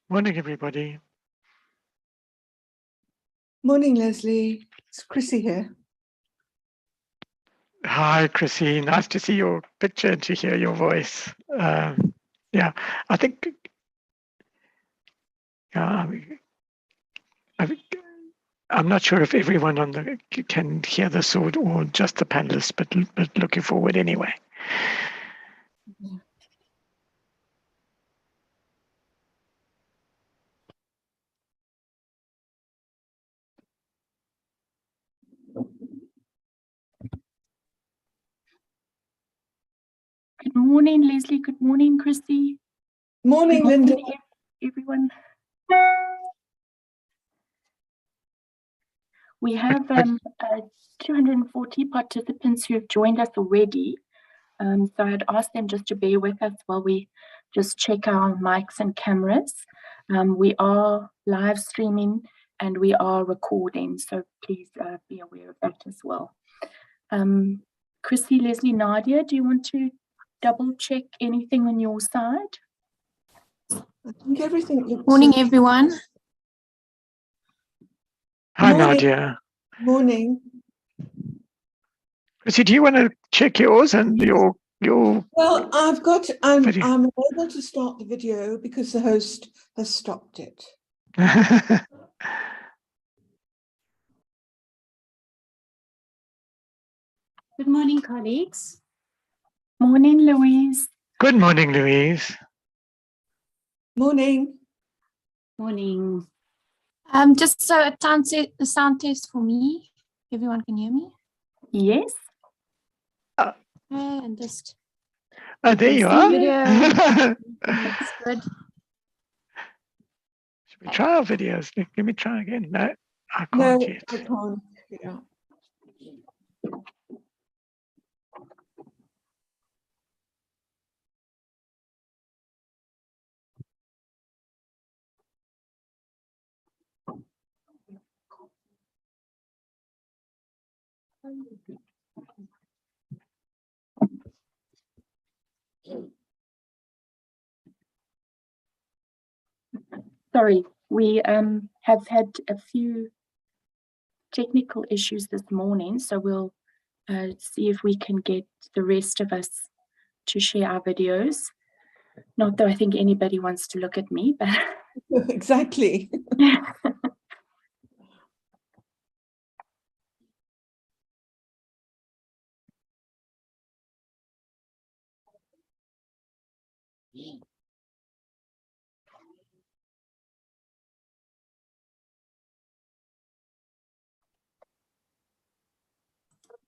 Morning, everybody. Morning, Leslie. It's Chrissy here. Hi, Chrissy. Nice to see your picture and to hear your voice. Yeah, I think I'm not sure if everyone on the can hear this or just the panelists, but looking forward anyway. Yeah. Good morning, Leslie. Good morning, Christy. Morning, Good Linda. morning, everyone. We have 240 participants who have joined us already. So I'd ask them just to bear with us while we just check our mics and cameras. We are live streaming and we are recording, so please be aware of that as well. Christy, Leslie, Nadia, do you want to double check anything on your side? I think everything looks Morning, okay. everyone. Hi, Morning. Nadia. Morning. Chrissy, do you want to check yours and your Well, I'm video? unable to start the video because the host has stopped it. Good morning, colleagues. Morning, Louise. Good morning, Louise. Morning. Morning. Just so a sound test for me. Everyone can hear me? Yes. Okay, and just Oh, there you are. that's good. Should we try our videos? Let me try again. No, I No, can't yet. I can't. Yeah. Sorry, we have had a few technical issues this morning, so we'll see if we can get the rest of us to share our videos. Not that I think anybody wants to look at me, but Exactly.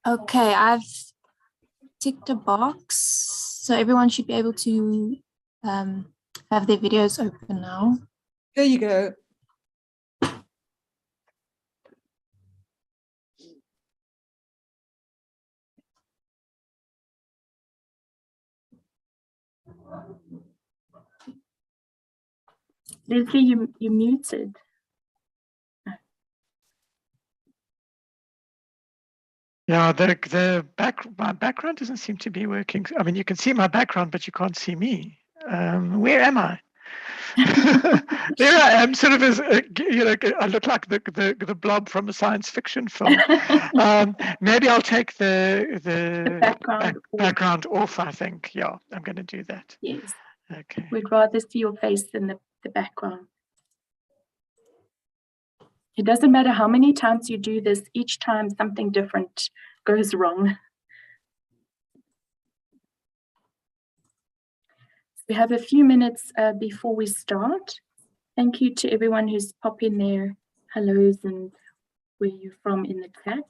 Okay, I've ticked a box, so everyone should be able to have their videos open now. There you go. Leslie, you muted. Yeah, my background doesn't seem to be working. I mean, you can see my background, but you can't see me. Where am I? There I am, sort of as I look like the blob from a science fiction film. Maybe I'll take the background off. I think, yeah, I'm going to do that. Yes. Okay. We'd rather see your face than the background. It doesn't matter how many times you do this, each time something different goes wrong. We have a few minutes before we start. Thank you to everyone who's popping their hellos and where you're from in the chat.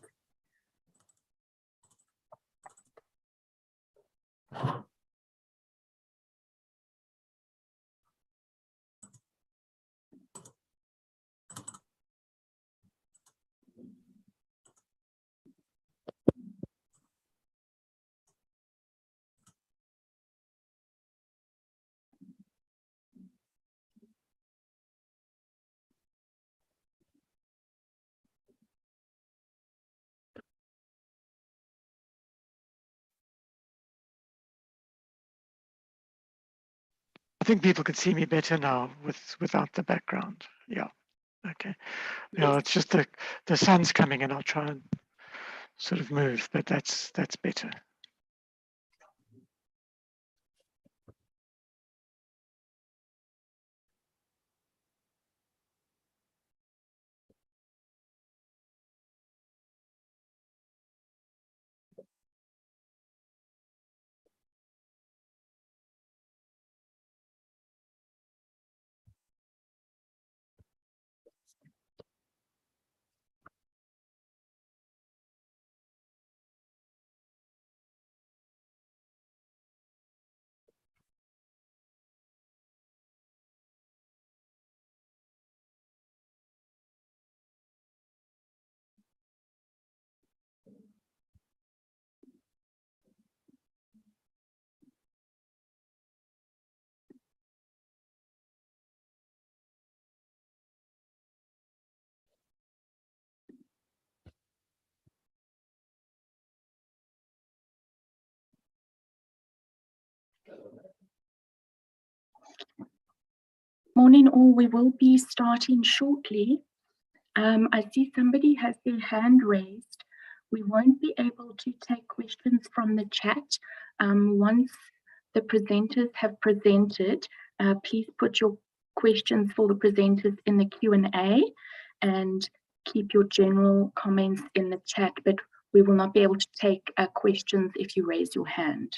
think people can see me better now without the background. Yeah. Okay. Yeah, it's just the sun's coming and I'll try and sort of move, but that's better. Morning all, we will be starting shortly. I see somebody has their hand raised. We won't be able to take questions from the chat. Once the presenters have presented, please put your questions for the presenters in the Q&A and keep your general comments in the chat, but we will not be able to take questions if you raise your hand.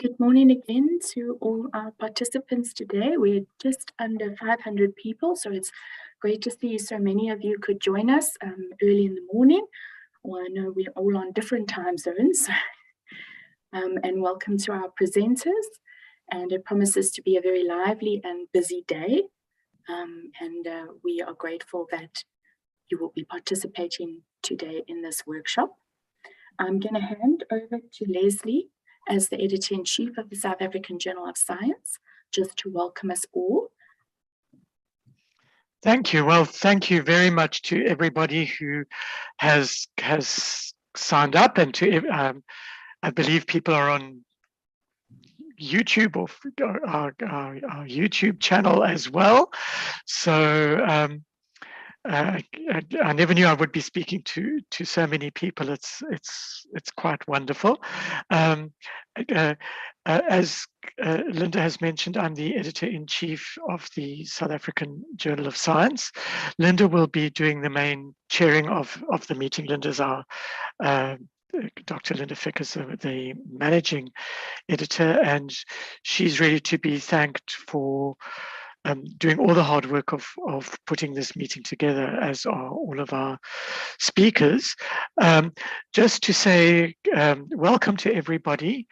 Good morning again to all our participants today. We're just under 500 people, so it's great to see so many of you could join us early in the morning. Well, I know we're all on different time zones. And welcome to our presenters. And it promises to be a very lively and busy day. We are grateful that you will be participating today in this workshop. I'm going to hand over to Leslie as the Editor-in-Chief of the South African Journal of Science, just to welcome us all. Thank you. Well, thank you very much to everybody who has signed up, and to I believe people are on YouTube or our YouTube channel as well. So I never knew I would be speaking to so many people. It's quite wonderful. As Linda has mentioned, I'm the editor-in-chief of the South African Journal of Science. Linda will be doing the main chairing of the meeting. Linda's our Dr. Linda Fick is the managing editor, and she's ready to be thanked for doing all the hard work of putting this meeting together, as are all of our speakers. Just to say welcome to everybody.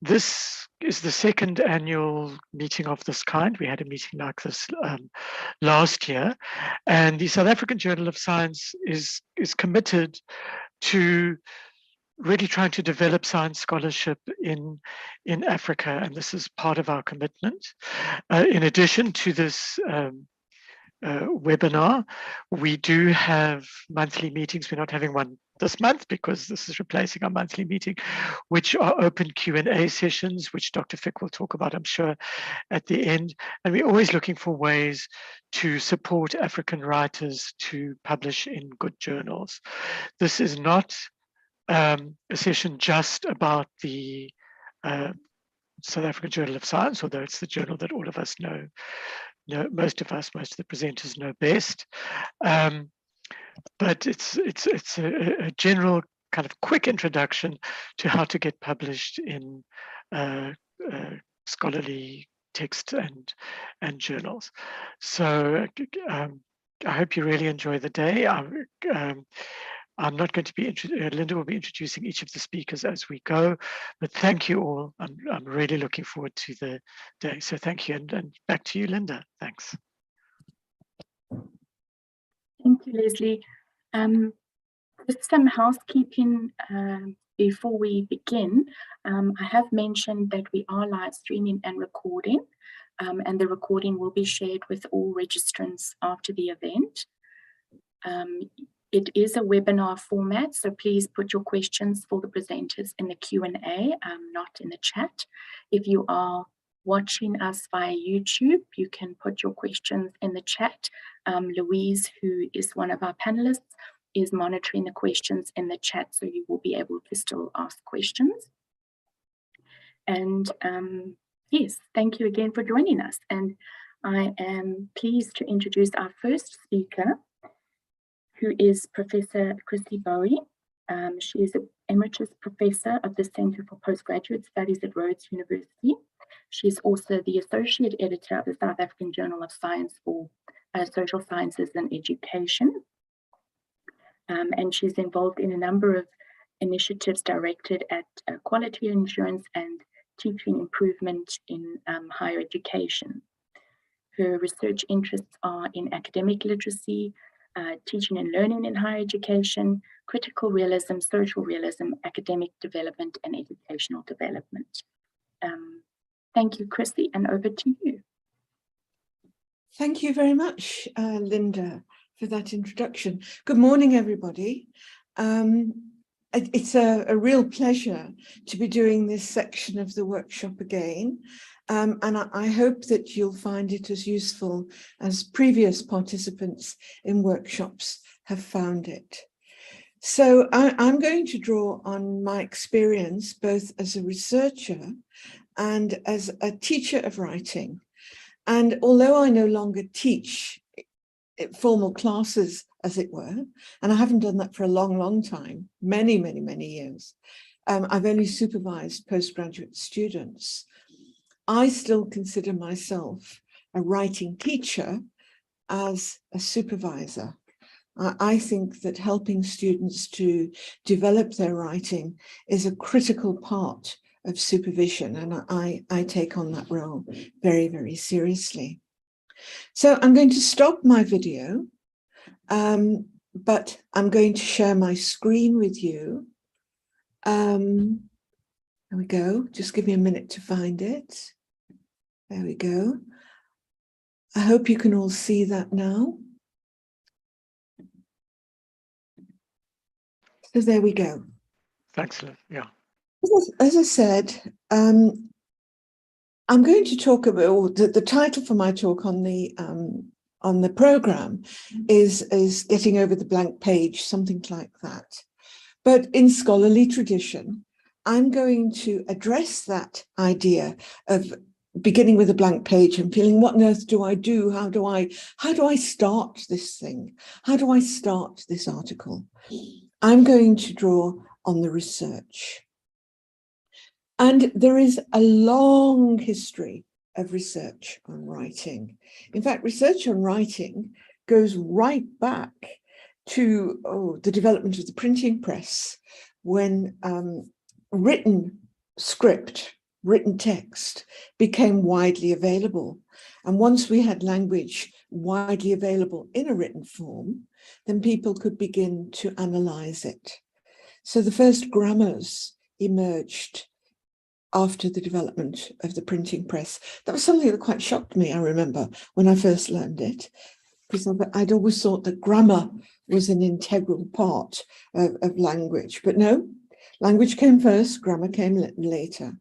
This is the second annual meeting of this kind. We had a meeting like this last year, and the South African Journal of Science is committed to really trying to develop science scholarship in Africa, and this is part of our commitment. In addition to this webinar, we do have monthly meetings. We're not having one this month because this is replacing our monthly meeting, which are open Q&A sessions, which Dr. Fick will talk about, I'm sure, at the end. And we're always looking for ways to support African writers to publish in good journals. This is not a session just about the South African Journal of Science, although it's the journal that all of us know, most of the presenters know best. But it's a general kind of quick introduction to how to get published in scholarly text and journals. So hope you really enjoy the day. I'm not going to be, Linda will be introducing each of the speakers as we go, but thank you all. I'm really looking forward to the day. So thank you, and back to you, Linda. Thanks. Thank you, Leslie. Just some housekeeping before we begin. I have mentioned that we are live streaming and recording, and the recording will be shared with all registrants after the event. It is a webinar format, so please put your questions for the presenters in the Q&A, not in the chat. If you are watching us via YouTube, you can put your questions in the chat. Louise, who is one of our panelists, is monitoring the questions in the chat, so you will be able to still ask questions. And yes, thank you again for joining us. And I am pleased to introduce our first speaker, who is Professor Christy Bowie. She is an Emeritus Professor of the Center for Postgraduate Studies at Rhodes University. She's also the Associate Editor of the South African Journal of Science for Social Sciences and Education. And she's involved in a number of initiatives directed at quality assurance and teaching improvement in higher education. Her research interests are in academic literacy, teaching and learning in higher education, critical realism, social realism, academic development, and educational development. Thank you, Christy, and over to you. Thank you very much, Linda, for that introduction. Good morning, everybody. It's a real pleasure to be doing this section of the workshop again. And I hope that you'll find it as useful as previous participants in workshops have found it. So I'm going to draw on my experience both as a researcher and as a teacher of writing. And although I no longer teach formal classes, as it were, and I haven't done that for a long, long time, many years, I've only supervised postgraduate students. I still consider myself a writing teacher as a supervisor. I think that helping students to develop their writing is a critical part of supervision, and I take on that role very, very seriously. So I'm going to stop my video, but I'm going to share my screen with you. There we go. Just give me a minute to find it. There we go. I hope you can all see that now. So there we go. Thanks, Liv. Yeah. As I said, I'm going to talk about the title for my talk on the program is Getting Over the Blank Page, something like that. But in scholarly tradition, I'm going to address that idea of beginning with a blank page and feeling, what on earth do I do? How do I start this thing? How do I start this article? I'm going to draw on the research. And there is a long history of research on writing. In fact, research on writing goes right back to the development of the printing press, when written script, written text became widely available. And once we had language widely available in a written form, then people could begin to analyze it. So the first grammars emerged after the development of the printing press. That was something that quite shocked me, I remember, when I first learned it, because I'd always thought that grammar was an integral part of language. But no, language came first, grammar came later.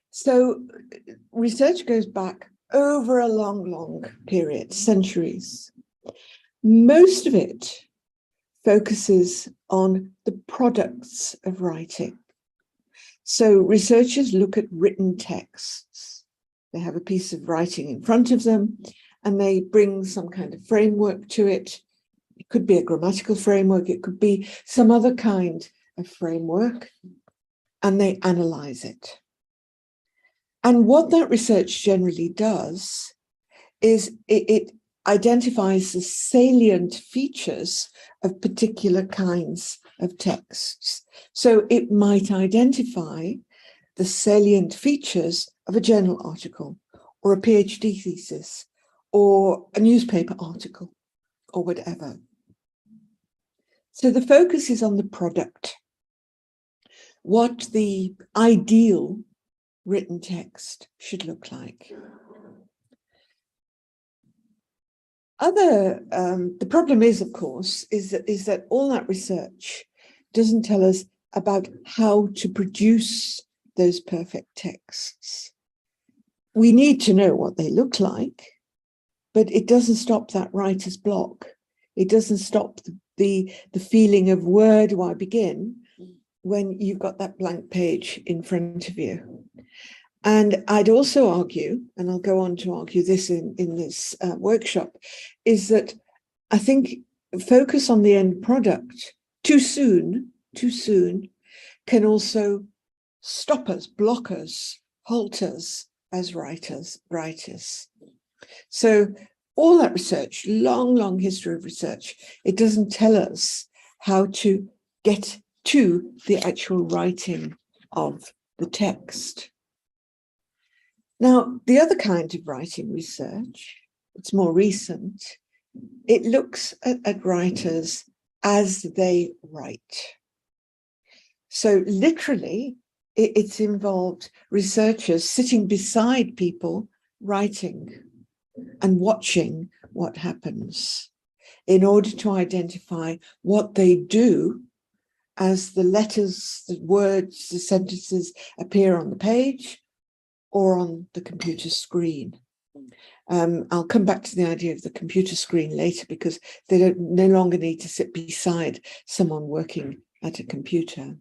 So research goes back over a long period, centuries. Most of it focuses on the products of writing. So researchers look at written texts. They have a piece of writing in front of them, and they bring some kind of framework to it. It could be a grammatical framework, it could be some other kind of framework, and they analyze it. And what that research generally does is it identifies the salient features of particular kinds of texts. So it might identify the salient features of a journal article or a PhD thesis or a newspaper article or whatever. So the focus is on the product, what the ideal written text should look like. The problem is, of course, is that all that research doesn't tell us about how to produce those perfect texts. We need to know what they look like, but it doesn't stop that writer's block. It doesn't stop the feeling of where do I begin when you've got that blank page in front of you. And I'd also argue, and I'll go on to argue this in this workshop, is that I think focus on the end product too soon can also stop us, block us, halt us as writers. So all that research, long history of research, it doesn't tell us how to get to the actual writing of the text. Now, the other kind of writing research, it's more recent, it looks at writers as they write. So literally, it's involved researchers sitting beside people writing and watching what happens in order to identify what they do as the letters, the words, the sentences appear on the page or on the computer screen. I'll come back to the idea of the computer screen later because they no longer need to sit beside someone working at a computer.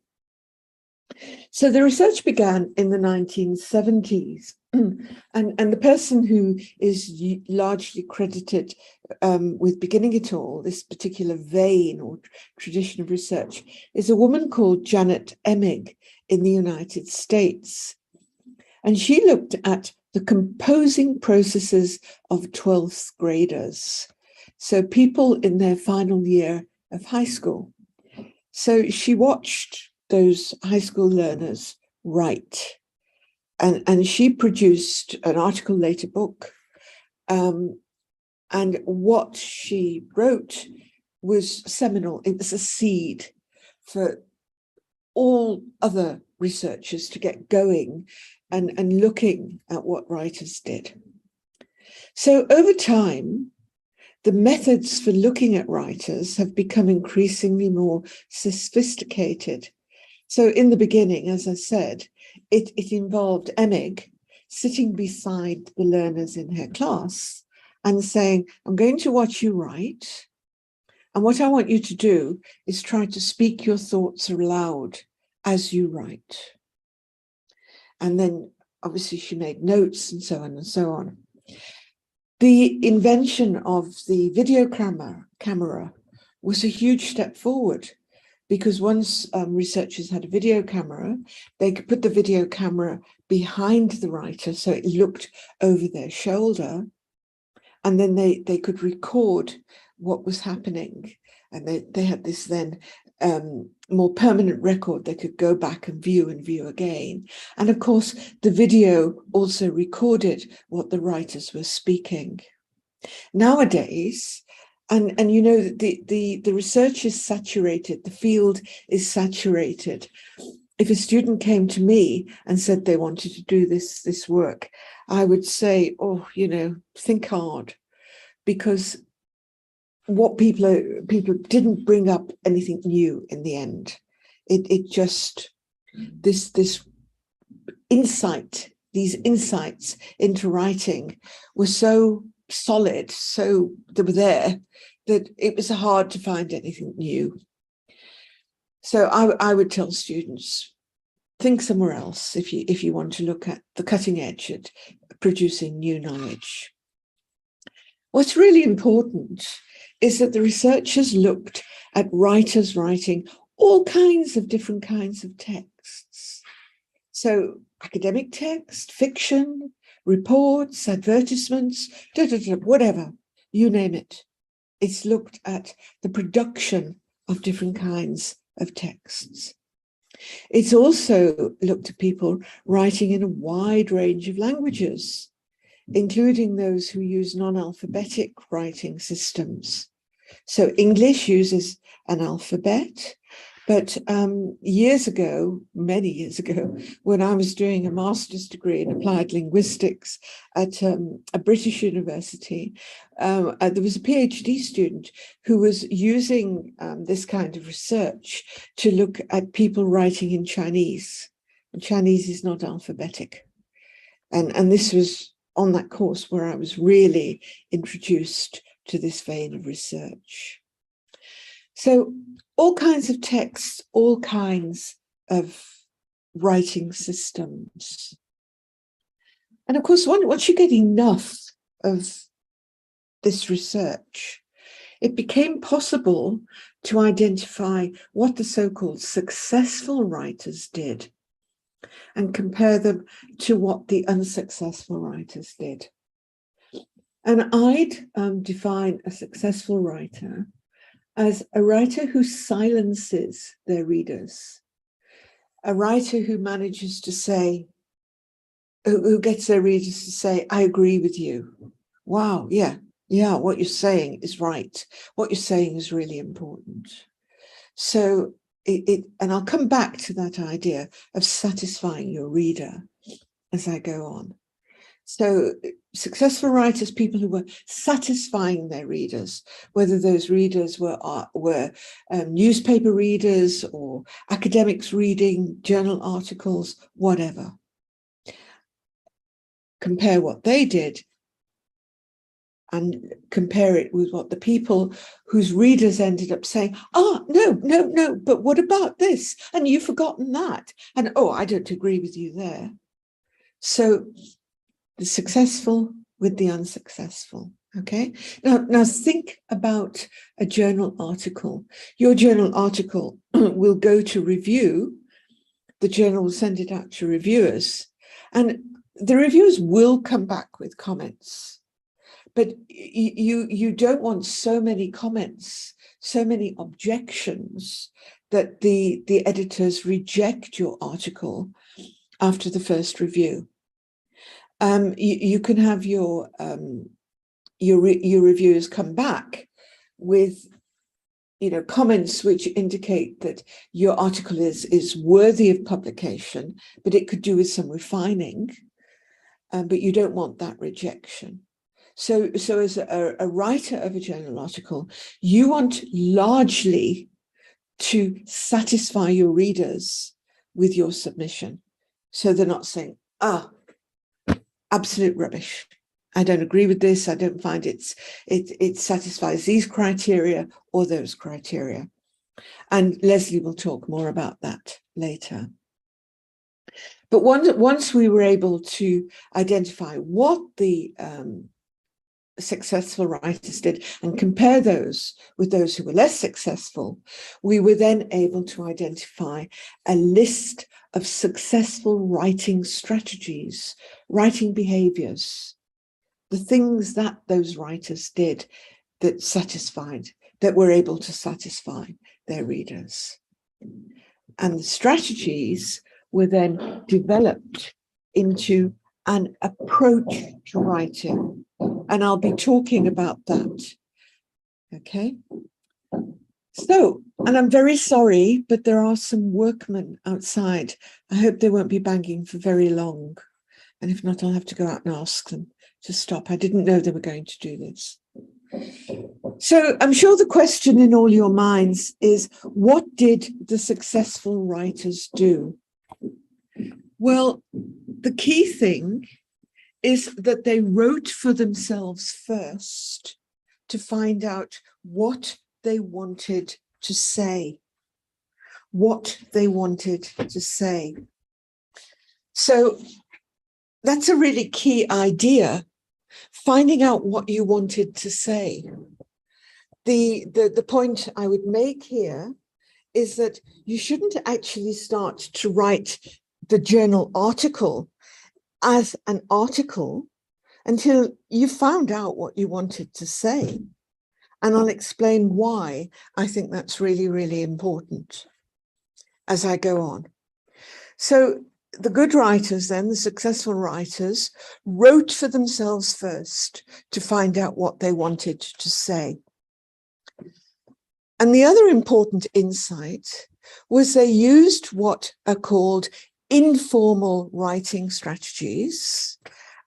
So the research began in the 1970s, and the person who is largely credited with beginning it all, this particular vein or tradition of research, is a woman called Janet Emig in the United States. And she looked at the composing processes of 12th graders, so people in their final year of high school. So she watched those high school learners write, and she produced an article, later book, and what she wrote was seminal. It was a seed for all other researchers to get going and looking at what writers did. So over time, the methods for looking at writers have become increasingly more sophisticated. So in the beginning, as I said, it involved Emig sitting beside the learners in her class and saying, I'm going to watch you write. And what I want you to do is try to speak your thoughts aloud as you write. And then obviously she made notes and so on and so on. The invention of the video camera was a huge step forward, because once researchers had a video camera, they could put the video camera behind the writer so it looked over their shoulder, and then they could record what was happening. And they had this then more permanent record they could go back and view again. And of course, the video also recorded what the writers were speaking. Nowadays, and you know, the research is saturated, the field is saturated. If a student came to me and said they wanted to do this work, I would say, oh, you know, think hard, because what people didn't bring up anything new in the end. It just, this insight, these insights into writing were so solid, so they were there, that it was hard to find anything new. So I would tell students, think somewhere else if you want to look at the cutting edge at producing new knowledge. What's really important is that the researchers looked at writers writing all kinds of different kinds of texts. So academic text, fiction, reports, advertisements, whatever. you name it. It's looked at the production of different kinds of texts. It's also looked at people writing in a wide range of languages, including those who use non-alphabetic writing systems. So English uses an alphabet, but years ago, many years ago, when I was doing a master's degree in applied linguistics at a British university, there was a PhD student who was using this kind of research to look at people writing in Chinese. And Chinese is not alphabetic. And this was on that course where I was really introduced to this vein of research. So all kinds of texts, all kinds of writing systems. And of course, once you get enough of this research, it became possible to identify what the so-called successful writers did and compare them to what the unsuccessful writers did. And I'd define a successful writer as a writer who silences their readers, a writer who manages to say, who gets their readers to say, I agree with you. Wow, yeah, what you're saying is right. What you're saying is really important. So and I'll come back to that idea of satisfying your reader as I go on. So successful writers, people who were satisfying their readers, whether those readers were newspaper readers or academics reading journal articles, whatever. Compare what they did and compare it with what the people whose readers ended up saying, no, but what about this? And you've forgotten that. And, oh, I don't agree with you there. So the successful with the unsuccessful, okay? Now think about a journal article. Your journal article will go to review. The journal will send it out to reviewers, and the reviewers will come back with comments. But you don't want so many comments, so many objections that the editors reject your article after the first review. You can have your reviewers come back with comments which indicate that your article is worthy of publication, but it could do with some refining. But you don't want that rejection. So as a writer of a journal article, you want largely to satisfy your readers with your submission. So they're not saying, absolute rubbish. I don't agree with this. I don't find it satisfies these criteria or those criteria. And Leslie will talk more about that later. But once we were able to identify what the successful writers did and compare those with those who were less successful, we were then able to identify a list of successful writing strategies, writing behaviors, the things that those writers did that were able to satisfy their readers. And the strategies were then developed into an approach to writing. And I'll be talking about that. Okay. So, and I'm very sorry, but there are some workmen outside. I hope they won't be banging for very long. And if not, I'll have to go out and ask them to stop. I didn't know they were going to do this. So I'm sure the question in all your minds is, what did the successful writers do? Well, the key thing is that they wrote for themselves first to find out what they wanted to say. What they wanted to say. So that's a really key idea, finding out what you wanted to say. The point I would make here is that you shouldn't actually start to write the journal article as an article until you found out what you wanted to say. And I'll explain why I think that's really, really important as I go on. So the good writers then, the successful writers, wrote for themselves first to find out what they wanted to say. And the other important insight was they used what are called informal writing strategies.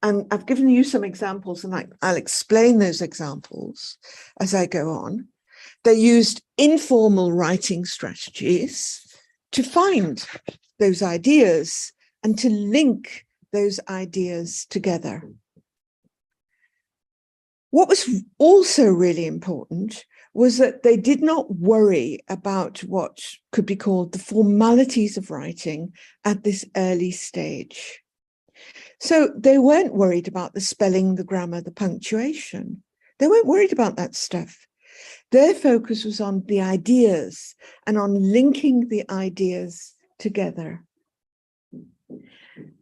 And I've given you some examples, and I'll explain those examples as I go on. They used informal writing strategies to find those ideas and to link those ideas together. What was also really important was that they did not worry about what could be called the formalities of writing at this early stage. So they weren't worried about the spelling, the grammar, the punctuation. They weren't worried about that stuff. Their focus was on the ideas and on linking the ideas together.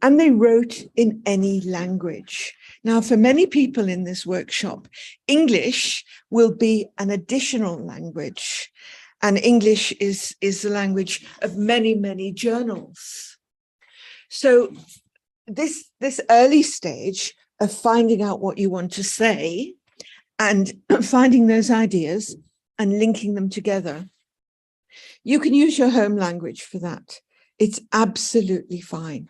And they wrote in any language. Now, for many people in this workshop, English will be an additional language. And English is the language of many, many journals. So this early stage of finding out what you want to say and finding those ideas and linking them together, you can use your home language for that. It's absolutely fine.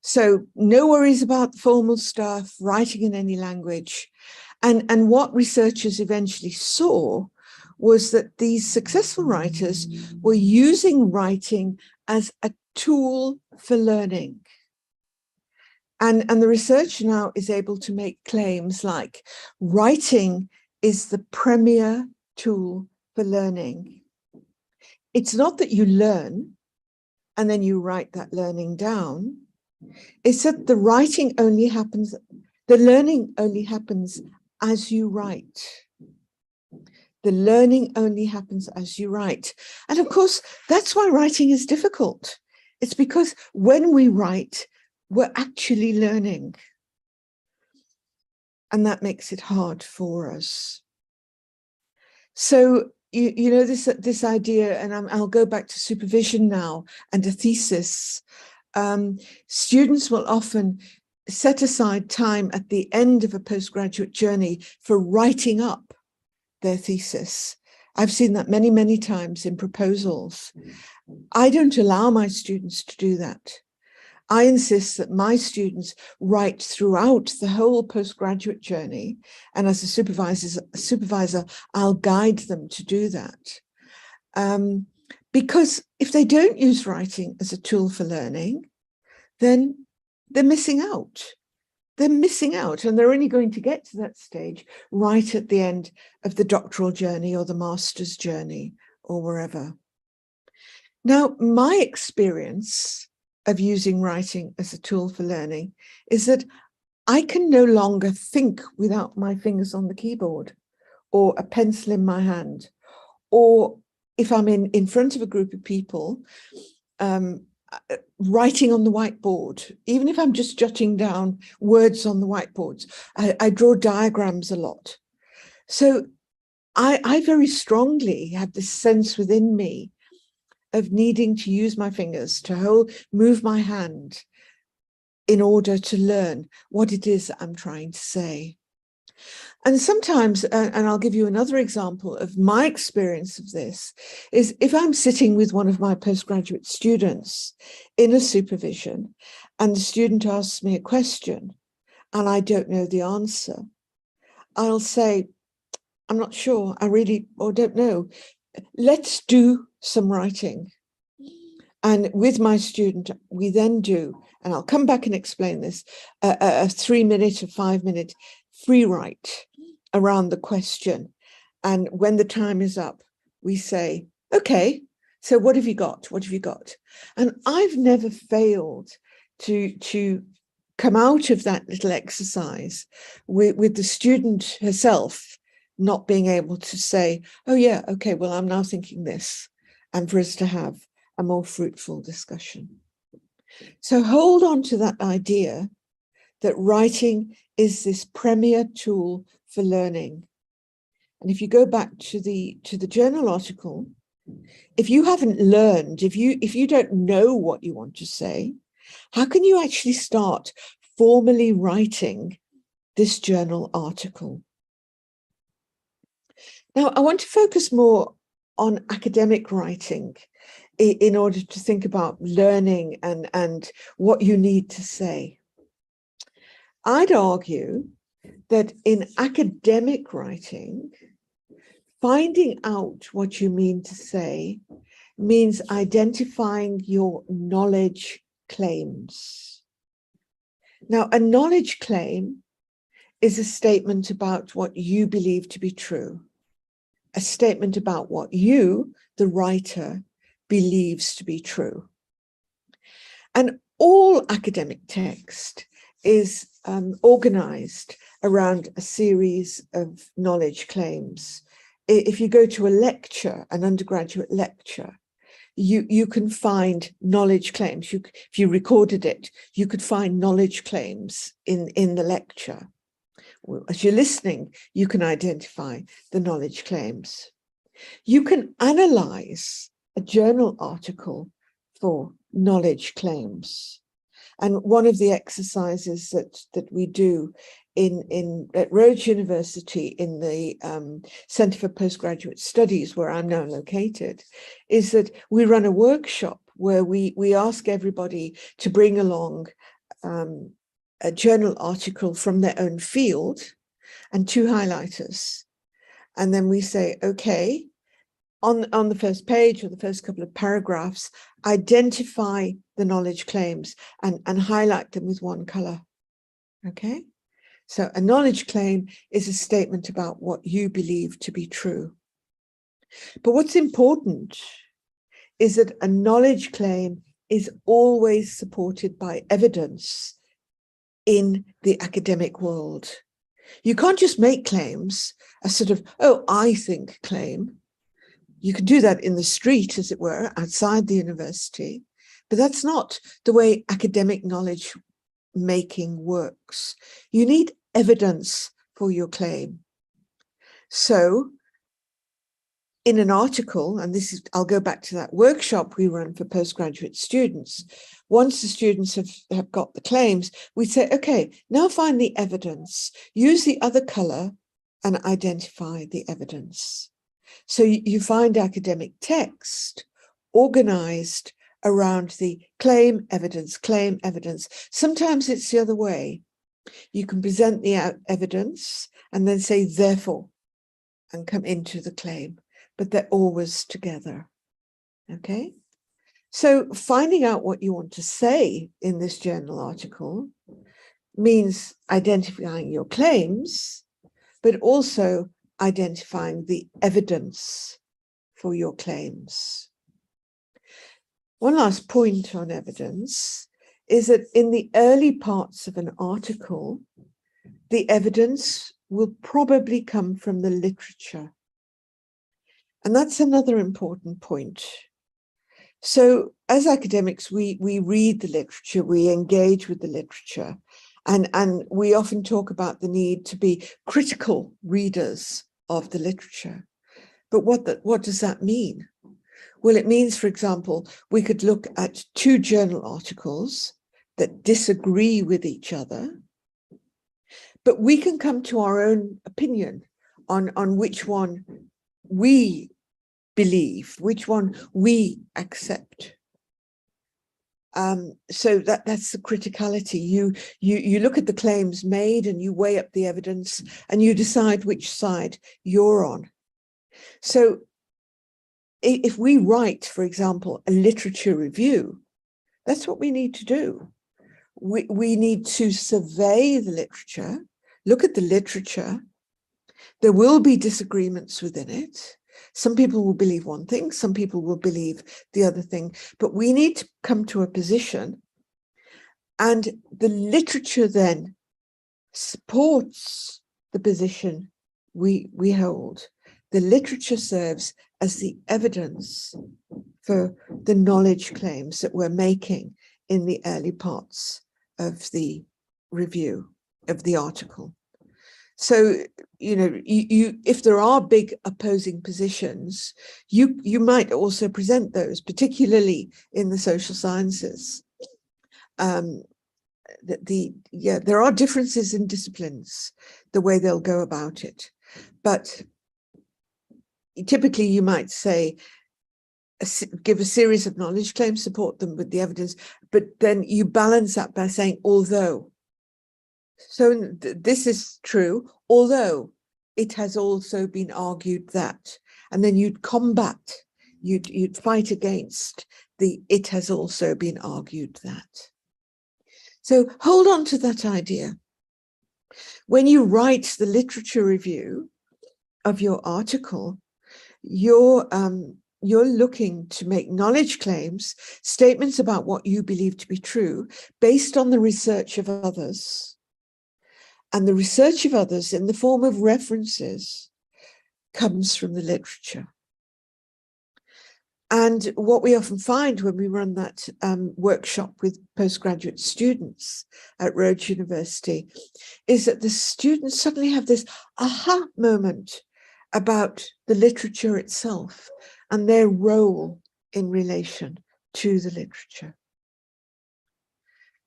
So no worries about the formal stuff, writing in any language. And what researchers eventually saw was that these successful writers were using writing as a tool for learning. And the research now is able to make claims like writing is the premier tool for learning. It's not that you learn and then you write that learning down. It's that the writing only happens, the learning only happens as you write. The learning only happens as you write. And of course, that's why writing is difficult. It's because when we write, we're actually learning. And that makes it hard for us. So, you know, this idea, and I'll go back to supervision now and a thesis. Students will often set aside time at the end of a postgraduate journey for writing up their thesis. I've seen that many, many times in proposals. I don't allow my students to do that. I insist that my students write throughout the whole postgraduate journey, and as a supervisor, I'll guide them to do that. Because if they don't use writing as a tool for learning, then they're missing out. They're missing out, and they're only going to get to that stage right at the end of the doctoral journey or the master's journey or wherever. Now, my experience of using writing as a tool for learning is that I can no longer think without my fingers on the keyboard or a pencil in my hand, or if I'm in front of a group of people, writing on the whiteboard, even if I'm just jotting down words on the whiteboards. I draw diagrams a lot. So I very strongly have this sense within me of needing to use my fingers to move my hand in order to learn what it is that I'm trying to say. And sometimes, and I'll give you another example of my experience of this, is if I'm sitting with one of my postgraduate students in a supervision and the student asks me a question and I don't know the answer, I'll say, I'm not sure, or don't know. Let's do some writing. And with my student, we then do, and I'll come back and explain this, a 3-minute or 5-minute free write around the question. And when the time is up, we say, okay, so what have you got? What have you got? And I've never failed to come out of that little exercise with the student herself not being able to say, oh yeah, okay, well, I'm now thinking this, and for us to have a more fruitful discussion. So hold on to that idea that writing is this premier tool for learning. And if you go back to the journal article, if you haven't learned, if you don't know what you want to say, how can you actually start formally writing this journal article? Now, I want to focus more on academic writing in order to think about learning and what you need to say. I'd argue that in academic writing, finding out what you mean to say means identifying your knowledge claims. Now, a knowledge claim is a statement about what you believe to be true, a statement about what you, the writer, believes to be true. And all academic text is organized around a series of knowledge claims. If you go to a lecture, an undergraduate lecture, you can find knowledge claims. If you recorded it, you could find knowledge claims in the lecture. As you're listening, you can identify the knowledge claims. You can analyze a journal article for knowledge claims. And one of the exercises that we do at Rhodes University in the Centre for Postgraduate Studies, where I'm now located, is that we run a workshop where we ask everybody to bring along a journal article from their own field and 2 highlighters. And then we say, okay, on the first page or the first couple of paragraphs, identify the knowledge claims and highlight them with 1 color. Okay? So a knowledge claim is a statement about what you believe to be true. But what's important is that a knowledge claim is always supported by evidence in the academic world. You can't just make claims, a sort of, oh, I think claim. You can do that in the street, as it were, outside the university, but that's not the way academic knowledge making works. You need evidence for your claim. So in an article, and I'll go back to that workshop we run for postgraduate students. Once the students have got the claims, we say, okay, now find the evidence, use the other color and identify the evidence. So you find academic text organized around the claim, evidence, claim, evidence. Sometimes it's the other way. You can present the evidence and then say, therefore, and come into the claim, but they're always together. Okay? So finding out what you want to say in this journal article means identifying your claims, but also identifying the evidence for your claims. One last point on evidence is that in the early parts of an article, the evidence will probably come from the literature. And that's another important point. So as academics, we read the literature, we engage with the literature, and we often talk about the need to be critical readers of the literature. But what does that mean? Well, it means, for example, we could look at 2 journal articles that disagree with each other, but we can come to our own opinion on which one we believe, which one we accept. So that's the criticality. You look at the claims made and you weigh up the evidence and you decide which side you're on. So if we write, for example, a literature review, that's what we need to do. We need to survey the literature, look at the literature. There will be disagreements within it. Some people will believe one thing, some people will believe the other thing, but we need to come to a position, and the literature then supports the position we hold. The literature serves as the evidence for the knowledge claims that we're making in the early parts of the review of the article. So, if there are big opposing positions, you might also present those, particularly in the social sciences. There are differences in disciplines, the way they'll go about it. But typically you might say, give a series of knowledge claims, support them with the evidence, but then you balance that by saying, although. So this is true, although it has also been argued that, and then you'd combat, you'd fight against the it has also been argued that. So hold on to that idea. When you write the literature review of your article, you're looking to make knowledge claims, statements about what you believe to be true, based on the research of others. And the research of others in the form of references comes from the literature. And what we often find when we run that workshop with postgraduate students at Rhodes University is that the students suddenly have this aha moment about the literature itself and their role in relation to the literature.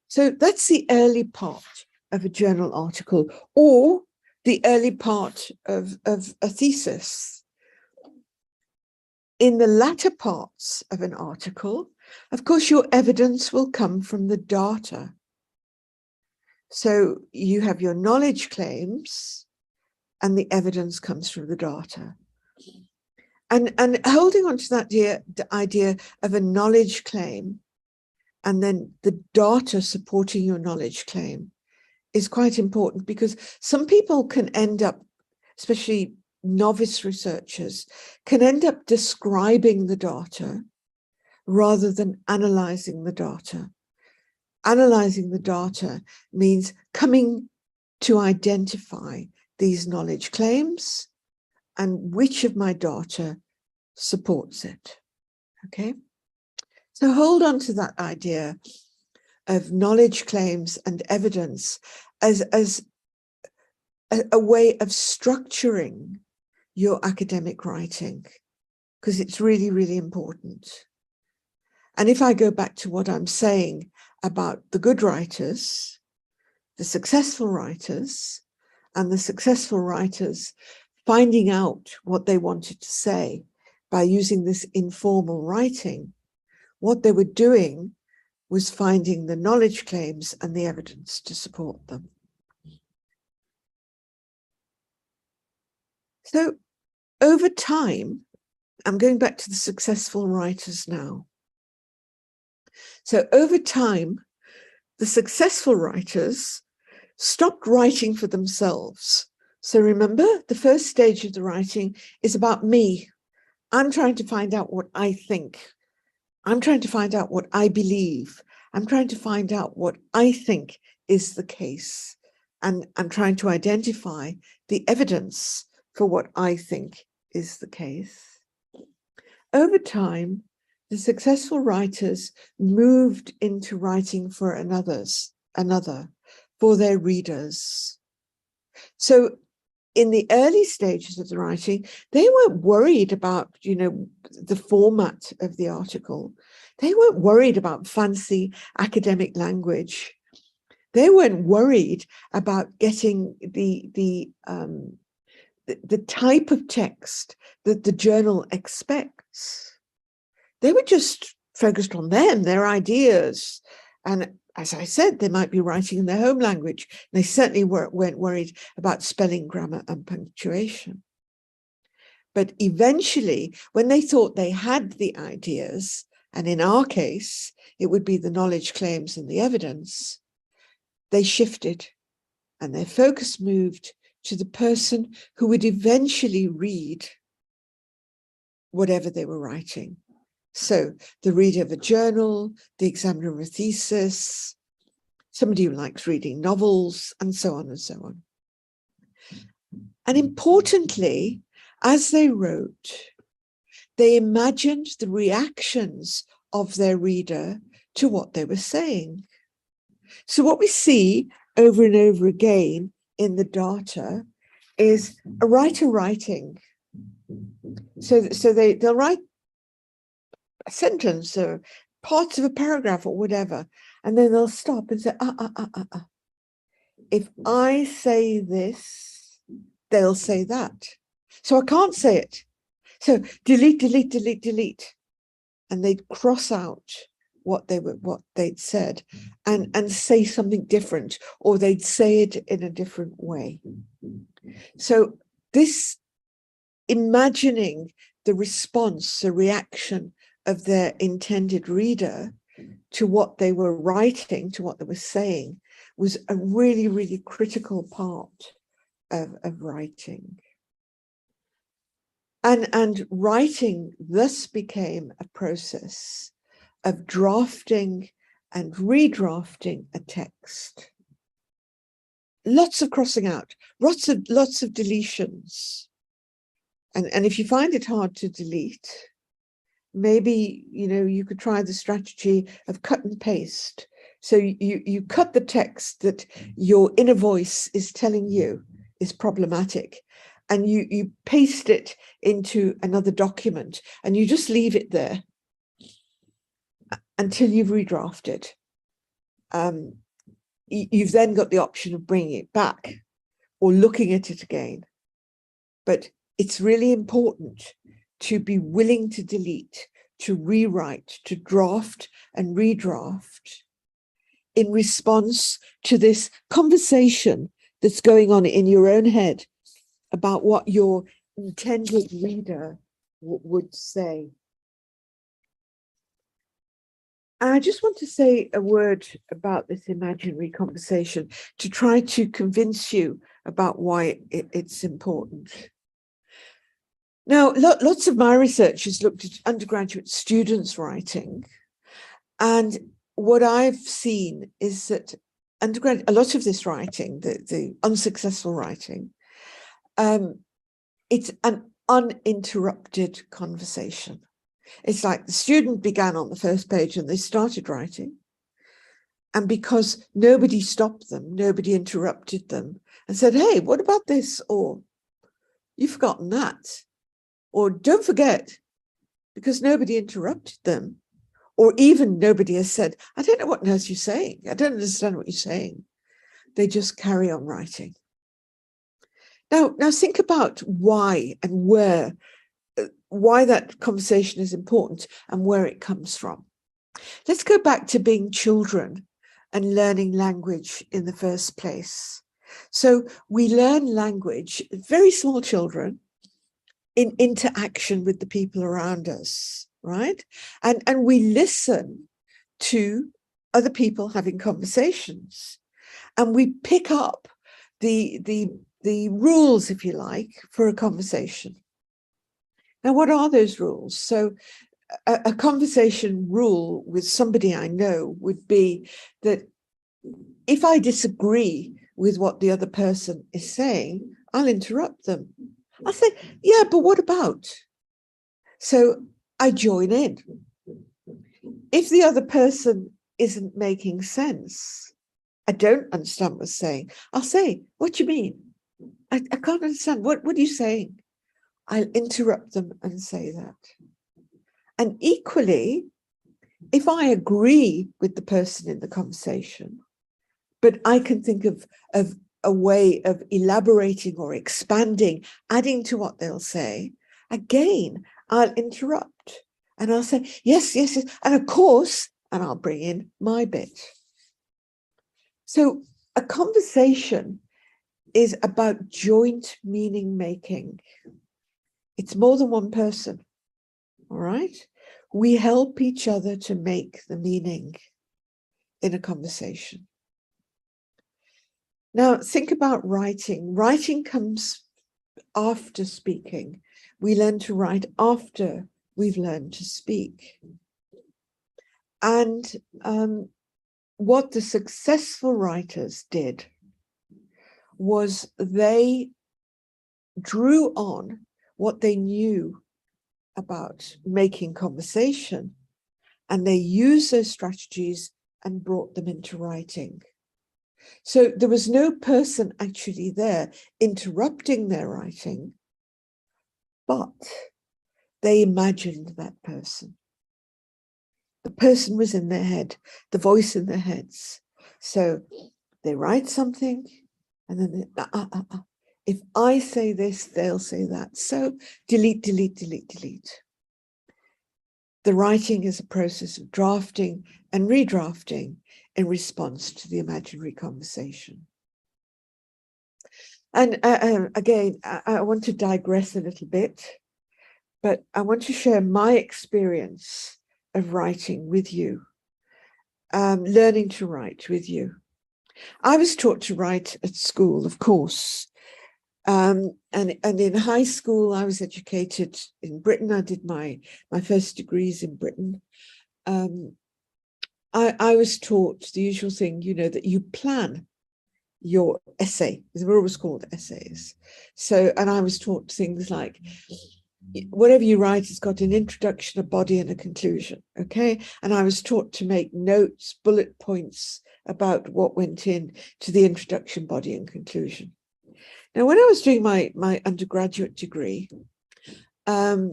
So that's the early part of a journal article, or the early part of a thesis. In the latter parts of an article, of course, your evidence will come from the data. So you have your knowledge claims and the evidence comes from the data. And holding on to that the idea of a knowledge claim and then the data supporting your knowledge claim is quite important, because some people can end up, especially novice researchers, can end up describing the data rather than analyzing the data. Analyzing the data means coming to identify these knowledge claims and which of my data supports it. Okay, so hold on to that idea of knowledge claims and evidence as a way of structuring your academic writing, because it's really, really important. And if I go back to what I'm saying about the good writers, the successful writers, and the successful writers finding out what they wanted to say by using this informal writing, what they were doing was finding the knowledge claims and the evidence to support them. So over time, I'm going back to the successful writers now. So over time, the successful writers stopped writing for themselves. So remember, the first stage of the writing is about me. I'm trying to find out what I think. I'm trying to find out what I believe. I'm trying to find out what I think is the case. And I'm trying to identify the evidence for what I think is the case. Over time, the successful writers moved into writing for another, for their readers. So in the early stages of the writing, they weren't worried about, the format of the article. They weren't worried about fancy academic language. They weren't worried about getting the type of text that the journal expects. They were just focused on them, their ideas. And as I said, they might be writing in their home language. They certainly weren't worried about spelling, grammar, and punctuation. But eventually, when they thought they had the ideas, and in our case, it would be the knowledge claims and the evidence, they shifted and their focus moved to the person who would eventually read whatever they were writing. So the reader of a journal, the examiner of a thesis, somebody who likes reading novels, and so on and so on. And importantly, as they wrote, they imagined the reactions of their reader to what they were saying. So what we see over and over again in the data is a writer writing. So they'll write a sentence or parts of a paragraph or whatever, and then they'll stop and say, if I say this, they'll say that. So I can't say it. So delete, delete, delete, delete. And they'd cross out what they'd said and say something different, or they'd say it in a different way. So this imagining the response, the reaction of their intended reader to what they were writing, to what they were saying, was a really, really critical part of writing. And writing thus became a process of drafting and redrafting a text. Lots of crossing out, lots of deletions. And if you find it hard to delete, maybe, you know, you could try the strategy of cut and paste. So you cut the text that your inner voice is telling you is problematic, and you paste it into another document, and you just leave it there until you've redrafted. You've then got the option of bringing it back or looking at it again. But it's really important to be willing to delete, to rewrite, to draft and redraft in response to this conversation that's going on in your own head about what your intended reader would say. And I just want to say a word about this imaginary conversation to try to convince you about why it's important. Now, lots of my research has looked at undergraduate students writing, and what I've seen is that a lot of this writing, the unsuccessful writing, it's an uninterrupted conversation. It's like the student began on the first page and they started writing. And because nobody stopped them, nobody interrupted them and said, hey, what about this? Or you've forgotten that. Or don't forget, because nobody interrupted them. Or even nobody has said, I don't know what on earth you're saying. I don't understand what you're saying. They just carry on writing. Now think about why and why that conversation is important and where it comes from. Let's go back to being children and learning language in the first place. So we learn language, very small children, in interaction with the people around us, right? And we listen to other people having conversations, and we pick up the rules, if you like, for a conversation. Now, what are those rules? So a conversation rule with somebody I know would be that if I disagree with what the other person is saying, I'll interrupt them. I'll say, yeah, but what about? So I join in. If the other person isn't making sense, I don't understand what they're saying, I'll say, what do you mean? I can't understand. What are you saying? I'll interrupt them and say that. And equally, if I agree with the person in the conversation, but I can think of a way of elaborating or expanding, adding to what they'll say, again, I'll interrupt and I'll say, yes, yes, yes, and of course, and I'll bring in my bit. So a conversation is about joint meaning making. It's more than one person, all right? We help each other to make the meaning in a conversation. Now, think about writing. Writing comes after speaking. We learn to write after we've learned to speak. And what the successful writers did was they drew on what they knew about making conversation, and they used those strategies and brought them into writing. So there was no person actually there interrupting their writing, but they imagined that person. The person was in their head, the voice in their heads. So they write something, and then if I say this, they'll say that. So delete, delete, delete, delete. The writing is a process of drafting and redrafting in response to the imaginary conversation. And again, I want to digress a little bit, but I want to share my experience of writing with you, learning to write with you. I was taught to write at school, of course. And in high school, I was educated in Britain. I did my first degrees in Britain. I was taught the usual thing, you know, that you plan your essay. They were always called essays. So, and I was taught things like, whatever you write has got an introduction, a body, and a conclusion, okay? And I was taught to make notes, bullet points about what went in to the introduction, body, and conclusion. Now, when I was doing my undergraduate degree, I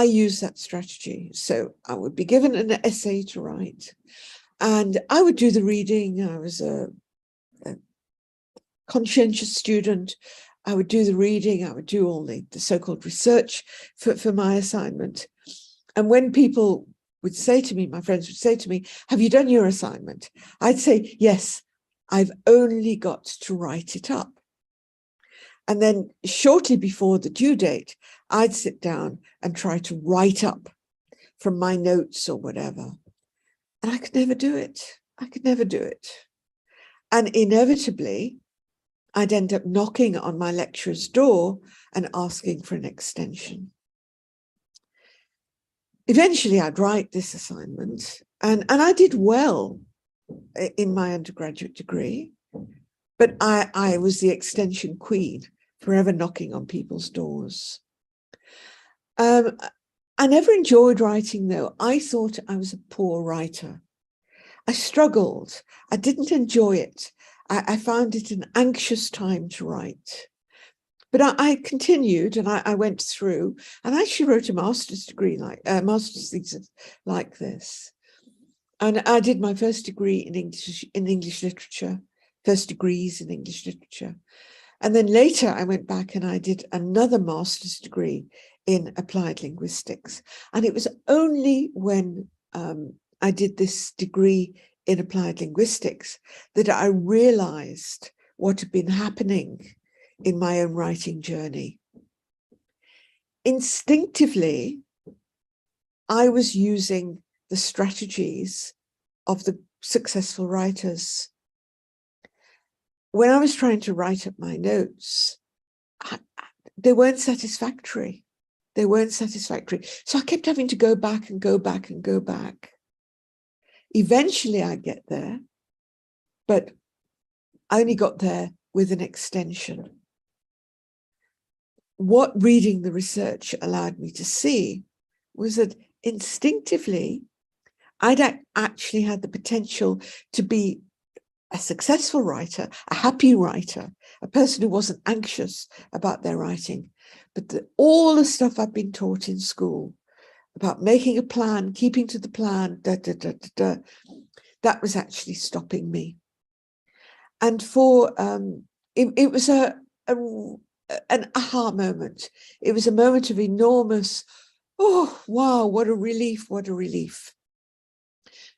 used that strategy. So I would be given an essay to write, and I would do the reading. I was a conscientious student. I would do the reading. I would do all the so-called research for my assignment. And when people would say to me, my friends would say to me, "Have you done your assignment?" I'd say, "Yes, I've only got to write it up." And then shortly before the due date, I'd sit down and try to write up from my notes or whatever. And I could never do it. I could never do it. And inevitably, I'd end up knocking on my lecturer's door and asking for an extension. Eventually, I'd write this assignment, and I did well in my undergraduate degree, but I was the extension queen, forever knocking on people's doors. I never enjoyed writing, though. I thought I was a poor writer. I struggled. I didn't enjoy it. I found it an anxious time to write. But I continued, and I went through, and I actually wrote a master's degree, master's thesis like this. And I did my first degree in English literature, first degrees in English literature. And then later I went back and I did another master's degree in applied linguistics. And it was only when I did this degree in applied linguistics that I realized what had been happening in my own writing journey. Instinctively, I was using the strategies of the successful writers. When I was trying to write up my notes, they weren't satisfactory. They weren't satisfactory. So I kept having to go back and go back and go back. Eventually I get there, but I only got there with an extension. What reading the research allowed me to see was that instinctively, I'd actually had the potential to be a successful writer, a happy writer, a person who wasn't anxious about their writing. But all the stuff I've been taught in school about making a plan, keeping to the plan, that was actually stopping me. And it was an aha moment. It was a moment of enormous, oh, wow, what a relief, what a relief.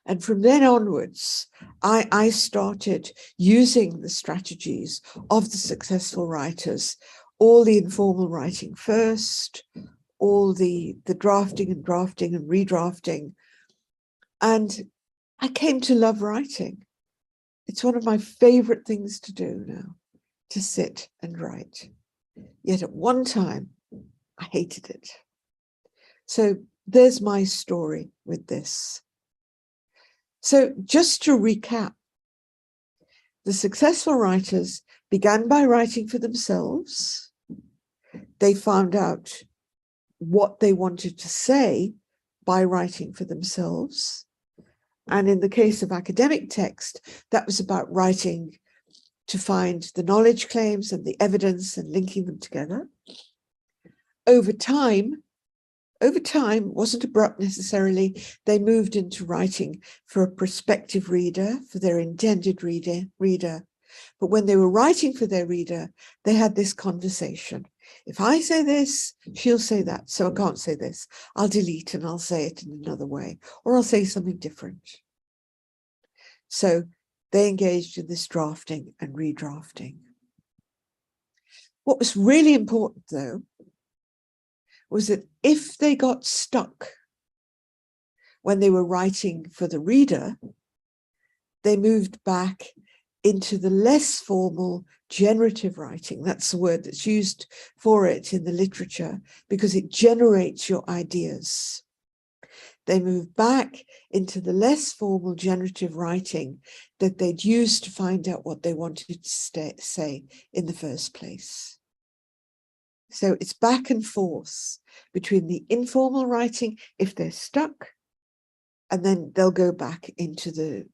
And from then onwards, I started using the strategies of the successful writers, all the informal writing first, all the drafting and redrafting. And I came to love writing. It's one of my favorite things to do now, to sit and write. Yet at one time, I hated it. So there's my story with this. So just to recap, the successful writers began by writing for themselves. They found out what they wanted to say by writing for themselves. And in the case of academic text, that was about writing to find the knowledge claims and the evidence and linking them together. Over time, wasn't abrupt necessarily, they moved into writing for a prospective reader, for their intended reader. But when they were writing for their reader, they had this conversation. If I say this, she'll say that, so I can't say this. I'll delete and I'll say it in another way, or I'll say something different. So they engaged in this drafting and redrafting. What was really important, though, was that if they got stuck when they were writing for the reader, they moved back into the less formal generative writing. That's the word that's used for it in the literature, because it generates your ideas. They moved back into the less formal generative writing that they'd used to find out what they wanted to say in the first place. So it's back and forth between the informal writing, if they're stuck, and then they'll go back into the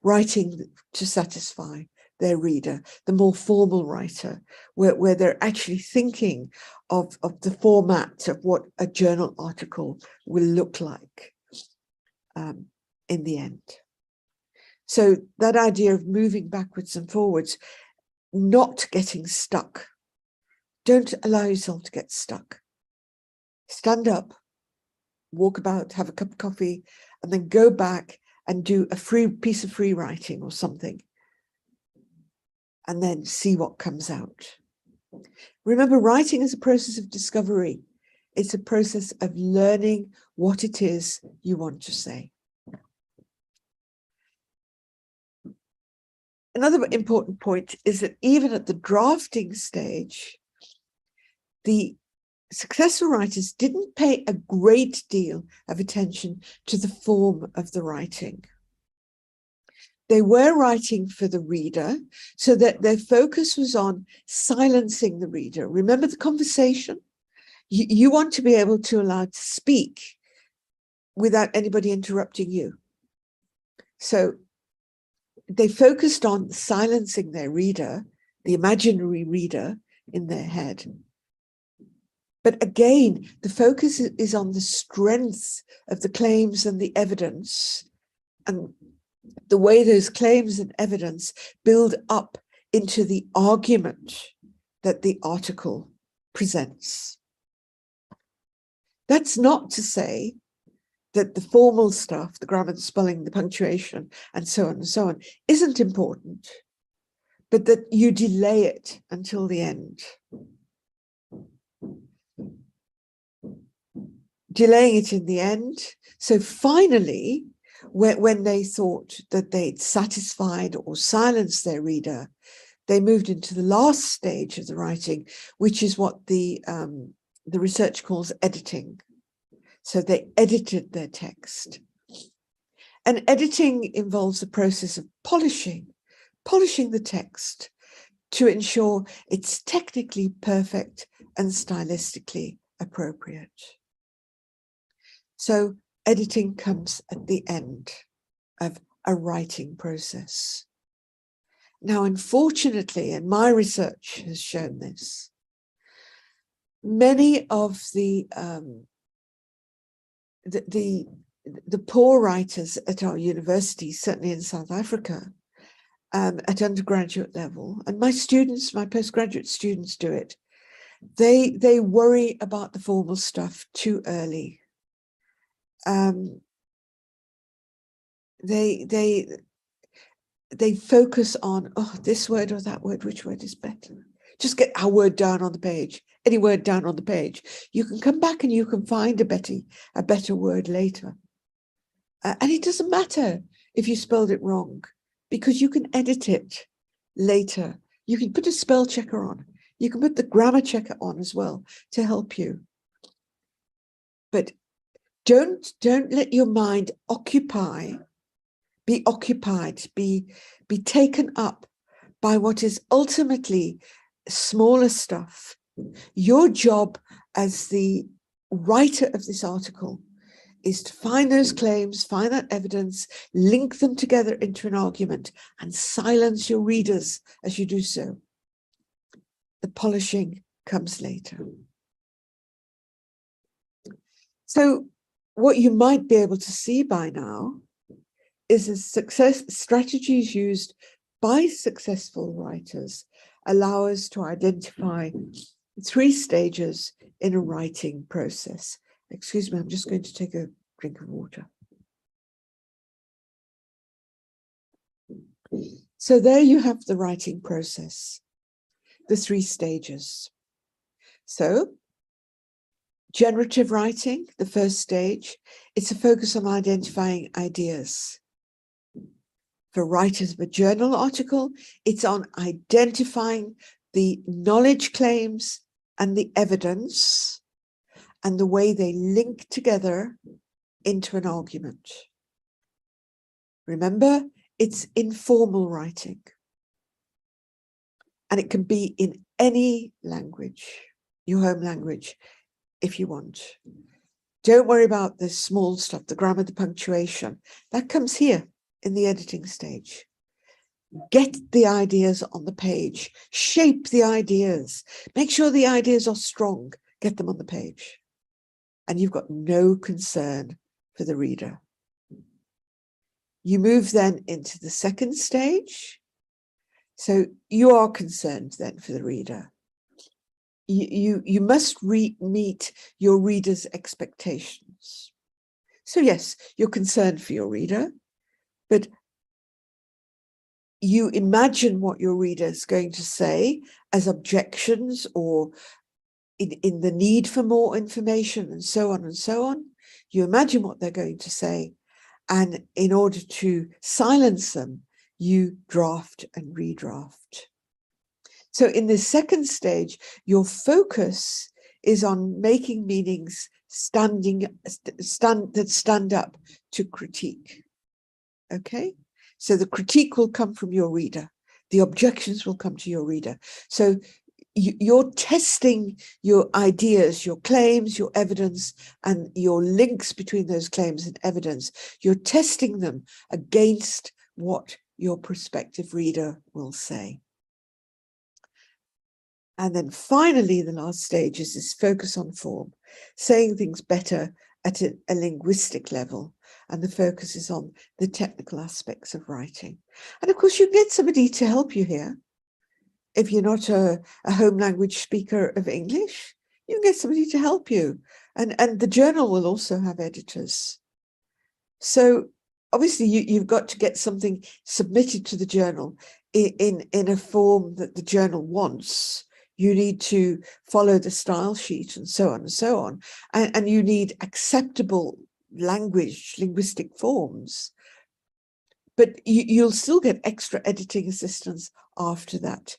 writing to satisfy their reader, the more formal writer, where they're actually thinking of the format of what a journal article will look like in the end. So that idea of moving backwards and forwards, not getting stuck. Don't allow yourself to get stuck. Stand up, walk about, have a cup of coffee, and then go back and do a free piece of free writing or something, and then see what comes out. Remember, writing is a process of discovery. It's a process of learning what it is you want to say. Another important point is that even at the drafting stage, the successful writers didn't pay a great deal of attention to the form of the writing. They were writing for the reader, so that their focus was on silencing the reader. Remember the conversation? You want to be able to allow to speak without anybody interrupting you. So they focused on silencing their reader, the imaginary reader in their head. But again, the focus is on the strength of the claims and the evidence, and the way those claims and evidence build up into the argument that the article presents. That's not to say that the formal stuff, the grammar, the spelling, the punctuation, and so on, isn't important, but that you delay it until the end. Delaying it in the end. So finally, when they thought that they'd satisfied or silenced their reader, they moved into the last stage of the writing, which is what the research calls editing. So they edited their text. And editing involves the process of polishing the text to ensure it's technically perfect and stylistically appropriate. So editing comes at the end of a writing process. Now, unfortunately, and my research has shown this, many of the poor writers at our universities, certainly in South Africa, at undergraduate level, and my students, my postgraduate students do it, they worry about the formal stuff too early. They focus on, oh, this word or that word, which word is better? Just get our word down on the page, any word down on the page. You can come back and you can find a better word later. And it doesn't matter if you spelled it wrong, because you can edit it later. You can put a spell checker on. You can put the grammar checker on as well to help you. But don't let your mind be occupied, be taken up by what is ultimately smaller stuff. Your job as the writer of this article is to find those claims, find that evidence, link them together into an argument, and silence your readers as you do so. The polishing comes later. So what you might be able to see by now is the success strategies used by successful writers allow us to identify 3 stages in a writing process. Excuse me, I'm just going to take a drink of water. So there you have the writing process, the 3 stages. So generative writing, the first stage, it's a focus on identifying ideas. For writers of a journal article, it's on identifying the knowledge claims and the evidence and the way they link together into an argument. Remember, it's informal writing, and it can be in any language, your home language, if you want. Don't worry about the small stuff, the grammar, the punctuation. That comes here in the editing stage. Get the ideas on the page, shape the ideas, make sure the ideas are strong, get them on the page. And you've got no concern for the reader. You move then into the second stage. So you are concerned then for the reader. You must meet your reader's expectations. So yes, you're concerned for your reader, but you imagine what your reader is going to say as objections or in the need for more information and so on and so on. You imagine what they're going to say, and in order to silence them, you draft and redraft. So in this second stage, your focus is on making meanings that stand up to critique. Okay? So the critique will come from your reader. The objections will come to your reader. So you're testing your ideas, your claims, your evidence, and your links between those claims and evidence. You're testing them against what your prospective reader will say. And then finally, the last stage is this focus on form, saying things better at a linguistic level. And the focus is on the technical aspects of writing. And of course, you can get somebody to help you here. If you're not a home language speaker of English, you can get somebody to help you. And the journal will also have editors. So obviously, you've got to get something submitted to the journal in a form that the journal wants. You need to follow the style sheet and so on and so on. And you need acceptable linguistic forms. But you'll still get extra editing assistance after that.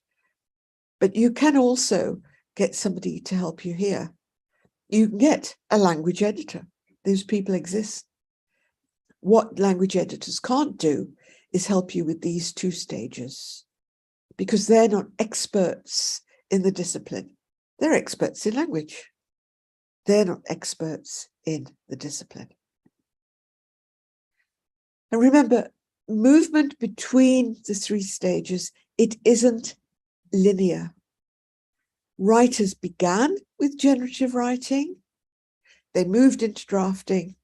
But you can also get somebody to help you here. You can get a language editor. Those people exist. What language editors can't do is help you with these 2 stages, because they're not experts in the discipline. They're experts in language. They're not experts in the discipline. And remember, movement between the 3 stages, it isn't linear. Writers began with generative writing. They moved into drafting.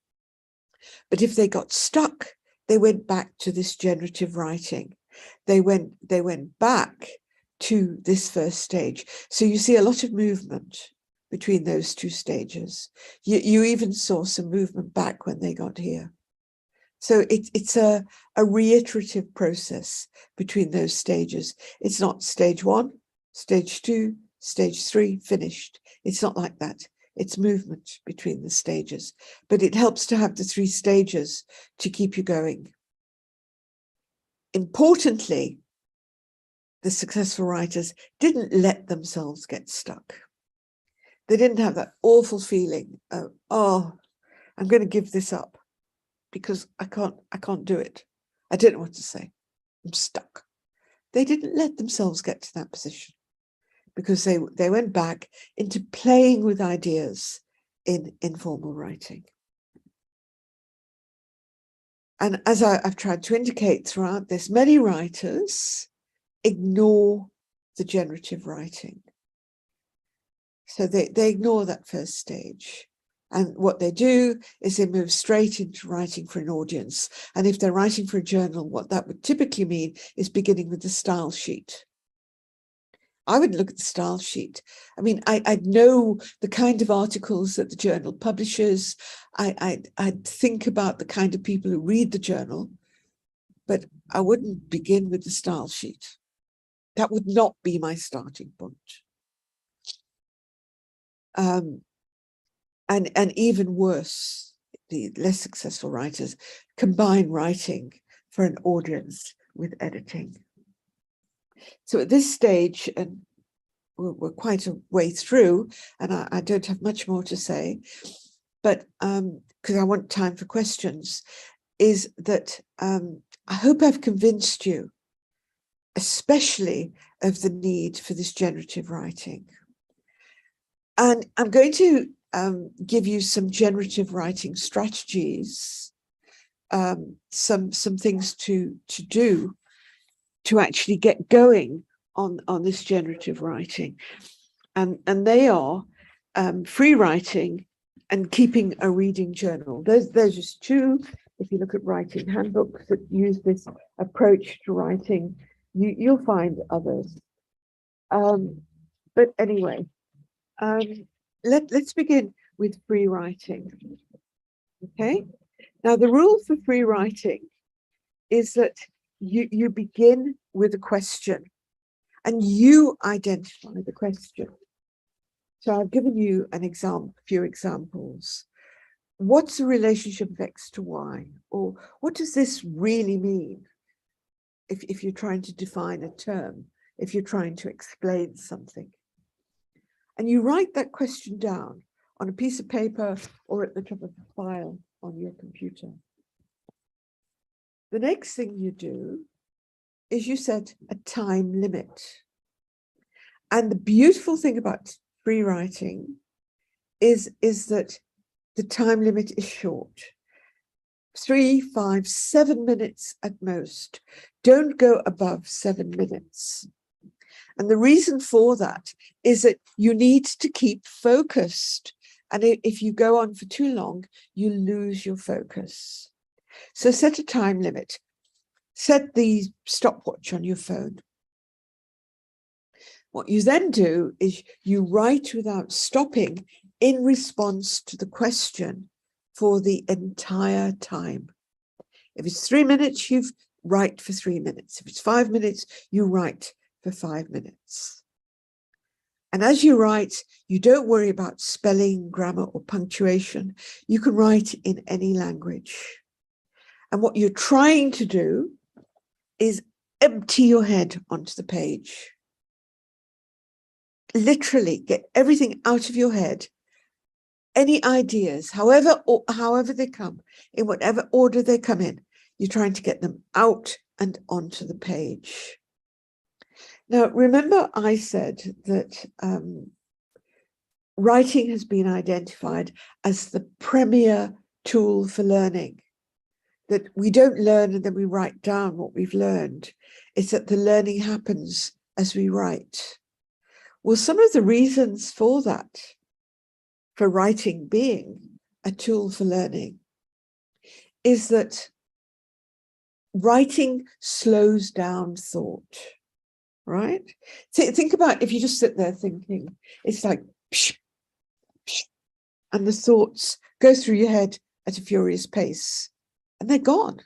But if they got stuck, they went back to this generative writing. They went back to this first stage. So you see a lot of movement between those 2 stages. You even saw some movement back when they got here. So it's a reiterative process between those stages. It's not stage 1, stage 2, stage 3, finished. It's not like that. It's movement between the stages, but it helps to have the 3 stages to keep you going. Importantly, the successful writers didn't let themselves get stuck. They didn't have that awful feeling of, oh, I'm going to give this up because I can't do it. I don't know what to say. I'm stuck. They didn't let themselves get to that position, because they went back into playing with ideas in informal writing. And as I've tried to indicate throughout this, many writers ignore the generative writing. So they ignore that first stage. And what they do is they move straight into writing for an audience. And if they're writing for a journal, what that would typically mean is beginning with the style sheet. I would look at the style sheet. I mean, I'd know the kind of articles that the journal publishes. I'd think about the kind of people who read the journal, but I wouldn't begin with the style sheet. That would not be my starting point. And even worse, the less successful writers combine writing for an audience with editing. So at this stage, and we're quite a way through, and I don't have much more to say, but because I want time for questions, is that I hope I've convinced you, especially of the need for this generative writing. And I'm going to give you some generative writing strategies, some things to do to actually get going on this generative writing. And they are free writing and keeping a reading journal. There's just two. If you look at writing handbooks that use this approach to writing, you'll find others. But anyway, let's begin with free writing. Okay. Now, the rule for free writing is that you begin with a question and you identify the question. So I've given you a few examples. What's the relationship of X to Y? Or what does this really mean? If you're trying to define a term, if you're trying to explain something. And you write that question down on a piece of paper or at the top of a file on your computer. The next thing you do is you set a time limit. And the beautiful thing about free writing is that the time limit is short. 3, 5, 7 minutes at most. Don't go above 7 minutes. And the reason for that is that you need to keep focused. And if you go on for too long, you lose your focus. So set a time limit. Set the stopwatch on your phone. What you then do is you write without stopping in response to the question for the entire time. If it's 3 minutes, you write for 3 minutes. If it's 5 minutes, you write for 5 minutes. And as you write, you don't worry about spelling, grammar, or punctuation. You can write in any language. And what you're trying to do is empty your head onto the page. Literally get everything out of your head. Any ideas, however they come, in whatever order they come in, you're trying to get them out and onto the page. Now, remember I said that writing has been identified as the premier tool for learning, that we don't learn and then we write down what we've learned. It's that the learning happens as we write. Well, some of the reasons for that, for writing being a tool for learning, is that writing slows down thought, right? Think about if you just sit there thinking, it's like, psh, psh, and the thoughts go through your head at a furious pace, and they're gone.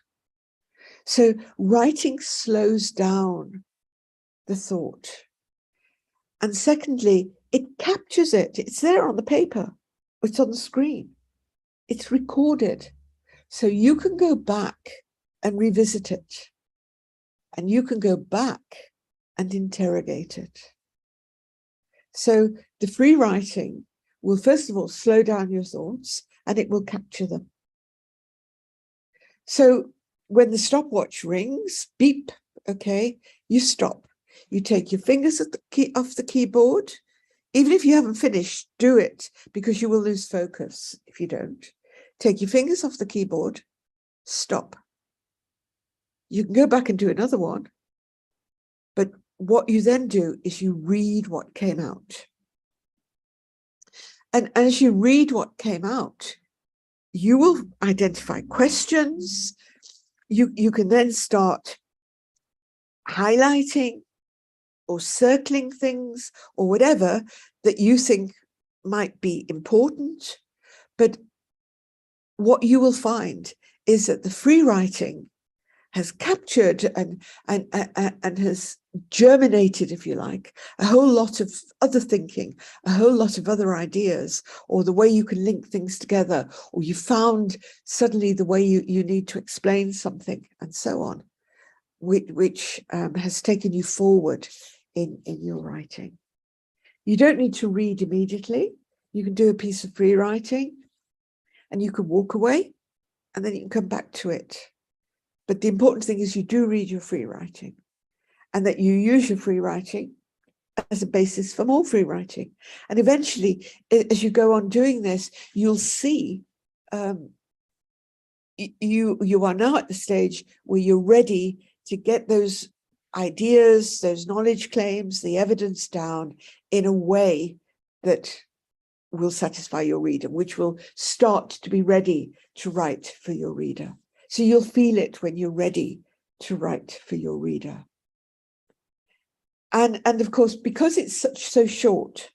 So writing slows down the thought. And secondly, it captures it. It's there on the paper. It's on the screen. It's recorded. So you can go back and revisit it. And you can go back and interrogate it. So the free writing will, first of all, slow down your thoughts and it will capture them. So when the stopwatch rings, beep, okay, you stop. You take your fingers off the keyboard. Even if you haven't finished, do it, because you will lose focus if you don't. Take your fingers off the keyboard, stop, You can go back and do another one. But what you then do is you read what came out. And as you read what came out, you will identify questions. You can then start highlighting or circling things or whatever that you think might be important. But what you will find is that the free writing has captured and has germinated, if you like, a whole lot of other thinking, a whole lot of other ideas, or the way you can link things together, or you found suddenly the way you need to explain something, and so on, which has taken you forward in your writing. You don't need to read immediately. You can do a piece of free writing and you can walk away and then you can come back to it. But the important thing is you do read your free writing and that you use your free writing as a basis for more free writing. And eventually, as you go on doing this, you'll see you are now at the stage where you're ready to get those ideas, those knowledge claims, the evidence down in a way that will satisfy your reader, which will start to be ready to write for your reader. So you'll feel it when you're ready to write for your reader. And of course, because it's so short,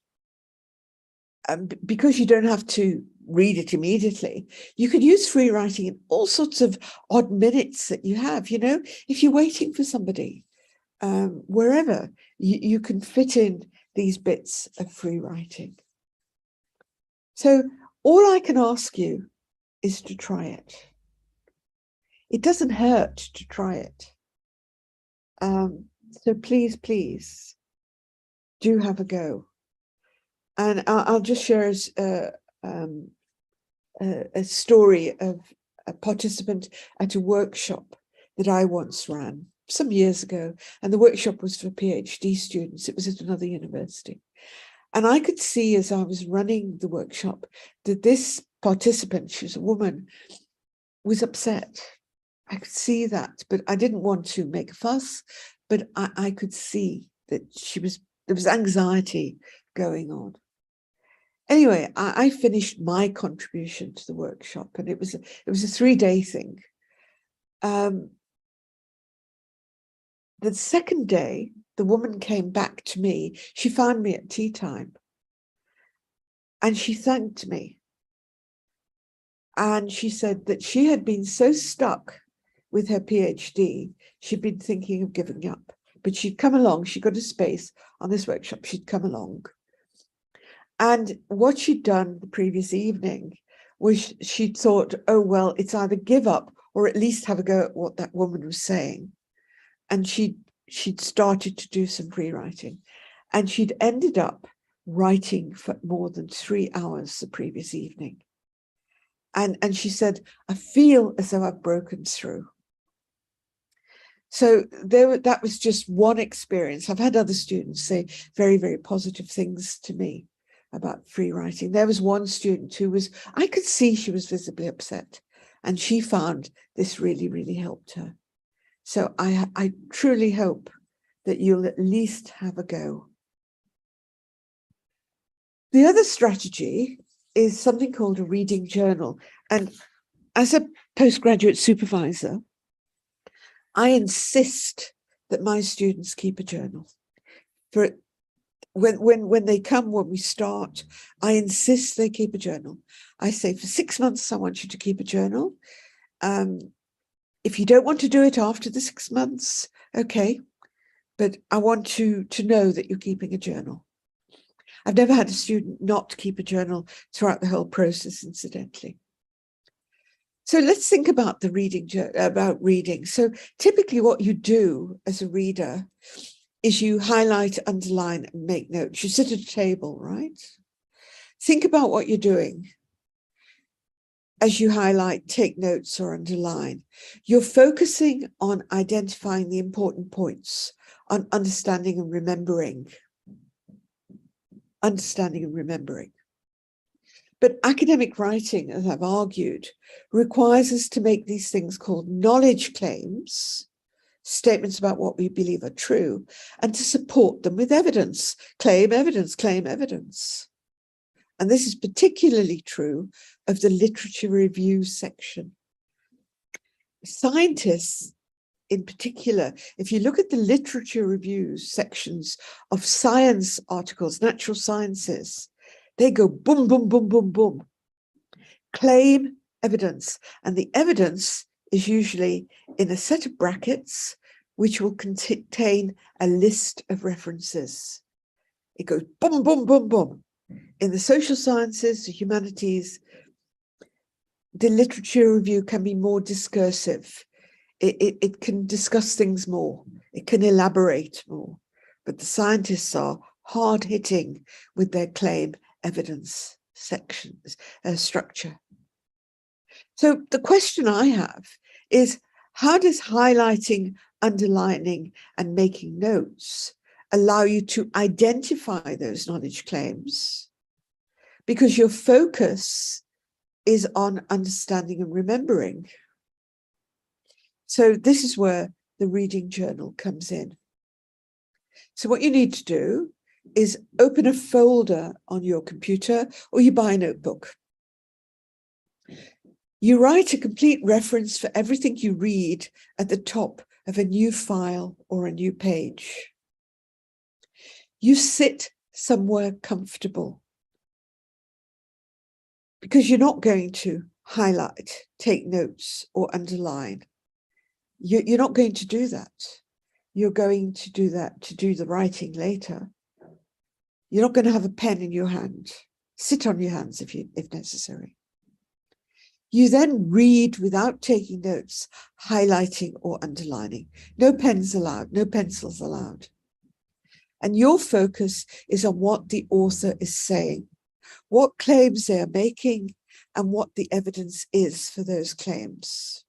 because you don't have to read it immediately, you could use free writing in all sorts of odd minutes that you have. You know, if you're waiting for somebody, wherever, you can fit in these bits of free writing. So all I can ask you is to try it. It doesn't hurt to try it. So please, please do have a go. And I'll just share a story of a participant at a workshop that I once ran some years ago. And the workshop was for PhD students. It was at another university. And I could see as I was running the workshop that this participant, she was a woman, was upset. I could see that, but I didn't want to make a fuss, but I could see that there was anxiety going on. Anyway, I finished my contribution to the workshop, and it was a 3-day thing. The second day, the woman came back to me. She found me at tea time, and she thanked me. And she said that she had been so stuck with her PhD, she'd been thinking of giving up. But she'd come along, she got a space on this workshop, she'd come along. And what she'd done the previous evening was she'd thought, oh, well, it's either give up or at least have a go at what that woman was saying. And she'd started to do some free writing. And she'd ended up writing for more than 3 hours the previous evening. And she said, I feel as though I've broken through. So that was just one experience. I've had other students say very, very positive things to me about free writing. There was one student who I could see she was visibly upset, and she found this really, really helped her. So I truly hope that you'll at least have a go. The other strategy is something called a reading journal. And as a postgraduate supervisor, I insist that my students keep a journal. For when they come, when we start, I insist they keep a journal. I say for 6 months, I want you to keep a journal. If you don't want to do it after the 6 months, okay. But I want you to know that you're keeping a journal. I've never had a student not keep a journal throughout the whole process, incidentally. So let's think about reading. So typically what you do as a reader is you highlight, underline, and make notes. You sit at a table, right? Think about what you're doing as you highlight, take notes, or underline. You're focusing on identifying the important points, on understanding and remembering. Understanding and remembering. But academic writing, as I've argued, requires us to make these things called knowledge claims statements about what we believe are true, and to support them with evidence. Claim evidence, claim evidence. And this is particularly true of the literature review section. Scientists, in particular, if you look at the literature review sections of science articles, natural sciences, they go boom, boom, boom, boom, boom. Claim evidence. And the evidence is usually in a set of brackets, which will contain a list of references. It goes boom, boom, boom, boom. In the social sciences, the humanities, the literature review can be more discursive. It can discuss things more. It can elaborate more. But the scientists are hard-hitting with their claim evidence sections, structure. So the question I have is, how does highlighting, underlining, and making notes allow you to identify those knowledge claims? Because your focus is on understanding and remembering. So this is where the reading journal comes in. So what you need to do is open a folder on your computer, or you buy a notebook. You write a complete reference for everything you read at the top of a new file or a new page. You sit somewhere comfortable, because you're not going to highlight, take notes, or underline. You're not going to do that. You're going to do that to do the writing later. You're not going to have a pen in your hand. Sit on your hands if necessary. You then read without taking notes, highlighting or underlining. No pens allowed, no pencils allowed. And your focus is on what the author is saying, what claims they are making, and what the evidence is for those claims.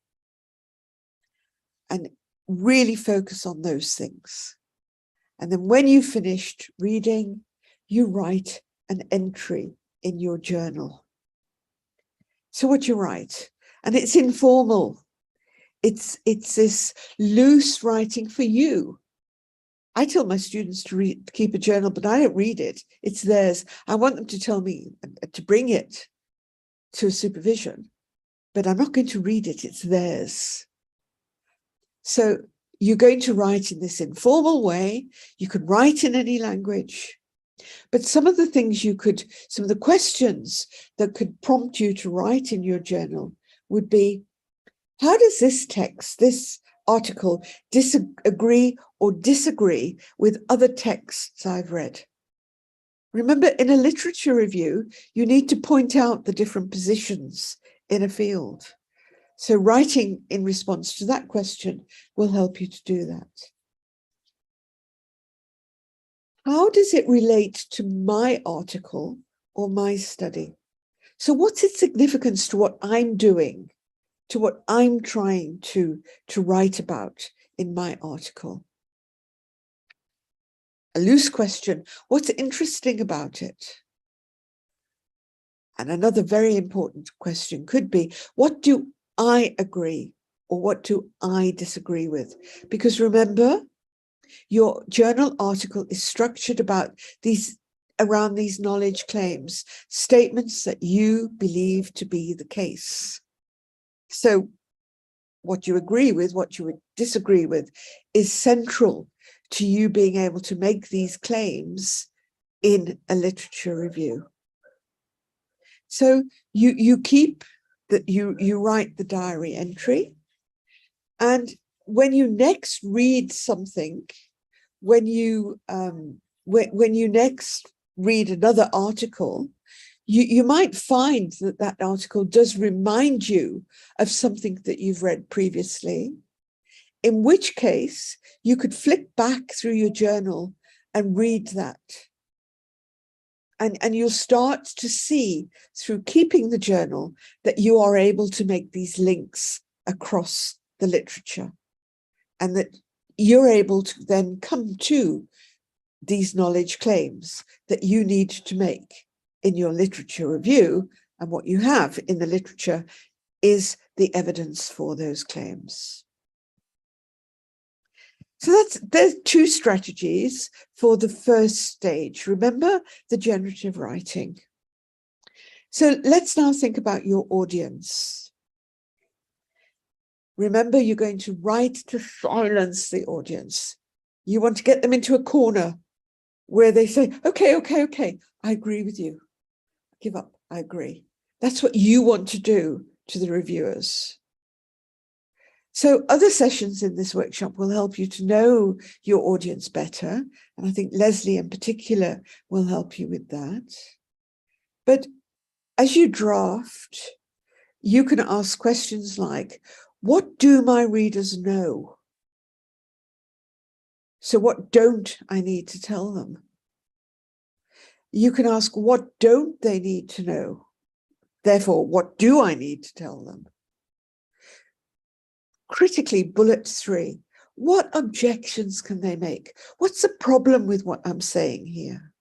And really focus on those things. And then when you've finished reading, you write an entry in your journal. So what you write, and it's informal. It's this loose writing for you. I tell my students to keep a journal, but I don't read it. It's theirs. I want them to tell me to bring it to a supervision, but I'm not going to read it. It's theirs. So you're going to write in this informal way. You can write in any language, but some of the things some of the questions that could prompt you to write in your journal would be, how does this text, this article, agree or disagree with other texts I've read? Remember, in a literature review, you need to point out the different positions in a field. So writing in response to that question will help you to do that. How does it relate to my article or my study? So what's its significance to what I'm doing, to what I'm trying to write about in my article? A loose question, what's interesting about it? And another very important question could be, what do I agree or what do I disagree with? Because remember, your journal article is structured around these knowledge claims, statements that you believe to be the case. So what you agree with, what you would disagree with, is central to you being able to make these claims in a literature review. So you keep that you write the diary entry, and when you next read something, when you next read another article, you might find that article does remind you of something that you've read previously, in which case you could flick back through your journal and read that. And you'll start to see through keeping the journal that you are able to make these links across the literature, and that you're able to then come to these knowledge claims that you need to make in your literature review. And what you have in the literature is the evidence for those claims. So there's two strategies for the first stage. Remember the generative writing. So let's now think about your audience. Remember, you're going to write to silence the audience. You want to get them into a corner where they say, okay, I agree with you. Give up, I agree. That's what you want to do to the reviewers. So other sessions in this workshop will help you to know your audience better. And I think Leslie in particular will help you with that. But as you draft, you can ask questions like, what do my readers know? So what don't I need to tell them? You can ask, what don't they need to know? Therefore, what do I need to tell them? Critically, bullet 3, what objections can they make? What's the problem with what I'm saying here?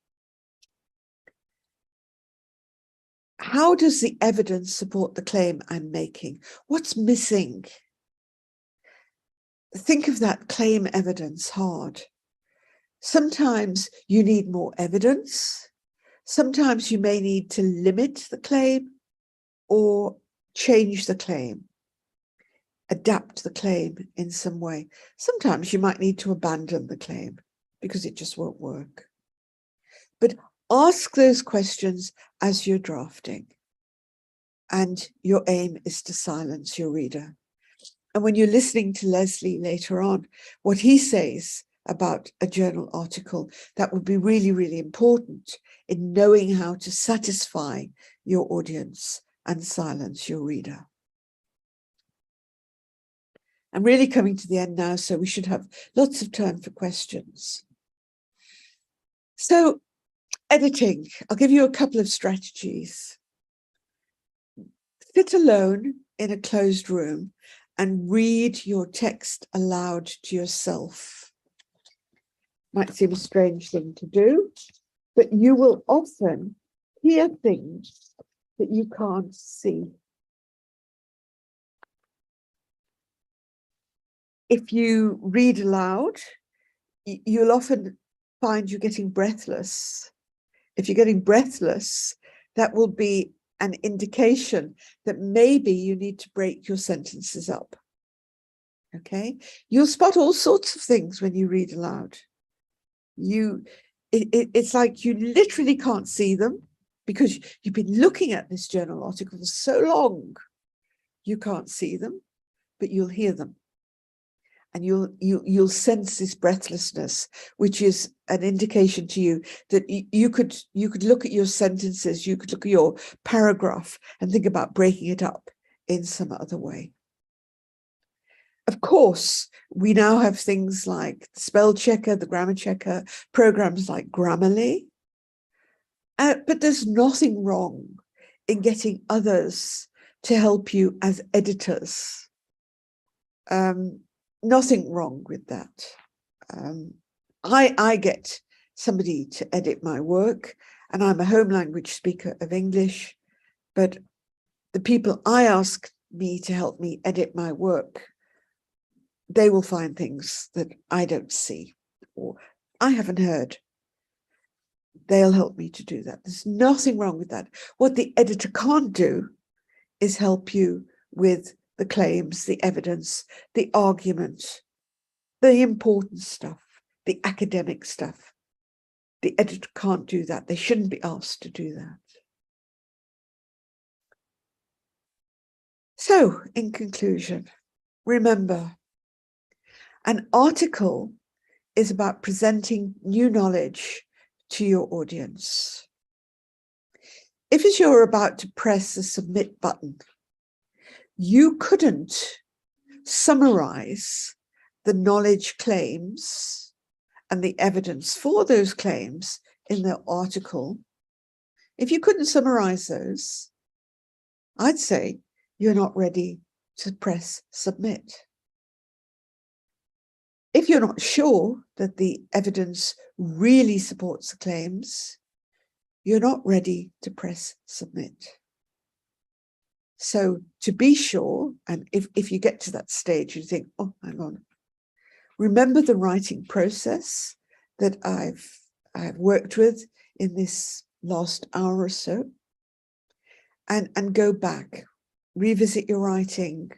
How does the evidence support the claim I'm making? What's missing? Think of that claim evidence hard. Sometimes you need more evidence. Sometimes you may need to limit the claim or change the claim, adapt the claim in some way. Sometimes you might need to abandon the claim because it just won't work. But ask those questions as you're drafting, and your aim is to silence your reader. And when you're listening to Leslie later on, what he says about a journal article, that would be really, really important in knowing how to satisfy your audience and silence your reader. I'm really coming to the end now, so we should have lots of time for questions. So, editing, I'll give you a couple of strategies. Sit alone in a closed room and read your text aloud to yourself. Might seem a strange thing to do, but you will often hear things that you can't see. If you read aloud, you'll often find you're getting breathless. If you're getting breathless, that will be an indication that maybe you need to break your sentences up. Okay? You'll spot all sorts of things when you read aloud. It's like you literally can't see them because you've been looking at this journal article for so long. You can't see them, but you'll hear them. And you'll sense this breathlessness, which is an indication to you that you could look at your sentences, you could look at your paragraph and think about breaking it up in some other way. Of course, we now have things like the spell checker, the grammar checker, programs like Grammarly. But there's nothing wrong in getting others to help you as editors. Nothing wrong with that. I get somebody to edit my work, and I'm a home language speaker of English, but the people I ask me to help me edit my work, they will find things that I don't see or I haven't heard. They'll help me to do that. There's nothing wrong with that. What the editor can't do is help you with the claims, the evidence, the argument, the important stuff, the academic stuff. The editor can't do that. They shouldn't be asked to do that. So, in conclusion, remember, an article is about presenting new knowledge to your audience. If as you're about to press the submit button, you couldn't summarize the knowledge claims and the evidence for those claims in the article, if you couldn't summarize those, I'd say you're not ready to press submit. If you're not sure that the evidence really supports the claims, you're not ready to press submit. So to be sure, and if you get to that stage, you think, oh, hang on, Remember the writing process that I've worked with in this last hour or so, and go back, revisit your writing,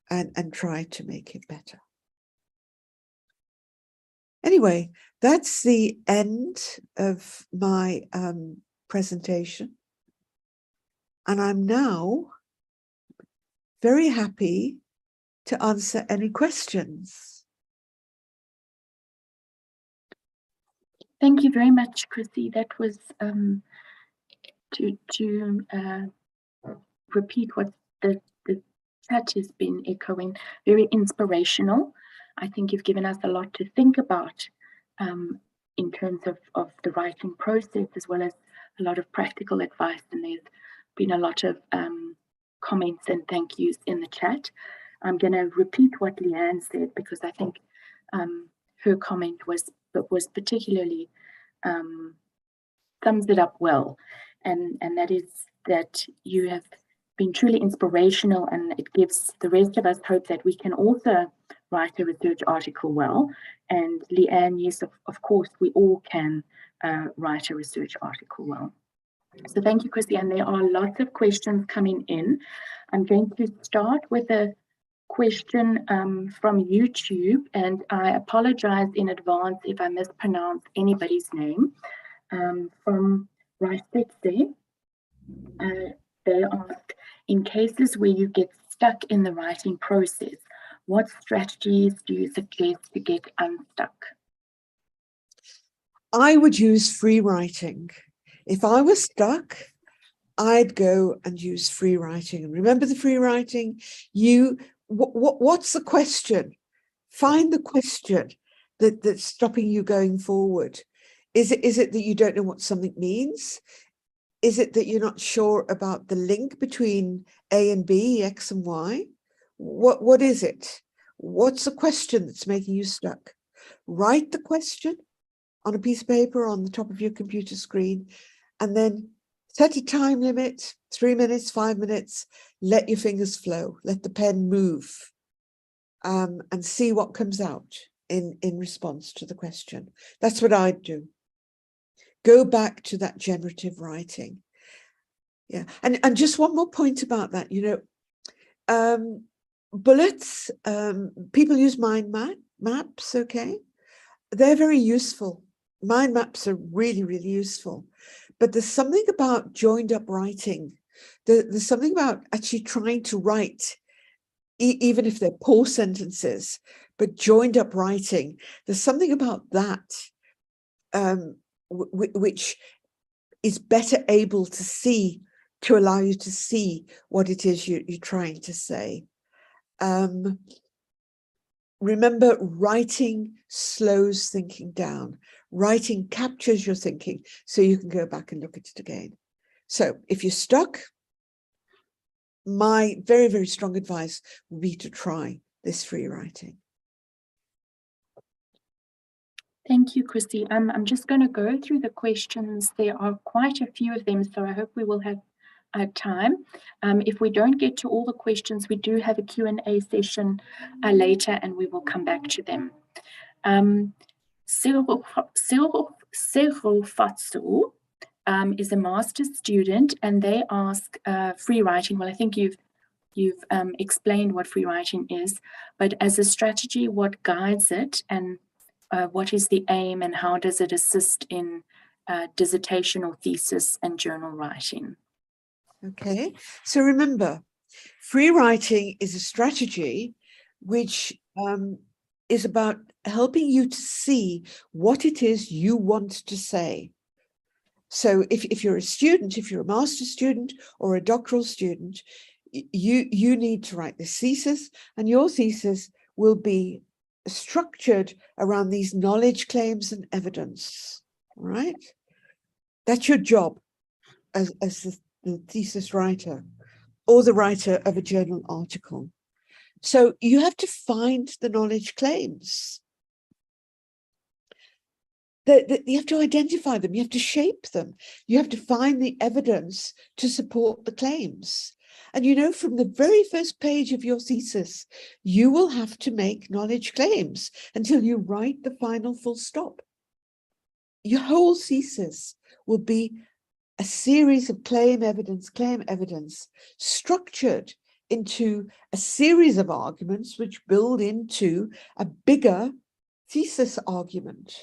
and try to make it better. Anyway, that's the end of my presentation. And I'm now very happy to answer any questions. Thank you very much, Chrissy. That was to repeat what the chat has been echoing, very inspirational. I think you've given us a lot to think about in terms of the writing process, as well as a lot of practical advice. And there's been a lot of comments and thank yous in the chat. I'm going to repeat what Leanne said, because I think her comment was particularly sums it up well, and that is that you have been truly inspirational, and it gives the rest of us hope that we can also write a research article well. And Leanne, yes, of course, we all can write a research article well. So thank you, Chrissy. And there are lots of questions coming in. I'm going to start with a question from YouTube, and I apologize in advance if I mispronounce anybody's name. From Raisetse, they ask, in cases where you get stuck in the writing process, what strategies do you suggest to get unstuck? I would use free writing. If I was stuck, I'd go and use free writing. And remember the free writing? What's the question? Find the question that's stopping you going forward. Is it that you don't know what something means? Is it that you're not sure about the link between A and B, X and Y? What is it? What's the question that's making you stuck? Write the question on a piece of paper on the top of your computer screen, and then set a time limit, 3 minutes, 5 minutes, let your fingers flow, let the pen move, and see what comes out in response to the question. That's what I'd do. Go back to that generative writing. Yeah, and just one more point about that, bullets, people use mind maps, okay? They're very useful. Mind maps are really, really useful. But there's something about joined up writing. There's something about actually trying to write, even if they're poor sentences, but joined up writing. There's something about that which is better able to allow you to see what it is you're trying to say. Remember, writing slows thinking down. Writing captures your thinking so you can go back and look at it again. So if you're stuck, my very, very strong advice would be to try this free writing. Thank you, Chrissy. I'm just going to go through the questions. There are quite a few of them, so I hope we will have time. If we don't get to all the questions, we do have a Q&A session later, and we will come back to them. Cyril Fatsu is a master's student, and they ask free writing. Well, I think you've explained what free writing is, but as a strategy, what guides it, and what is the aim, and how does it assist in dissertation or thesis and journal writing? Okay, so remember, free writing is a strategy which is about helping you to see what it is you want to say. So if you're a student, if you're a master's student or a doctoral student, you need to write this thesis, and your thesis will be structured around these knowledge claims and evidence, right? That's your job as the thesis writer or the writer of a journal article. So you have to find the knowledge claims. You have to identify them, you have to shape them, you have to find the evidence to support the claims. And you know, from the very first page of your thesis, you will have to make knowledge claims until you write the final full stop. Your whole thesis will be a series of claim evidence, structured into a series of arguments which build into a bigger thesis argument.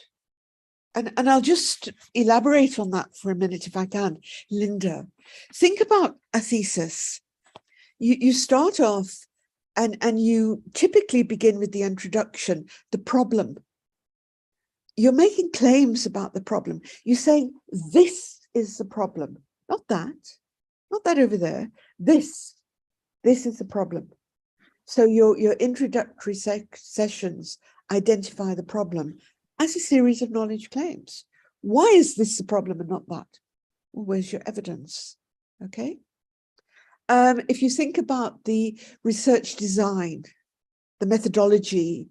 And I'll just elaborate on that for a minute if I can. Linda, think about a thesis. You start off and you typically begin with the introduction, the problem. You're making claims about the problem. You're saying, this is the problem, not that over there. This is the problem. So your introductory sessions identify the problem as a series of knowledge claims. Why is this the problem and not that? Well, where's your evidence? Okay. If you think about the research design, the methodology,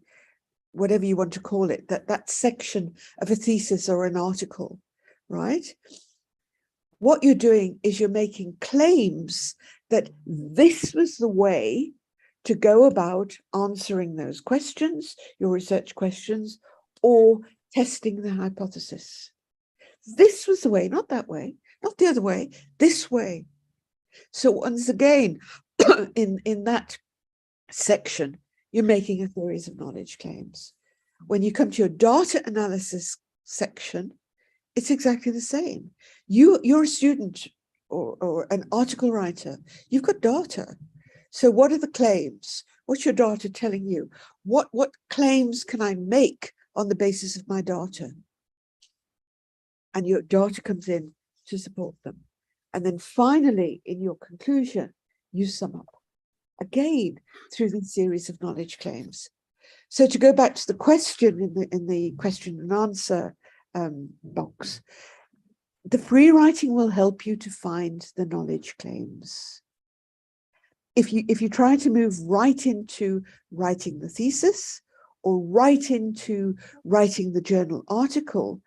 whatever you want to call it, that section of a thesis or an article, right? What you're doing is you're making claims that this was the way to go about answering those questions, your research questions, or testing the hypothesis. This was the way, not that way, not the other way, this way. So once again, in that section, you're making a series of knowledge claims. When you come to your data analysis section, it's exactly the same. You're a student or an article writer. You've got data. So what are the claims? What's your data telling you? What claims can I make on the basis of my data? And your data comes in to support them. And then finally, in your conclusion, you sum up again through the series of knowledge claims. So to go back to the question in the question and answer box, the free writing will help you to find the knowledge claims. If you try to move right into writing the thesis or right into writing the journal article,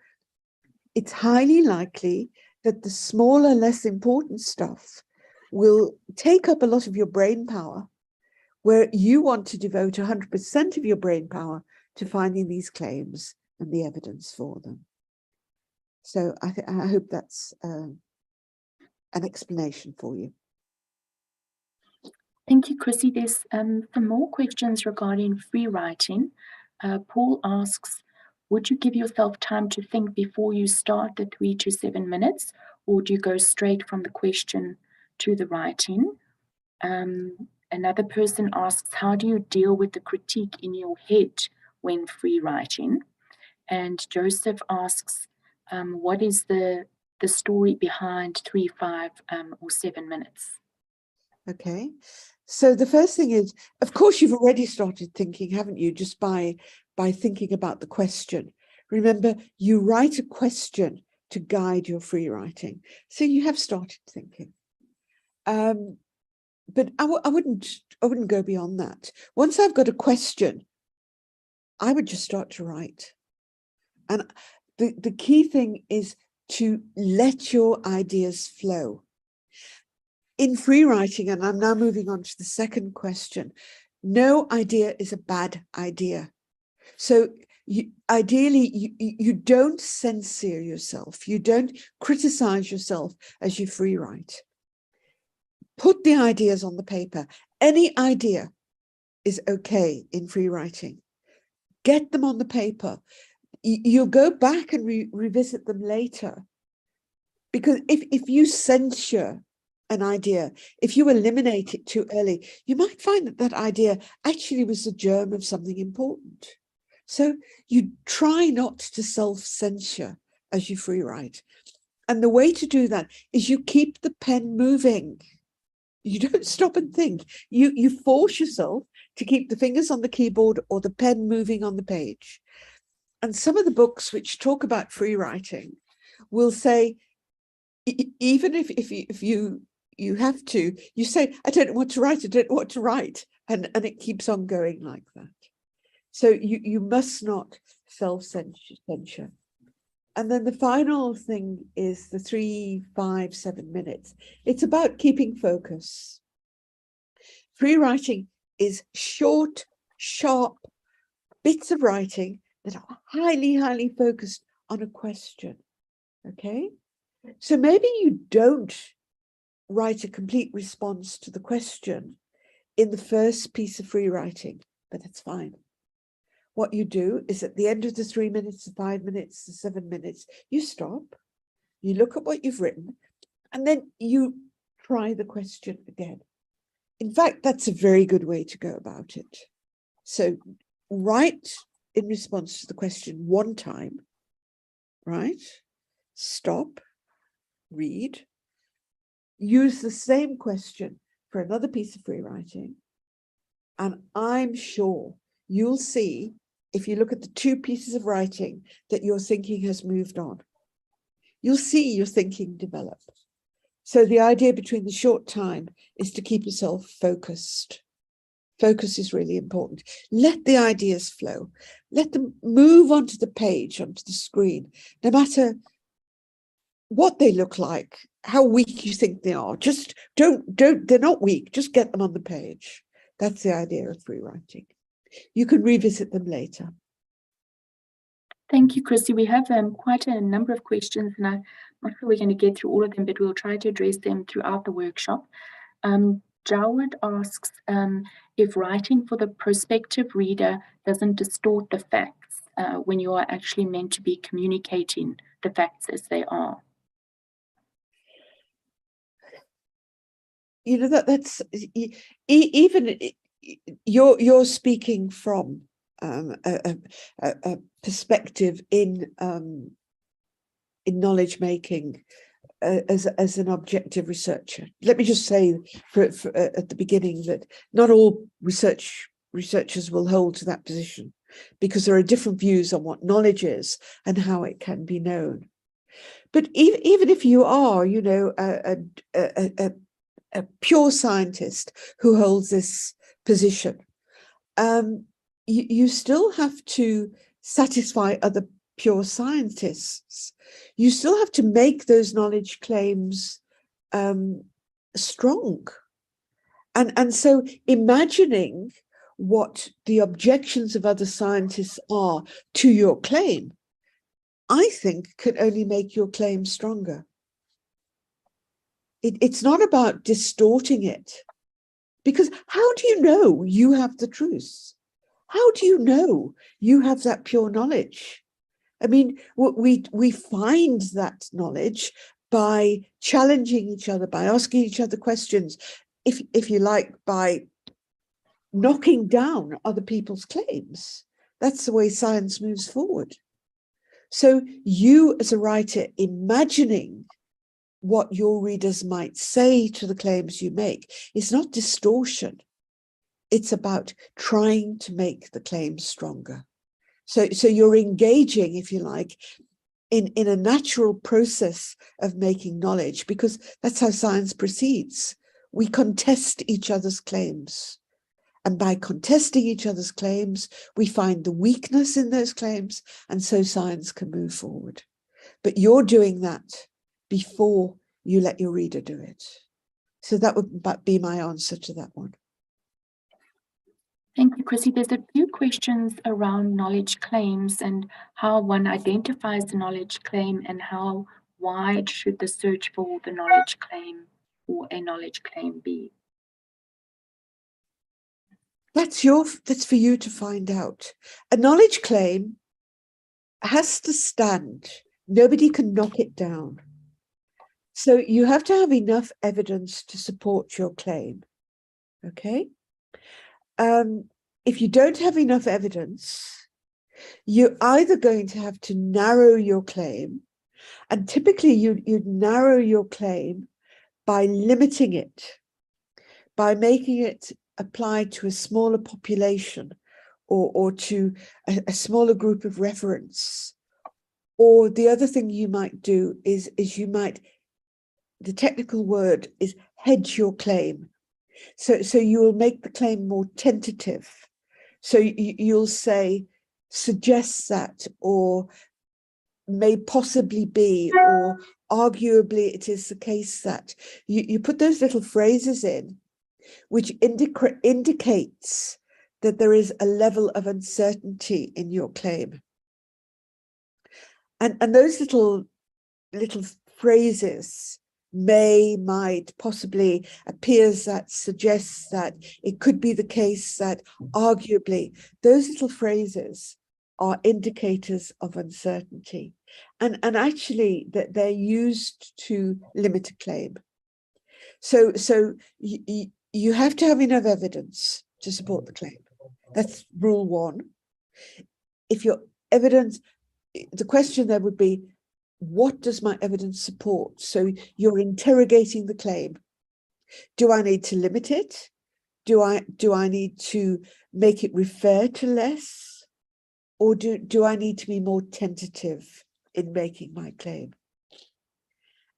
it's highly likely that the smaller, less important stuff will take up a lot of your brain power, where you want to devote 100% of your brain power to finding these claims and the evidence for them. So I hope that's an explanation for you. Thank you, Chrissy. There's some more questions regarding free writing. Paul asks, would you give yourself time to think before you start the 3 to 7 minutes, or do you go straight from the question to the writing? Another person asks, how do you deal with the critique in your head when free writing? And Joseph asks, what is the story behind 3, 5, or 7 minutes? Okay, so the first thing is, of course, you've already started thinking, haven't you, just by thinking about the question. Remember, you write a question to guide your free writing. So you have started thinking. But I wouldn't go beyond that. Once I've got a question, I would just start to write. And the key thing is to let your ideas flow. In free writing, and I'm now moving on to the second question, no idea is a bad idea. So ideally, you don't censor yourself. You don't criticize yourself as you free write. Put the ideas on the paper. Any idea is okay in free writing. Get them on the paper. You'll go back and revisit them later. Because if you censure an idea, if you eliminate it too early, you might find that that idea actually was the germ of something important. So you try not to self-censure as you free write. And the way to do that is you keep the pen moving. You don't stop and think. You force yourself to keep the fingers on the keyboard or the pen moving on the page. And some of the books which talk about free writing will say, even if you have to, you say, I don't want to write, I don't want to write. And it keeps on going like that. So you must not self-censure. And then the final thing is the 3, 5, 7 minutes. It's about keeping focus. Free writing is short, sharp bits of writing that are highly, highly focused on a question. Okay? So maybe you don't write a complete response to the question in the first piece of free writing, but that's fine. What you do is at the end of the 3 minutes, the 5 minutes, the 7 minutes, you stop, you look at what you've written, and then you try the question again. In fact, that's a very good way to go about it. So write in response to the question one time, right? Stop, read, use the same question for another piece of free writing. And I'm sure you'll see, if you look at the two pieces of writing, that your thinking has moved on. You'll see your thinking develop. So the idea between the short time is to keep yourself focused. Focus is really important. Let the ideas flow. Let them move onto the page, onto the screen, no matter what they look like, how weak you think they are. Just don't, they're not weak, just get them on the page. That's the idea of free writing. You can revisit them later. Thank you, Christy. We have quite a number of questions, and I'm not sure we're going to get through all of them, but we'll try to address them throughout the workshop. Jawad asks if writing for the prospective reader doesn't distort the facts when you are actually meant to be communicating the facts as they are. You know, that's even you're speaking from a perspective in knowledge making as an objective researcher. Let me just say at the beginning that not all researchers will hold to that position, because there are different views on what knowledge is and how it can be known. But even if you are, you know, a pure scientist who holds this position, you still have to satisfy other pure scientists. You still have to make those knowledge claims strong. And so imagining what the objections of other scientists are to your claim, I think, could only make your claim stronger. It's not about distorting it, because how do you know you have the truth? How do you know you have that pure knowledge? I mean, we find that knowledge by challenging each other, by asking each other questions, if you like, by knocking down other people's claims. That's the way science moves forward. So you, as a writer, imagining what your readers might say to the claims you make, is not distortion. It's about trying to make the claims stronger. So you're engaging, if you like, in a natural process of making knowledge, because that's how science proceeds. We contest each other's claims. And by contesting each other's claims, we find the weakness in those claims, and so science can move forward. But you're doing that before you let your reader do it. So that would be my answer to that one. Thank you, Chrissy. There's a few questions around knowledge claims and how one identifies the knowledge claim, and how wide should the search for the knowledge claim or a knowledge claim be? That's for you to find out. A knowledge claim has to stand. Nobody can knock it down. So you have to have enough evidence to support your claim. Okay? If you don't have enough evidence, you're either going to have to narrow your claim, and typically you'd narrow your claim by limiting it, by making it apply to a smaller population, or to a smaller group of reference. Or the other thing you might do is you might, the technical word is hedge your claim. So you will make the claim more tentative. So you'll say, suggests that, or may possibly be, or arguably it is the case that. You put those little phrases in which indicates that there is a level of uncertainty in your claim. And those little phrases, may, might, possibly, appears, that suggests that it could be the case that arguably, those little phrases are indicators of uncertainty. And actually that they're used to limit a claim. So you have to have enough evidence to support the claim. That's rule one. If your evidence, the question there would be, what does my evidence support? So you're interrogating the claim. Do I need to limit it? Do I need to make it refer to less? Or do I need to be more tentative in making my claim?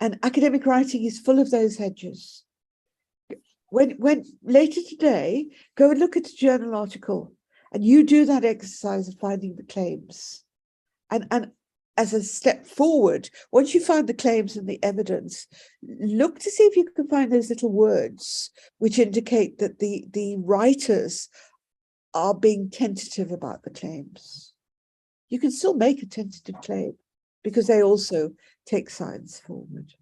And academic writing is full of those hedges. When later today, go and look at a journal article and you do that exercise of finding the claims. And as a step forward, once you find the claims and the evidence, look to see if you can find those little words which indicate that the writers are being tentative about the claims. You can still make a tentative claim because they also take science forward.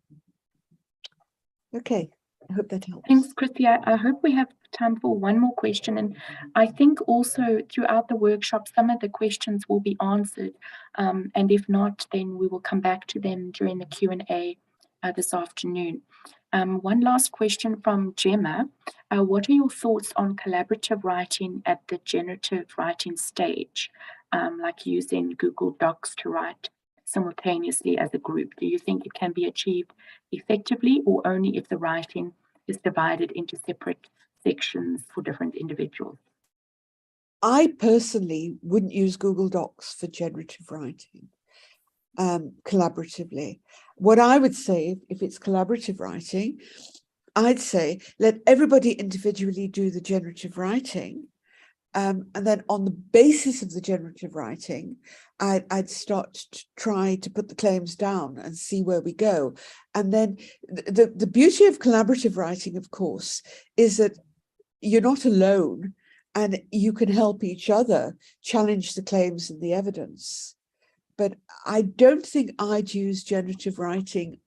Okay, I hope that helps. Thanks, Chrissy. I hope we have time for one more question. And I think also throughout the workshop, some of the questions will be answered. And if not, then we will come back to them during the Q&A this afternoon. One last question from Gemma. What are your thoughts on collaborative writing at the generative writing stage, like using Google Docs to write simultaneously as a group? Do you think it can be achieved effectively, or only if the writing is divided into separate sections for different individuals? I personally wouldn't use Google Docs for generative writing collaboratively. What I would say, if it's collaborative writing, I'd say let everybody individually do the generative writing. And then on the basis of the generative writing, I'd start to try to put the claims down and see where we go. And then the beauty of collaborative writing, of course, is that you're not alone and you can help each other challenge the claims and the evidence. But I don't think I'd use generative writing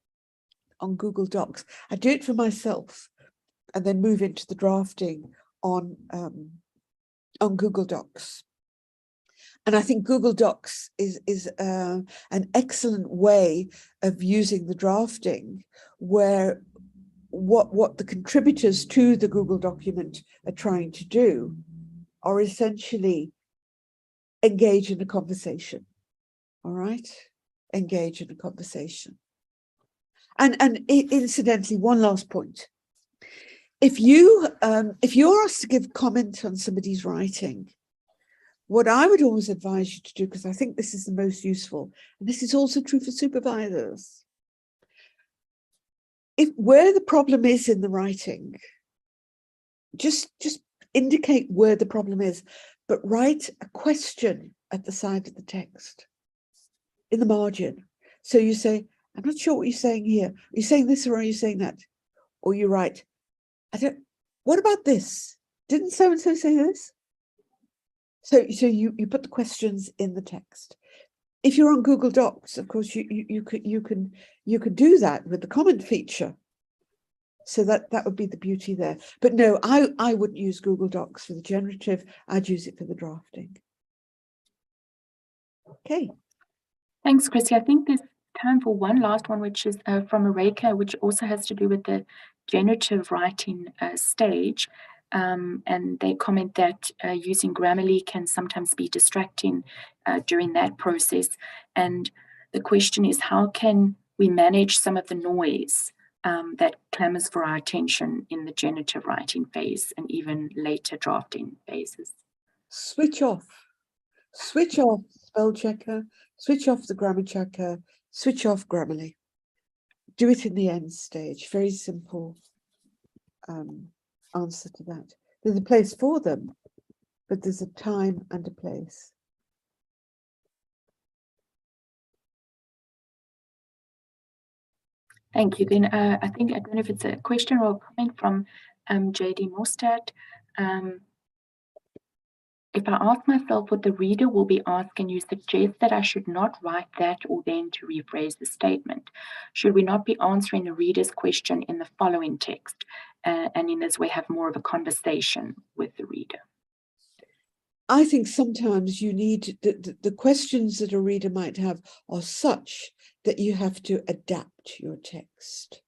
on Google Docs. I do it for myself and then move into the drafting on Google Docs. And I think Google Docs is an excellent way of using the drafting, where what the contributors to the Google document are trying to do are essentially engage in a conversation. All right, engage in a conversation. And incidentally, one last point. If you're asked to give comment on somebody's writing, what I would always advise you to do, because I think this is the most useful, and this is also true for supervisors, where the problem is in the writing, just indicate where the problem is, but write a question at the side of the text, in the margin. So you say, I'm not sure what you're saying here. Are you saying this or are you saying that? Or you write, what about this? Didn't so-and-so say this? So you put the questions in the text. If you're on Google Docs, of course, you could do that with the comment feature. So that would be the beauty there. But no, I wouldn't use Google Docs for the generative. I'd use it for the drafting. Okay. Thanks, Chrissy. I think there's time for one last one, which is from Areika, which also has to do with the generative writing stage. And they comment that using Grammarly can sometimes be distracting during that process. And the question is, how can we manage some of the noise that clamors for our attention in the generative writing phase and even later drafting phases? Switch off spell checker, switch off the grammar checker, switch off Grammarly. Do it in the end stage. Very simple answer to that. There's a place for them, but there's a time and a place. Thank you. Then I don't know if it's a question or a comment from JD Mostert. If I ask myself what the reader will be asked, can you suggest that I should not write that or then to rephrase the statement? Should we not be answering the reader's question in the following text? And in this way have more of a conversation with the reader? I think sometimes you need the questions that a reader might have are such that you have to adapt your text.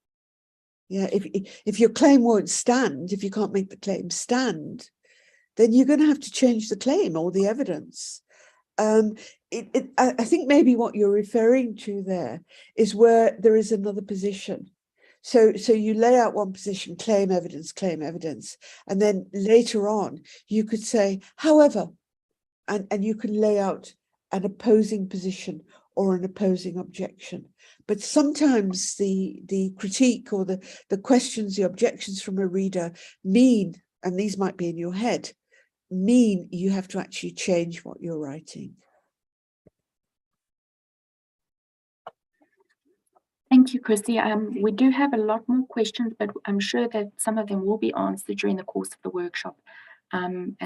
Yeah, if your claim won't stand, if you can't make the claim stand, then you're going to have to change the claim or the evidence. I think maybe what you're referring to there is where there is another position. So you lay out one position, claim evidence, and then later on you could say, however, and you can lay out an opposing position or an opposing objection. But sometimes the critique or the questions, the objections from a reader mean, and these might be in your head, mean you have to actually change what you're writing. Thank you, Chrissy. We do have a lot more questions, but I'm sure that some of them will be answered during the course of the workshop. And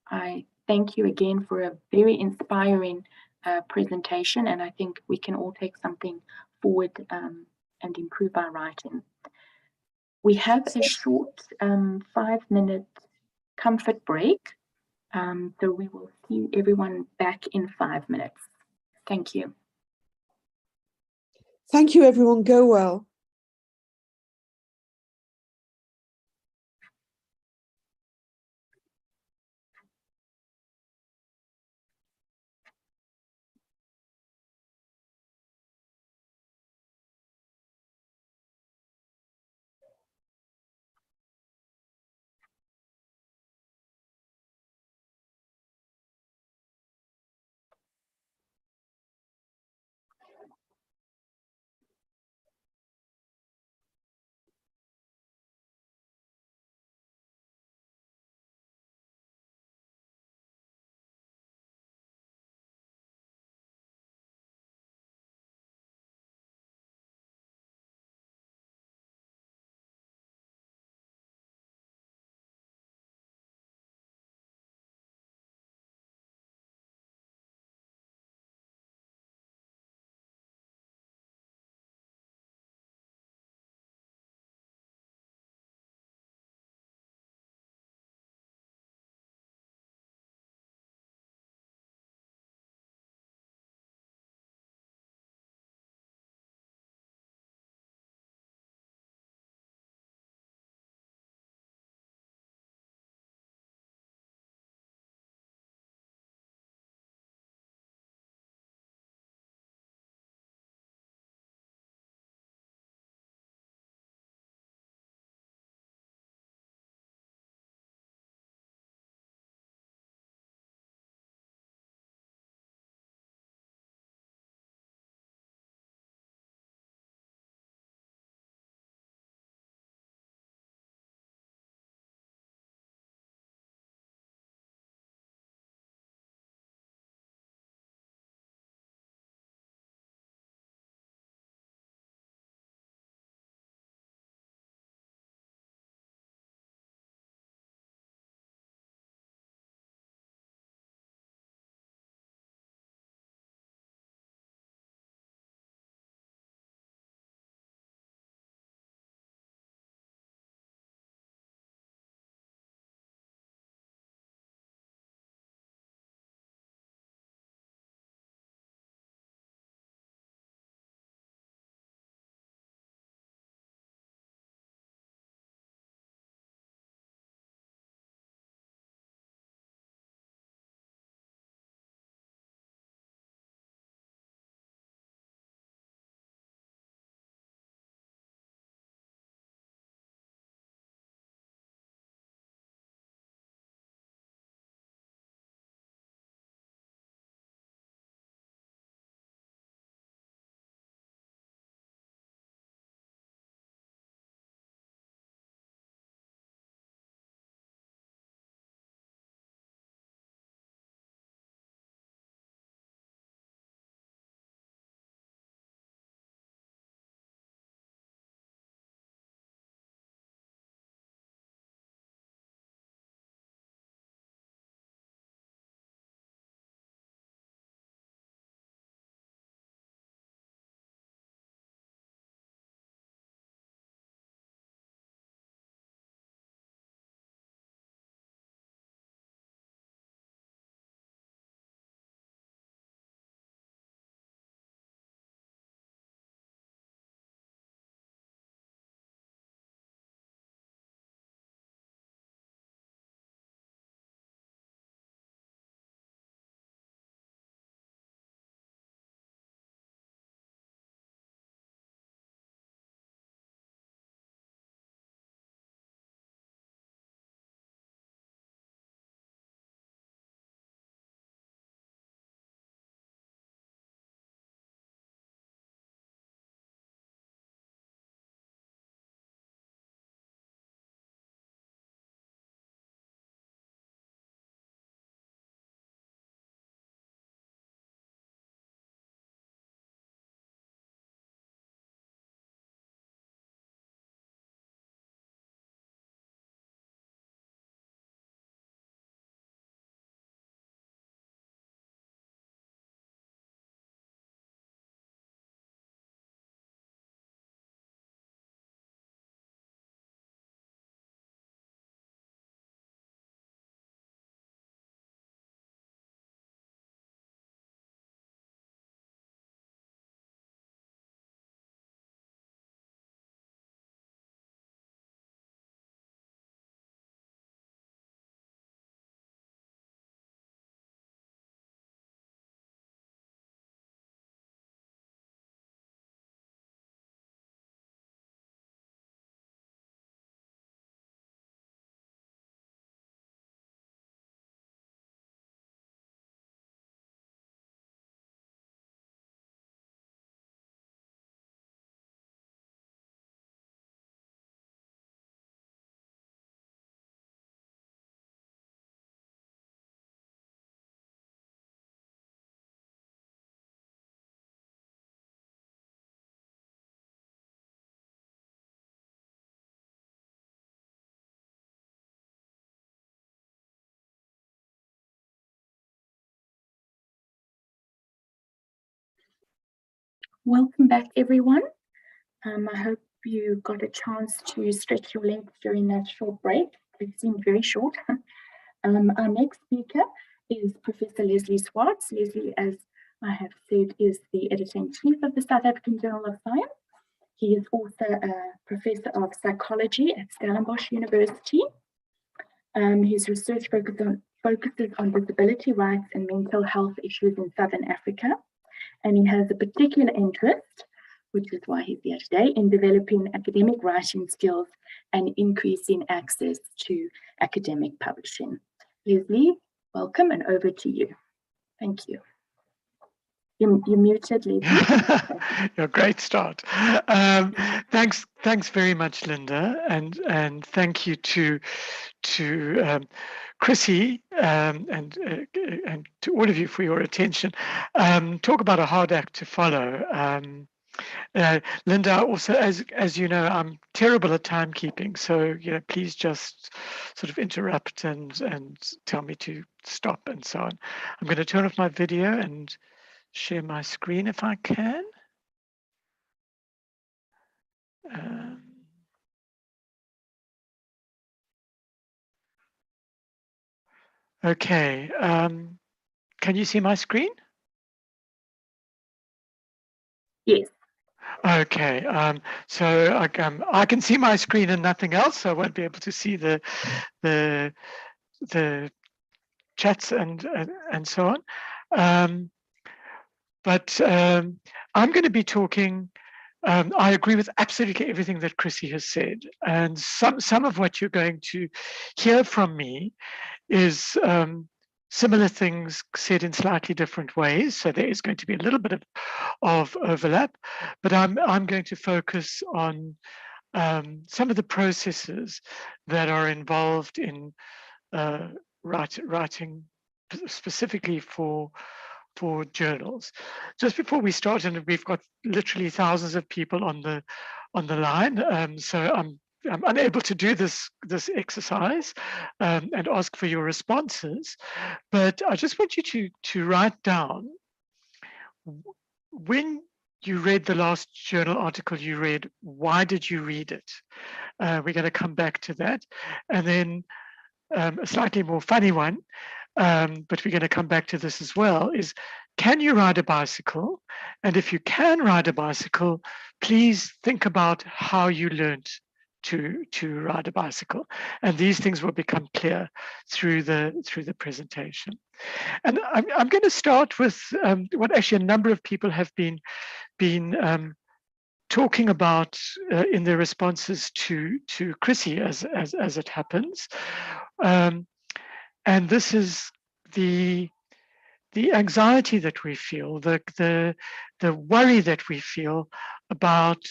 I thank you again for a very inspiring presentation, and I think we can all take something forward and improve our writing. We have a short 5-minute comfort break, so we will see everyone back in 5 minutes. Thank you. Thank you, everyone. Go well. Welcome back, everyone. I hope you got a chance to stretch your legs during that short break. It seemed very short. Our next speaker is Professor Leslie Swartz. Leslie, as I have said, is the editor-in-chief of the South African Journal of Science. He is also a professor of psychology at Stellenbosch University. His research focuses on disability rights and mental health issues in Southern Africa. And he has a particular interest, which is why he's here today, in developing academic writing skills and increasing access to academic publishing. Leslie, welcome, and over to you. Thank you. You're muted, Leslie. A great start. Thanks very much, Linda, and thank you to Chrissy and to all of you for your attention. Talk about a hard act to follow. Linda, also, as you know, I'm terrible at timekeeping, so please just sort of interrupt and tell me to stop and so on. I'm going to turn off my video and share my screen if I can. Okay, can you see my screen? Yes. Okay, so I can see my screen and nothing else, so I won't be able to see the chats and so on. But I'm going to be talking. I agree with absolutely everything that Chrissy has said, and some of what you're going to hear from me is similar things said in slightly different ways. So there is going to be a little bit of overlap, but I'm going to focus on some of the processes that are involved in writing specifically for journals. Just before we start, and we've got literally thousands of people on the line, so I'm unable to do this exercise and ask for your responses, but I just want you to write down when you read the last journal article you read, why did you read it? We're going to come back to that, and then a slightly more funny one, but we're going to come back to this as well, is can you ride a bicycle? And if you can ride a bicycle, please think about how you learned to ride a bicycle. And these things will become clear through the presentation. And I'm going to start with what actually a number of people have been talking about in their responses to Chrissy, as it happens. And this is the anxiety that we feel, the worry that we feel about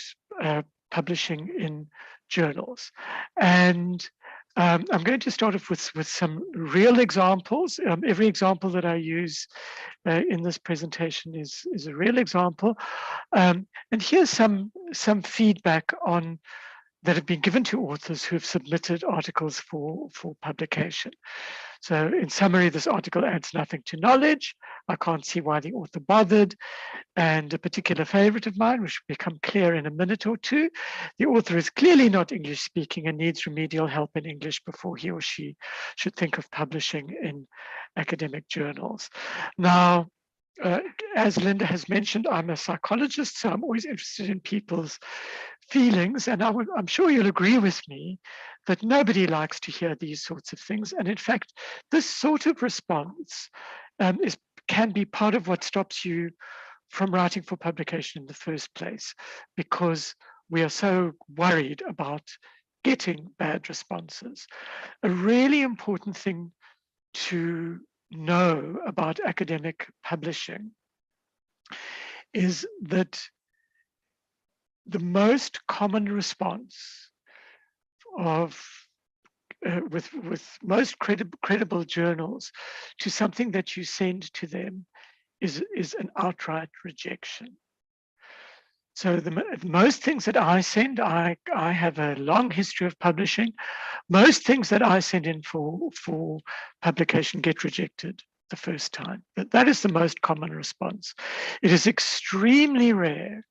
publishing in journals. And I'm going to start off with some real examples. Every example that I use in this presentation is a real example. And here's some feedback on that have been given to authors who have submitted articles for publication. So in summary, this article adds nothing to knowledge. I can't see why the author bothered. And a particular favorite of mine, which will become clear in a minute or two, the author is clearly not English speaking and needs remedial help in English before he or she should think of publishing in academic journals. Now, as Linda has mentioned, I'm a psychologist, so I'm always interested in people's feelings, and I'm sure you'll agree with me that nobody likes to hear these sorts of things. And in fact, this sort of response can be part of what stops you from writing for publication in the first place, because we are so worried about getting bad responses. A really important thing to know about academic publishing is that the most common response of with most credible journals to something that you send to them is an outright rejection. So most things that I send, I have a long history of publishing. Most things that I send in for publication get rejected the first time. That is the most common response. It is extremely rare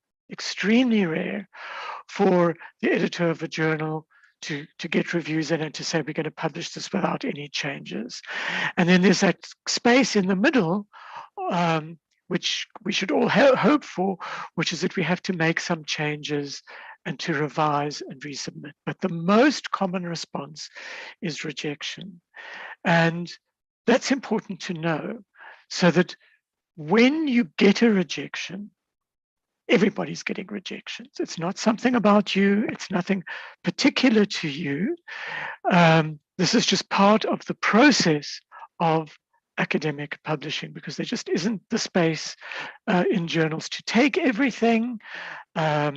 for the editor of a journal to get reviews in and to say, we're going to publish this without any changes. And then there's that space in the middle, which we should all hope for, which is that we have to make some changes and to revise and resubmit. But the most common response is rejection. And that's important to know, so that when you get a rejection, everybody's getting rejections. It's not something about you. It's nothing particular to you. This is just part of the process of academic publishing, because there just isn't the space in journals to take everything. There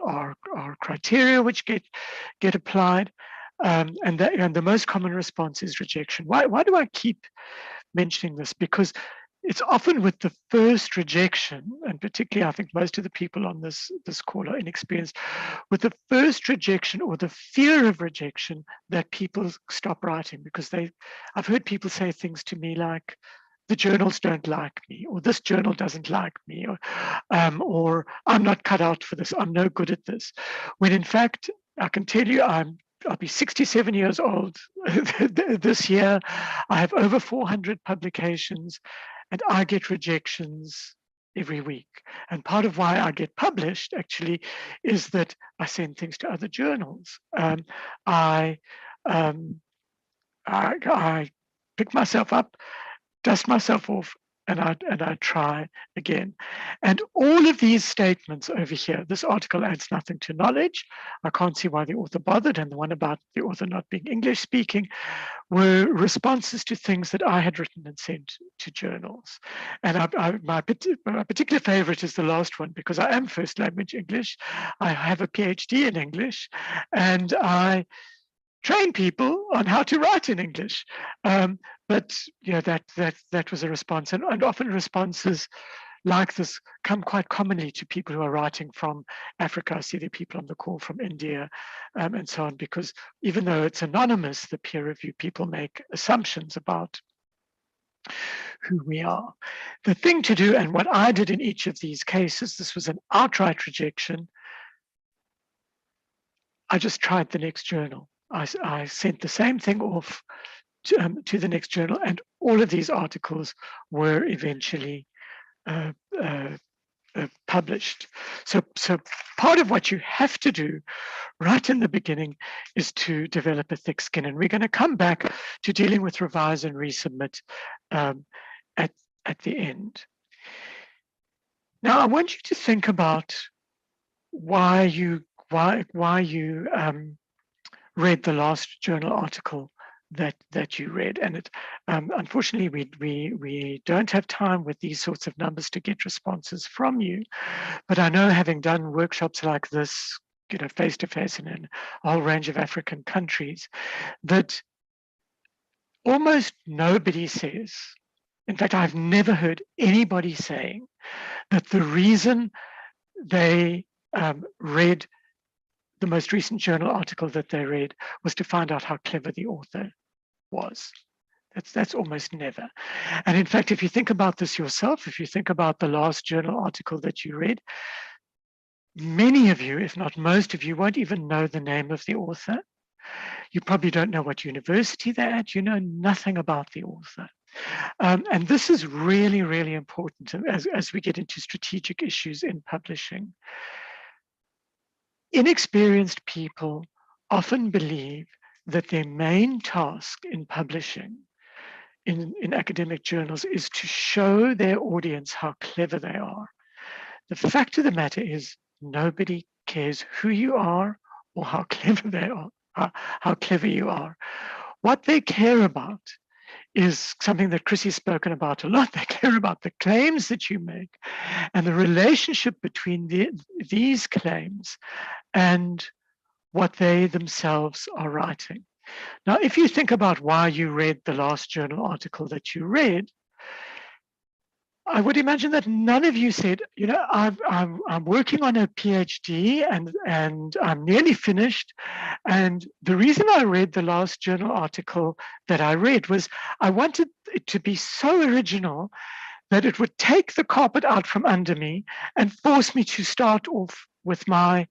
are criteria which get applied, and the most common response is rejection. Why do I keep mentioning this? Because it's often with the first rejection, and particularly I think most of the people on this call are inexperienced, with the first rejection or the fear of rejection, that people stop writing, because I've heard people say things to me like, the journals don't like me, or this journal doesn't like me, or I'm not cut out for this, I'm no good at this. When in fact, I can tell you, I'll be 67 years old this year. I have over 400 publications, and I get rejections every week. And part of why I get published actually is that I send things to other journals. I pick myself up, dust myself off, and I try again. And all of these statements over here, this article adds nothing to knowledge. I can't see why the author bothered, and the one about the author not being English speaking were responses to things that I had written and sent to journals. And my particular favorite is the last one, because I am first language English. I have a PhD in English, and I train people on how to write in English. But that was a response, and often responses like this come quite commonly to people who are writing from Africa. I see there are people on the call from India, and so on, because even though it's anonymous, the peer review people make assumptions about who we are. The thing to do, and what I did in each of these cases, this was an outright rejection. I just tried the next journal. I sent the same thing off to the next journal, and all of these articles were eventually published. So part of what you have to do right in the beginning is to develop a thick skin, and we're going to come back to dealing with revise and resubmit at the end. Now, I want you to think about why you read the last journal article that you read, and it unfortunately we don't have time with these sorts of numbers to get responses from you, but I know, having done workshops like this, face to face in a whole range of African countries, that almost nobody says, in fact I've never heard anybody saying, that the reason they read the most recent journal article that they read was to find out how clever the author was. That's almost never. And in fact, if you think about this yourself, if you think about the last journal article that you read, many of you, if not most of you, won't even know the name of the author. You probably don't know what university they're at. You know nothing about the author. And this is really, really important as we get into strategic issues in publishing. Inexperienced people often believe that their main task in publishing in academic journals is to show their audience how clever they are. The fact of the matter is, nobody cares who you are or how clever they are, how clever you are. What they care about is something that Chrissy's spoken about a lot. They care about the claims that you make and the relationship between these claims and what they themselves are writing. Now, if you think about why you read the last journal article that you read, I would imagine that none of you said, you know, I'm working on a PhD and I'm nearly finished. And the reason I read the last journal article that I read was I wanted it to be so original that it would take the carpet out from under me and force me to start off with my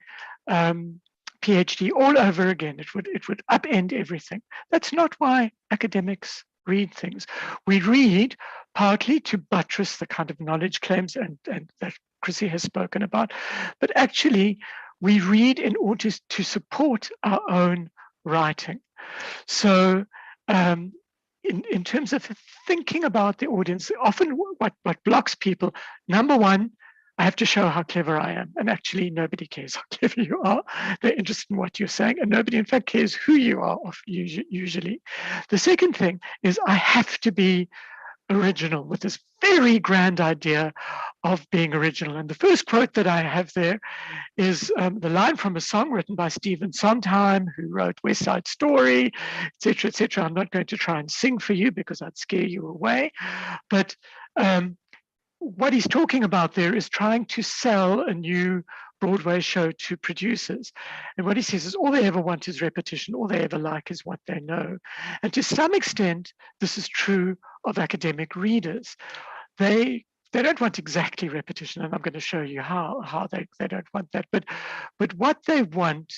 PhD all over again. It would upend everything. That's not why academics read things. We read partly to buttress the kind of knowledge claims and that Chrissy has spoken about, but actually we read in order to support our own writing. So in terms of thinking about the audience, often what blocks people, number one, I have to show how clever I am. And actually, nobody cares how clever you are. They're interested in what you're saying. And nobody, in fact, cares who you are usually. The second thing is I have to be original with this very grand idea of being original. And the first quote that I have there is the line from a song written by Stephen Sondheim, who wrote West Side Story, etc., etc. I'm not going to try and sing for you because I'd scare you away. But what he's talking about there is trying to sell a new Broadway show to producers. And what he says is all they ever want is repetition. All they ever like is what they know. And to some extent, this is true of academic readers. They don't want exactly repetition, and I'm going to show you how they don't want that. But what they want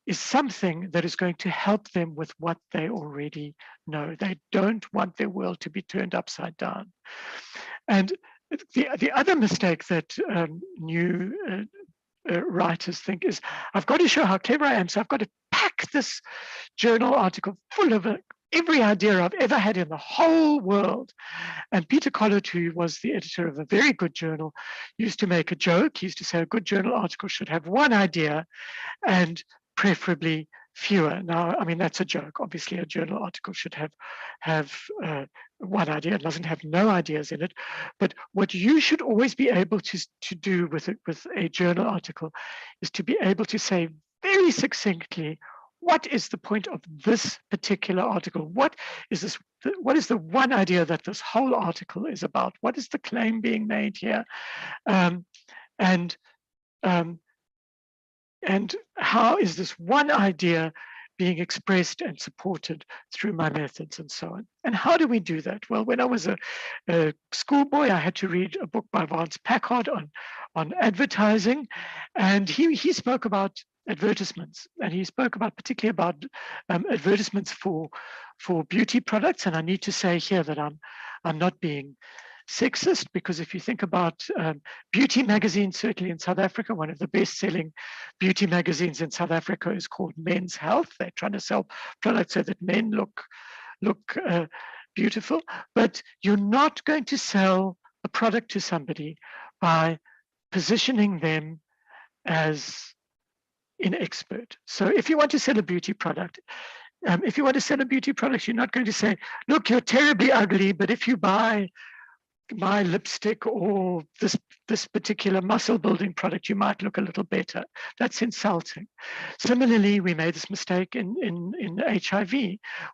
is something that is going to help them with what they already know. They don't want their world to be turned upside down. And the other mistake that new writers think is, I've got to show how clever I am, so I've got to pack this journal article full of every idea I've ever had in the whole world. And Peter Collett, who was the editor of a very good journal, used to make a joke. He used to say a good journal article should have one idea and preferably fewer. Now, I mean, that's a joke. Obviously, a journal article should have one idea. It doesn't have no ideas in it. But what you should always be able to do with a journal article is to be able to say very succinctly, what is the point of this particular article? What is the one idea that this whole article is about? What is the claim being made here? And how is this one idea being expressed and supported through my methods and so on? And how do we do that? Well, when I was a schoolboy, I had to read a book by Vance Packard on advertising, and he spoke about advertisements, and he spoke about particularly about advertisements for beauty products. And I need to say here that I'm not being sexist, because if you think about beauty magazines, certainly in South Africa, one of the best-selling beauty magazines in South Africa is called Men's Health. They're trying to sell products so that men look beautiful, but you're not going to sell a product to somebody by positioning them as an expert. So if you want to sell a beauty product, you're not going to say, look, you're terribly ugly, but if you buy my lipstick or this particular muscle building product, you might look a little better. That's insulting. Similarly, we made this mistake in HIV.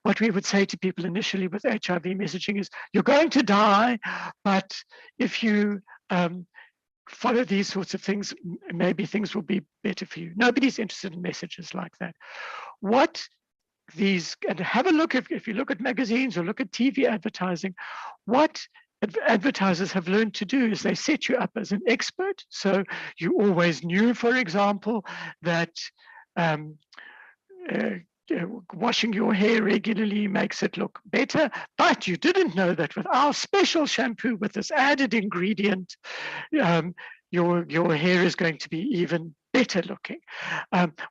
What we would say to people initially with HIV messaging is, you're going to die, but if you follow these sorts of things, maybe things will be better for you. Nobody's interested in messages like that. And have a look, if you look at magazines or look at TV advertising, what advertisers have learned to do is they set you up as an expert. So you always knew, for example, that washing your hair regularly makes it look better, but you didn't know that with our special shampoo with this added ingredient, your hair is going to be even better looking.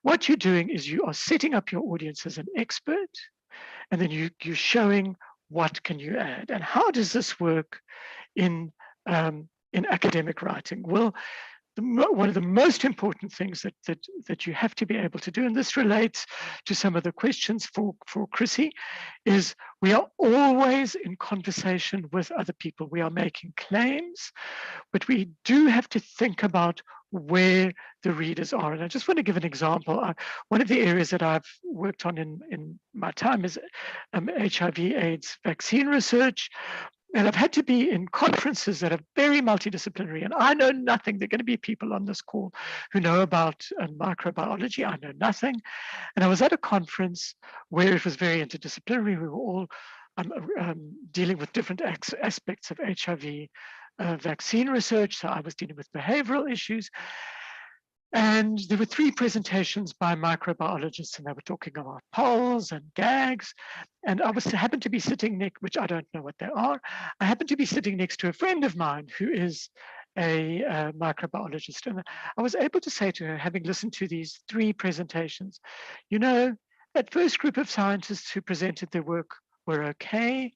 What you're doing is you are setting up your audience as an expert, and then you're showing what can you add. And how does this work in academic writing? Well, one of the most important things that you have to be able to do, and this relates to some of the questions for Chrissy, is we are always in conversation with other people. We are making claims, but we do have to think about where the readers are. And I just want to give an example. One of the areas that I've worked on in my time is HIV/AIDS vaccine research. And I've had to be in conferences that are very multidisciplinary, and I know nothing. There are going to be people on this call who know about microbiology. I know nothing. And I was at a conference where it was very interdisciplinary. We were all dealing with different aspects of HIV vaccine research. So I was dealing with behavioral issues. And there were 3 presentations by microbiologists, and they were talking about polls and gags. And I happened to be sitting next, which I don't know what they are. I happened to be sitting next to a friend of mine who is a microbiologist. And I was able to say to her, having listened to these 3 presentations, you know, that first group of scientists who presented their work were okay.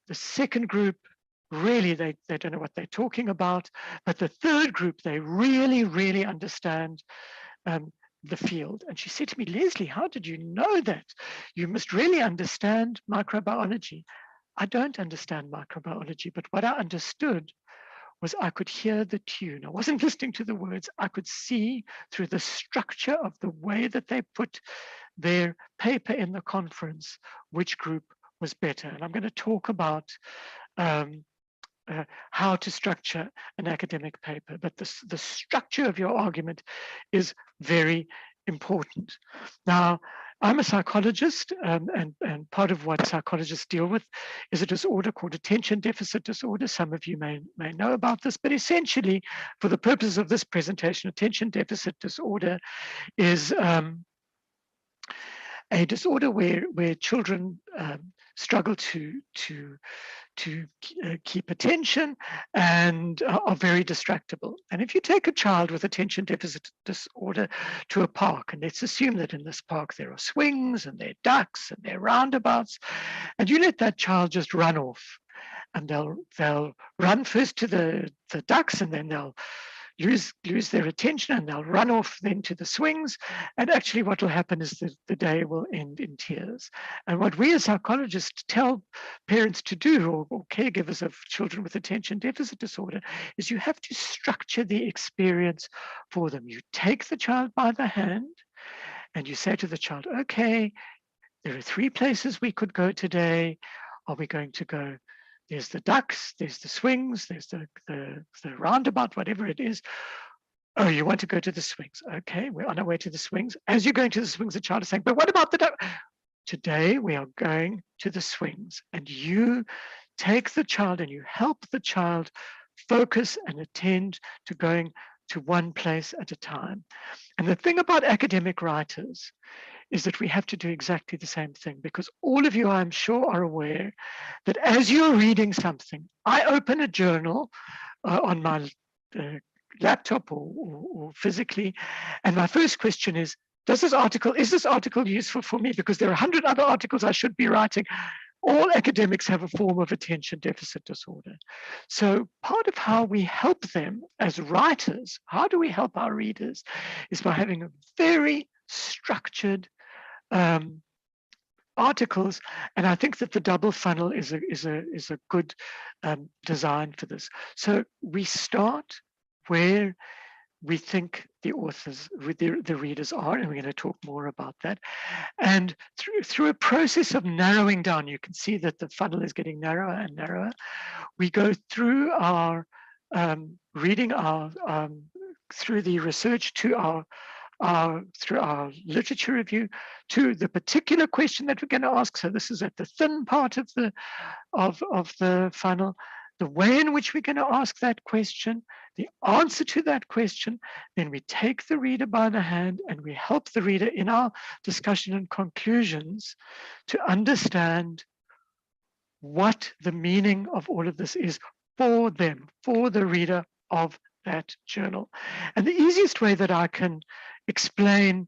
The second group, really, they don't know what they're talking about. But the third group, they really, really understand the field. And she said to me, Leslie, how did you know that? You must really understand microbiology. I don't understand microbiology, but what I understood was I could hear the tune. I wasn't listening to the words. I could see through the structure of the way that they put their paper in the conference, which group was better. And I'm going to talk about how to structure an academic paper, but the structure of your argument is very important. Now, I'm a psychologist, and part of what psychologists deal with is a disorder called attention deficit disorder. Some of you may know about this, but essentially, for the purposes of this presentation, attention deficit disorder is a disorder where children struggle to keep attention and are very distractible. And if you take a child with attention deficit disorder to a park, and let's assume that in this park there are swings and there are ducks and there are roundabouts, and you let that child just run off, and they'll run first to the ducks, and then they'll lose their attention, and they'll run off then to the swings. And actually what will happen is that the day will end in tears. And what we as psychologists tell parents to do, or caregivers of children with attention deficit disorder, is you have to structure the experience for them. You take the child by the hand and you say to the child, okay, there are 3 places we could go today. Are we going to go? There's the ducks, there's the swings, there's the roundabout, whatever it is. Oh, you want to go to the swings. Okay, we're on our way to the swings. As you're going to the swings, the child is saying, but what about the duck? Today we are going to the swings. And you take the child and you help the child focus and attend to going to one place at a time. And the thing about academic writers is that we have to do exactly the same thing, because all of you, I'm sure, are aware that as you're reading something, I open a journal on my laptop or physically, and my first question is this article useful for me? Because there are 100 other articles I should be writing. All academics have a form of attention deficit disorder. So part of how we help them as writers, how do we help our readers, is by having a very structured articles, and I think that the double funnel is a good design for this. So we start where we think the authors, the readers are, and we're going to talk more about that. And through a process of narrowing down, you can see that the funnel is getting narrower and narrower. We go through our reading through the research to through our literature review to the particular question that we're going to ask. So this is at the thin part of the funnel, the way in which we're going to ask that question, the answer to that question. Then we take the reader by the hand and we help the reader in our discussion and conclusions to understand what the meaning of all of this is for them, for the reader of that journal. And the easiest way that I can explain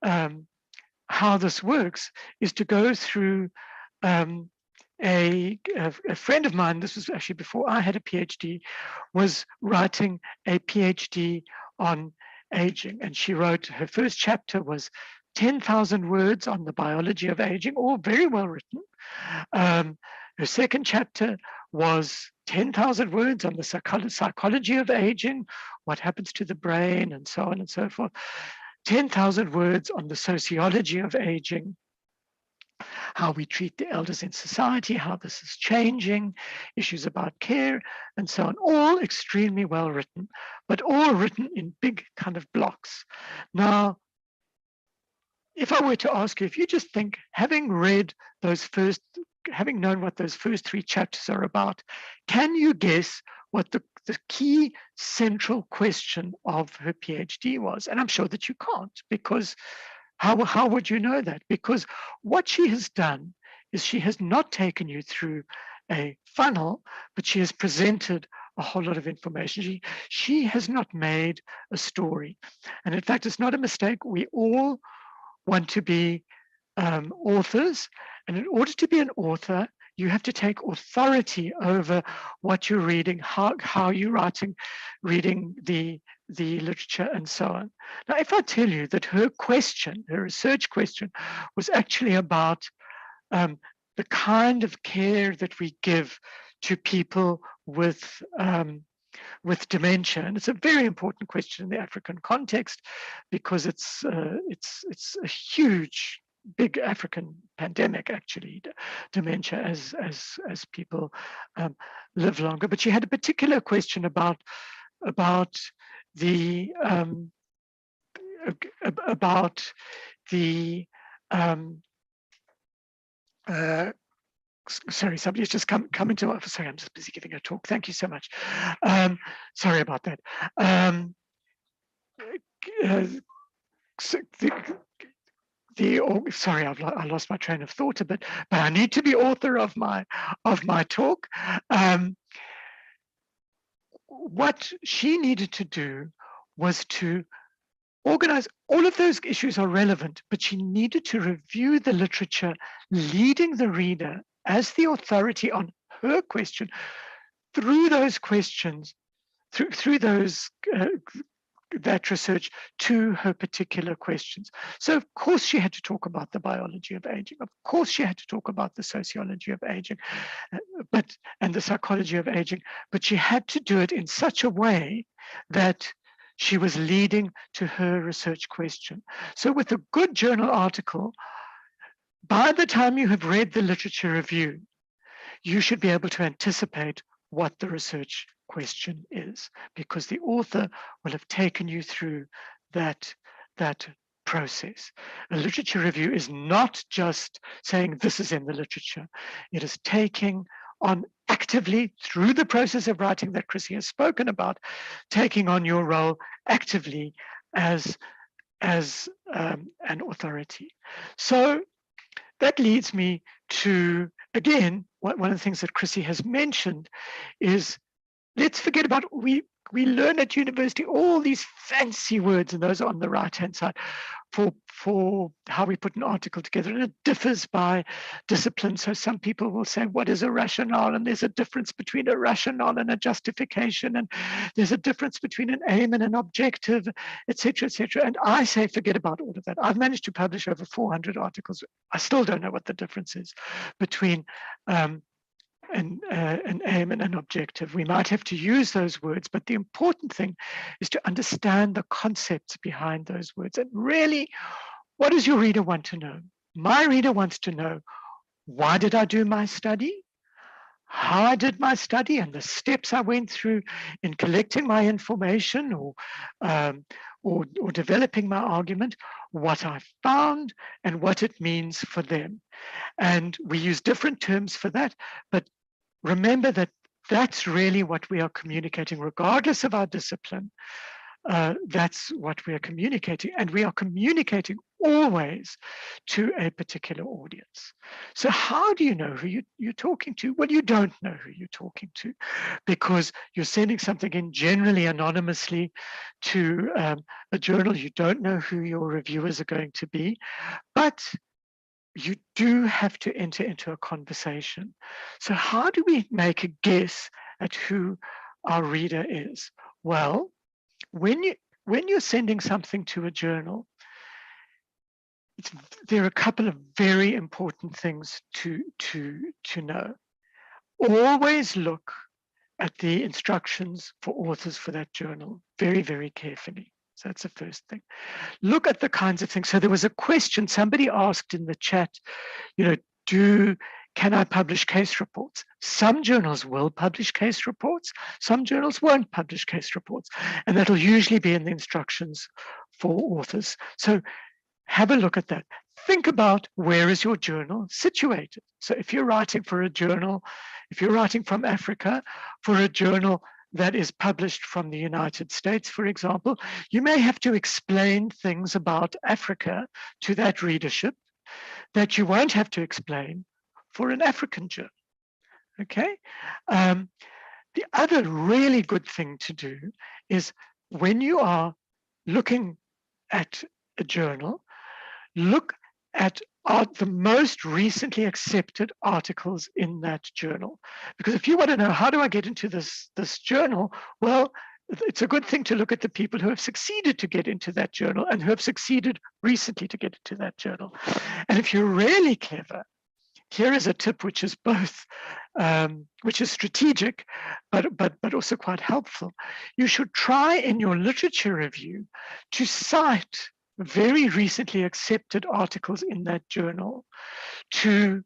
how this works is to go through a friend of mine, this was actually before I had a PhD, was writing a PhD on aging. And she wrote, her first chapter was 10,000 words on the biology of aging, all very well written. Her second chapter was 10,000 words on the psychology of aging, what happens to the brain, and so on and so forth. 10,000 words on the sociology of aging. how we treat the elders in society, how this is changing, issues about care, and so on. All extremely well written, but all written in big kind of blocks. Now, if I were to ask you, if you just think, having read those first, having known what those first 3 chapters are about, can you guess what the key central question of her PhD was? And I'm sure that you can't, because how would you know that? Because what she has done is she has not taken you through a funnel, but she has presented a whole lot of information. She has not made a story. And in fact, it's not a mistake. We all want to be authors. And in order to be an author, you have to take authority over what you're reading, how you're reading the literature, and so on. Now, if I tell you that her question, her research question, was actually about the kind of care that we give to people with dementia, and it's a very important question in the African context because it's a huge, big African pandemic, actually, dementia, as people live longer. But she had a particular question about the sorry, somebody's just come into my, sorry, I'm just busy giving a talk. Thank you so much. Sorry about that. Sorry, I lost my train of thought a bit, but I need to be author of my talk. What she needed to do was to organize. All of those issues are relevant, but she needed to review the literature, leading the reader as the authority on her question through those questions, through those that research to her particular questions. So of course she had to talk about the biology of aging. Of course she had to talk about the sociology of aging, and the psychology of aging, but she had to do it in such a way that she was leading to her research question. So with a good journal article, by the time you have read the literature review, you should be able to anticipate what the research question is, because the author will have taken you through that process. A literature review is not just saying this is in the literature. It is taking on actively, through the process of writing that Chrissy has spoken about, taking on your role actively as an authority. So that leads me to, again, one of the things that Chrissy has mentioned is, let's forget about, we learn at university all these fancy words, and those are on the right-hand side, for how we put an article together, and it differs by discipline. So some people will say, what is a rationale? And there's a difference between a rationale and a justification, and there's a difference between an aim and an objective, etc., etc. And I say, forget about all of that. I've managed to publish over 400 articles. I still don't know what the difference is between an aim and an objective. We might have to use those words, but the important thing is to understand the concepts behind those words. And really, what does your reader want to know? My reader wants to know, why did I do my study? How I did my study and the steps I went through in collecting my information or developing my argument, what I found and what it means for them. And we use different terms for that, but remember that that's really what we are communicating, regardless of our discipline. That's what we are communicating, and we are communicating always to a particular audience. So how do you know who you're talking to? Well, you don't know who you're talking to, because you're sending something in generally anonymously to a journal. You don't know who your reviewers are going to be, but you do have to enter into a conversation. So how do we make a guess at who our reader is? Well, when you're sending something to a journal, there are a couple of very important things to know. Always look at the instructions for authors for that journal very, very carefully. So that's the first thing. Look at the kinds of things. So there was a question somebody asked in the chat, can I publish case reports? Some journals will publish case reports. Some journals won't publish case reports. And that'll usually be in the instructions for authors. So have a look at that. Think about, where is your journal situated? So if you're writing for a journal, if you're writing from Africa for a journal that is published from the United States, for example, you may have to explain things about Africa to that readership that you won't have to explain for an African journal, okay? The other really good thing to do is, when you are looking at a journal, look at the most recently accepted articles in that journal. Because if you want to know, how do I get into this journal? Well, it's a good thing to look at the people who have succeeded to get into that journal and who have succeeded recently to get into that journal. And if you're really clever, here is a tip which is both, which is strategic, but also quite helpful. You should try in your literature review to cite very recently accepted articles in that journal to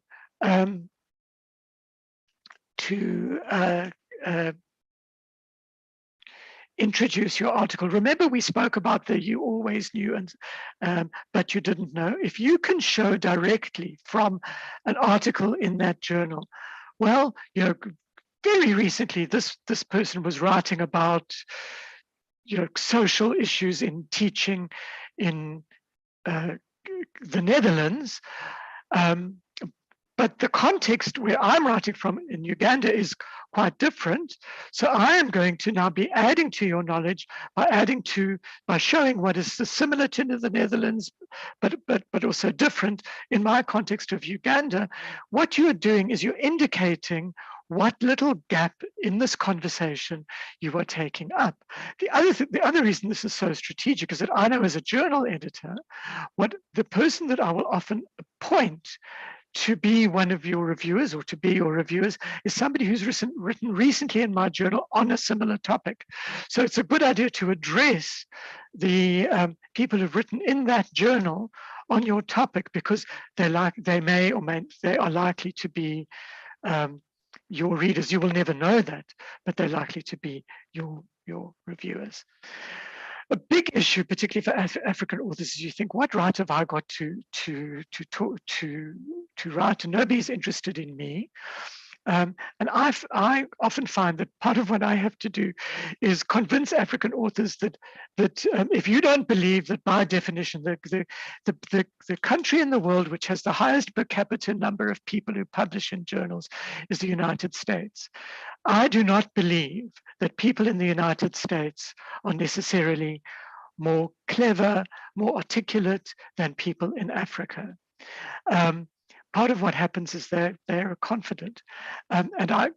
introduce your article. Remember, we spoke about the you always knew but you didn't know. If you can show directly from an article in that journal, well, very recently this person was writing about social issues in teaching in the Netherlands, but the context where I'm writing from in Uganda is quite different. So I am going to now be adding to your knowledge by showing what is similar to the Netherlands, but also different in my context of Uganda. What you are doing is you're indicating what little gap in this conversation you are taking up. The other reason this is so strategic is that I know, as a journal editor, what the person that I will often appoint to be one of your reviewers, or to be your reviewers, is somebody who's written recently in my journal on a similar topic. So it's a good idea to address the people who've written in that journal on your topic, because they are likely to be your readers. You will never know that, but they're likely to be your reviewers. A big issue, particularly for African authors, is you think, what right have I got to write? And nobody's interested in me. And I often find that part of what I have to do is convince African authors that if you don't believe that, by definition, the country in the world which has the highest per capita number of people who publish in journals is the United States. I do not believe that people in the United States are necessarily more clever, more articulate than people in Africa. Part of what happens is they're confident. And I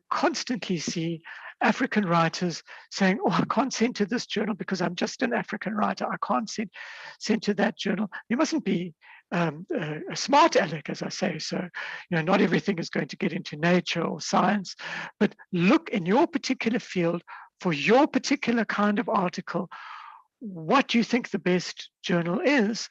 constantly see African writers saying, oh, I can't send to this journal because I'm just an African writer. I can't send to that journal. You mustn't be a smart aleck, as I say. So, not everything is going to get into Nature or Science, but look in your particular field for your particular kind of article, what do you think the best journal is?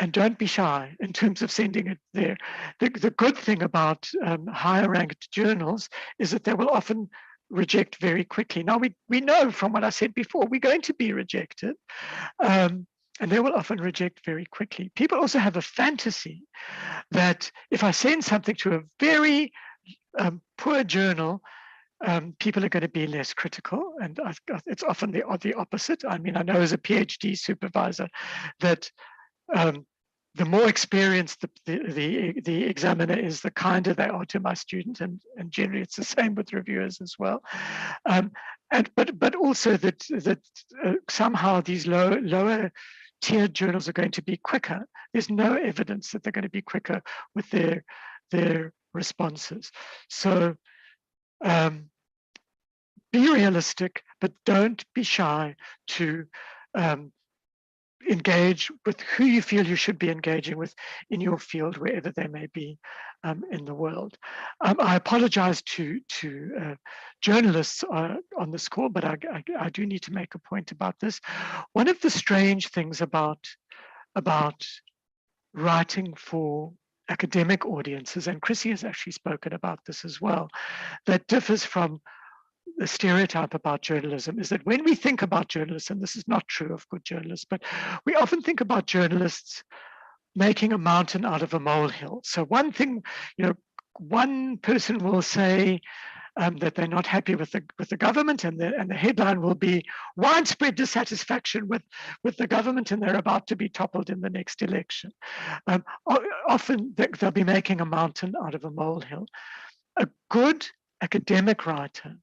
And don't be shy in terms of sending it there. The good thing about higher ranked journals is that they will often reject very quickly. Now, we know from what I said before, we're going to be rejected, and they will often reject very quickly. People also have a fantasy that if I send something to a very poor journal, people are going to be less critical, and it's often the opposite. I mean, I know as a PhD supervisor that the more experienced the examiner is, the kinder they are to my student, and generally it's the same with reviewers as well. But also that somehow these lower tier journals are going to be quicker. There's no evidence that they're going to be quicker with their responses. So be realistic, but don't be shy to engage with who you feel you should be engaging with in your field, wherever they may be in the world. I apologize to journalists on this call, but I do need to make a point about this. One of the strange things about writing for academic audiences, and Chrissy has actually spoken about this as well, that differs from the stereotype about journalism, is that when we think about journalists, and this is not true of good journalists, but we often think about journalists making a mountain out of a molehill. So one thing, one person will say that they're not happy with the government, and the headline will be widespread dissatisfaction with the government, and they're about to be toppled in the next election. Often they'll be making a mountain out of a molehill. A good academic writer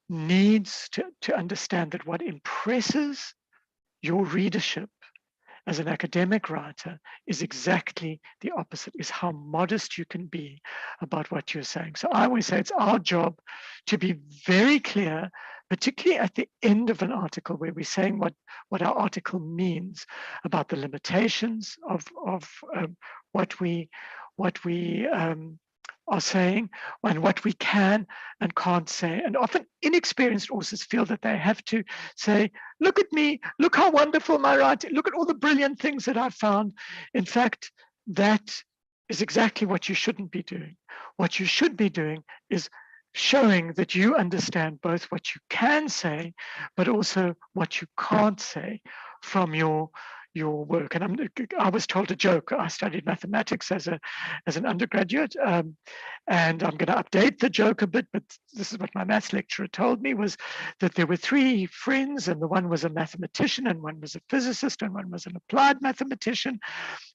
needs to understand that what impresses your readership as an academic writer is exactly the opposite, is how modest you can be about what you're saying. So I always say it's our job to be very clear, particularly at the end of an article where we're saying what our article means about the limitations of what we are saying, and what we can and can't say. And often inexperienced authors feel that they have to say, look at me, look how wonderful my writing, look at all the brilliant things that I've found. In fact, that is exactly what you shouldn't be doing. What you should be doing is showing that you understand both what you can say, but also what you can't say from your work. And I was told a joke. I studied mathematics as an undergraduate, and I'm going to update the joke a bit, but this is what my maths lecturer told me, was that there were three friends, and the one was a mathematician, and one was a physicist, and one was an applied mathematician,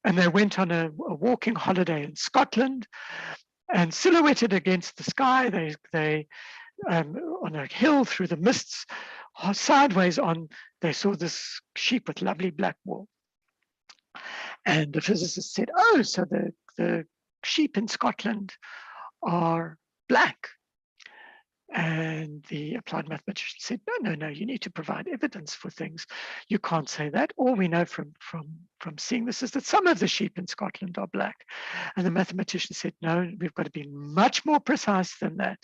and they went on a walking holiday in Scotland, and silhouetted against the sky, they on a hill through the mists, sideways on, they saw this sheep with lovely black wool. And the physicist said, oh, so the sheep in Scotland are black. And the applied mathematician said, no, you need to provide evidence for things. You can't say that. All we know from seeing this is that some of the sheep in Scotland are black. And the mathematician said, no, we've got to be much more precise than that.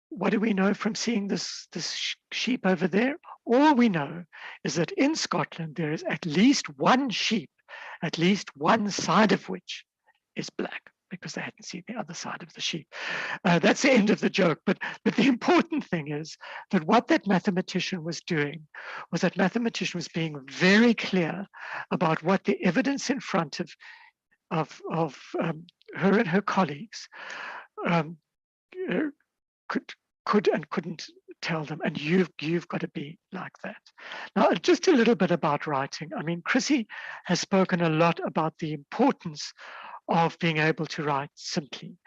What do we know from seeing this sheep over there? All we know is that in Scotland, there is at least one sheep, at least one side of which is black, because they hadn't seen the other side of the sheep. That's the end of the joke. But the important thing is that what that mathematician was doing was that mathematician was being very clear about what the evidence in front of her and her colleagues could and couldn't tell them, and you've got to be like that. Now, just a little bit about writing. I mean, Chrissy has spoken a lot about the importance of being able to write simply.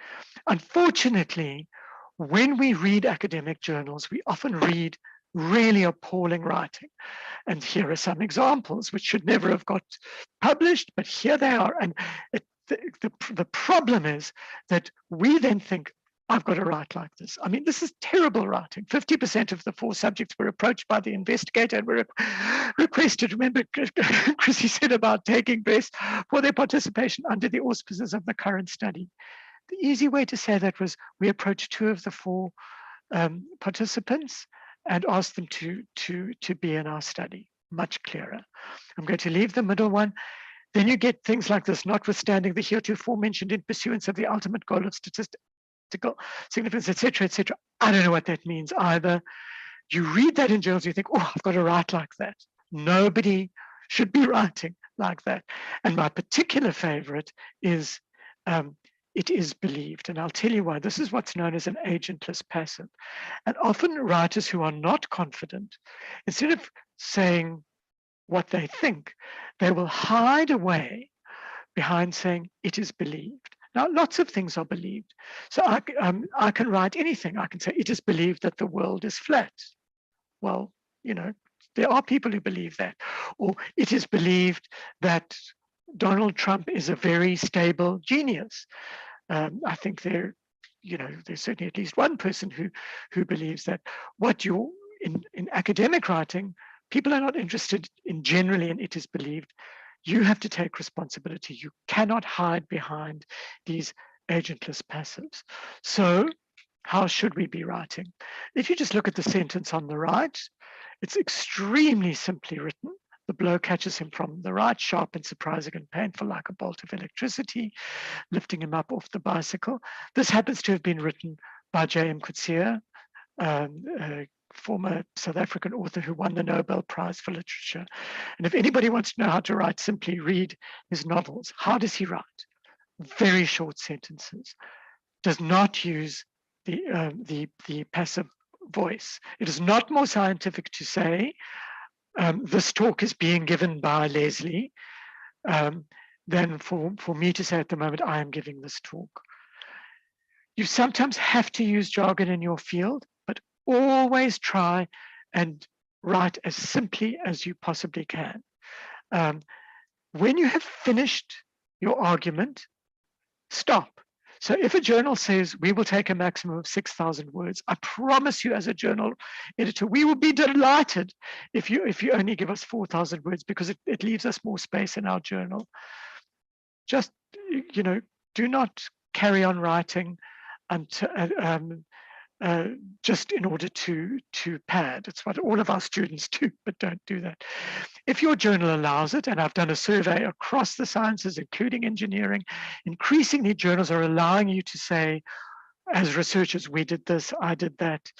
Unfortunately, when we read academic journals, we often read really appalling writing. And here are some examples which should never have got published, but here they are. And the problem is that we then think, I've got to write like this. I mean, this is terrible writing. 50% of the 4 subjects were approached by the investigator and were requested. Remember, Chrissy said about taking breaths for their participation under the auspices of the current study. The easy way to say that was we approached 2 of the 4 participants and asked them to be in our study. Much clearer. I'm going to leave the middle one. Then you get things like this, notwithstanding the heretofore mentioned in pursuance of the ultimate goal of statistical significance, etc., etc. I don't know what that means either. You read that in journals, you think, oh, I've got to write like that. Nobody should be writing like that. And my particular favorite is, it is believed. And I'll tell you why. This is what's known as an agentless passive. And often writers who are not confident, instead of saying what they think, they will hide away behind saying it is believed. Now, lots of things are believed. So I can write anything. I can say, it is believed that the world is flat. Well, there are people who believe that. Or it is believed that Donald Trump is a very stable genius. I think there's certainly at least one person who believes that. What in academic writing, people are not interested in generally in it is believed. You have to take responsibility. You cannot hide behind these agentless passives. So how should we be writing? If you just look at the sentence on the right, it's extremely simply written. The blow catches him from the right, sharp and surprising and painful like a bolt of electricity, lifting him up off the bicycle. This happens to have been written by J.M. Coetzee, a former South African author who won the Nobel Prize for Literature. And if anybody wants to know how to write, simply read his novels. How does he write? Very short sentences. Does not use the passive voice. It is not more scientific to say this talk is being given by Leslie than for me to say at the moment, I am giving this talk. You sometimes have to use jargon in your field, but always try and write as simply as you possibly can. When you have finished your argument, stop. So if a journal says we will take a maximum of 6,000 words, I promise you as a journal editor, we will be delighted if you only give us 4,000 words, because it leaves us more space in our journal. Just, do not carry on writing just in order to pad. It's what all of our students do, but don't do that. If your journal allows it, and I've done a survey across the sciences, including engineering, increasingly journals are allowing you to say, as researchers, we did this, I did that,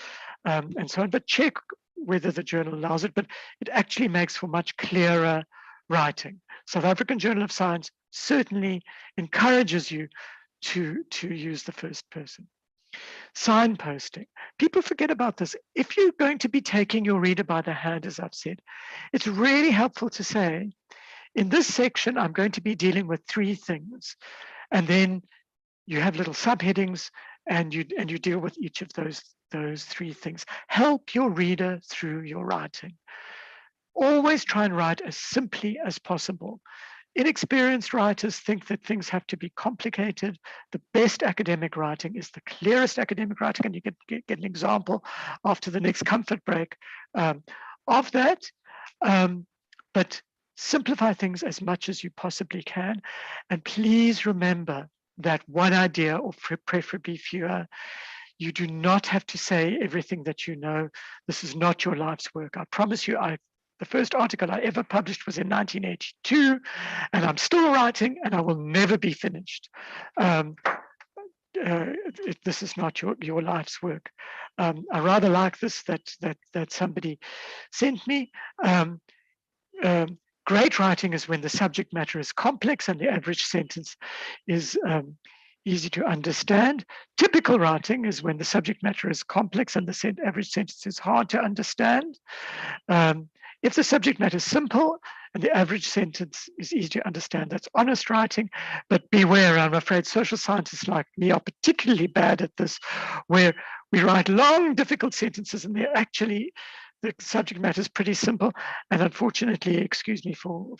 and so on, but check whether the journal allows it, but it actually makes for much clearer writing. South African Journal of Science certainly encourages you to use the first person. Signposting. People forget about this. If you're going to be taking your reader by the hand, as I've said, it's really helpful to say, in this section, I'm going to be dealing with 3 things. And then you have little subheadings and you deal with each of those 3 things. Help your reader through your writing. Always try and write as simply as possible. Inexperienced writers think that things have to be complicated. The best academic writing is the clearest academic writing, and you get an example after the next comfort break of that. But simplify things as much as you possibly can. And please remember that one idea, or preferably fewer. You do not have to say everything that you know. This is not your life's work. I promise you, the first article I ever published was in 1982, and I'm still writing, and I will never be finished. This is not your life's work. I rather like this that somebody sent me. Great writing is when the subject matter is complex and the average sentence is easy to understand. Typical writing is when the subject matter is complex and the average sentence is hard to understand. If the subject matter is simple and the average sentence is easy to understand, that's honest writing. But beware, I'm afraid social scientists like me are particularly bad at this, where we write long, difficult sentences and they're actually, the subject matter is pretty simple. And unfortunately, excuse me for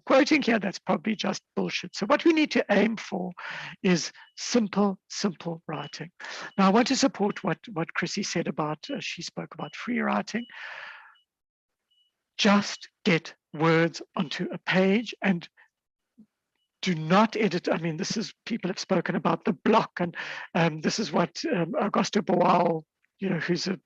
quoting here, that's probably just bullshit. So what we need to aim for is simple writing. Now, I want to support what Chrissy said about, she spoke about free writing. Just get words onto a page and do not edit. I mean, this is, people have spoken about the block, and this is what Augusto Boal, who's a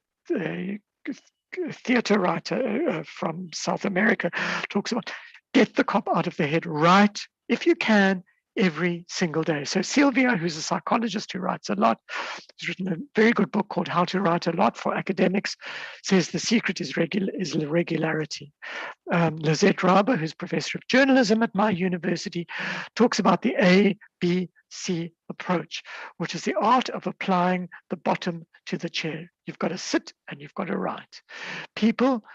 theater writer from South America, talks about. Get the cop out of the head. Write, if you can, every single day. So Sylvia, who's a psychologist who writes a lot, has written a very good book called How to Write a Lot for Academics, says the secret is regularity. Lizette Raber, who's professor of journalism at my university, talks about the ABC approach, which is the art of applying the bottom to the chair. You've got to sit and you've got to write. People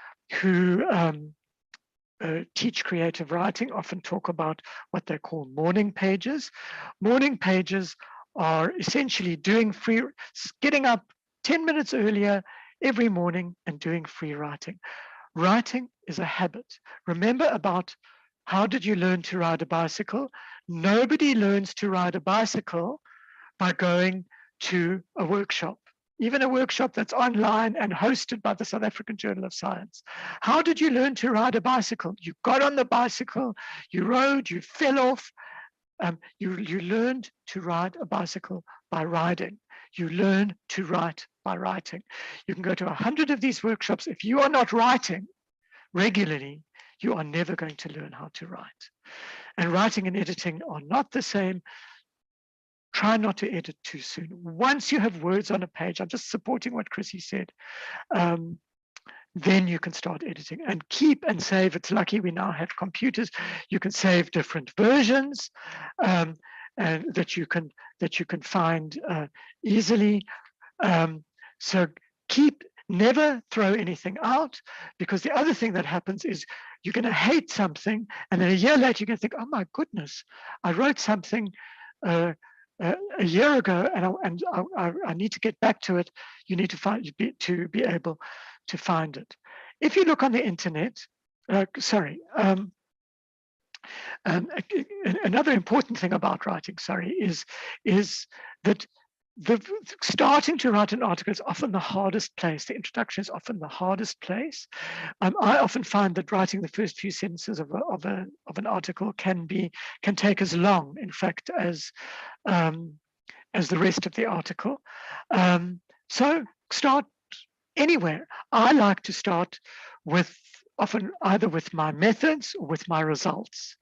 who teach creative writing often talk about what they call morning pages. Morning pages are essentially getting up 10 minutes earlier every morning and doing free writing. Writing is a habit. Remember about how did you learn to ride a bicycle? Nobody learns to ride a bicycle by going to a workshop. even a workshop that's online and hosted by the South African Journal of Science. How did you learn to ride a bicycle? You got on the bicycle, you rode, you fell off. You learned to ride a bicycle by riding. You learn to write by writing. You can go to 100 of these workshops. If you are not writing regularly, you are never going to learn how to write. And writing and editing are not the same. Try not to edit too soon. Once you have words on a page, I'm just supporting what Chrissy said, then you can start editing and keep and save. It's lucky we now have computers. You can save different versions and that you can find easily. So never throw anything out, because the other thing that happens is you're going to hate something, and then a year later you're going to think, oh my goodness, I wrote something a year ago, and I need to get back to it. You need to be able to find it. If you look on the internet, another important thing about writing, is that starting to write an article is often the hardest place. The introduction is often the hardest place. I often find that writing the first few sentences of an article can take as long, in fact, as the rest of the article. So start anywhere. I like to start often either with my methods or with my results.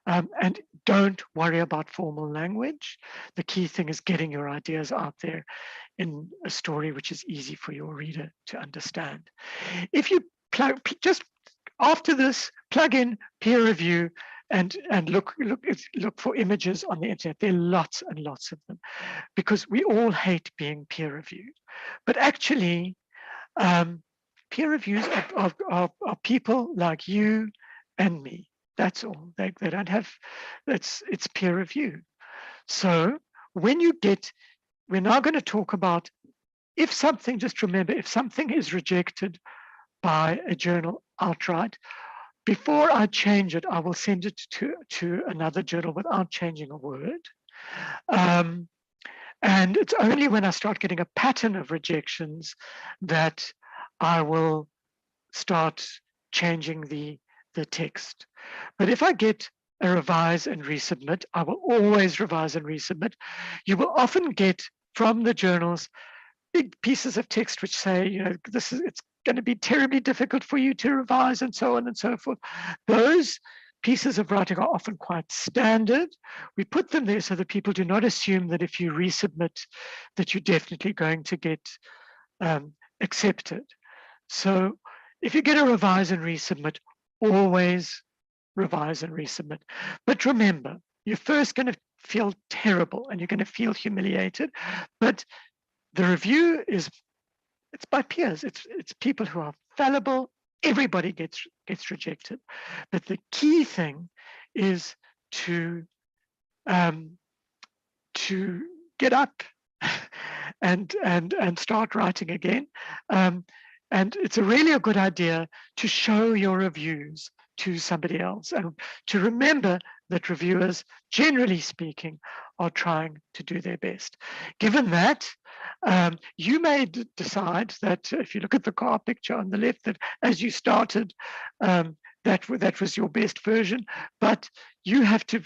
And don't worry about formal language. The key thing is getting your ideas out there in a story which is easy for your reader to understand. If you just after this, plug in peer review and look for images on the internet. There are lots and lots of them, because we all hate being peer reviewed. But actually, peer reviews are people like you and me. That's all. They don't have, it's peer review. So when we're now going to talk about just remember, if something is rejected by a journal outright, before I change it, I will send it to another journal without changing a word. And it's only when I start getting a pattern of rejections that I will start changing the text. But if I get a revise and resubmit, I will always revise and resubmit. You will often get from the journals big pieces of text which say, it's going to be terribly difficult for you to revise, and so on and so forth. Those pieces of writing are often quite standard. We put them there so that people do not assume that if you resubmit that you're definitely going to get accepted. So if you get a revise and resubmit, always revise and resubmit. But remember, you're first going to feel terrible and you're going to feel humiliated, but the review it's by peers. It's people who are fallible. Everybody gets rejected. But the key thing is to get up and start writing again. And it's really a good idea to show your reviews to somebody else, and to remember that reviewers, generally speaking, are trying to do their best. Given that, you may decide that if you look at the car picture on the left, that as you started, that was your best version, but you have to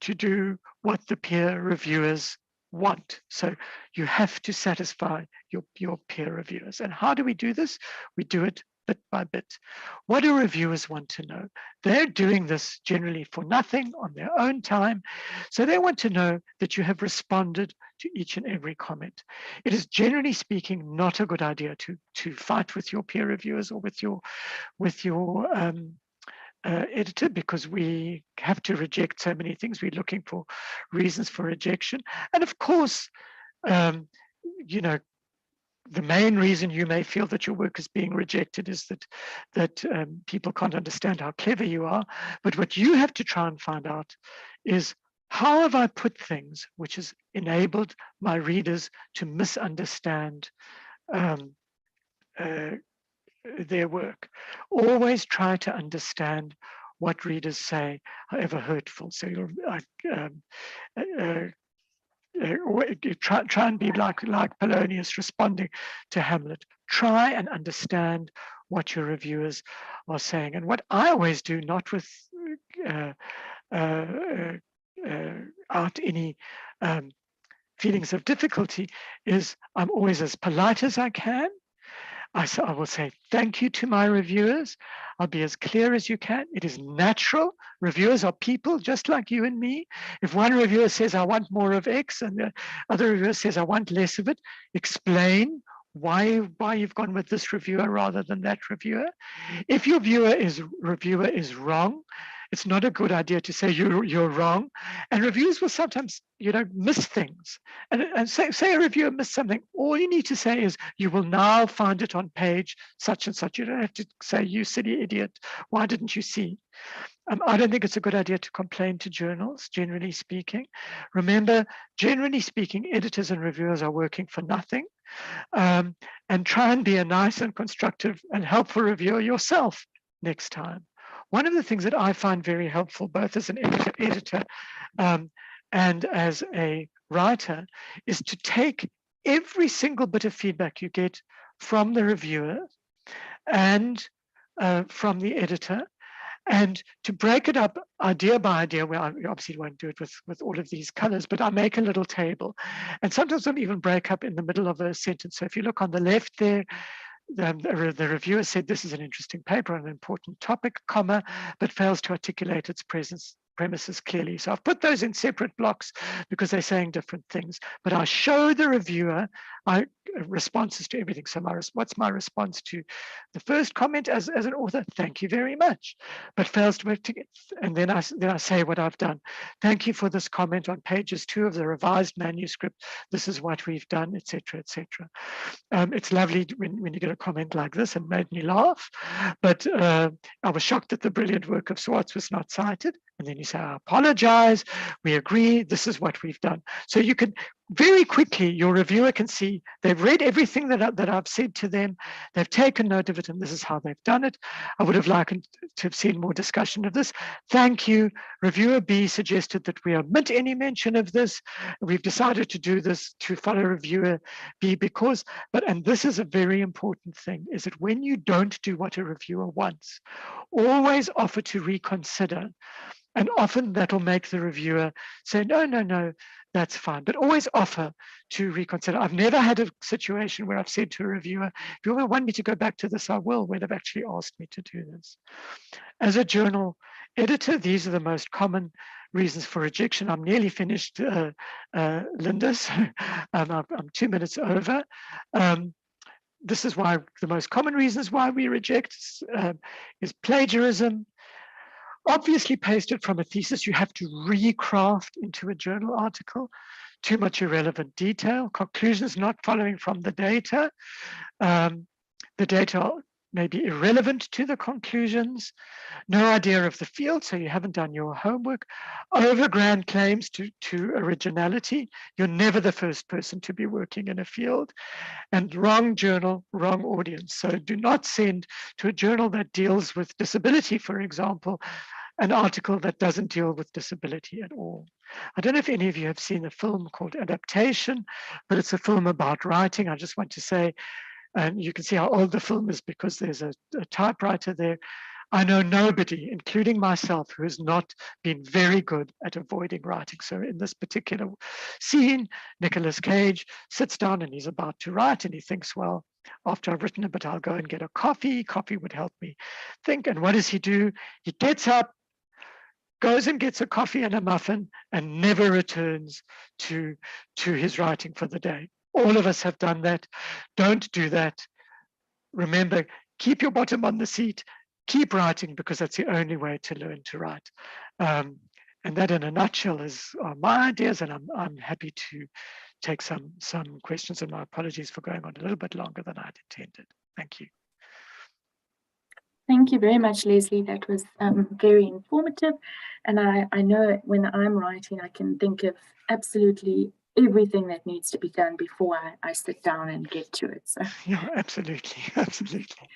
do what the peer reviewers want. So you have to satisfy your peer reviewers. And how do we do this? We do it bit by bit. What do reviewers want to know? They're doing this generally for nothing on their own time. So they want to know that you have responded to each and every comment. It is generally speaking not a good idea to fight with your peer reviewers or with your editor, because we have to reject so many things. We're looking for reasons for rejection. And of course, the main reason you may feel that your work is being rejected is that people can't understand how clever you are. But what you have to try and find out is, how have I put things which has enabled my readers to misunderstand their work? Always try to understand what readers say, however hurtful. So try and be like Polonius responding to Hamlet. Try and understand what your reviewers are saying. And what I always do, not with out any feelings of difficulty, is I'm always as polite as I can. I will say thank you to my reviewers. I'll be as clear as you can. It is natural. Reviewers are people just like you and me. If one reviewer says, I want more of X, and the other reviewer says, I want less of it, explain why you've gone with this reviewer rather than that reviewer. If your reviewer is wrong, it's not a good idea to say you're wrong. And reviewers will sometimes, miss things. And say a reviewer missed something. All you need to say is, you will now find it on page such and such. You don't have to say, you silly idiot, why didn't you see? I don't think it's a good idea to complain to journals, generally speaking. Remember, generally speaking, editors and reviewers are working for nothing. And try and be a nice and constructive and helpful reviewer yourself next time. One of the things that I find very helpful, both as an editor and as a writer, is to take every single bit of feedback you get from the reviewer and from the editor, and to break it up idea by idea. Well, I obviously won't do it with all of these colors, but I make a little table. And sometimes I'll even break up in the middle of a sentence. So if you look on the left there, the reviewer said, this is an interesting paper on an important topic, comma, but fails to articulate its premises clearly. So I've put those in separate blocks because they're saying different things, but I show the reviewer responses to everything. So what's my response to the first comment as an author? Thank you very much, but fails to work together. And then I say what I've done. Thank you for this comment on pages 2 of the revised manuscript. This is what we've done, etc., etc. It's lovely when you get a comment like this, and made me laugh, but I was shocked that the brilliant work of Swartz was not cited. And then you say, I apologize, we agree, this is what we've done. So you can very quickly, your reviewer can see they've read everything that I've said to them, they've taken note of it, and this is how they've done it. I would have liked to have seen more discussion of this. Thank you. Reviewer B suggested that we omit any mention of this. We've decided to do this to follow reviewer B because, and this is a very important thing, is that when you don't do what a reviewer wants, always offer to reconsider. And often that'll make the reviewer say, no, that's fine. But always offer to reconsider. I've never had a situation where I've said to a reviewer, if you want me to go back to this, I will, when they've actually asked me to do this. As a journal editor, these are the most common reasons for rejection. I'm nearly finished, Linda, so I'm 2 minutes over. This is why the most common reasons why we reject is plagiarism. Obviously pasted from a thesis, you have to recraft into a journal article, too much irrelevant detail, conclusions not following from the data. The data may be irrelevant to the conclusions, no idea of the field, so you haven't done your homework, overgrand claims to originality. You're never the first person to be working in a field, and wrong journal, wrong audience. So do not send to a journal that deals with disability, for example, an article that doesn't deal with disability at all. I don't know if any of you have seen a film called Adaptation, but it's a film about writing. I just want to say, and you can see how old the film is because there's a typewriter there. I know nobody, including myself, who has not been very good at avoiding writing. So in this particular scene, Nicolas Cage sits down and he's about to write and he thinks, well, after I've written a bit, I'll go and get a coffee. Coffee would help me think. And what does he do? He gets up, goes and gets a coffee and a muffin, and never returns to his writing for the day. All of us have done that. Don't do that. Remember, keep your bottom on the seat, keep writing, because that's the only way to learn to write. And that in a nutshell is my ideas, and I'm happy to take some questions, and my apologies for going on a little bit longer than I'd intended. Thank you. Thank you very much, Leslie. That was very informative. And I know when I'm writing, I can think of absolutely everything that needs to be done before I sit down and get to it. So yeah, absolutely, absolutely.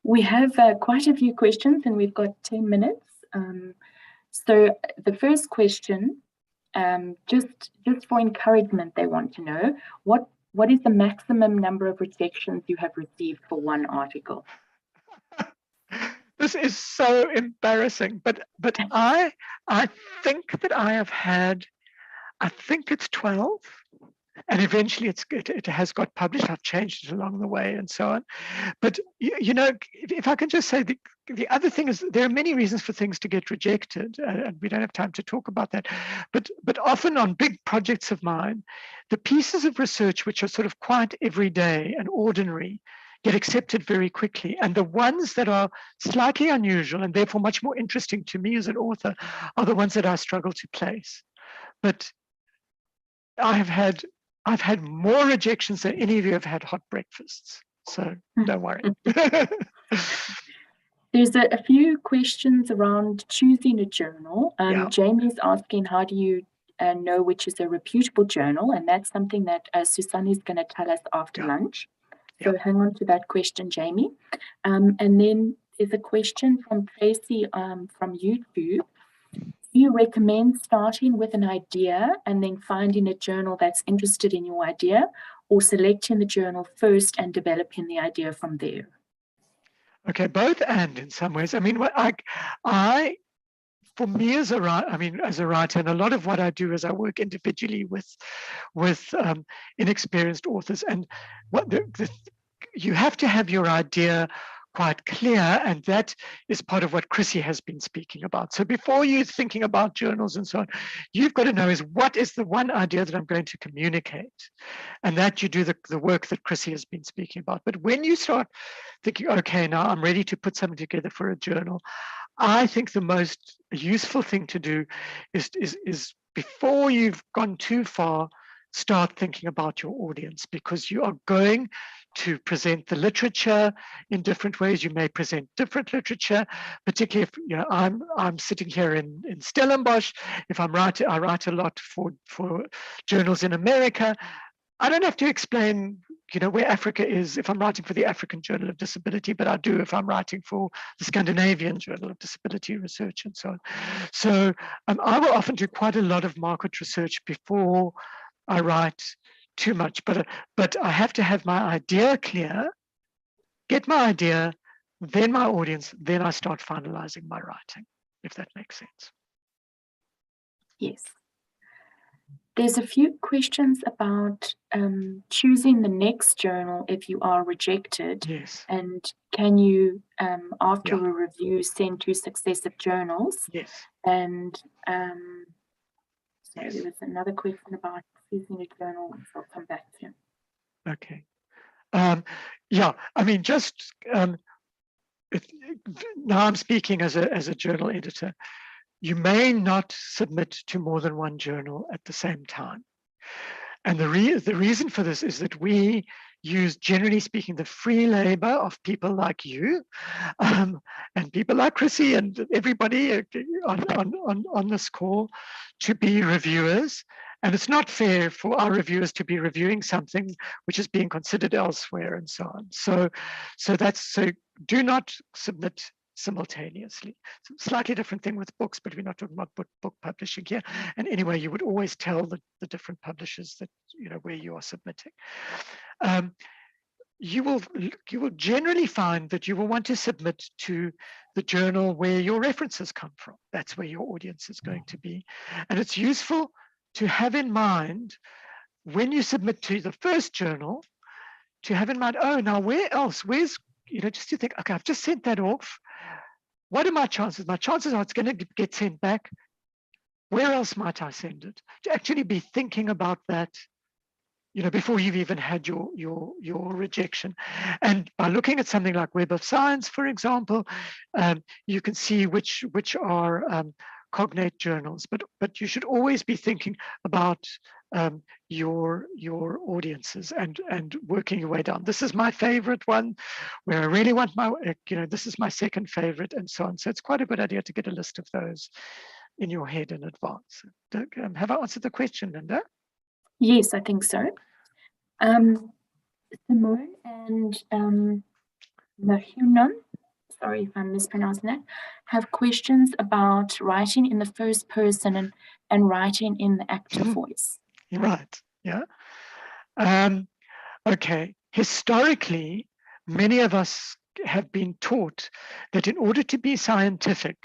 We have quite a few questions, and we've got 10 minutes. So the first question just for encouragement, they want to know what is the maximum number of rejections you have received for one article? This is so embarrassing, but I think that I have had, I think it's 12, and eventually it has got published. I've changed it along the way and so on. But you know, if I can just say, the other thing is there are many reasons for things to get rejected, and we don't have time to talk about that. But often on big projects of mine, the pieces of research which are sort of quite everyday and ordinary get accepted very quickly. And the ones that are slightly unusual and therefore much more interesting to me as an author are the ones that I struggle to place. But I've had more rejections than any of you have had hot breakfasts. So don't worry. There's a few questions around choosing a journal. Jamie's asking, how do you know which is a reputable journal? And that's something that Susanne is going to tell us after lunch. So hang on to that question, Jamie. And then there's a question from Tracy from YouTube. Do you recommend starting with an idea and then finding a journal that's interested in your idea, or selecting the journal first and developing the idea from there? Okay, both and in some ways. I mean, for me as a writer, and a lot of what I do is I work individually with inexperienced authors, and you have to have your idea quite clear, and that is part of what Chrissy has been speaking about. So before you're thinking about journals and so on, you've got to know is what is the one idea that I'm going to communicate, and that you do the work that Chrissy has been speaking about. But when you start thinking, okay, now I'm ready to put something together for a journal, I think the most useful thing to do is before you've gone too far, start thinking about your audience, because you are going to present the literature in different ways. You may present different literature, particularly if I'm sitting here in Stellenbosch. If I write a lot for journals in America. I don't have to explain, where Africa is if I'm writing for the African Journal of Disability, but I do if I'm writing for the Scandinavian Journal of Disability Research and so on. So I will often do quite a lot of market research before I write too much, but I have to have my idea clear, get my idea, then my audience, then I start finalizing my writing, if that makes sense. Yes. There's a few questions about choosing the next journal if you are rejected. Yes. And can you, after a review, send to successive journals? Yes. And so there was another question about choosing a journal, which I'll come back to. Okay. I mean, just now I'm speaking as a journal editor. You may not submit to more than one journal at the same time. And the reason for this is that we use, generally speaking, the free labor of people like you and people like Chrissy and everybody on this call to be reviewers. And it's not fair for our reviewers to be reviewing something which is being considered elsewhere and so on. So do not submit simultaneously. So slightly different thing with books, but we're not talking about book publishing here. And anyway, you would always tell the different publishers that where you are submitting. You will generally find that you will want to submit to the journal where your references come from. That's where your audience is going to be. And it's useful to have in mind when you submit to the first journal, to have in mind, oh, now where else? Where's, just to think, okay, I've just sent that off. What are my chances? My chances are it's going to get sent back. Where else might I send it? To actually be thinking about that, before you've even had your rejection. And by looking at something like Web of Science, for example, you can see which are cognate journals. But you should always be thinking about your audiences and working your way down. This is my favorite one, where I really want my, this is my second favorite, and so on. So it's quite a good idea to get a list of those in your head in advance. Have I answered the question, Linda? Yes, I think so. Simone and Mahunan sorry if I'm mispronouncing that, have questions about writing in the first person and writing in the active voice. Right, yeah. Okay, historically, many of us have been taught that in order to be scientific,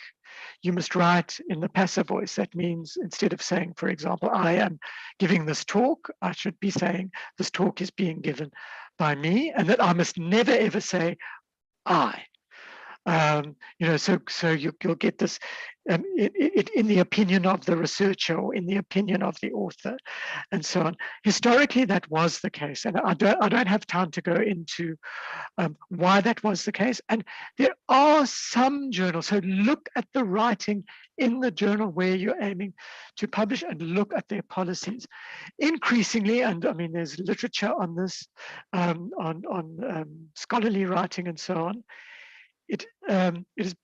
you must write in the passive voice. That means instead of saying, for example, I am giving this talk, I should be saying this talk is being given by me, and that I must never ever say I. So you'll get this in the opinion of the researcher or in the opinion of the author, and so on. Historically, that was the case, and I don't have time to go into why that was the case. And there are some journals. So look at the writing in the journal where you're aiming to publish, and look at their policies. Increasingly, and I mean, there's literature on this, on scholarly writing and so on. It has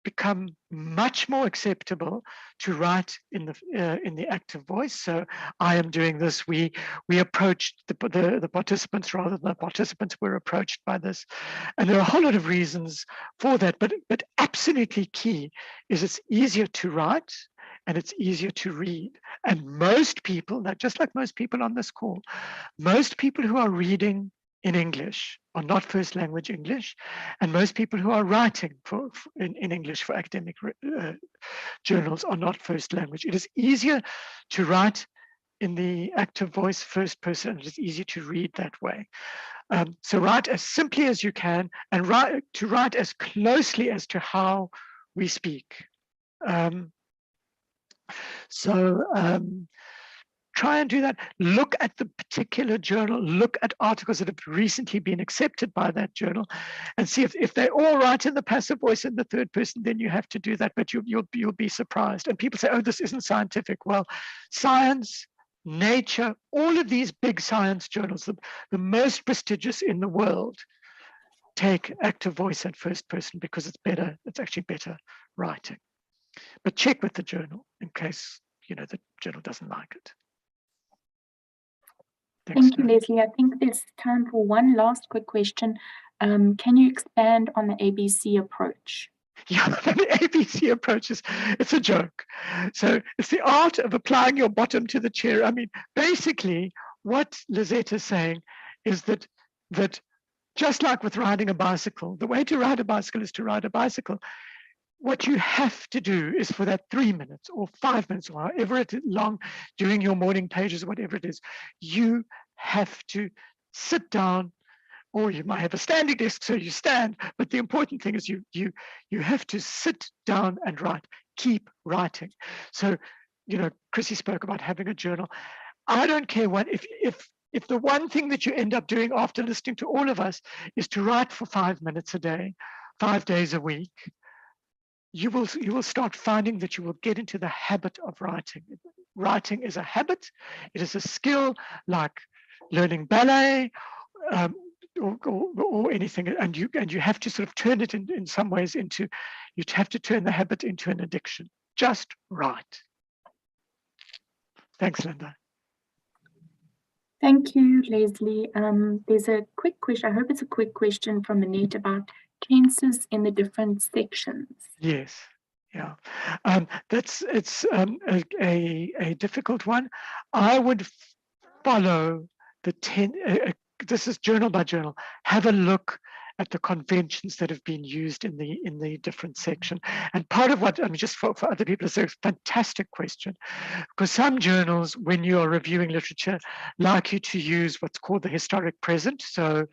become much more acceptable to write in the active voice. So I am doing this. We approached the participants rather than the participants were approached by this, and there are a whole lot of reasons for that. But absolutely key is it's easier to write and it's easier to read. And most people, just like most people on this call, most people who are reading in English are not first language English, and most people who are writing in English for academic journals are not first language. It is easier to write in the active voice first person, and it's easier to read that way. So write as simply as you can, and write as closely as to how we speak. Try and do that. Look at the particular journal, look at articles that have recently been accepted by that journal, and see if they all write in the passive voice in the third person, then you have to do that, but you'll be surprised. And people say, oh, this isn't scientific. Well, Science, Nature, all of these big science journals, the most prestigious in the world, take active voice and first person because it's actually better writing. But check with the journal in case the journal doesn't like it. Thank you, Leslie. I think there's time for one last quick question. Can you expand on the ABC approach? Yeah, the ABC approach it's a joke. So it's the art of applying your bottom to the chair. I mean, basically, what Lisette is saying is that just like with riding a bicycle, the way to ride a bicycle is to ride a bicycle. What you have to do is for that 3 minutes or 5 minutes or however it is long, doing your morning pages, whatever it is, you have to sit down, or you might have a standing desk, so you stand. But the important thing is you have to sit down and write. Keep writing. So, Chrissy spoke about having a journal. I don't care what if the one thing that you end up doing after listening to all of us is to write for 5 minutes a day, 5 days a week, you will start finding that you will get into the habit of writing. Writing is a habit. It is a skill like learning ballet or anything, and you have to sort of turn it in some ways into. You have to turn the habit into an addiction. Just write. Thanks, Linda. Thank you, Leslie. There's a quick question. I hope it's a quick question from Annette about tenses in the different sections. Yes, yeah, it's a difficult one. I would follow the this is journal by journal. Have a look at the conventions that have been used in the different section. And part of what, I mean, just for other people, it's a fantastic question, because some journals, when you are reviewing literature, like you to use what's called the historic present. So,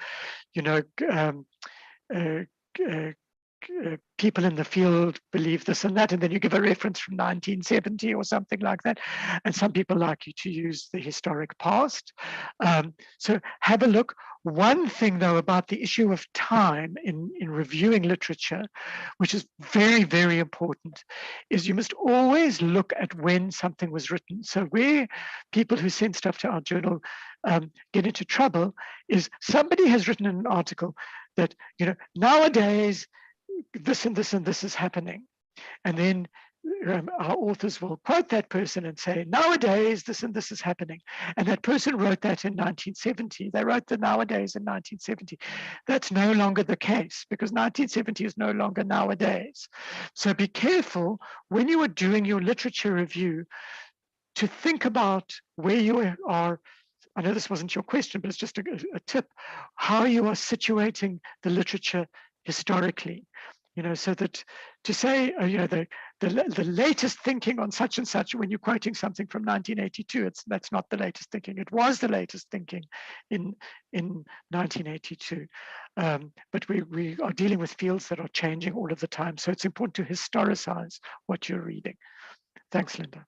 people in the field believe this and that, and then you give a reference from 1970 or something like that. And some people like you to use the historic past. So have a look. One thing, though, about the issue of time in reviewing literature, which is very, very important, is you must always look at when something was written. So where people who send stuff to our journal get into trouble is somebody has written in an article that, nowadays, this and this and this is happening. And then our authors will quote that person and say, nowadays, this and this is happening. And that person wrote that in 1970. They wrote the nowadays in 1970. That's no longer the case because 1970 is no longer nowadays. So be careful when you are doing your literature review to think about where you are. I know this wasn't your question, but it's just a tip, how you are situating the literature historically, so that to say, the latest thinking on such and such, when you're quoting something from 1982, that's not the latest thinking. It was the latest thinking in 1982. But we are dealing with fields that are changing all of the time. So it's important to historicize what you're reading. Thanks, Linda.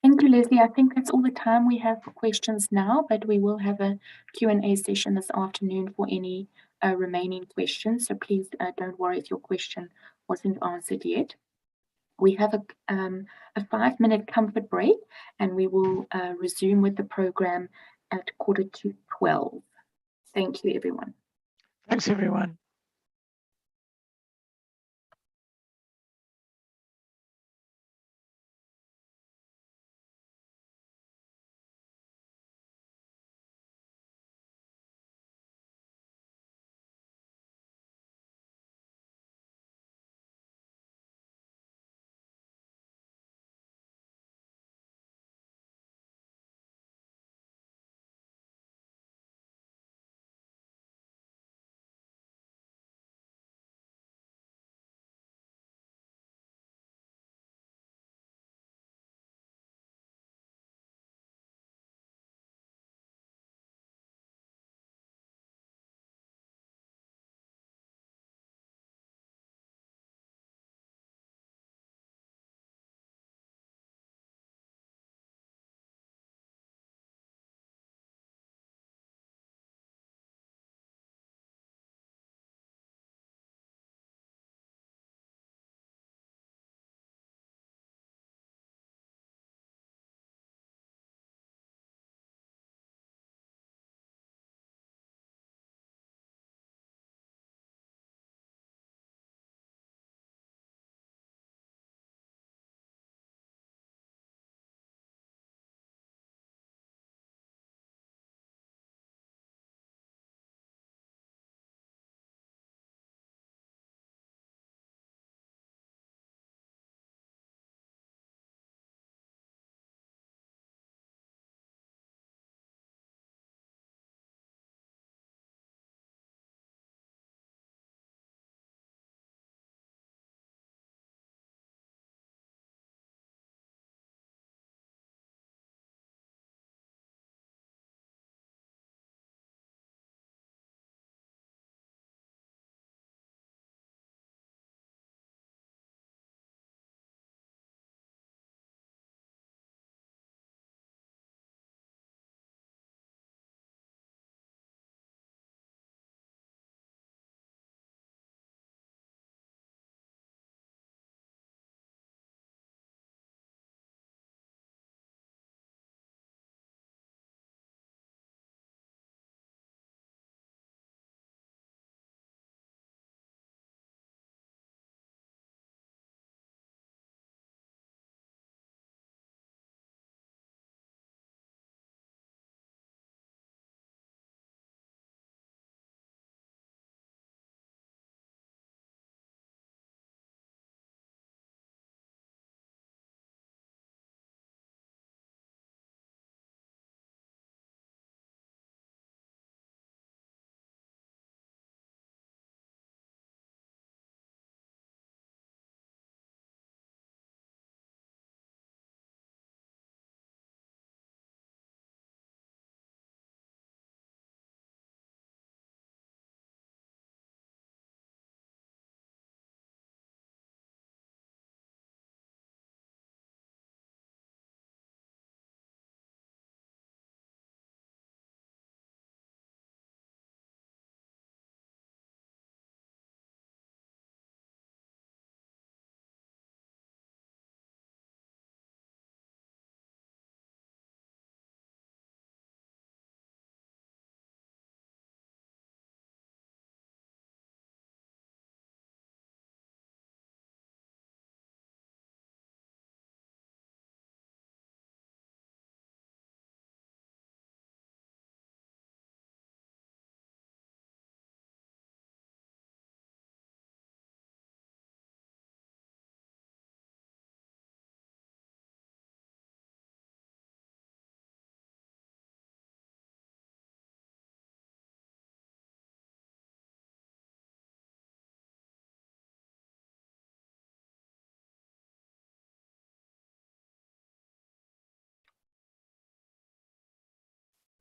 Thank you, Leslie. I think that's all the time we have for questions now, but we will have a Q&A session this afternoon for any remaining questions. So please don't worry if your question wasn't answered yet. We have a 5-minute comfort break, and we will resume with the program at 11:45. Thank you, everyone. Thanks, everyone.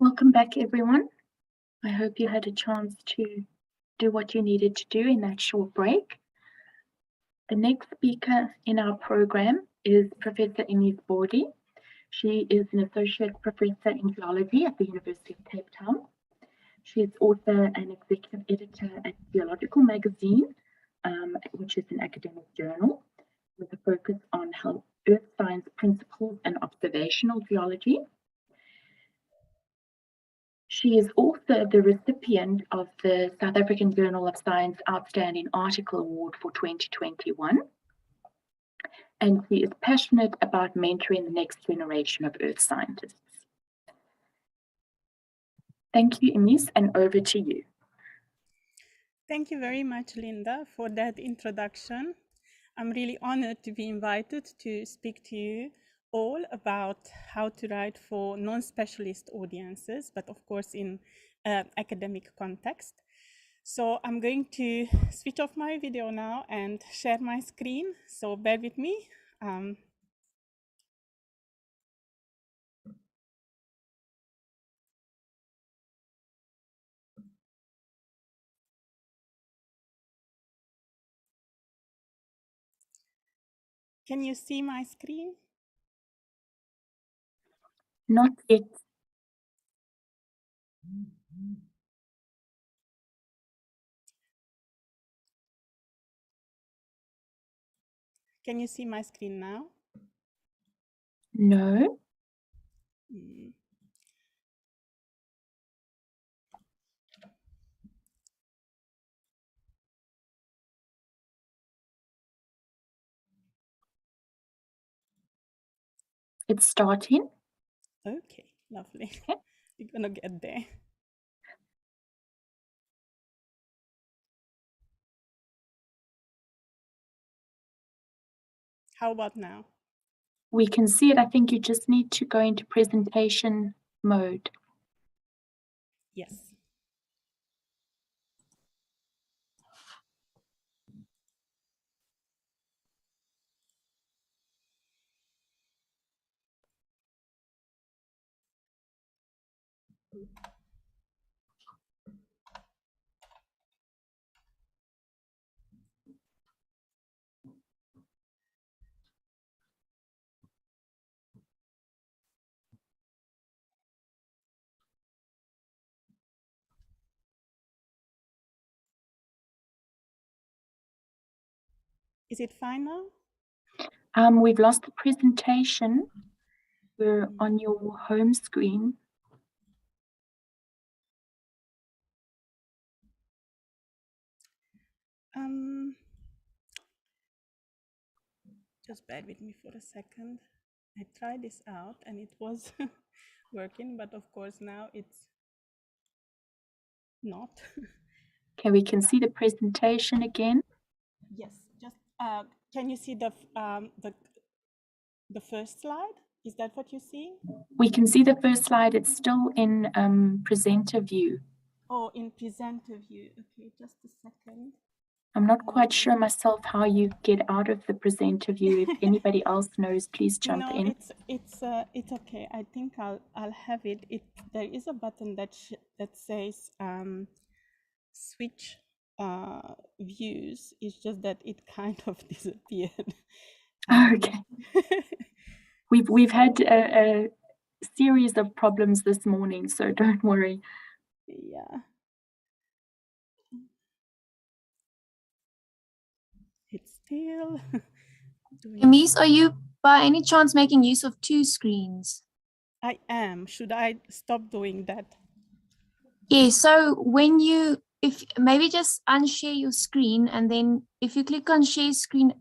Welcome back, everyone. I hope you had a chance to do what you needed to do in that short break. The next speaker in our program is Professor Ines Bordy. She is an associate professor in geology at the University of Cape Town. She is also an executive editor at Geological Magazine, which is an academic journal with a focus on how earth science principles and observational geology. She is also the recipient of the South African Journal of Science Outstanding Article Award for 2021. And she is passionate about mentoring the next generation of earth scientists. Thank you, Ines, and over to you. Thank you very much, Linda, for that introduction. I'm really honored to be invited to speak to you all about how to write for non-specialist audiences, but of course in academic context. So I'm going to switch off my video now and share my screen, so bear with me. Can you see my screen? Not yet. Can you see my screen now? No. It's starting. Okay, lovely. Okay. You're gonna get there. How about now? We can see it. I think you just need to go into presentation mode. Yes. Is it fine now? We've lost the presentation. We're on your home screen. Just bear with me for a second. I tried this out and it was working, but of course now it's not. Okay, we can see the presentation again. Yes, just can you see the first slide? Is that what you're seeing? We can see the first slide. It's still in presenter view. Oh, in presenter view. Okay, just a second. I'm not quite sure myself how you get out of the presenter view. If anybody else knows, please jump in. It's okay. I think I'll have it. There is a button that says switch views. It's just that it kind of disappeared. Okay. We've had a series of problems this morning, so don't worry. Yeah. It's still Ines, are you by any chance making use of two screens? I am. Should I stop doing that? Yeah, so when if maybe just unshare your screen, and then if you click on share screen,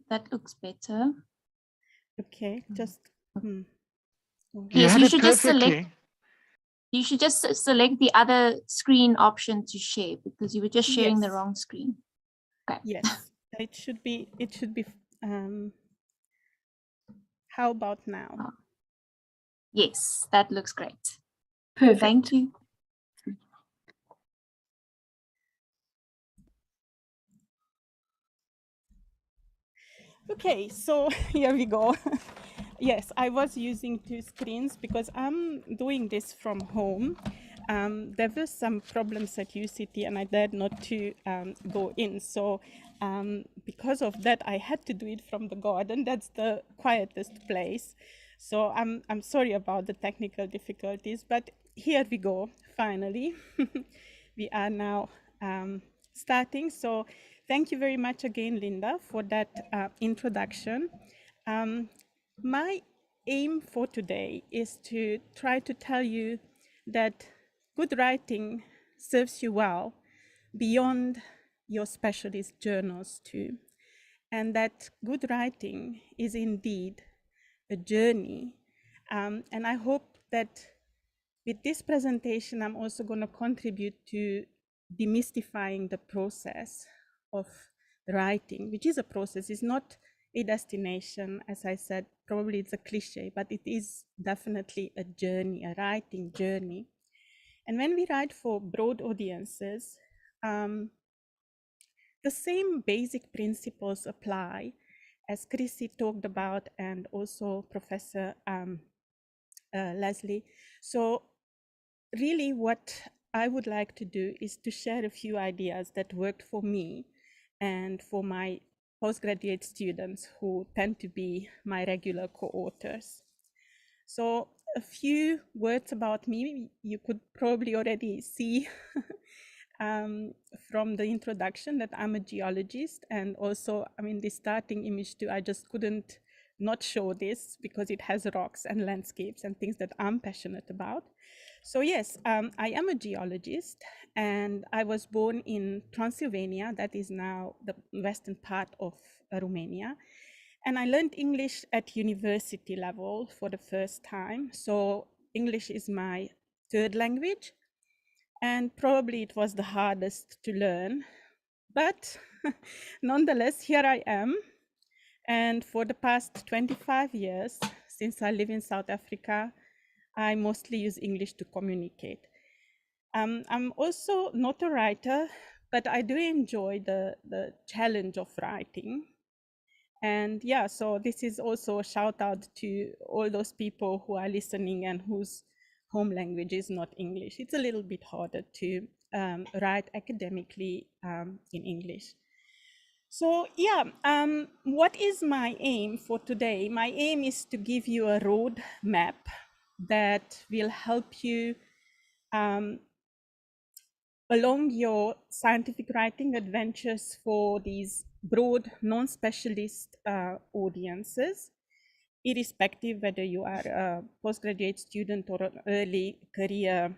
that looks better. Okay, just yes, you should just select. You should just select the other screen option to share, because you were just sharing the wrong screen. Okay. Yes, it should be. How about now? Yes, that looks great. Perfect. Thank you. Okay, so here we go. Yes, I was using 2 screens because I'm doing this from home. There were some problems at UCT and I dared not to go in. So because of that, I had to do it from the garden. That's the quietest place. So I'm sorry about the technical difficulties, but here we go, finally. We are now starting. So thank you very much again, Linda, for that introduction. My aim for today is to try to tell you that good writing serves you well beyond your specialist journals too, and that good writing is indeed a journey. And I hope that with this presentation, I'm also going to contribute to demystifying the process of writing, which is a process. It's not a destination, as I said, probably it's a cliche, but it is definitely a journey, a writing journey. And when we write for broad audiences, the same basic principles apply, as Chrissy talked about, and also Professor Leslie. So really what I would like to do is to share a few ideas that worked for me and for my postgraduate students who tend to be my regular co-authors. So a few words about me, you could probably already see from the introduction that I'm a geologist, and also, I mean, the starting image too, I just couldn't not show this because it has rocks and landscapes and things that I'm passionate about. So yes, I am a geologist, and I was born in Transylvania, that is now the western part of Romania. And I learned English at university level for the first time. So English is my third language, and probably it was the hardest to learn. But nonetheless, here I am. And for the past 25 years, since I live in South Africa, I mostly use English to communicate. I'm also not a writer, but I do enjoy the challenge of writing. And yeah, so this is also a shout out to all those people who are listening and whose home language is not English. It's a little bit harder to write academically in English. So yeah, what is my aim for today? My aim is to give you a road map that will help you along your scientific writing adventures for these broad, non-specialist audiences, irrespective whether you are a postgraduate student or an early career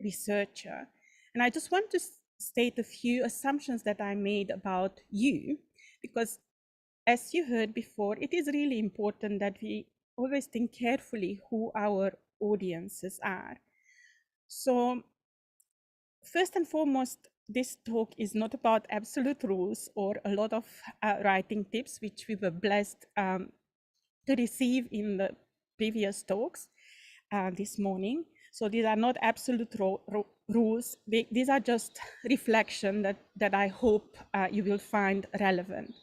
researcher. And I just want to state a few assumptions that I made about you, because as you heard before, it is really important that we always think carefully who our audiences are. So first and foremost, this talk is not about absolute rules or a lot of writing tips, which we were blessed to receive in the previous talks this morning. So these are not absolute rules. These are just reflection that I hope you will find relevant.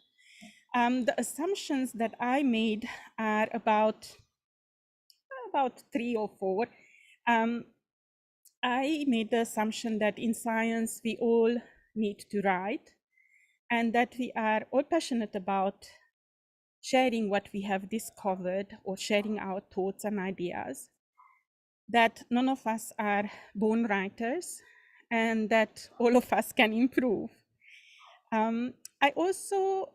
The assumptions that I made are about 3 or 4. I made the assumption that in science, we all need to write, and that we are all passionate about sharing what we have discovered or sharing our thoughts and ideas, that none of us are born writers, and that all of us can improve. I also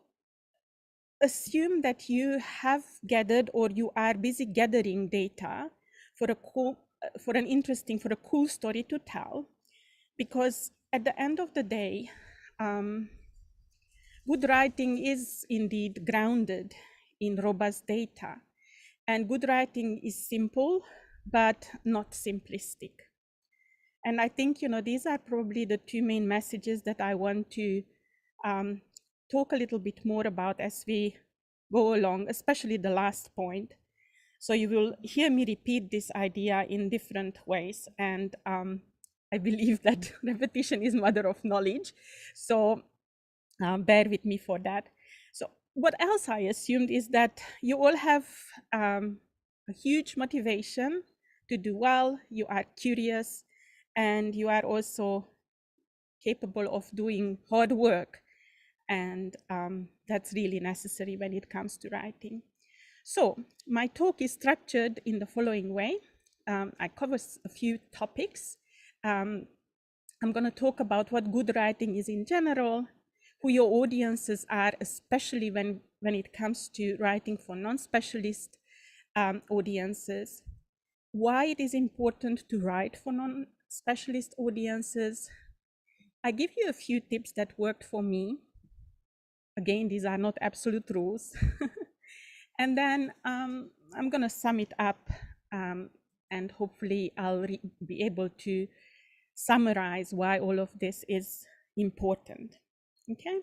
assume that you have gathered or you are busy gathering data for a cool story to tell, because at the end of the day, good writing is indeed grounded in robust data, and good writing is simple but not simplistic. And I think, you know, these are probably the 2 main messages that I want to talk a little bit more about as we go along, especially the last point. So you will hear me repeat this idea in different ways, and I believe that repetition is mother of knowledge. So bear with me for that. So what else I assumed is that you all have a huge motivation to do well, you are curious, and you are also capable of doing hard work. And that's really necessary when it comes to writing. So my talk is structured in the following way. I cover a few topics. I'm going to talk about what good writing is in general, who your audiences are, especially when it comes to writing for non-specialist audiences, why it is important to write for non-specialist audiences. I give you a few tips that worked for me. Again, these are not absolute rules. And then I'm going to sum it up, and hopefully I'll be able to summarize why all of this is important. Okay,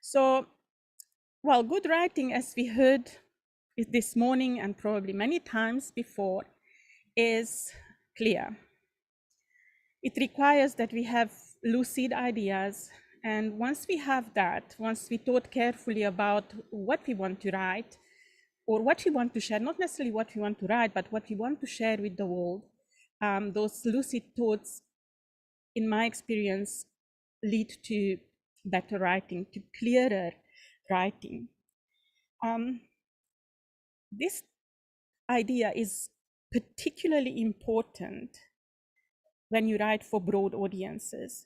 so, well, good writing, as we heard this morning and probably many times before, is clear. It requires that we have lucid ideas, and once we have that, once we thought carefully about what we want to write or what we want to share, not necessarily what we want to write, but what we want to share with the world, those lucid thoughts, in my experience, lead to better writing, to clearer writing. This idea is particularly important when you write for broad audiences.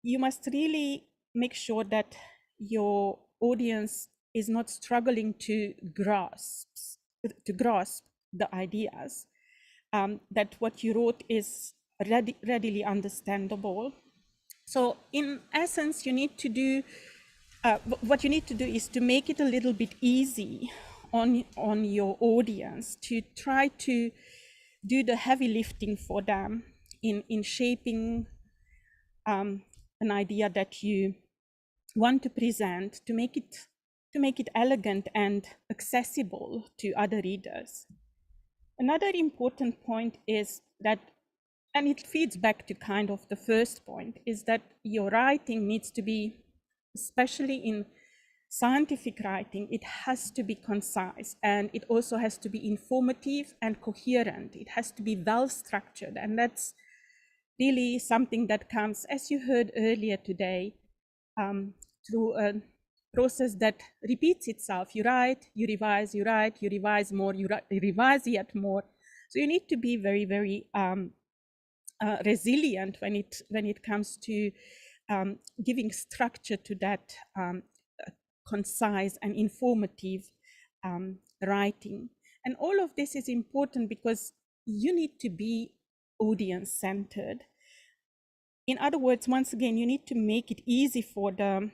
You must really make sure that your audience is not struggling to grasp the ideas, that what you wrote is readily understandable. So in essence, you need to do, what you need to do is to make it a little bit easy on your audience, to try to do the heavy lifting for them in shaping an idea that you want to present, to make it elegant and accessible to other readers. Another important point is that, and it feeds back to kind of the first point, is that your writing needs to be, especially in scientific writing, it has to be concise, and it also has to be informative and coherent. It has to be well structured, and that's really something that comes, as you heard earlier today, through a process that repeats itself. You write, you revise, you write, you revise more, you revise yet more. So you need to be very, very resilient when it comes to giving structure to that concise and informative writing. And all of this is important because you need to be audience-centered. In other words, once again, you need to make it easy for the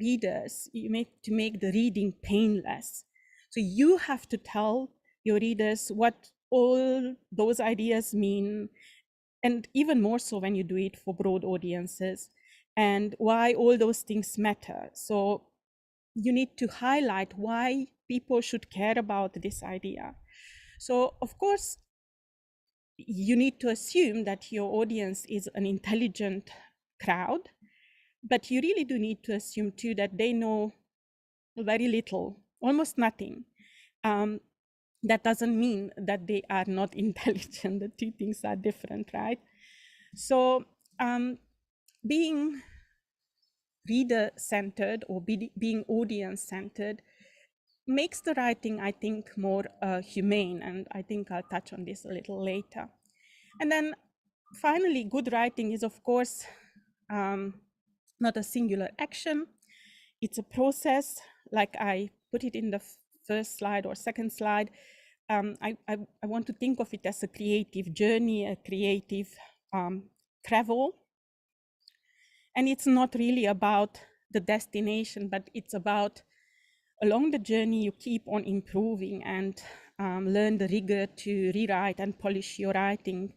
readers. You need to make the reading painless. So you have to tell your readers what all those ideas mean, and even more so when you do it for broad audiences, and why all those things matter. So you need to highlight why people should care about this idea. So, of course, you need to assume that your audience is an intelligent crowd, but you really do need to assume too that they know very little, almost nothing. That doesn't mean that they are not intelligent. The two things are different, right? So being reader-centered or being audience-centered makes the writing, I think, more humane, and I think I'll touch on this a little later. And then finally, good writing is, of course, not a singular action. It's a process, like I put it in the first slide or second slide. I want to think of it as a creative journey, a creative travel. And it's not really about the destination, but it's about, along the journey, you keep on improving and learn the rigor to rewrite and polish your writing,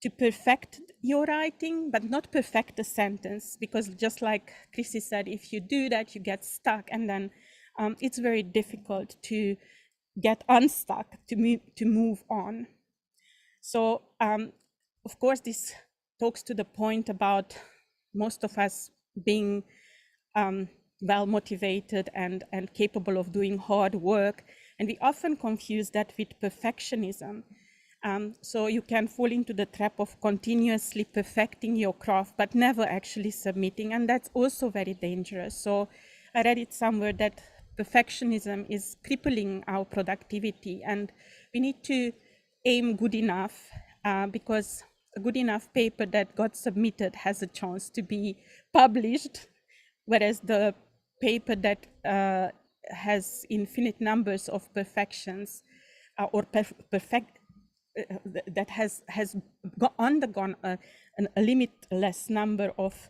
to perfect your writing, but not perfect the sentence, because just like Chrissy said, if you do that, you get stuck, and then it's very difficult to get unstuck, to move on. So, of course, this talks to the point about most of us being well motivated and capable of doing hard work. And we often confuse that with perfectionism. So you can fall into the trap of continuously perfecting your craft, but never actually submitting. And that's also very dangerous. So I read it somewhere that perfectionism is crippling our productivity, and we need to aim good enough, because a good enough paper that got submitted has a chance to be published, whereas the paper that has infinite numbers of perfections or that has undergone a limitless number of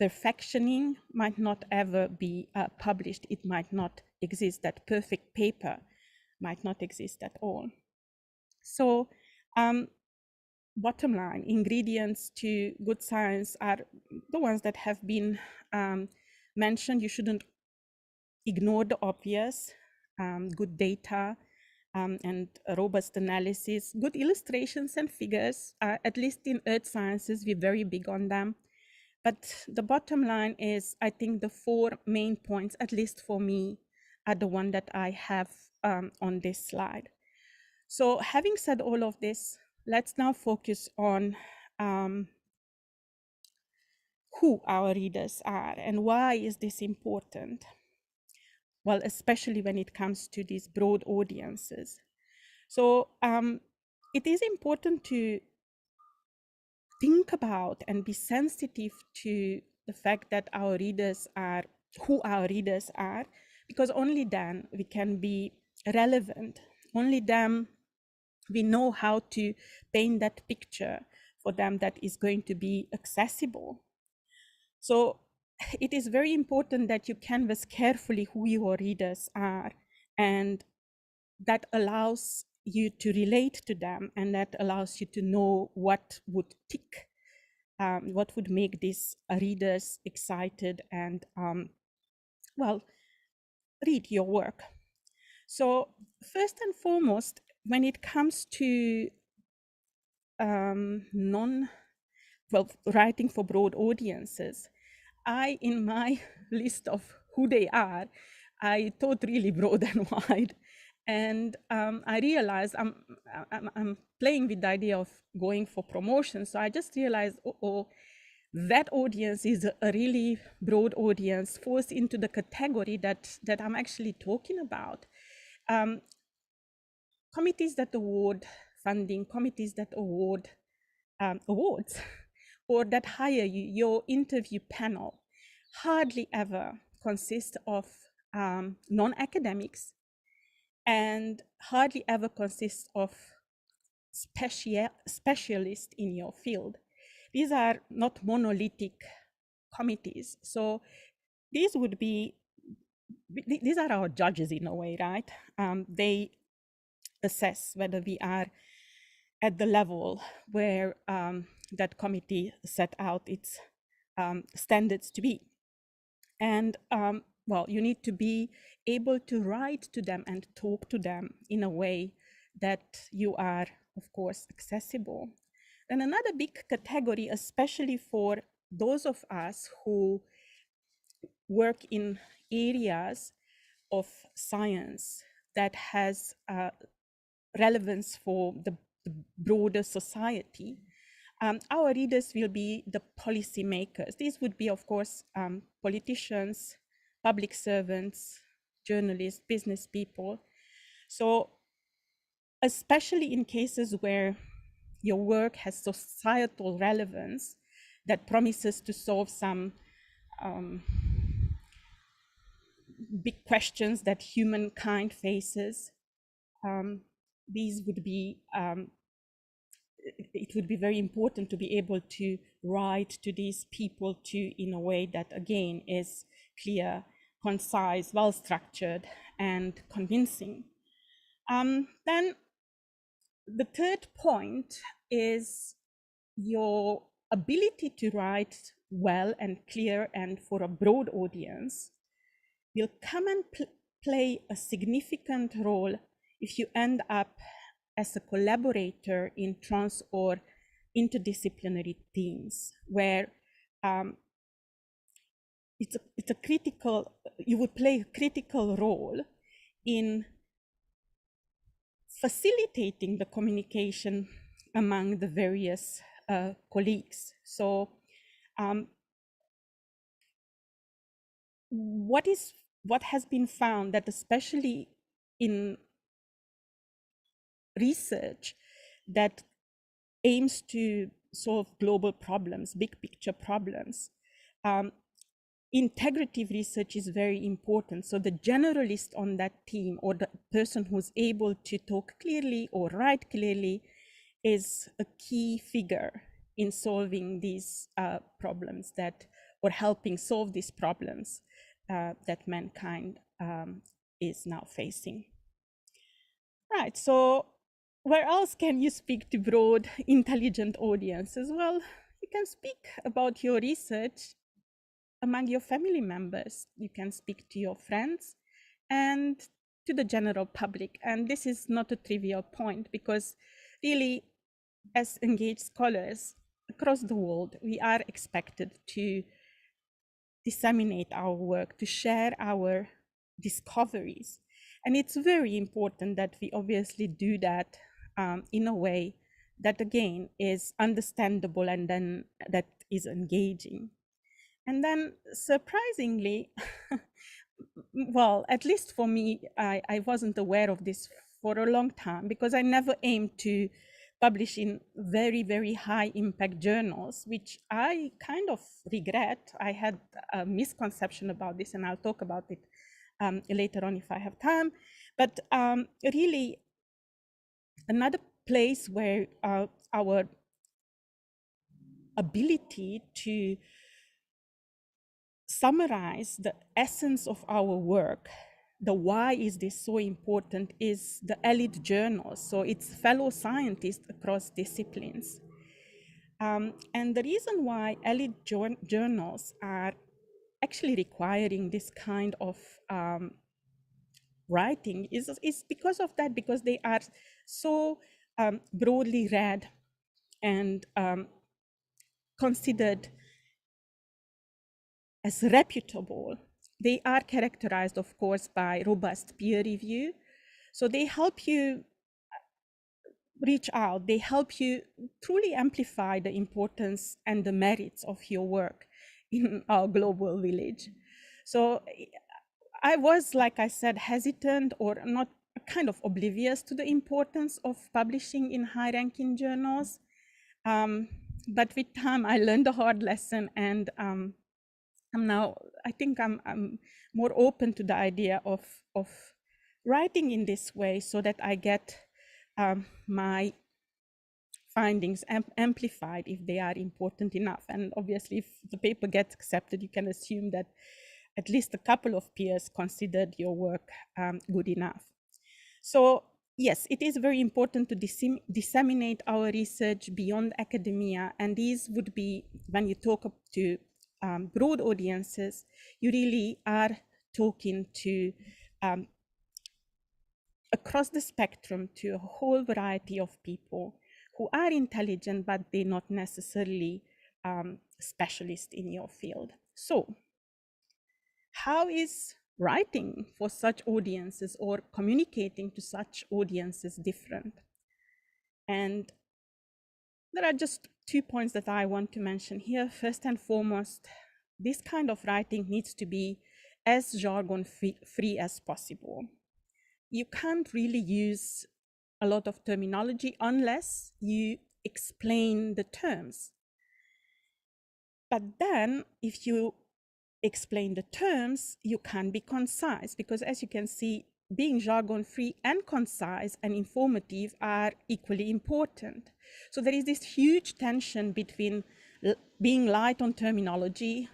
perfectioning might not ever be published. It might not exist. That perfect paper might not exist at all. So bottom line, ingredients to good science are the ones that have been mentioned. You shouldn't ignore the obvious. Good data and robust analysis, good illustrations and figures. At least in earth sciences, we're very big on them. But the bottom line is, I think the 4 main points, at least for me, are the one that I have on this slide. So having said all of this, let's now focus on who our readers are and why is this important? Well, especially when it comes to these broad audiences. So it is important to think about and be sensitive to the fact that our readers are who our readers are, because only then we can be relevant. Only then we know how to paint that picture for them that is going to be accessible. So it is very important that you canvass carefully who your readers are, and that allows you to relate to them, and that allows you to know what would tick, what would make these readers excited and, well, read your work. So first and foremost, when it comes to writing for broad audiences, in my list of who they are, I thought really broad and wide. And I realized I'm playing with the idea of going for promotion. So I just realized, that audience is a really broad audience, falls into the category that I'm actually talking about. Committees that award funding, committees that award awards, or that hire you, your interview panel hardly ever consists of non-academics and hardly ever consists of specialists in your field. These are not monolithic committees. So these are our judges in a way, right? They assess whether we are at the level where that committee set out its standards to be. And well, you need to be able to write to them and talk to them in a way that you are, of course, accessible. And another big category, especially for those of us who work in areas of science that has relevance for the broader society, our readers will be the policymakers. These would be, of course, politicians, public servants, journalists, business people. So especially in cases where your work has societal relevance that promises to solve some big questions that humankind faces, these would be it would be very important to be able to write to these people in a way that, again, is clear, concise, well-structured, and convincing. Then the third point is your ability to write well and clear and for a broad audience will come and play a significant role if you end up as a collaborator in trans or interdisciplinary teams, where it's a critical, you would play a critical role in facilitating the communication among the various colleagues. So what has been found that especially in research that aims to solve global problems, big picture problems, integrative research is very important. So the generalist on that team, or the person who's able to talk clearly or write clearly, is a key figure in solving these problems or helping solve these problems that mankind is now facing. Right, so where else can you speak to broad, intelligent audiences? Well, you can speak about your research among your family members. You can speak to your friends and to the general public. And this is not a trivial point, because really, as engaged scholars across the world, we are expected to disseminate our work, to share our discoveries. And it's very important that we obviously do that in a way that, again, is understandable and then that is engaging. And then, surprisingly, well, at least for me, I wasn't aware of this for a long time, because I never aimed to publish in very, very high impact journals, which I kind of regret. I had a misconception about this, and I'll talk about it later on if I have time. But really, another place where our ability to summarize the essence of our work, the why is this so important, is the elite journals. So it's fellow scientists across disciplines. And the reason why elite journals are actually requiring this kind of writing is because of that, because they are so broadly read and considered as reputable. They are characterized, of course, by robust peer review. So they help you reach out, they help you truly amplify the importance and the merits of your work in our global village. So I was, like I said, hesitant or not, kind of oblivious to the importance of publishing in high-ranking journals. But with time, I learned a hard lesson, and I think I'm more open to the idea of writing in this way, so that I get my findings amplified if they are important enough. And obviously, if the paper gets accepted, you can assume that at least a couple of peers considered your work good enough. So yes, it is very important to disseminate our research beyond academia. And these would be, when you talk to broad audiences, you really are talking to across the spectrum, to a whole variety of people who are intelligent, but they're not necessarily specialists in your field. So how is writing for such audiences or communicating to such audiences different? And there are just 2 points that I want to mention here. First and foremost, this kind of writing needs to be as jargon free as possible. You can't really use a lot of terminology unless you explain the terms. But then if you explain the terms, you can be concise, because as you can see, being jargon free and concise and informative are equally important. So there is this huge tension between being light on terminology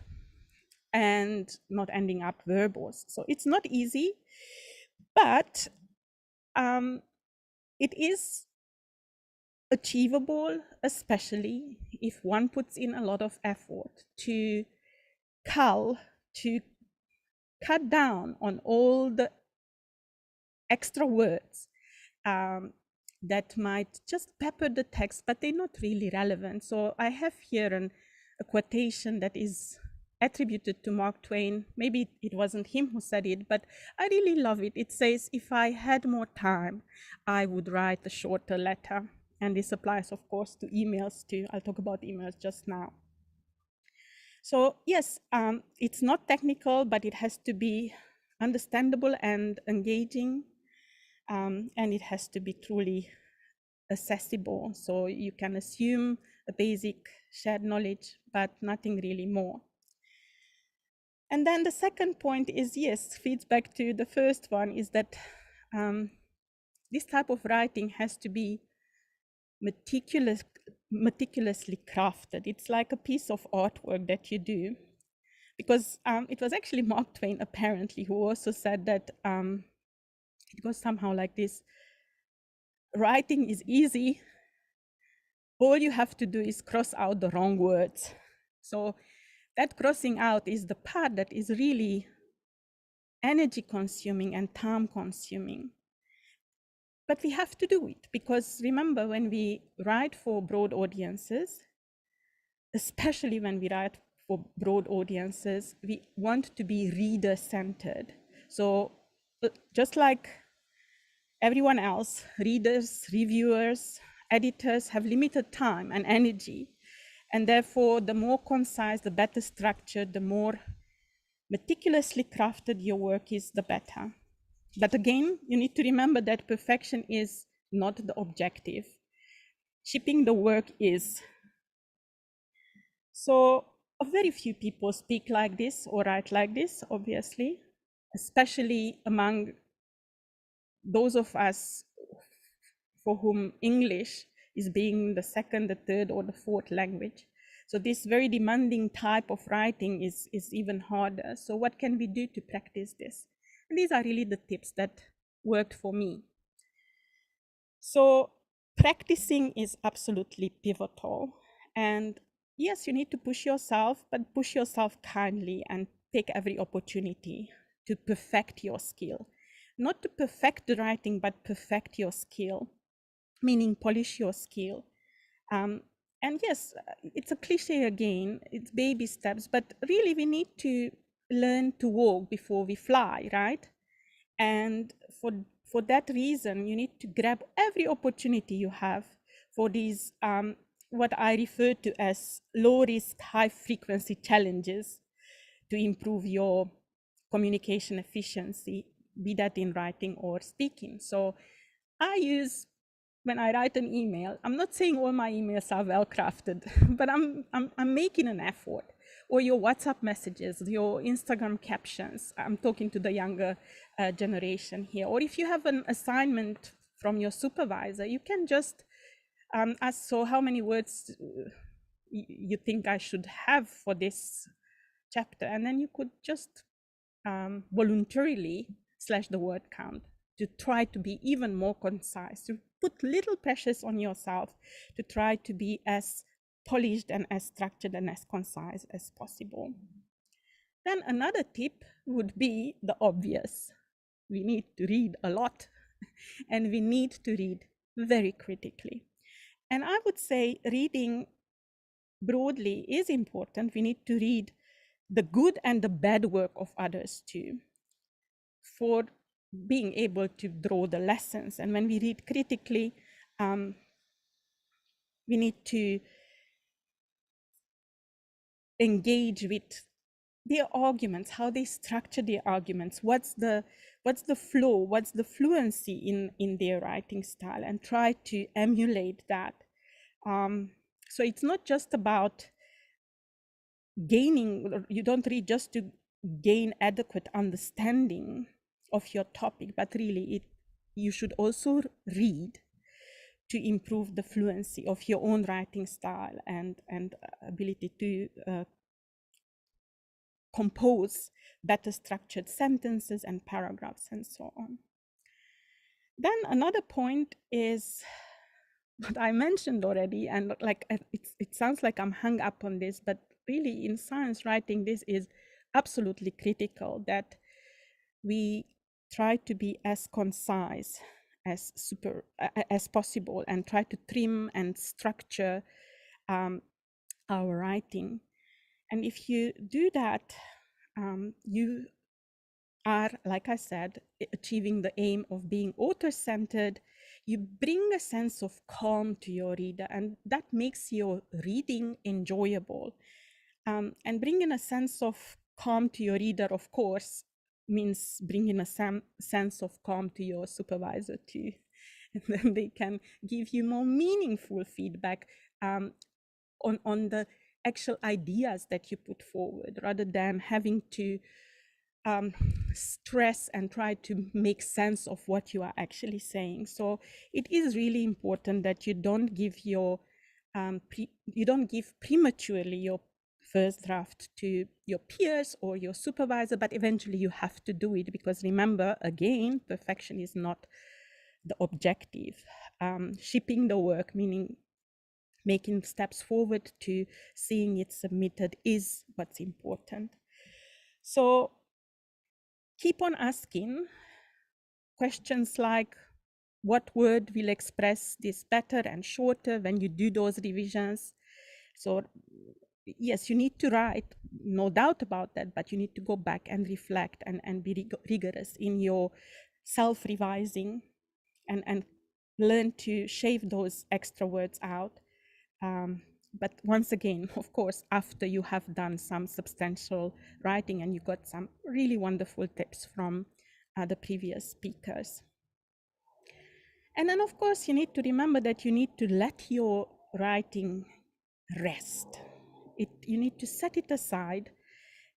and not ending up verbose. So it's not easy, but it is achievable, especially if one puts in a lot of effort to cut down on all the extra words that might just pepper the text, but they're not really relevant. So I have here a quotation that is attributed to Mark Twain. Maybe it wasn't him who said it, but I really love it. It says, if I had more time, I would write a shorter letter. And this applies, of course, to emails too. I'll talk about emails just now. So yes, it's not technical, but it has to be understandable and engaging. And it has to be truly accessible. So you can assume a basic shared knowledge, but nothing really more. And then the second point is, yes, feeds back to the first one, is that this type of writing has to be meticulously crafted. It's like a piece of artwork that you do. Because it was actually Mark Twain, apparently, who also said that it goes somehow like this: writing is easy. All you have to do is cross out the wrong words. So that crossing out is the part that is really energy consuming and time consuming. But we have to do it, because remember, when we write for broad audiences, especially when we write for broad audiences, we want to be reader-centered. So just like everyone else, readers, reviewers, editors have limited time and energy. And therefore, the more concise, the better structured, the more meticulously crafted your work is, the better. But again, you need to remember that perfection is not the objective. Shipping the work is. So very few people speak like this or write like this, obviously, especially among those of us for whom English is being the second, the third, or the fourth language. So this very demanding type of writing is even harder. So what can we do to practice this? And these are really the tips that worked for me. So practicing is absolutely pivotal. And yes, you need to push yourself, but push yourself kindly and take every opportunity to perfect your skill. Not to perfect the writing, but perfect your skill, meaning polish your skill. And yes, it's a cliche again, it's baby steps, but really we need to learn to walk before we fly, right? And for that reason, you need to grab every opportunity you have for these, what I refer to as low risk, high frequency challenges to improve your communication efficiency, be that in writing or speaking. So I use, when I write an email, I'm not saying all my emails are well crafted, but I'm making an effort. Or your WhatsApp messages, your Instagram captions. I'm talking to the younger generation here. Or if you have an assignment from your supervisor, you can just ask, so how many words you think I should have for this chapter? And then you could just voluntarily slash the word count to try to be even more concise, to put little pressures on yourself to try to be as polished and as structured and as concise as possible. Then another tip would be the obvious. We need to read a lot and we need to read very critically. And I would say reading broadly is important. We need to read the good and the bad work of others too, for being able to draw the lessons. And when we read critically, we need to engage with their arguments, how they structure their arguments, what's the flow, what's the fluency in their writing style, and try to emulate that. So it's not just about gaining, you don't read just to gain adequate understanding of your topic, but really you should also read to improve the fluency of your own writing style and ability to compose better structured sentences and paragraphs and so on. Then another point is what I mentioned already, and like it sounds like I'm hung up on this, but really in science writing, this is absolutely critical, that we try to be as concise as possible and try to trim and structure our writing. And if you do that, you are, like I said, achieving the aim of being author-centered. You bring a sense of calm to your reader, and that makes your reading enjoyable. And bringing a sense of calm to your reader, of course, means bringing a sense of calm to your supervisor too. And then they can give you more meaningful feedback on the actual ideas that you put forward, rather than having to stress and try to make sense of what you are actually saying. So it is really important that you don't give your you don't give prematurely your first draft to your peers or your supervisor, but eventually you have to do it, because remember, again, perfection is not the objective. Shipping the work, meaning making steps forward to seeing it submitted, is what's important. So keep on asking questions like, what word will express this better and shorter when you do those revisions? So yes, you need to write, no doubt about that, but you need to go back and reflect and be rigorous in your self-revising and learn to shave those extra words out. But once again, of course, after you have done some substantial writing and you got some really wonderful tips from the previous speakers. And then, of course, you need to remember that you need to let your writing rest. You need to set it aside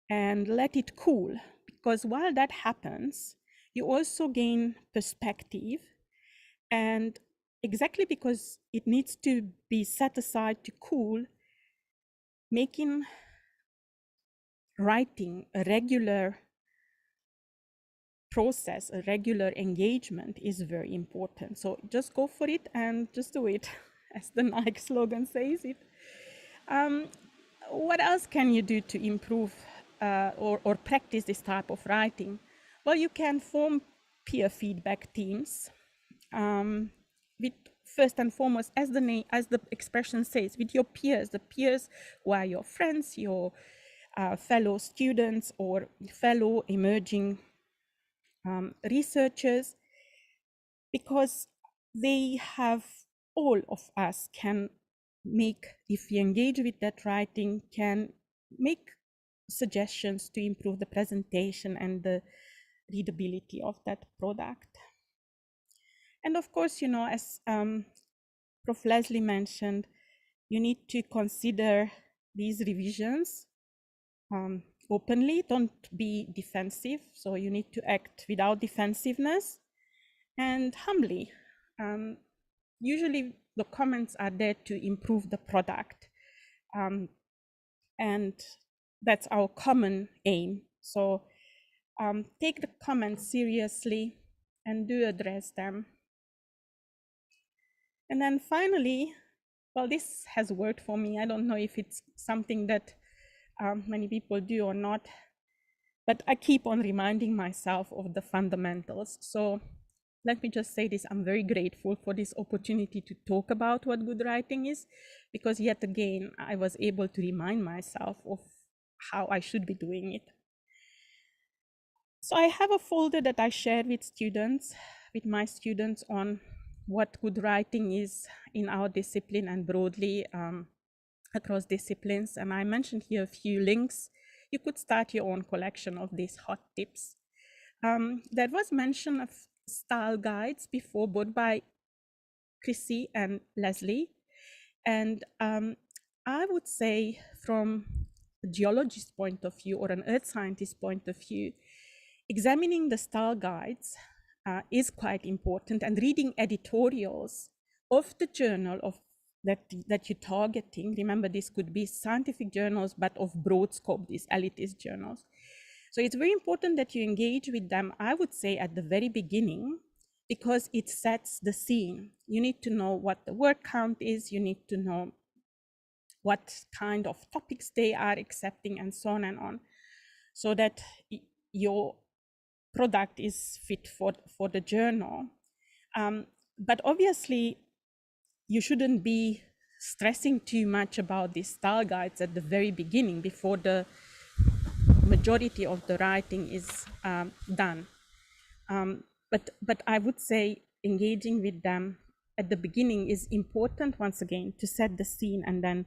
and let it cool, because while that happens, you also gain perspective. And exactly because it needs to be set aside to cool, making writing a regular process, a regular engagement, is very important. So just go for it and just do it, as the Nike slogan says it. What else can you do to improve or practice this type of writing? Well, you can form peer feedback teams with, first and foremost, as the expression says, with your peers, the peers who are your friends, your fellow students or fellow emerging researchers, because they have, all of us can make, if we engage with that writing, can make suggestions to improve the presentation and the readability of that product. And of course, you know, as Prof. Leslie mentioned, you need to consider these revisions openly. Don't be defensive. So you need to act without defensiveness and humbly. Usually the comments are there to improve the product. And that's our common aim. So take the comments seriously and do address them. And then finally, well, this has worked for me. I don't know if it's something that many people do or not, but I keep on reminding myself of the fundamentals. So let me just say this, I'm very grateful for this opportunity to talk about what good writing is, because yet again, I was able to remind myself of how I should be doing it. So I have a folder that I share with my students, on what good writing is in our discipline and broadly across disciplines. And I mentioned here a few links. You could start your own collection of these hot tips. There was mention of style guides before, both by Chrissy and Leslie. And I would say, from a geologist's point of view or an earth scientist point of view, examining the style guides is quite important, and reading editorials of the journal of that you're targeting. Remember, this could be scientific journals, but of broad scope, these elitist journals. So it's very important that you engage with them, I would say, at the very beginning, because it sets the scene. You need to know what the word count is, you need to know what kind of topics they are accepting, and so on and on, so that your product is fit for the journal. But obviously, you shouldn't be stressing too much about these style guides at the very beginning, before the majority of the writing is done. But I would say engaging with them at the beginning is important, once again, to set the scene, and then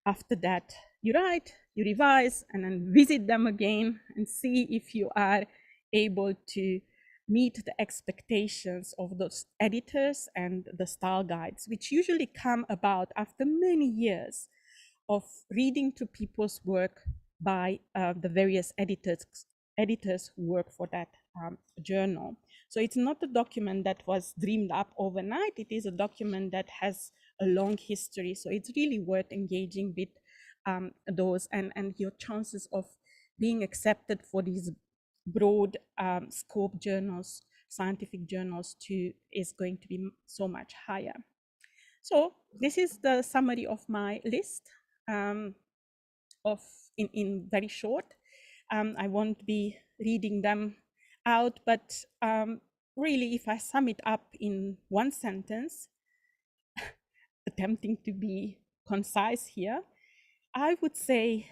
after that you write, you revise, and then visit them again and see if you are able to meet the expectations of those editors and the style guides, which usually come about after many years of reading to people's work by the various editors who work for that journal. So it's not a document that was dreamed up overnight. It is a document that has a long history. So it's really worth engaging with those, and your chances of being accepted for these broad scope journals, scientific journals too, is going to be so much higher. So this is the summary of my list in very short. I won't be reading them out, but really, if I sum it up in one sentence, attempting to be concise here, I would say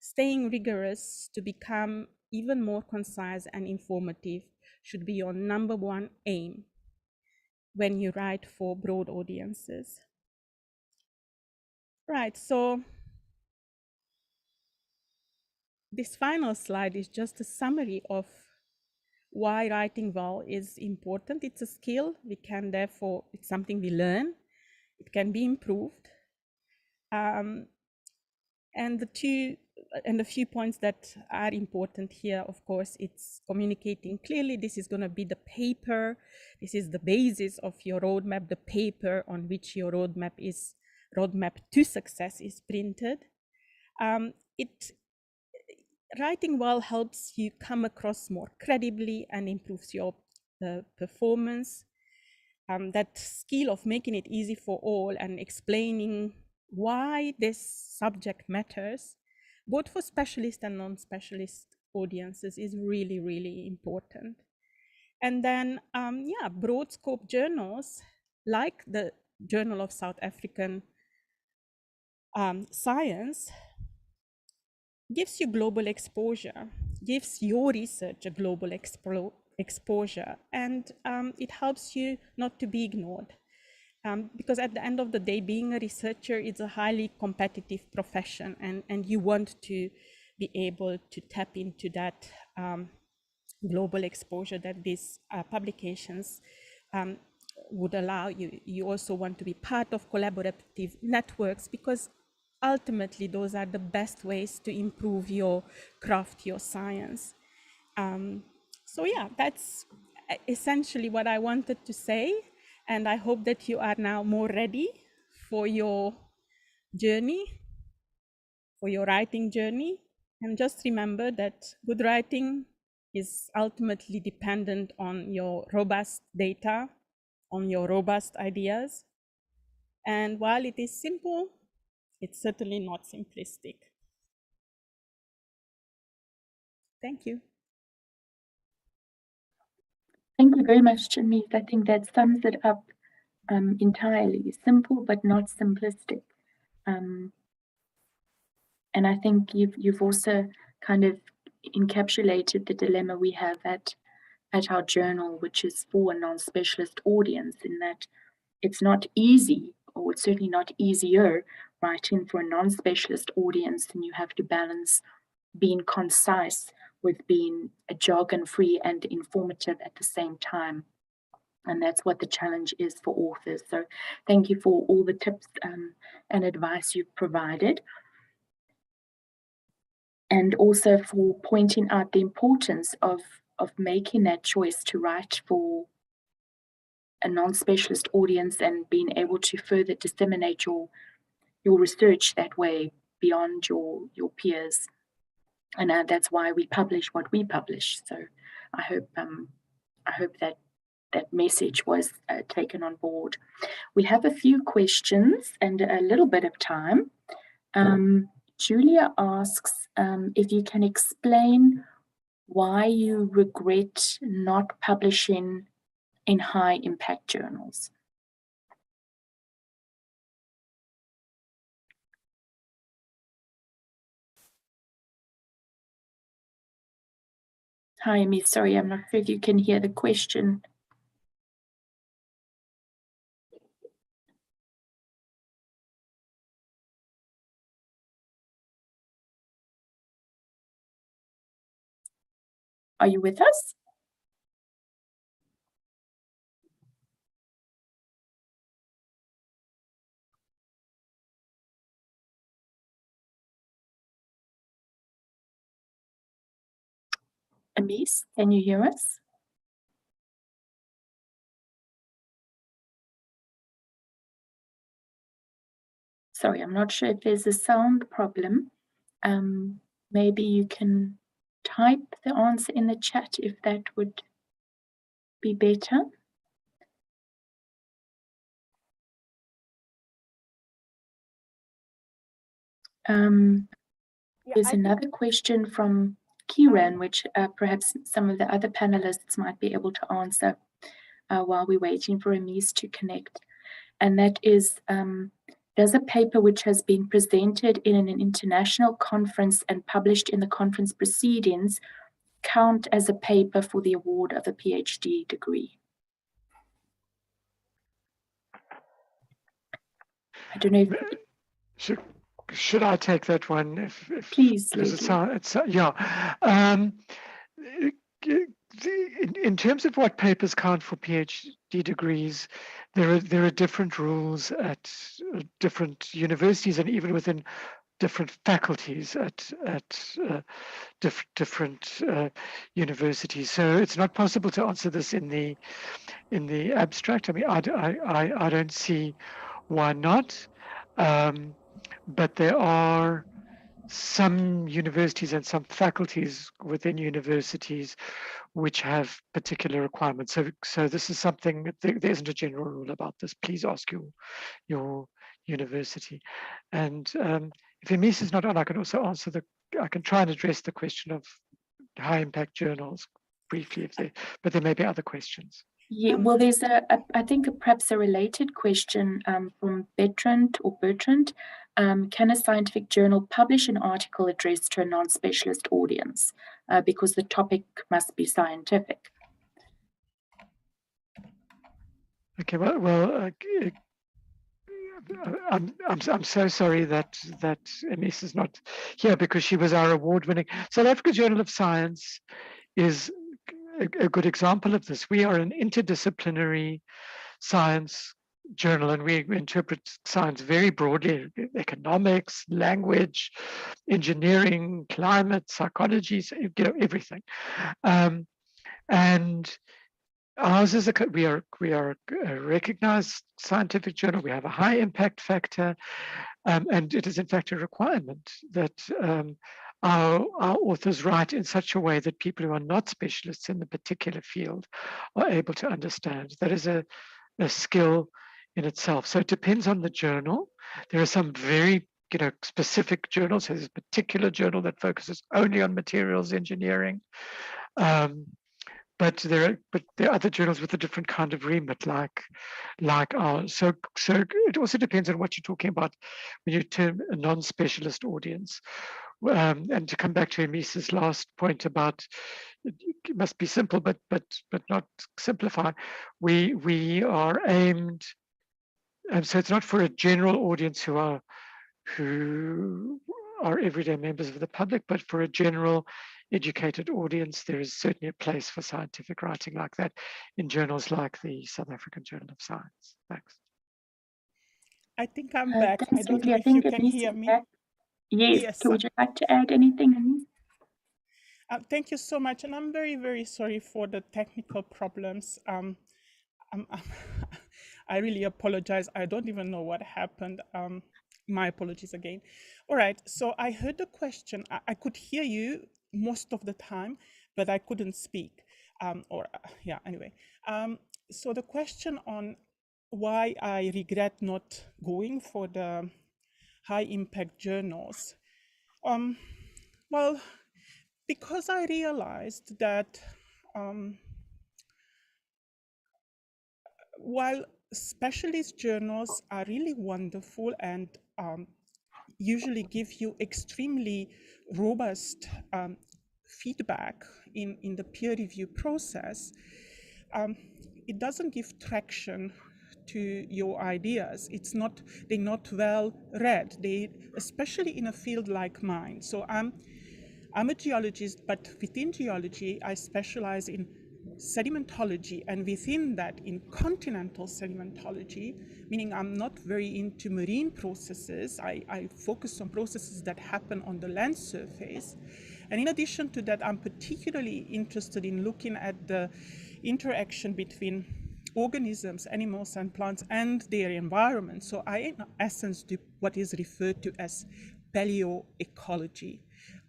staying rigorous to become even more concise and informative should be your number one aim when you write for broad audiences. Right, so this final slide is just a summary of why writing well is important. It's a skill. We can therefore, it's something we learn. It can be improved. And the few points that are important here, of course, it's communicating clearly. This is going to be the paper. This is the basis of your roadmap, the paper on which your roadmap to success is printed. Writing well helps you come across more credibly and improves your performance. That skill of making it easy for all and explaining why this subject matters, both for specialist and non-specialist audiences, is really, really important. And then, broad scope journals like the Journal of South African Science gives you global exposure, gives your research a global exposure, and it helps you not to be ignored. Because at the end of the day, being a researcher is a highly competitive profession, and you want to be able to tap into that global exposure that these publications would allow you. You also want to be part of collaborative networks, because ultimately those are the best ways to improve your craft, your science. So yeah, that's essentially what I wanted to say. And I hope that you are now more ready for your journey, for your writing journey. And just remember that good writing is ultimately dependent on your robust data, on your robust ideas. And while it is simple, it's certainly not simplistic. Thank you. Thank you very much, Janice. I think that sums it up entirely. Simple, but not simplistic. And I think you've also kind of encapsulated the dilemma we have at our journal, which is for a non-specialist audience, in that it's not easy, or it's certainly not easier writing for a non-specialist audience, and you have to balance being concise with being jargon-free and informative at the same time. And that's what the challenge is for authors. So thank you for all the tips and advice you've provided. And also for pointing out the importance of making that choice to write for a non-specialist audience and being able to further disseminate your research that way beyond your peers. And that's why we publish what we publish. So I hope that message was taken on board. We have a few questions and a little bit of time. Julia asks if you can explain why you regret not publishing in high impact journals. Hi, Amy. Sorry, I'm not sure if you can hear the question. Are you with us? Amis, can you hear us? Sorry, I'm not sure if there's a sound problem. Maybe you can type the answer in the chat if that would be better. There's another question from Kieran, which perhaps some of the other panelists might be able to answer while we're waiting for Amis to connect. And that is, does a paper which has been presented in an international conference and published in the conference proceedings count as a paper for the award of a PhD degree? I don't know if... Should I take that one? Please, because yeah. In terms of what papers count for PhD degrees, there are different rules at different universities and even within different faculties at different universities. So it's not possible to answer this in the abstract. I mean, I don't see why not. But there are some universities and some faculties within universities which have particular requirements. So this is something, there isn't a general rule about this. Please ask your university. And if Amis is not on, I can also answer I can try and address the question of high impact journals briefly, but there may be other questions. Yeah, well, there's I think perhaps a related question from Bertrand. Can a scientific journal publish an article addressed to a non-specialist audience because the topic must be scientific? Okay, well, I'm so sorry that Amis is not here because she was our award-winning. South Africa Journal of Science is a good example of this. We are an interdisciplinary science journal and we interpret science very broadly: economics, language, engineering, climate, psychology, everything. And ours is we are a recognized scientific journal. We have a high impact factor, and it is in fact a requirement that our authors write in such a way that people who are not specialists in the particular field are able to understand. That is a skill in itself. So it depends on the journal. There are some very specific journals. There's a particular journal that focuses only on materials engineering. But there are other journals with a different kind of remit, like ours. So it also depends on what you're talking about when you term a non-specialist audience. And to come back to Amis's last point about it must be simple, but not simplify. We are aimed, and so it's not for a general audience who are everyday members of the public, but for a general educated audience, there is certainly a place for scientific writing like that in journals like the South African Journal of Science. Thanks. I think I'm back. Thanks, I don't know if you can hear me. Yes. Would you like to add anything, Amis? Thank you so much. And I'm very, very sorry for the technical problems. I really apologize. I don't even know what happened. My apologies again. All right. So I heard the question. I could hear you most of the time, but I couldn't speak. Anyway. So the question on why I regret not going for the high impact journals. Well, because I realized that while specialist journals are really wonderful and usually give you extremely robust feedback in the peer review process, it doesn't give traction to your ideas. They're not well read. Especially in a field like mine. So I'm a geologist, but within geology, I specialize in sedimentology, and within that, in continental sedimentology, meaning I'm not very into marine processes. I focus on processes that happen on the land surface. And in addition to that, I'm particularly interested in looking at the interaction between organisms, animals and plants and their environment. So I, in essence, do what is referred to as paleoecology.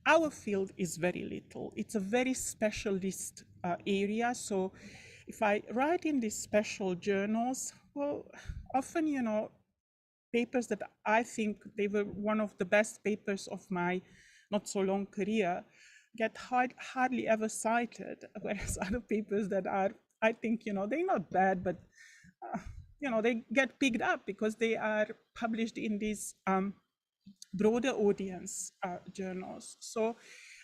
Our field is very little. It's a very specialist area. So if I write in these special journals, well, often, you know, papers that I think they were one of the best papers of my not so long career get hardly ever cited, whereas other papers that are, I think, you know, they're not bad, but, you know, they get picked up because they are published in these broader audience journals. So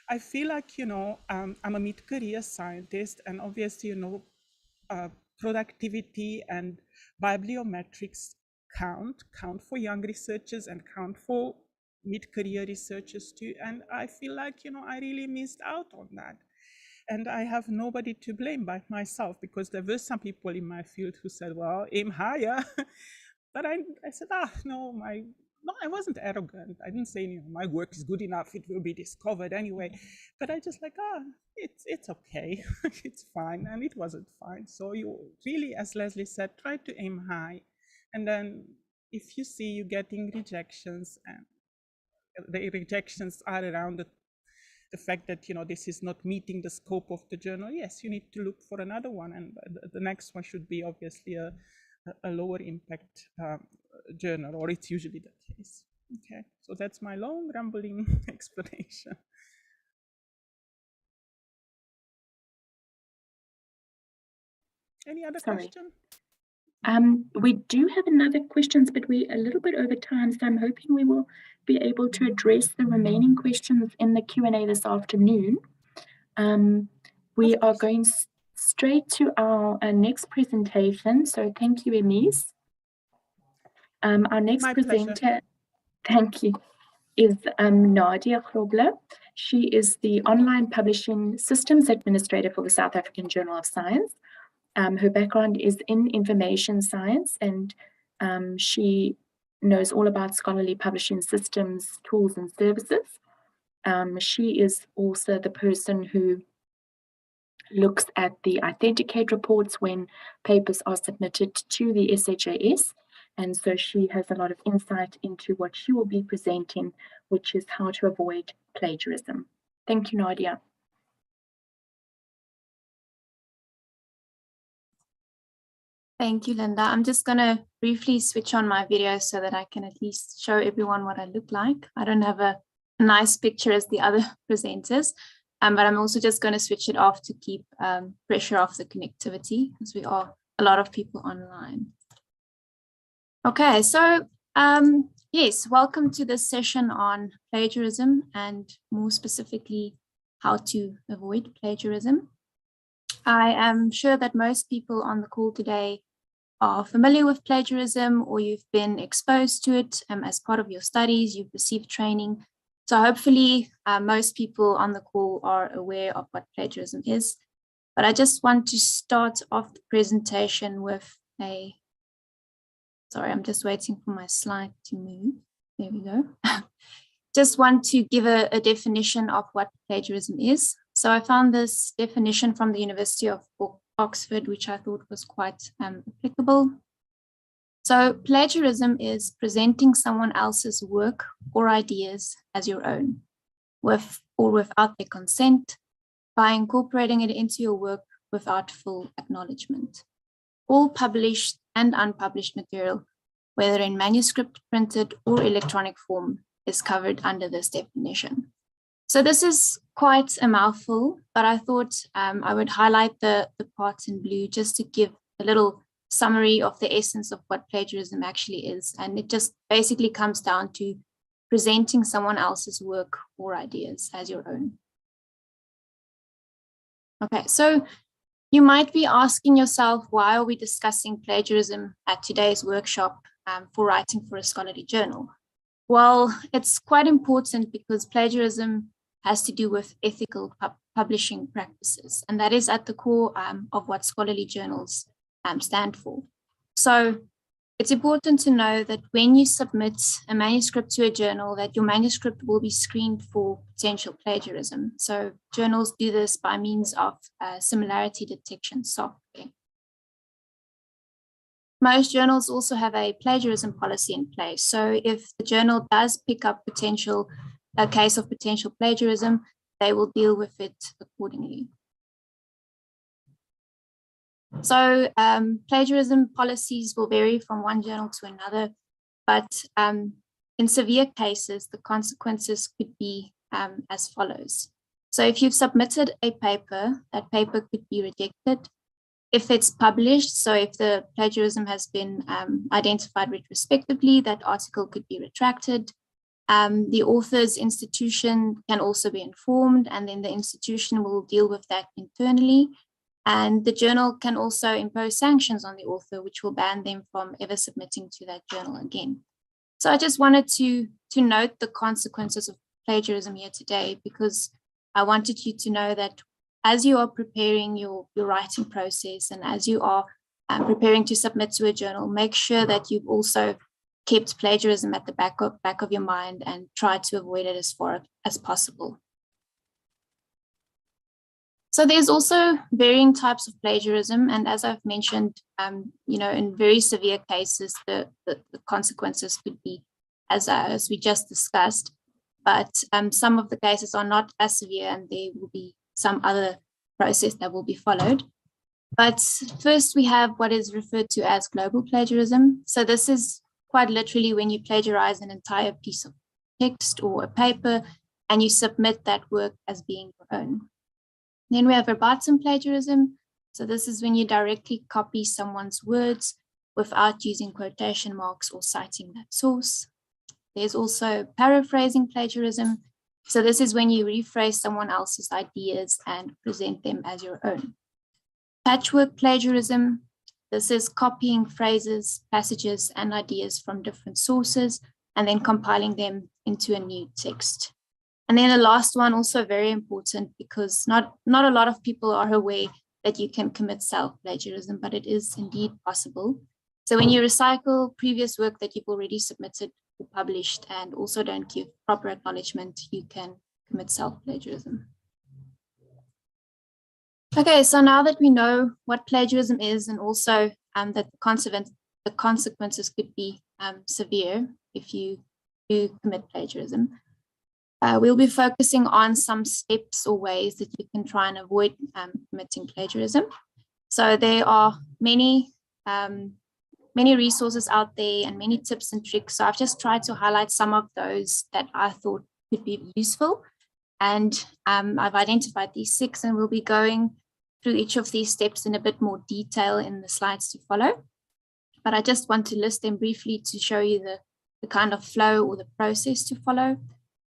I feel like, you know, I'm a mid-career scientist, and obviously, you know, productivity and bibliometrics count for young researchers and count for mid-career researchers too. And I feel like, you know, I really missed out on that. And I have nobody to blame but myself, because there were some people in my field who said, well, aim higher. But I said, no, I wasn't arrogant. I didn't say, you know, my work is good enough, it will be discovered anyway. But I just like, it's okay, it's fine. And it wasn't fine. So you really, as Leslie said, try to aim high. And then if you see you getting rejections, and the rejections are around the fact that, you know, this is not meeting the scope of the journal, yes, you need to look for another one. And the next one should be obviously a lower impact journal, or it's usually the case. Okay, so that's my long rambling explanation. Any other question? We do have another questions, but we're a little bit over time, so I'm hoping we will be able to address the remaining questions in the Q&A this afternoon. We are going straight to our next presentation, so thank you, Emise. Our next presenter, thank you, is Nadia Grobler. She is the Online Publishing Systems Administrator for the South African Journal of Science. Her background is in information science, and she knows all about scholarly publishing systems, tools, and services. She is also the person who looks at the authenticate reports when papers are submitted to the SHAS. And so she has a lot of insight into what she will be presenting, which is how to avoid plagiarism. Thank you, Nadia. Thank you, Linda. I'm just going to briefly switch on my video so that I can at least show everyone what I look like. I don't have a nice picture as the other presenters, but I'm also just going to switch it off to keep pressure off the connectivity, as we are a lot of people online. Okay, so yes, welcome to this session on plagiarism, and more specifically, how to avoid plagiarism. I am sure that most people on the call today are familiar with plagiarism, or you've been exposed to it as part of your studies, you've received training. So hopefully most people on the call are aware of what plagiarism is. But I just want to start off the presentation with a, sorry, I'm just waiting for my slide to move. There we go. Just want to give a definition of what plagiarism is. So I found this definition from the University of Oxford, which I thought was quite applicable. So plagiarism is presenting someone else's work or ideas as your own, with or without their consent, by incorporating it into your work without full acknowledgement. All published and unpublished material, whether in manuscript, printed, or electronic form, is covered under this definition. So this is quite a mouthful, but I thought I would highlight the parts in blue just to give a little summary of the essence of what plagiarism actually is. And it just basically comes down to presenting someone else's work or ideas as your own. Okay, so you might be asking yourself, why are we discussing plagiarism at today's workshop for writing for a scholarly journal? Well, it's quite important because plagiarism has to do with ethical publishing practices, and that is at the core of what scholarly journals stand for. So it's important to know that when you submit a manuscript to a journal, that your manuscript will be screened for potential plagiarism. So journals do this by means of similarity detection software. Most journals also have a plagiarism policy in place. So if the journal does pick up a case of potential plagiarism, they will deal with it accordingly. So plagiarism policies will vary from one journal to another, but in severe cases, the consequences could be as follows. So if you've submitted a paper, that paper could be rejected. If it's published, so if the plagiarism has been identified retrospectively, that article could be retracted. The author's institution can also be informed, and then the institution will deal with that internally. And the journal can also impose sanctions on the author, which will ban them from ever submitting to that journal again. So I just wanted to note the consequences of plagiarism here today, because I wanted you to know that as you are preparing your writing process and as you are preparing to submit to a journal, make sure that you've also kept plagiarism at the back of your mind and try to avoid it as far as possible. So there's also varying types of plagiarism, and as I've mentioned, in very severe cases, the consequences could be as we just discussed. But some of the cases are not as severe, and there will be some other process that will be followed. But first, we have what is referred to as global plagiarism. So this is quite literally when you plagiarize an entire piece of text or a paper, and you submit that work as being your own. Then we have verbatim plagiarism. So this is when you directly copy someone's words without using quotation marks or citing that source. There's also paraphrasing plagiarism. So this is when you rephrase someone else's ideas and present them as your own. Patchwork plagiarism. This is copying phrases, passages, and ideas from different sources and then compiling them into a new text. And then the last one, also very important, because not a lot of people are aware that you can commit self-plagiarism, but it is indeed possible. So when you recycle previous work that you've already submitted or published and also don't give proper acknowledgement, you can commit self-plagiarism. Okay, so now that we know what plagiarism is and also that the consequences could be severe if you do commit plagiarism, we'll be focusing on some steps or ways that you can try and avoid committing plagiarism. So there are many resources out there and many tips and tricks. So I've just tried to highlight some of those that I thought could be useful. And I've identified these 6, and we'll be going through each of these steps in a bit more detail in the slides to follow. But I just want to list them briefly to show you the kind of flow or the process to follow.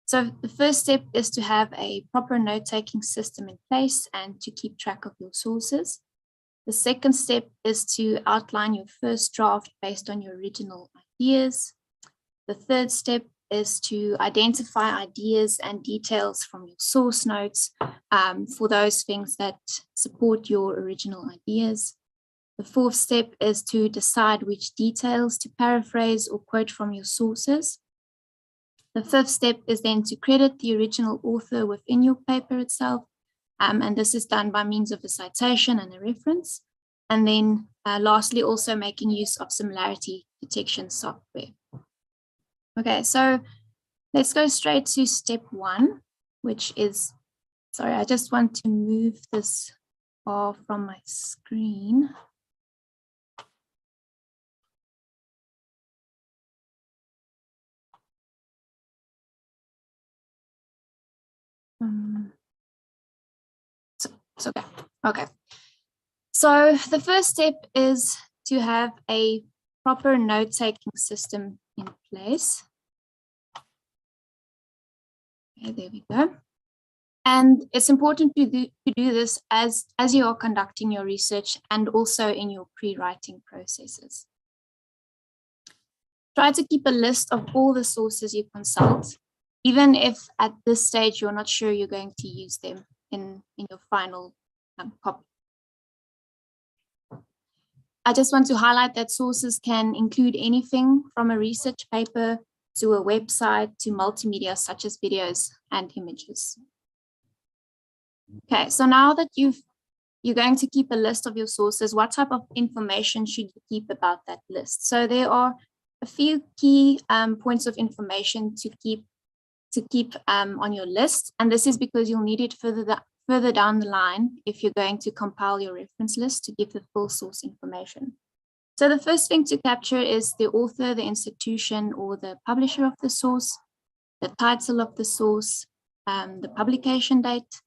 So the first step is to have a proper note-taking system in place and to keep track of your sources. The second step is to outline your first draft based on your original ideas. The third step is to identify ideas and details from your source notes for those things that support your original ideas. The fourth step is to decide which details to paraphrase or quote from your sources. The fifth step is then to credit the original author within your paper itself, and this is done by means of a citation and a reference. And then lastly, also making use of similarity detection software. Okay, so let's go straight to step 1, which is, sorry, I just want to move this off from my screen. It's okay. Okay. So the first step is to have a proper note-taking system in place. Okay, there we go. And it's important to do this as you are conducting your research and also in your pre-writing processes. Try to keep a list of all the sources you consult, even if at this stage you're not sure you're going to use them in your final copy. I just want to highlight that sources can include anything from a research paper to a website to multimedia such as videos and images. Okay, so now that you're going to keep a list of your sources, what type of information should you keep about that list? So there are a few key points of information to keep on your list, and this is because you'll need it further down the line if you're going to compile your reference list to give the full source information. So the first thing to capture is the author, the institution, or the publisher of the source, the title of the source, the publication date,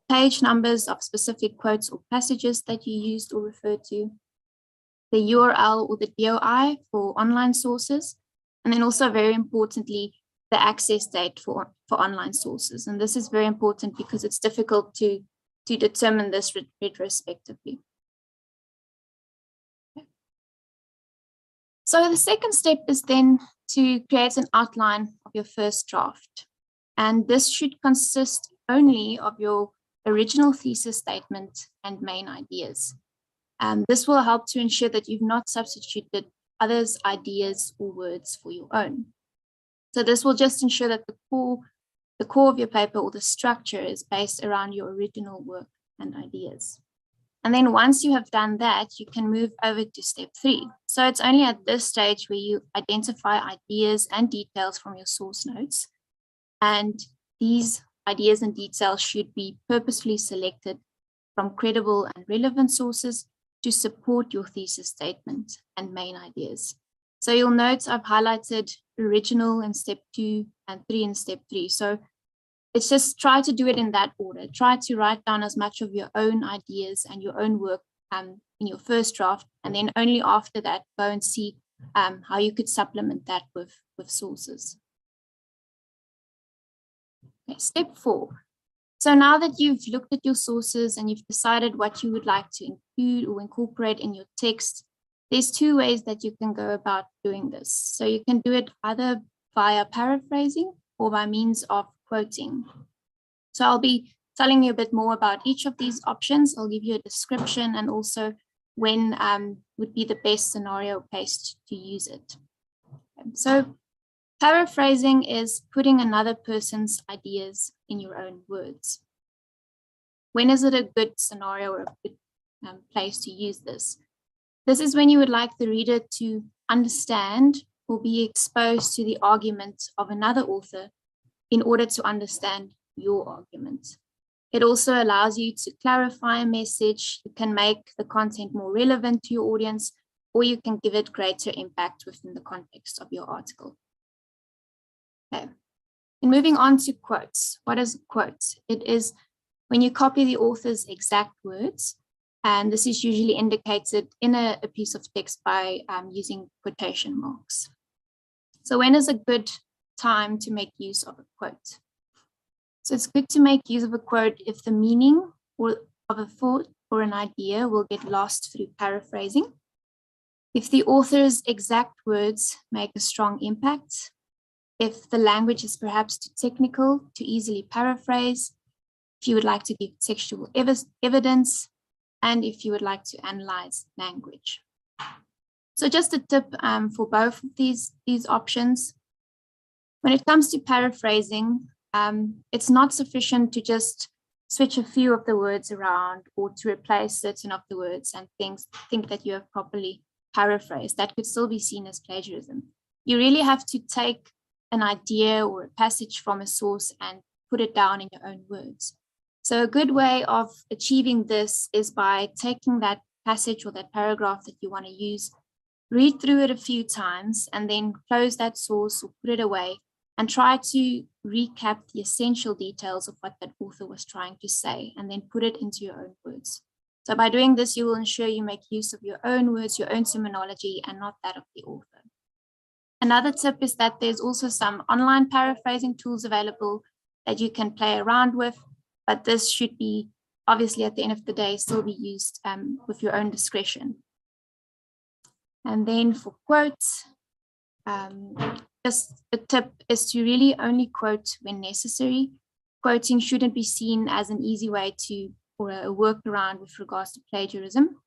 page numbers of specific quotes or passages that you used or referred to, the URL or the DOI for online sources, and then also very importantly, the access date for online sources. And this is very important because it's difficult to determine this retrospectively. Okay. So the second step is then to create an outline of your first draft. And this should consist only of your original thesis statement and main ideas. This will help to ensure that you've not substituted others' ideas or words for your own. So this will just ensure that the core of your paper or the structure is based around your original work and ideas. And then once you have done that, you can move over to step 3. So it's only at this stage where you identify ideas and details from your source notes. And these ideas and details should be purposefully selected from credible and relevant sources to support your thesis statement and main ideas. So you'll note I've highlighted original in step 2 and 3 in step 3. So it's just try to do it in that order. Try to write down as much of your own ideas and your own work in your first draft, and then only after that go and see how you could supplement that with sources. Okay, step 4. So now that you've looked at your sources and you've decided what you would like to include or incorporate in your text, there's 2 ways that you can go about doing this. So you can do it either via paraphrasing or by means of quoting. So I'll be telling you a bit more about each of these options. I'll give you a description and also when would be the best scenario case to use it. So paraphrasing is putting another person's ideas in your own words. When is it a good scenario or a good place to use this? This is when you would like the reader to understand or be exposed to the argument of another author in order to understand your argument. It also allows you to clarify a message. You can make the content more relevant to your audience, or you can give it greater impact within the context of your article. Okay. And moving on to quotes. What is a quote? It is when you copy the author's exact words, and this is usually indicated in a piece of text by using quotation marks. So when is a good time to make use of a quote? So it's good to make use of a quote if the meaning of a thought or an idea will get lost through paraphrasing, if the author's exact words make a strong impact, if the language is perhaps too technical to easily paraphrase, if you would like to give textual evidence, and if you would like to analyze language. So just a tip for both of these options. When it comes to paraphrasing, it's not sufficient to just switch a few of the words around or to replace certain of the words and think that you have properly paraphrased. That could still be seen as plagiarism. You really have to take an idea or a passage from a source and put it down in your own words. So a good way of achieving this is by taking that passage or that paragraph that you want to use, read through it a few times, and then close that source or put it away and try to recap the essential details of what that author was trying to say, and then put it into your own words. So by doing this, you will ensure you make use of your own words, your own terminology, and not that of the author. Another tip is that there's also some online paraphrasing tools available that you can play around with. but this should be obviously at the end of the day still be used with your own discretion. And then for quotes, just a tip is to really only quote when necessary. Quoting shouldn't be seen as an easy way to, or a workaround with regards to plagiarism.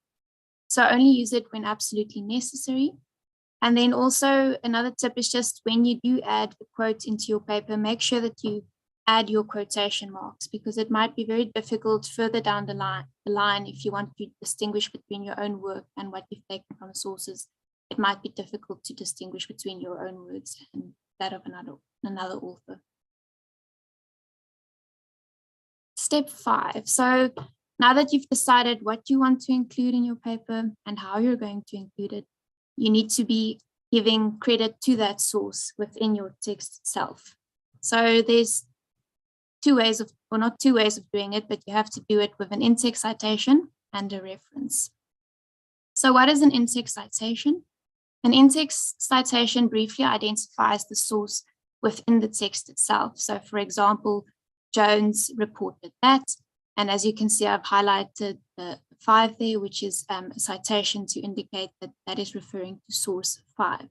So only use it when absolutely necessary. And then also another tip is just when you do add a quote into your paper, make sure that you add your quotation marks, because it might be very difficult further down the line if you want to distinguish between your own work and what you've taken from sources. It might be difficult to distinguish between your own words and that of another author. Step 5. So now that you've decided what you want to include in your paper and how you're going to include it, you need to be giving credit to that source within your text itself. So there's two ways of, or not two ways of doing it, but you have to do it with an in-text citation and a reference. So what is an in-text citation? An in-text citation briefly identifies the source within the text itself. So for example, Jones reported that, and as you can see, I've highlighted the 5 there, which is a citation to indicate that that is referring to source 5.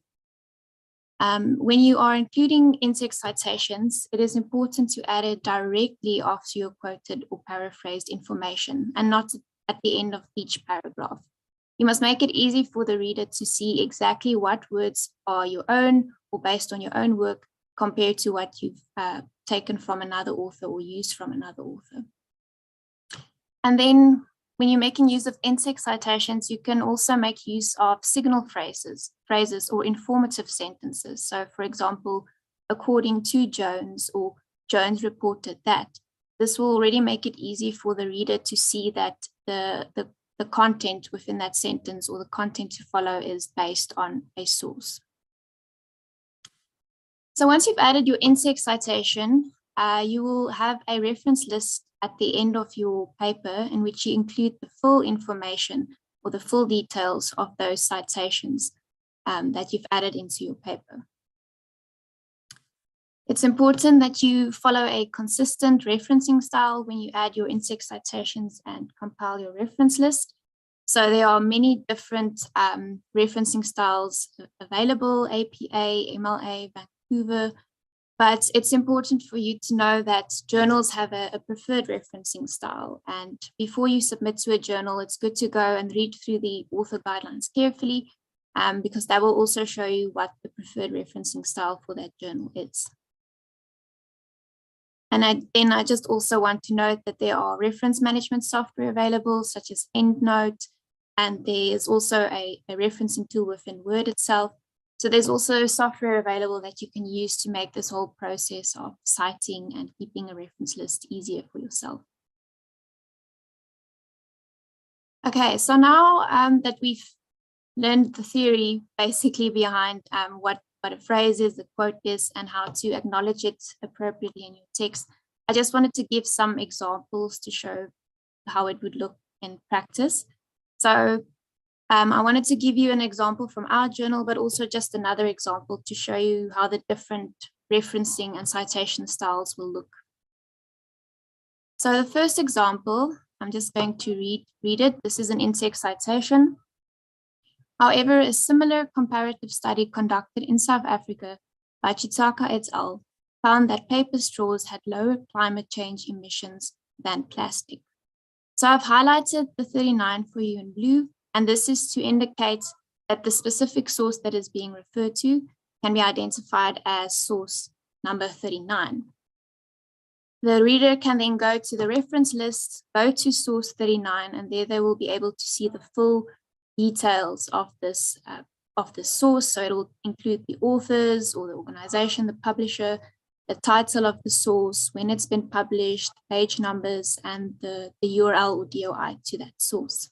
When you are including in-text citations, it is important to add it directly after your quoted or paraphrased information and not at the end of each paragraph. You must make it easy for the reader to see exactly what words are your own or based on your own work compared to what you've taken from another author or used from another author. And then when you're making use of in-text citations, you can also make use of signal phrases or informative sentences. So for example, according to Jones, or Jones reported that. This will already make it easy for the reader to see that the content within that sentence or the content to follow is based on a source. So once you've added your in-text citation, you will have a reference list at the end of your paper in which you include the full information or the full details of those citations that you've added into your paper. It's important that you follow a consistent referencing style when you add your in-text citations and compile your reference list. So there are many different referencing styles available, APA, MLA, Vancouver, but it's important for you to know that journals have a preferred referencing style. And before you submit to a journal, it's good to go and read through the author guidelines carefully, because that will also show you what the preferred referencing style for that journal is. And I just also want to note that there are reference management software available, such as EndNote, and there is also a referencing tool within Word itself. So there's also software available that you can use to make this whole process of citing and keeping a reference list easier for yourself. Okay, so now that we've learned the theory basically behind what a phrase is, the quote is, and how to acknowledge it appropriately in your text, I just wanted to give some examples to show how it would look in practice. So I wanted to give you an example from our journal, but also just another example to show you how the different referencing and citation styles will look. So the first example, I'm just going to read it. This is an in-text citation. However, a similar comparative study conducted in South Africa by Chitaka et al. Found that paper straws had lower climate change emissions than plastic. So I've highlighted the 39 for you in blue, and this is to indicate that the specific source that is being referred to can be identified as source number 39. The reader can then go to the reference list, go to source 39, and there they will be able to see the full details of this source. So it will include the authors or the organization, the publisher, the title of the source, when it's been published, page numbers, and the URL or DOI to that source.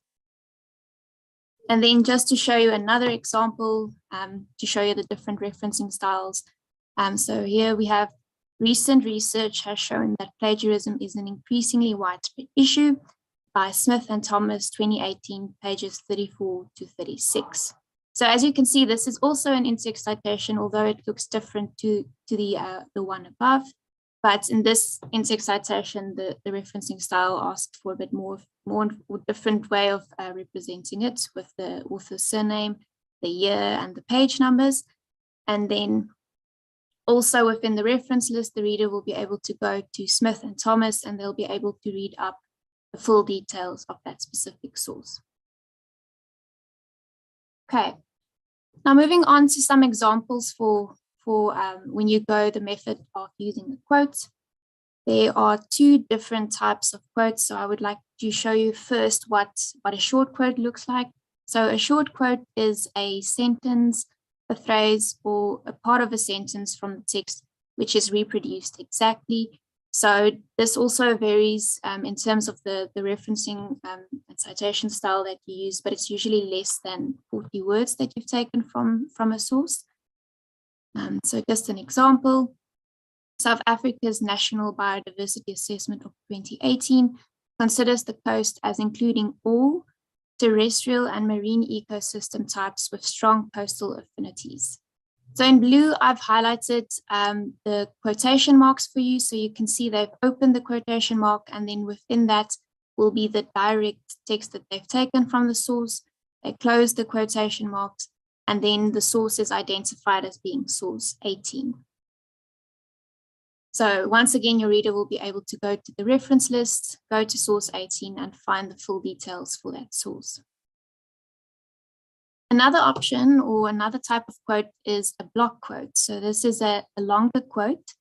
And then just to show you another example, to show you the different referencing styles. So here we have recent research has shown that plagiarism is an increasingly widespread issue by Smith and Thomas, 2018, pages 34 to 36. So as you can see, this is also an in-text citation, although it looks different to the one above. But in this in-text citation, the referencing style asked for a bit more different way of representing it with the author's surname, the year, and the page numbers. And then also within the reference list, the reader will be able to go to Smith and Thomas, and they'll be able to read up the full details of that specific source. Okay, now moving on to some examples for when you go the method of using a quote. There are two different types of quotes. So I would like to show you first what a short quote looks like. So a short quote is a sentence, a phrase, or a part of a sentence from the text, which is reproduced exactly. So this also varies in terms of the referencing and citation style that you use, but it's usually less than 40 words that you've taken from a source. So just an example, South Africa's National Biodiversity Assessment of 2018 considers the coast as including all terrestrial and marine ecosystem types with strong coastal affinities. So in blue, I've highlighted the quotation marks for you. So you can see they've opened the quotation mark, and then within that will be the direct text that they've taken from the source. They close the quotation marks, and then the source is identified as being source 18. So once again, your reader will be able to go to the reference list, go to source 18, and find the full details for that source. Another option or another type of quote is a block quote. So this is a longer quote,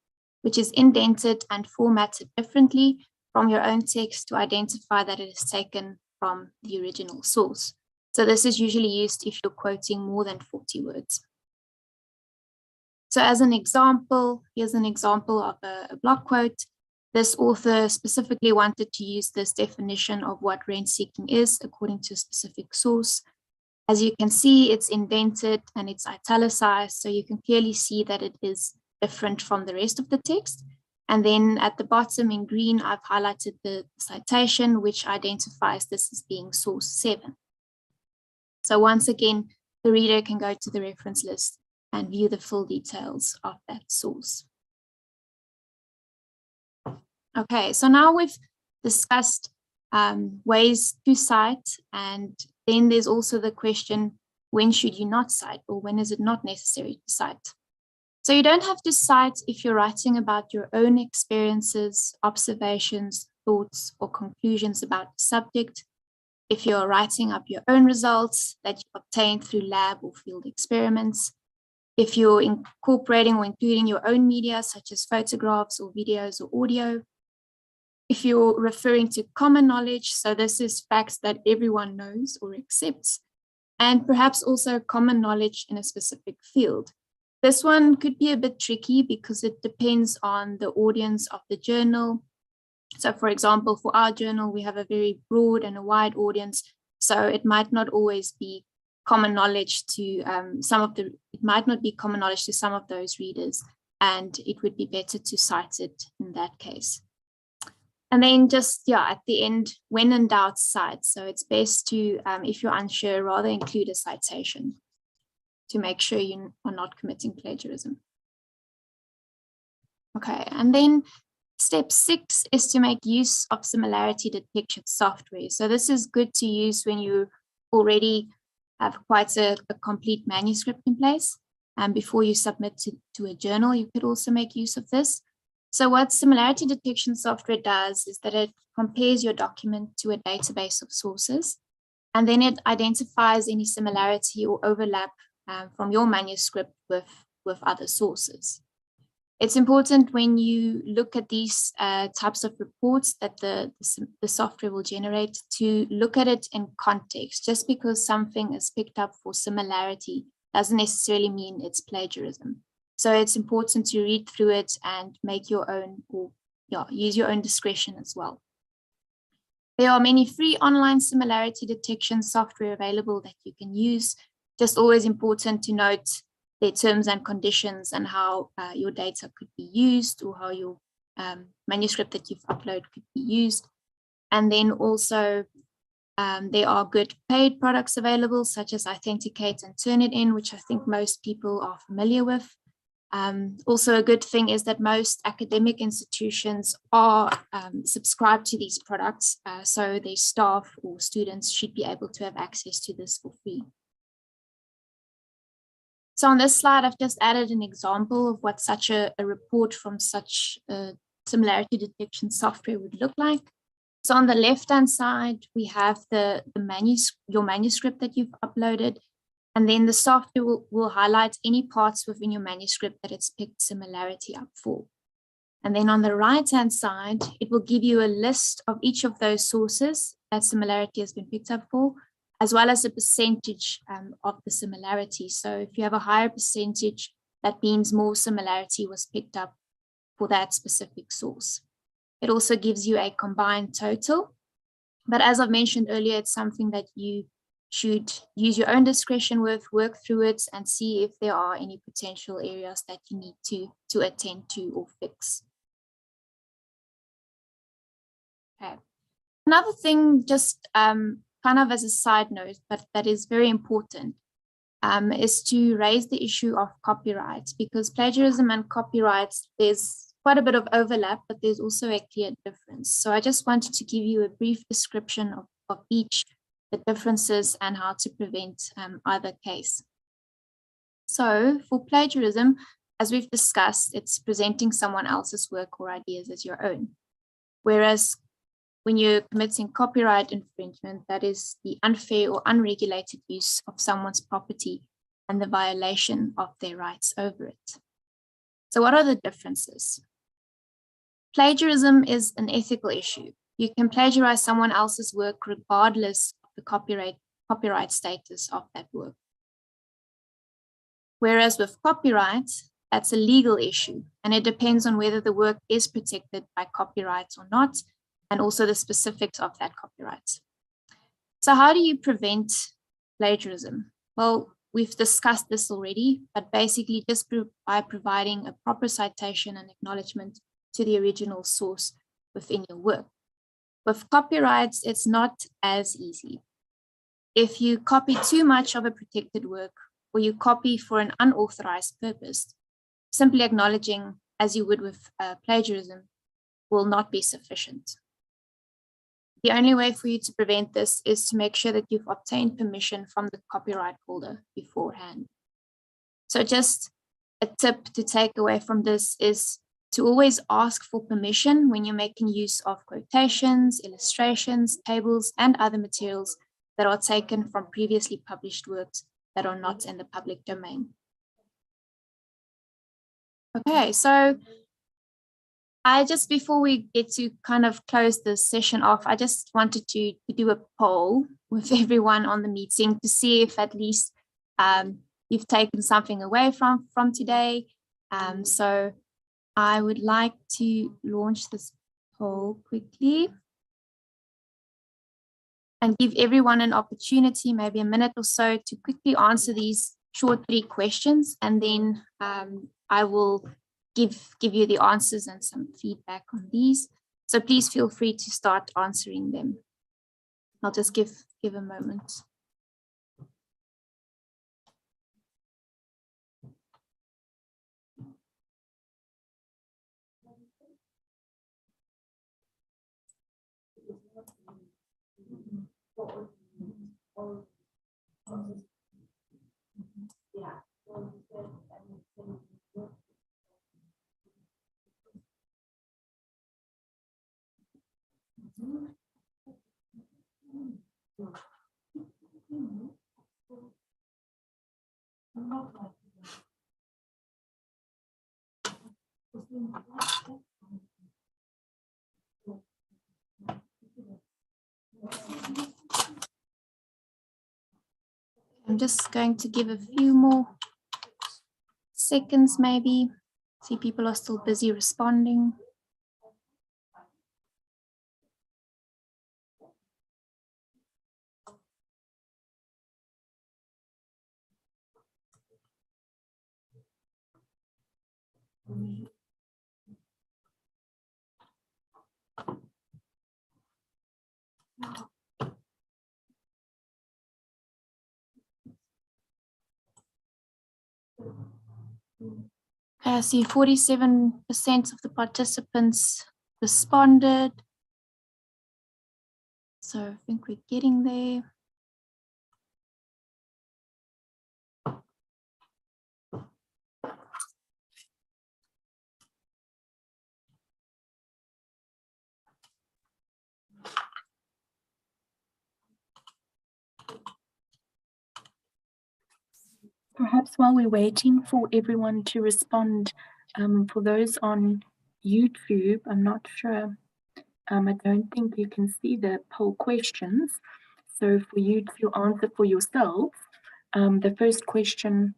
which is indented and formatted differently from your own text to identify that it is taken from the original source. So this is usually used if you're quoting more than 40 words. So as an example, here's an example of a block quote. This author specifically wanted to use this definition of what rent seeking is according to a specific source. As you can see, it's indented and it's italicized, so you can clearly see that it is different from the rest of the text. And then at the bottom in green, I've highlighted the citation, which identifies this as being source 7. So once again, the reader can go to the reference list and view the full details of that source. Okay, so now we've discussed ways to cite, and then there's also the question, when should you not cite, or when is it not necessary to cite? So you don't have to cite if you're writing about your own experiences, observations, thoughts, or conclusions about the subject. If you're writing up your own results that you obtained through lab or field experiments. If you're incorporating or including your own media, such as photographs or videos or audio. If you're referring to common knowledge, so this is facts that everyone knows or accepts, and perhaps also common knowledge in a specific field. This one could be a bit tricky because it depends on the audience of the journal. So for example, for our journal, we have a very broad and a wide audience, so it might not always be common knowledge to it might not be common knowledge to some of those readers, and it would be better to cite it in that case. And then just, at the end, when in doubt, cite. So it's best to, if you're unsure, rather include a citation to make sure you are not committing plagiarism. Okay, and then step 6 is to make use of similarity detection software. So this is good to use when you already have quite a complete manuscript in place. And before you submit to a journal, you could also make use of this. So what similarity detection software does is that it compares your document to a database of sources, and then it identifies any similarity or overlap from your manuscript with other sources. It's important when you look at these types of reports that the software will generate to look at it in context. Just because something is picked up for similarity doesn't necessarily mean it's plagiarism. So it's important to read through it and make your own, or use your own discretion as well. There are many free online similarity detection software available that you can use. Just always important to note their terms and conditions and how your data could be used, or how your manuscript that you've uploaded could be used. And then also there are good paid products available, such as Authenticate and Turnitin, which I think most people are familiar with. Also, a good thing is that most academic institutions are subscribed to these products, so their staff or students should be able to have access to this for free. So on this slide, I've just added an example of what such a report from such a similarity detection software would look like. So on the left-hand side, we have your manuscript that you've uploaded, and then the software will highlight any parts within your manuscript that it's picked similarity up for. And then on the right-hand side, it will give you a list of each of those sources that similarity has been picked up for, as well as a percentage of the similarity. So if you have a higher percentage, that means more similarity was picked up for that specific source. It also gives you a combined total. But as I've mentioned earlier, it's something that you should use your own discretion with, work through it, and see if there are any potential areas that you need to attend to or fix. Okay. Another thing, just kind of as a side note, but that is very important, is to raise the issue of copyright, because plagiarism and copyright, there's quite a bit of overlap, but there's also a clear difference. So I just wanted to give you a brief description of each, the differences, and how to prevent either case. So for plagiarism, as we've discussed, it's presenting someone else's work or ideas as your own. Whereas when you're committing copyright infringement, that is the unfair or unregulated use of someone's property and the violation of their rights over it. So what are the differences? Plagiarism is an ethical issue. You can plagiarize someone else's work regardless of the copyright status of that work. Whereas with copyright, that's a legal issue, and it depends on whether the work is protected by copyright or not, and also the specifics of that copyright. So how do you prevent plagiarism? Well, we've discussed this already, but basically just by providing a proper citation and acknowledgement to the original source within your work. With copyrights, it's not as easy. If you copy too much of a protected work, or you copy for an unauthorized purpose, simply acknowledging, as you would with plagiarism, will not be sufficient. The only way for you to prevent this is to make sure that you've obtained permission from the copyright holder beforehand. So just a tip to take away from this is to always ask for permission when you're making use of quotations, illustrations, tables, and other materials that are taken from previously published works that are not in the public domain. Okay, so before we get to kind of close this session off, I just wanted to do a poll with everyone on the meeting to see if at least you've taken something away from today. So I would like to launch this poll quickly and give everyone an opportunity, maybe a minute or so, to quickly answer these short 3 questions, and then I will give you the answers and some feedback on these. So please feel free to start answering them. I'll just give a moment. I'm just going to give a few more seconds, maybe. See, people are still busy responding. Okay, Okay, I see 47% of the participants responded. So I think we're getting there. Perhaps while we're waiting for everyone to respond, for those on YouTube, I'm not sure. I don't think you can see the poll questions. So for you to answer for yourself, the first question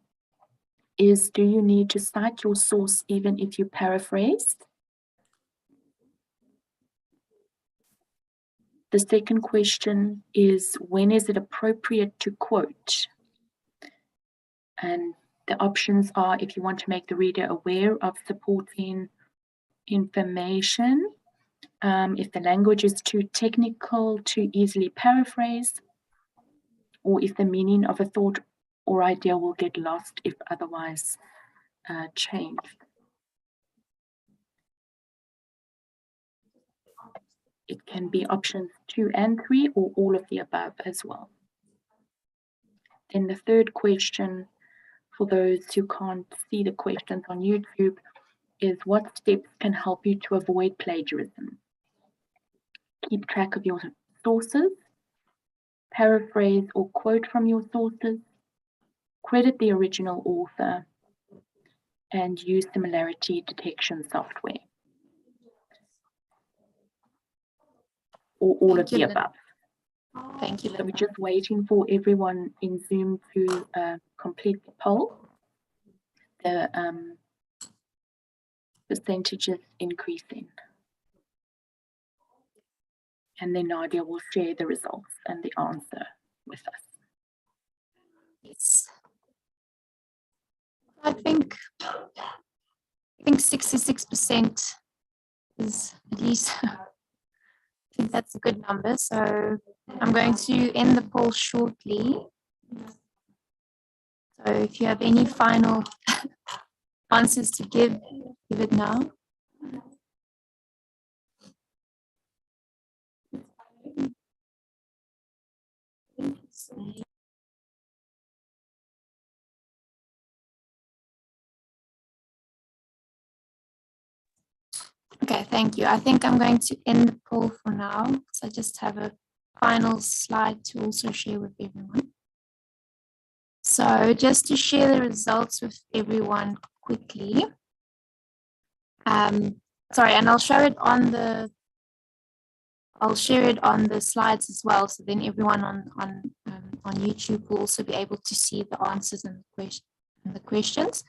is, do you need to cite your source even if you paraphrased? The second question is, when is it appropriate to quote? And the options are, if you want to make the reader aware of supporting information, if the language is too technical to easily paraphrase, or if the meaning of a thought or idea will get lost if otherwise changed. It can be options 2 and 3 or all of the above as well. Then the third question, for those who can't see the questions on YouTube, is what steps can help you to avoid plagiarism? Keep track of your sources, paraphrase or quote from your sources, credit the original author, and use similarity detection software. Or all of the above. Thank you, So Linda. we're just waiting for everyone in Zoom to complete the poll. The percentage is increasing. And then Nadia will share the results and the answer with us. Yes. I think 66% is at least, I think that's a good number. So I'm going to end the poll shortly. So if you have any final answers to give it now. Okay, thank you. I think I'm going to end the poll for now. So I just have a final slide to also share with everyone. So just to share the results with everyone quickly. Sorry, and I'll show it on the, I'll share it on the slides as well. So then everyone on YouTube will also be able to see the answers and the questions.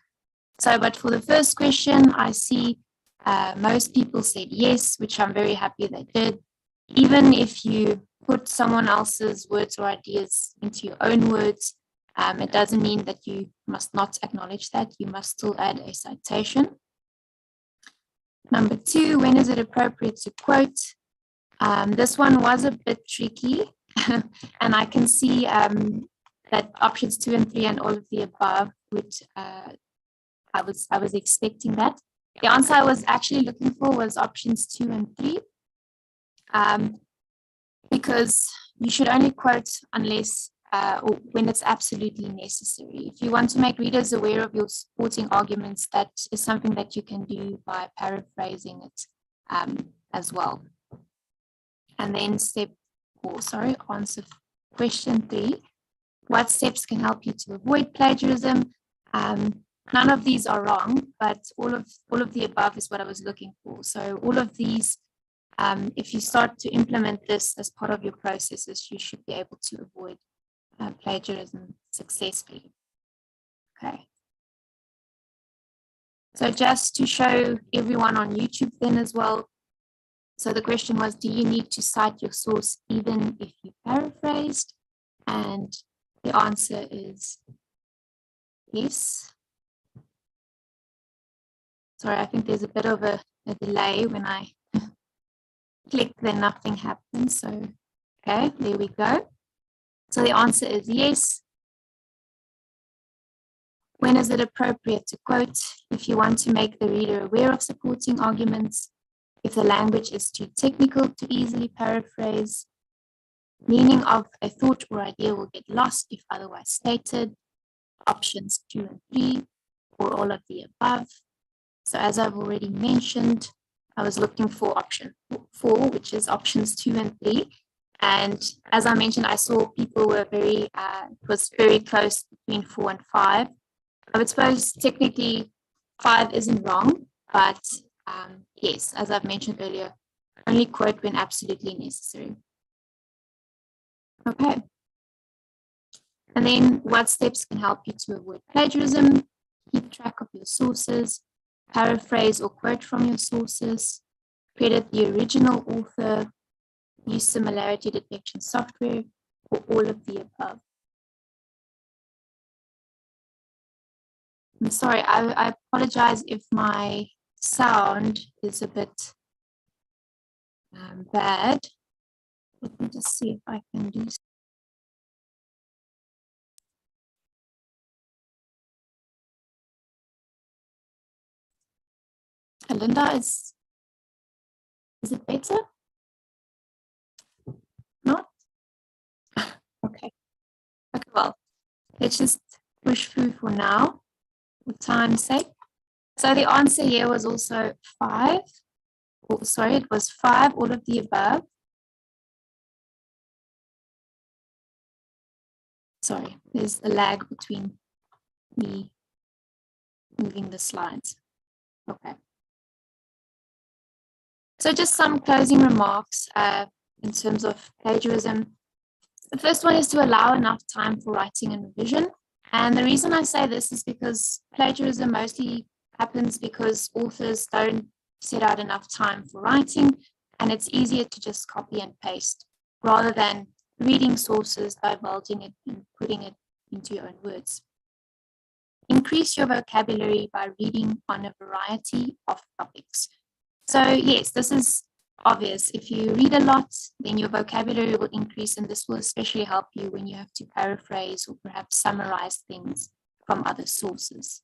So, but for the first question, I see most people said yes, which I'm very happy they did. Even if you put someone else's words or ideas into your own words, it doesn't mean that you must not acknowledge that. You must still add a citation. Number 2, when is it appropriate to quote? This one was a bit tricky, and I can see that options 2 and 3 and all of the above would, I was expecting that. The answer I was actually looking for was options 2 and 3, because you should only quote unless or when it's absolutely necessary. If you want to make readers aware of your supporting arguments, that is something that you can do by paraphrasing it as well. And then answer question 3. What steps can help you to avoid plagiarism? None of these are wrong, but all of the above is what I was looking for. So all of these, if you start to implement this as part of your processes, you should be able to avoid plagiarism successfully. Okay. So just to show everyone on YouTube then as well. So the question was, do you need to cite your source even if you paraphrased? And the answer is yes. Sorry, I think there's a bit of a delay when I click, then nothing happens. So, okay, there we go. So the answer is yes. When is it appropriate to quote? If you want to make the reader aware of supporting arguments, if the language is too technical to easily paraphrase, meaning of a thought or idea will get lost if otherwise stated, options 2 and 3, or all of the above. So as I've already mentioned, I was looking for option 4, which is options 2 and 3. And as I mentioned, I saw people were it was very close between 4 and 5. I would suppose technically 5 isn't wrong, but yes, as I've mentioned earlier, only quote when absolutely necessary. Okay. And then what steps can help you to avoid plagiarism? Keep track of your sources, paraphrase or quote from your sources, credit the original author, use similarity detection software, or all of the above. I'm sorry, I apologize if my sound is a bit bad. Let me just see if I can do so. Linda, is it better? Not? Okay. Okay, well, let's just push through for now, for time's sake. So the answer here was also 5. Oh, sorry, it was 5, all of the above. Sorry, there's a lag between me moving the slides. Okay. So just some closing remarks in terms of plagiarism. The first one is to allow enough time for writing and revision. And the reason I say this is because plagiarism mostly happens because authors don't set out enough time for writing, and it's easier to just copy and paste rather than reading sources, divulging it, and putting it into your own words. Increase your vocabulary by reading on a variety of topics. So yes, this is obvious. If you read a lot, then your vocabulary will increase, and this will especially help you when you have to paraphrase or perhaps summarize things from other sources.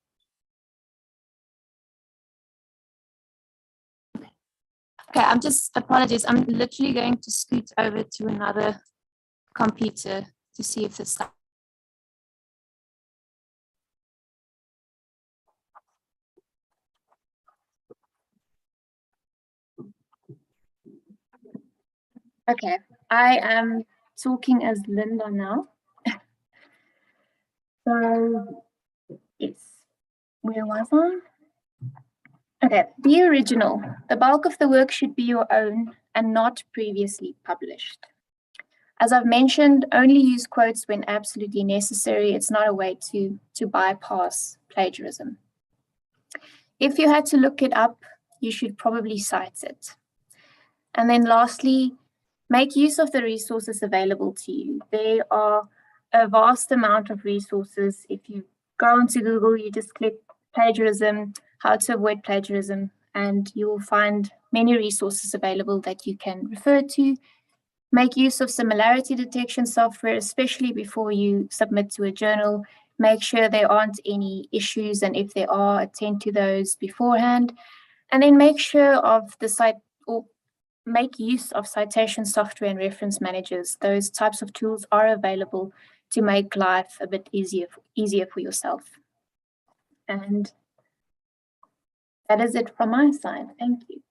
Okay, apologies. I'm literally going to scoot over to another computer to see if this. Okay, I am talking as Linda now. So, yes, where was I? Okay, the original. The bulk of the work should be your own and not previously published. As I've mentioned, only use quotes when absolutely necessary. It's not a way to bypass plagiarism. If you had to look it up, you should probably cite it. And then lastly, make use of the resources available to you. There are a vast amount of resources. If you go onto Google, you just click plagiarism, how to avoid plagiarism, and you will find many resources available that you can refer to. Make use of similarity detection software, especially before you submit to a journal. Make sure there aren't any issues, and if there are, attend to those beforehand. And then make sure of the site, or make use of citation software and reference managers. Those types of tools are available to make life a bit easier for yourself. And that is it from my side. Thank you.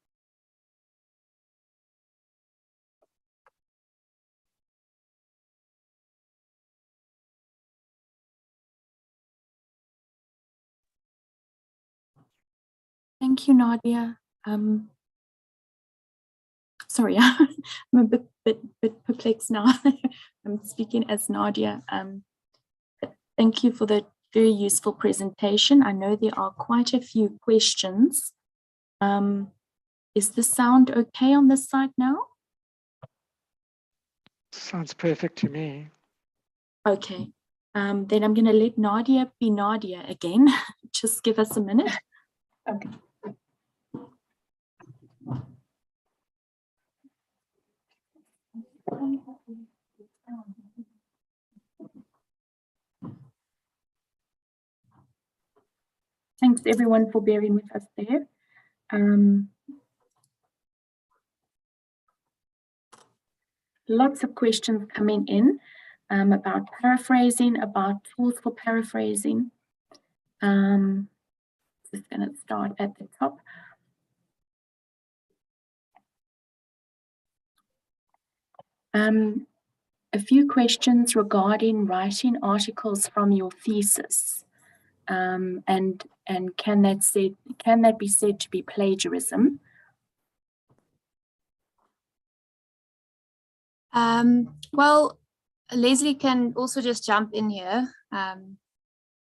Thank you, Nadia. Sorry, I'm a bit perplexed now. I'm speaking as Nadia. Thank you for the very useful presentation. I know there are quite a few questions. Is the sound okay on this side now? Sounds perfect to me. Okay, then I'm going to let Nadia be Nadia again. Just give us a minute. Okay. Thanks everyone for bearing with us there. Lots of questions coming in about paraphrasing, about tools for paraphrasing. Just going to start at the top. A few questions regarding writing articles from your thesis, and can that be said to be plagiarism? Well, Leslie can also just jump in here,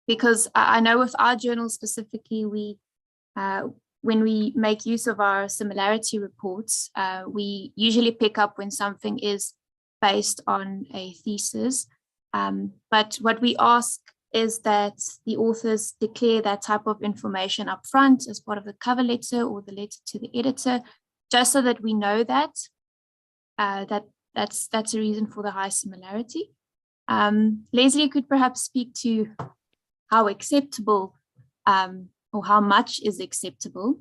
because I know with our journal specifically, we when we make use of our similarity reports, we usually pick up when something is based on a thesis. But what we ask is that the authors declare that type of information up front as part of the cover letter or the letter to the editor, just so that we know that that's a reason for the high similarity. Leslie could perhaps speak to how acceptable or how much is acceptable,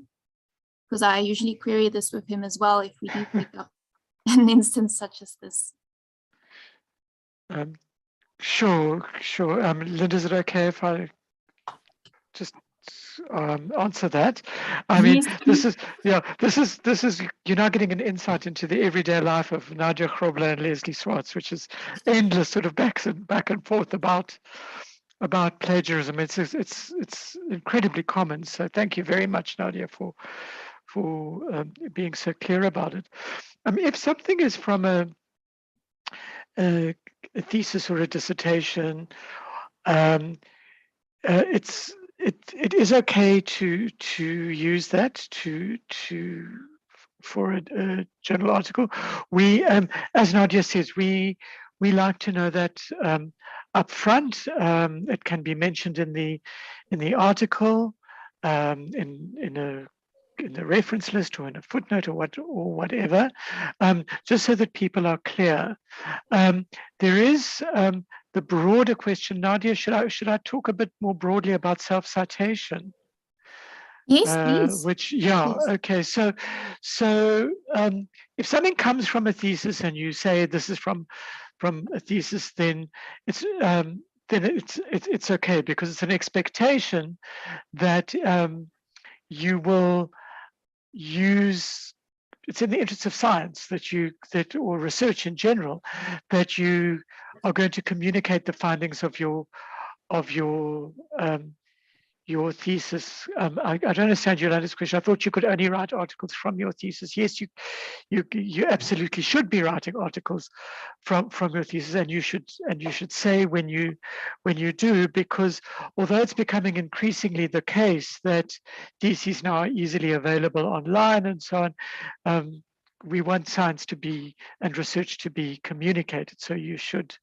because I usually query this with him as well if we do pick up an instance such as this. Sure. Linda, is it okay if I just answer that? I mean, this is you're now getting an insight into the everyday life of Nadia Grobler and Leslie Swartz, which is endless sort of back and forth about plagiarism. It's incredibly common. So thank you very much, Nadia, for being so clear about it. If something is from a thesis or a dissertation, it is okay to use that for a journal article. We, as Nadia says, we like to know that up front. It can be mentioned in the article, in the reference list or in a footnote or whatever, just so that people are clear. There is the broader question. Nadia, should I talk a bit more broadly about self-citation? Yes, please. Okay. So if something comes from a thesis and you say this is from a thesis, then it's okay, because it's an expectation that you will use. It's in the interest of science or research in general, that you are going to communicate the findings of your thesis. I don't understand Yolanda's question. I thought you could only write articles from your thesis. Yes, you absolutely should be writing articles from your thesis, and you should say when you do, because although it's becoming increasingly the case that theses now are easily available online and so on, we want science to be and research to be communicated. So you should.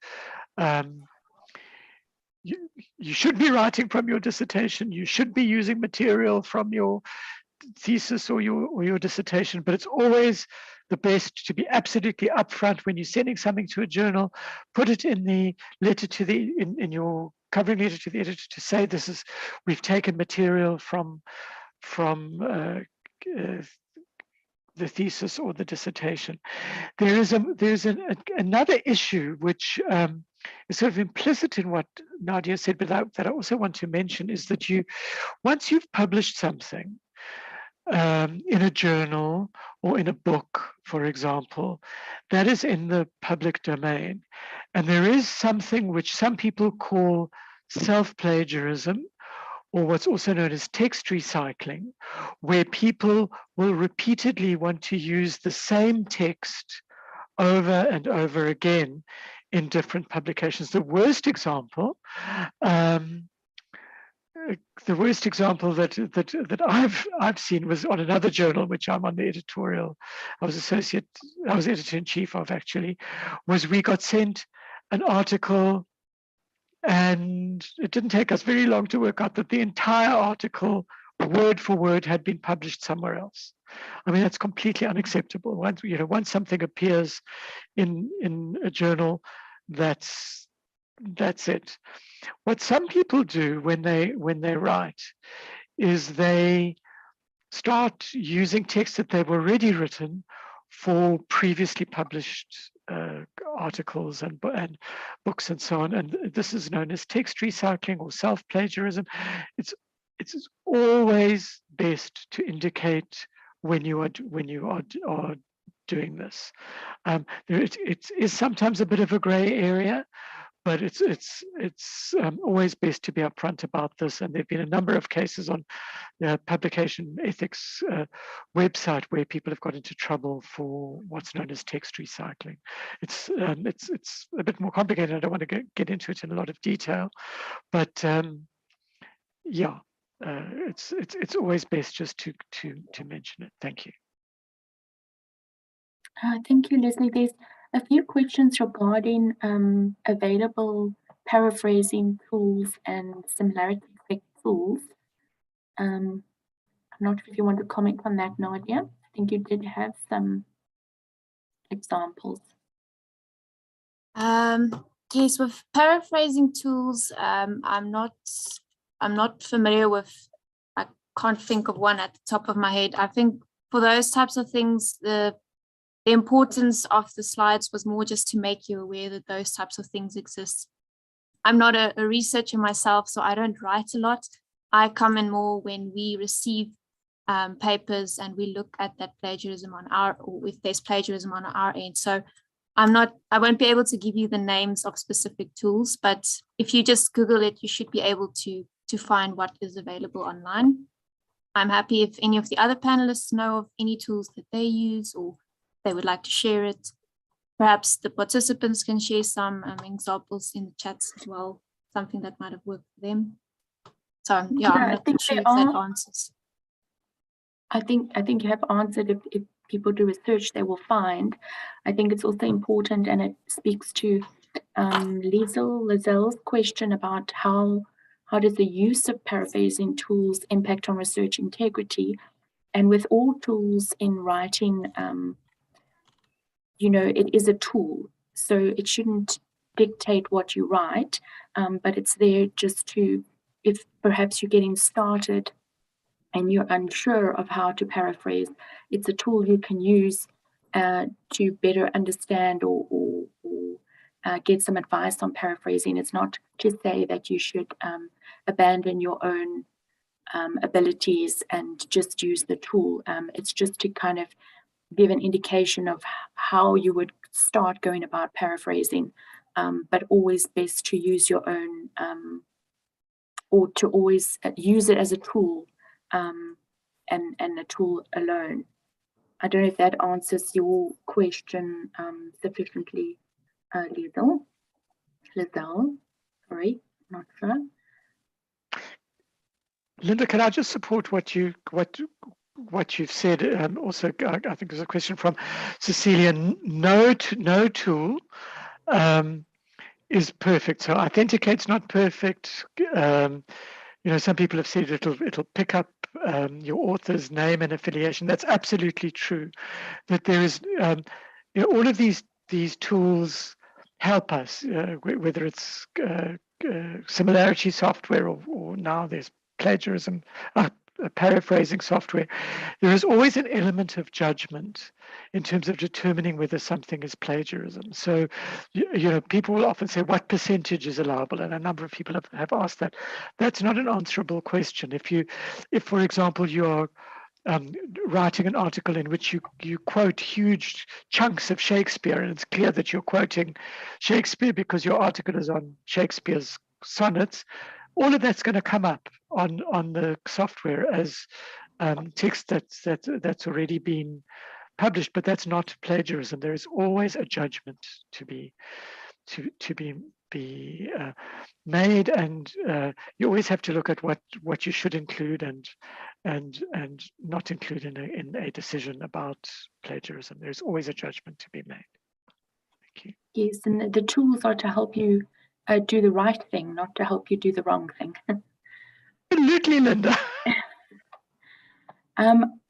You should be writing from your dissertation. You should be using material from your thesis or your dissertation, but it's always the best to be absolutely upfront when you're sending something to a journal. Put it in the letter to in your covering letter to the editor to say we've taken material from the thesis or the dissertation. There's another issue which is sort of implicit in what Nadia said, but that I also want to mention, is that once you've published something in a journal or in a book, for example, that is in the public domain, and there is something which some people call self-plagiarism, or what's also known as text recycling, where people will repeatedly want to use the same text over and over again in different publications. The worst example that I've seen was on another journal, which I'm on the editorial. I was editor-in-chief of, actually, was we got sent an article, and it didn't take us very long to work out that the entire article, word for word, had been published somewhere else. I mean, that's completely unacceptable. Once something appears in a journal, that's it. What some people do when they write is they start using text that they've already written for previously published articles and books and so on. And this is known as text recycling or self-plagiarism. It's always best to indicate when you are doing this. It is sometimes a bit of a gray area, but it's always best to be upfront about this. And there've been a number of cases on the publication ethics website where people have got into trouble for what's known as text recycling. It's a bit more complicated. I don't want to get into it in a lot of detail, but yeah, it's always best just to mention it. Thank you. Thank you, Leslie. There's a few questions regarding available paraphrasing tools and similarity effect tools. I'm not sure if you want to comment on that, Nadia. I think you did have some examples. Yes, with paraphrasing tools, I'm not familiar with. I can't think of one at the top of my head. I think for those types of things, the importance of the slides was more just to make you aware that those types of things exist. I'm not a researcher myself, so I don't write a lot. I come in more when we receive papers and we look at that plagiarism on or if there's plagiarism on our end. So I won't be able to give you the names of specific tools, but if you just Google it, you should be able to find what is available online. I'm happy if any of the other panelists know of any tools that they use or they would like to share it. Perhaps the participants can share some examples in the chats as well, something that might have worked for them. So yeah, I'm not sure if that answers. I think you have answered. If people do research, they will find. I think it's also important, and it speaks to Lizelle's question about how does the use of paraphrasing tools impact on research integrity. And with all tools in writing, it is a tool, so it shouldn't dictate what you write, but it's there just to, if perhaps you're getting started and you're unsure of how to paraphrase, it's a tool you can use to better understand or get some advice on paraphrasing. It's not to say that you should abandon your own abilities and just use the tool. It's just to kind of give an indication of how you would start going about paraphrasing, but always best to use your own or to always use it as a tool and a tool alone. I don't know if that answers your question sufficiently, Lizelle, sorry, not sure. Linda, can I just support what you've said? Also, I think there's a question from Cecilia. No tool is perfect. So authenticate's not perfect. Some people have said it'll pick up your author's name and affiliation. That's absolutely true. That there is, all of these tools help us, whether it's similarity software or now there's plagiarism, paraphrasing software. There is always an element of judgment in terms of determining whether something is plagiarism. So, people will often say, what percentage is allowable? And a number of people have asked that. That's not an answerable question. If for example, you're writing an article in which you quote huge chunks of Shakespeare, and it's clear that you're quoting Shakespeare because your article is on Shakespeare's sonnets, all of that's going to come up on the software as text that's already been published, but that's not plagiarism. There is always a judgment to be made, and you always have to look at what you should include and not include in a decision about plagiarism. There's always a judgment to be made. Thank you. Yes, and the tools are to help you do the right thing, not to help you do the wrong thing. Absolutely, Linda.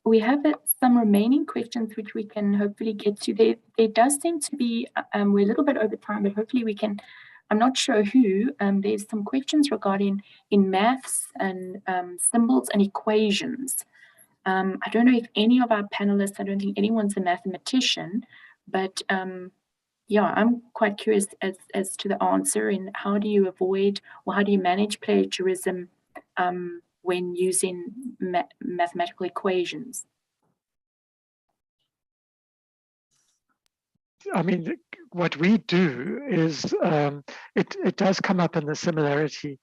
We have some remaining questions which we can hopefully get to. There does seem to be, we're a little bit over time, but hopefully we can I'm not sure who. There's some questions regarding in maths and symbols and equations. I don't know if any of our panelists, I don't think anyone's a mathematician, but yeah, I'm quite curious as to the answer, and how do you avoid or how do you manage plagiarism when using mathematical equations? I mean, what we do is it does come up in the similarity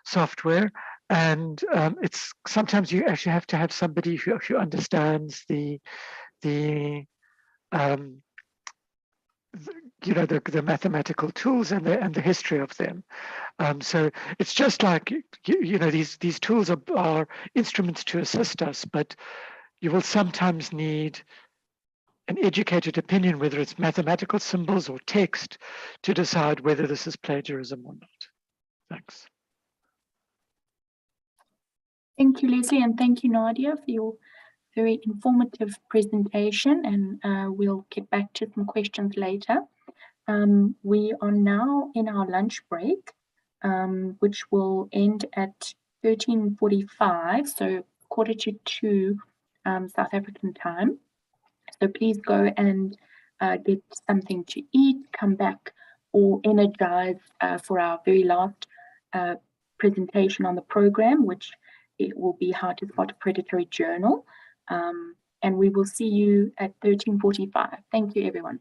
software, and it's sometimes you actually have to have somebody who understands the um, the mathematical tools and the history of them. So it's just like these tools are instruments to assist us, but you will sometimes need an educated opinion, whether it's mathematical symbols or text, to decide whether this is plagiarism or not. Thanks. Thank you, Leslie, and thank you, Nadia, for your very informative presentation, and we'll get back to some questions later. We are now in our lunch break, which will end at 13:45, so 1:45 South African time. So please go and get something to eat, come back or energize for our very last presentation on the program, which it will be how to spot a predatory journal. And we will see you at 13:45. Thank you, everyone.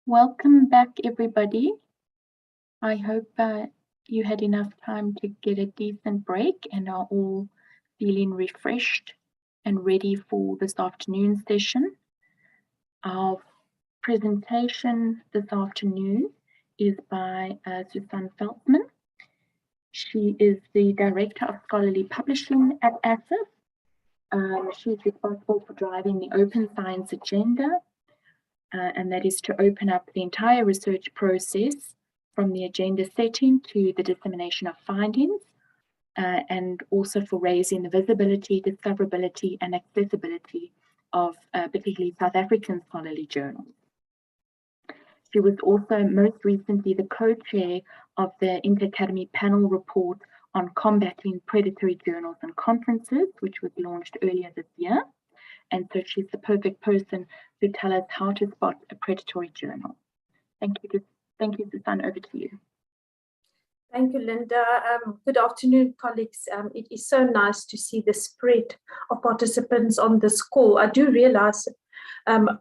Welcome back, everybody. I hope you had enough time to get a decent break and are all feeling refreshed and ready for this afternoon session. Our presentation this afternoon is by Susanne Feldman. She is the Director of Scholarly Publishing at ASIF. She's responsible for driving the open science agenda, and that is to open up the entire research process from the agenda setting to the dissemination of findings, and also for raising the visibility, discoverability, and accessibility of particularly South African scholarly journals. She was also most recently the co-chair of the Inter-Academy panel report on combating predatory journals and conferences, which was launched earlier this year. And so she's the perfect person to tell us how to spot a predatory journal. Thank you, Susanne, over to you. Thank you, Linda. Good afternoon, colleagues. It is so nice to see the spread of participants on this call. I do realize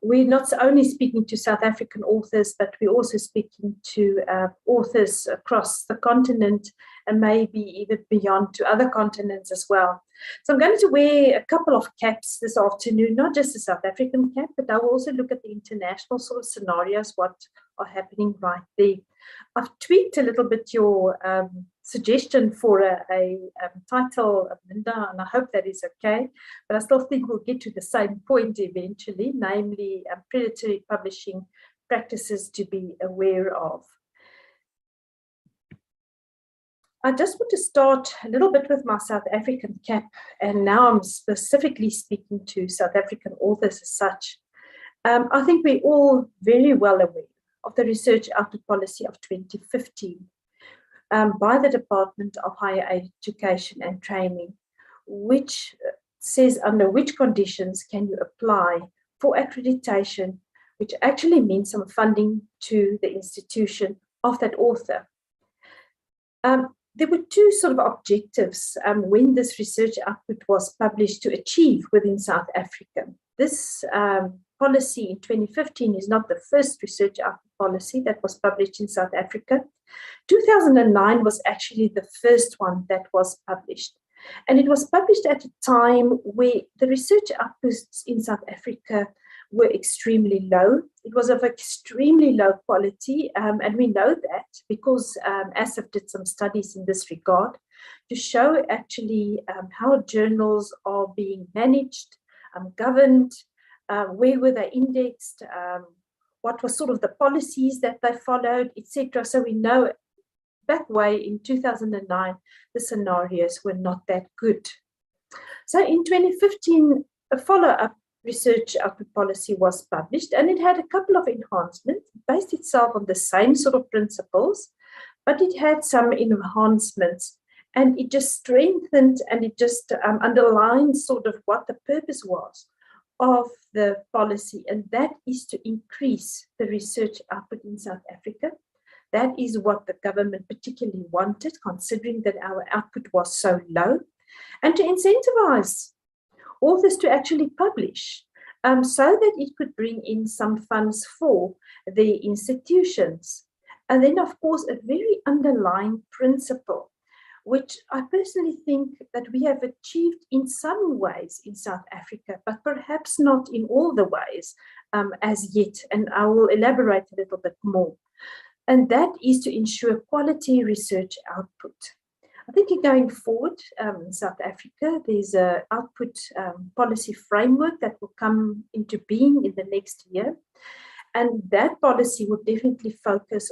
we're not only speaking to South African authors, but we're also speaking to authors across the continent and maybe even beyond to other continents as well. So I'm going to wear a couple of caps this afternoon, not just the South African cap, but I will also look at the international sort of scenarios, what are happening right there. I've tweaked a little bit your suggestion for a title, Linda, and I hope that is okay. But I still think we'll get to the same point eventually, namely predatory publishing practices to be aware of. I just want to start a little bit with my South African cap, and now I'm specifically speaking to South African authors as such. I think we're all very well aware of the research output policy of 2015 by the Department of Higher Education and Training, which says under which conditions can you apply for accreditation, which actually means some funding to the institution of that author. There were two sort of objectives when this research output was published to achieve within South Africa. This policy in 2015 is not the first research output policy that was published in South Africa. 2009 was actually the first one that was published. And it was published at a time where the research outputs in South Africa were extremely low. It was of extremely low quality, and we know that because ASIF did some studies in this regard to show actually how journals are being managed, governed, where were they indexed, what was sort of the policies that they followed, etc. So we know back way in 2009, the scenarios were not that good. So in 2015, a follow-up research output policy was published, and it had a couple of enhancements, based itself on the same sort of principles, but it had some enhancements, and it just strengthened and it just underlined sort of what the purpose was of the policy, and that is to increase the research output in South Africa. That is what the government particularly wanted, considering that our output was so low, and to incentivize authors to actually publish so that it could bring in some funds for the institutions. And then, of course, a very underlying principle, which I personally think that we have achieved in some ways in South Africa, but perhaps not in all the ways as yet. And I will elaborate a little bit more. And that is to ensure quality research output. I think going forward in South Africa, there's an output policy framework that will come into being in the next year. And that policy will definitely focus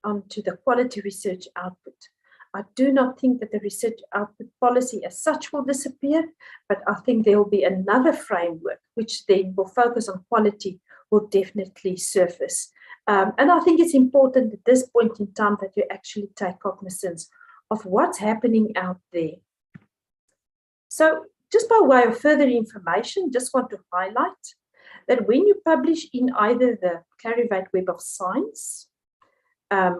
on to the quality research output. I do not think that the research output policy as such will disappear, but I think there will be another framework which then will focus on quality will definitely surface. And I think it's important at this point in time that you actually take cognizance of what's happening out there. So just by way of further information, just want to highlight that when you publish in either the Clarivate Web of Science,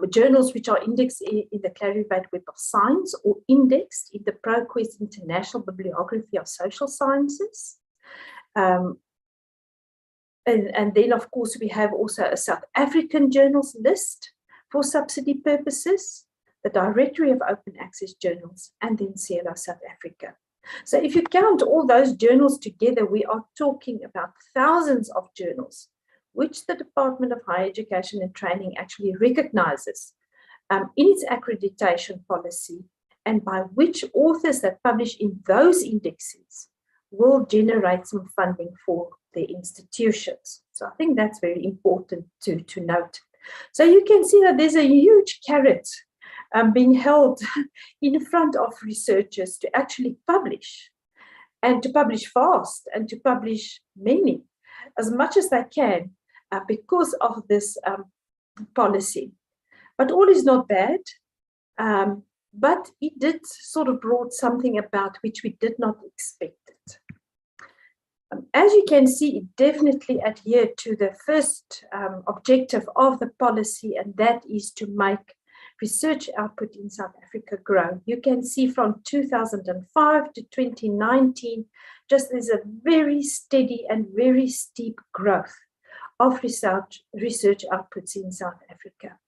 journals which are indexed in the Clarivate Web of Science or indexed in the ProQuest International Bibliography of Social Sciences, And then, of course, we have also a South African journals list for subsidy purposes, the Directory of Open Access Journals, and then CLO South Africa. So if you count all those journals together, we are talking about thousands of journals, which the Department of Higher Education and Training actually recognizes in its accreditation policy, and by which authors that publish in those indexes will generate some funding for their institutions. So I think that's very important to note. So you can see that there's a huge carrot being held in front of researchers to actually publish, and to publish fast, and to publish many, as much as they can, because of this policy. But all is not bad, but it did sort of brought something about which we did not expect it. As you can see, it definitely adhered to the first objective of the policy, and that is to make research output in South Africa grow. You can see from 2005 to 2019, just there's a very steady and very steep growth of research outputs in South Africa.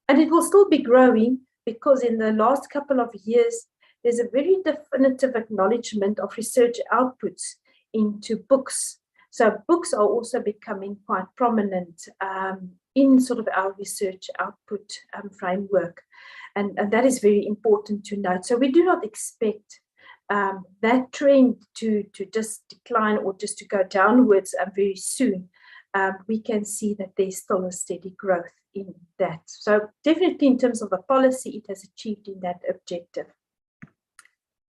And it will still be growing, because in the last couple of years, there's a very definitive acknowledgement of research outputs into books. So books are also becoming quite prominent in sort of our research output framework. And that is very important to note. So we do not expect that trend to just decline or just to go downwards very soon. We can see that there's still a steady growth in that. So definitely in terms of the policy, it has achieved in that objective.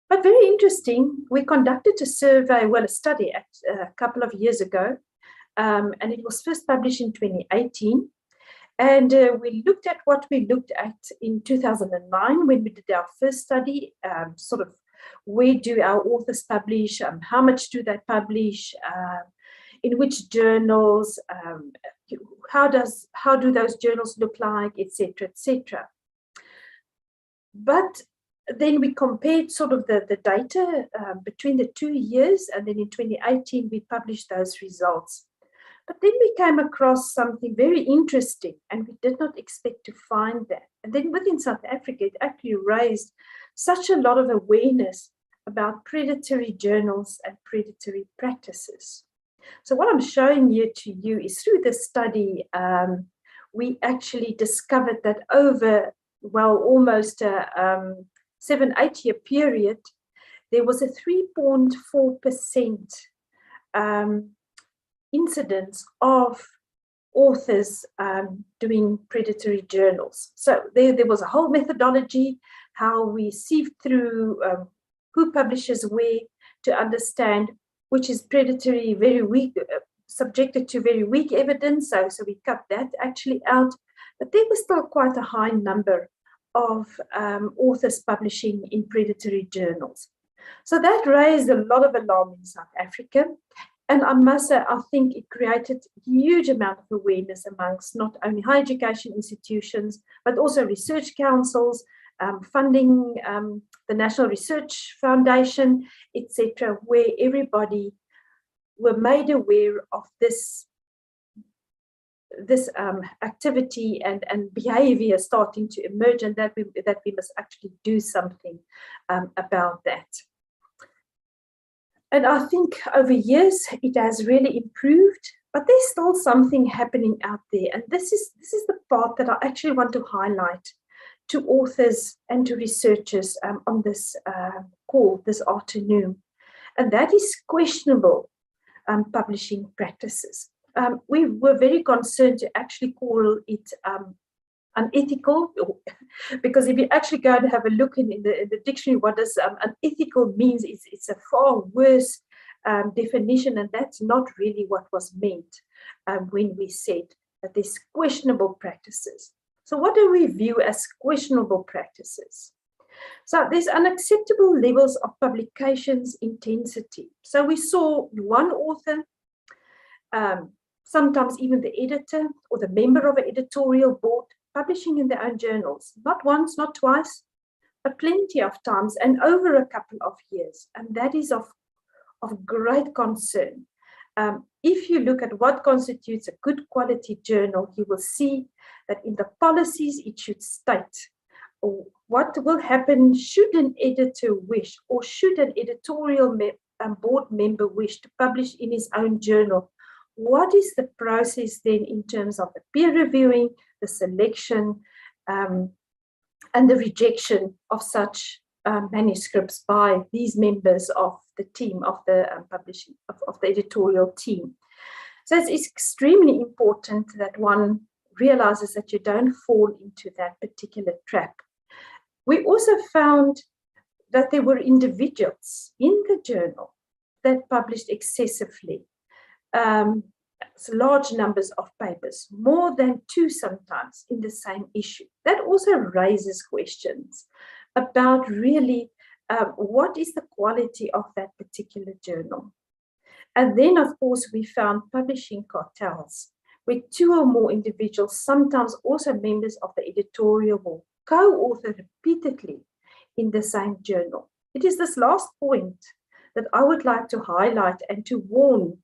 But very interesting, we conducted a survey, well, a study a couple of years ago, and it was first published in 2018. And we looked at what we looked at in 2009 when we did our first study, sort of where do our authors publish, how much do they publish, in which journals, how do those journals look like, etc., etc. But then we compared sort of the data between the 2 years, and then in 2018 we published those results. But then we came across something very interesting, and we did not expect to find that. And then within South Africa, it actually raised such a lot of awareness about predatory journals and predatory practices. So what I'm showing here to you is through this study, we actually discovered that over, well, almost a 7-8 year period, there was a 3.4% incidence of authors doing predatory journals. So there was a whole methodology, how we sieve through who publishes where to understand which is predatory, very weak, subjected to very weak evidence. So we cut that actually out. But there was still quite a high number of authors publishing in predatory journals. So that raised a lot of alarm in South Africa. And I must say, I think it created a huge amount of awareness amongst not only higher education institutions, but also research councils, funding the National Research Foundation, etc., where everybody were made aware of this activity and behavior starting to emerge, and that we must actually do something about that. And I think over years it has really improved, but there's still something happening out there. And this is the part that I actually want to highlight to authors and to researchers on this call this afternoon. And that is questionable publishing practices. We were very concerned to actually call it unethical, because if you actually go and have a look in the dictionary, what does unethical means, it's a far worse definition, and that's not really what was meant when we said that there's questionable practices. So what do we view as questionable practices? So there's unacceptable levels of publications intensity. So we saw one author, sometimes even the editor or the member of an editorial board, publishing in their own journals, not once, not twice, but plenty of times and over a couple of years. And that is of great concern. if you look at what constitutes a good quality journal, you will see that in the policies it should state what will happen should an editor wish, or should an editorial board member wish to publish in his own journal. What is the process then in terms of the peer reviewing, the selection, and the rejection of such manuscripts by these members of the team, of the publishing, of the editorial team. So it's extremely important that one realizes that you don't fall into that particular trap. We also found that there were individuals in the journal that published excessively, large numbers of papers, more than 2 sometimes in the same issue. That also raises questions about really what is the quality of that particular journal. And then, of course, we found publishing cartels, where 2 or more individuals, sometimes also members of the editorial board, co-author repeatedly in the same journal. It is this last point that I would like to highlight and to warn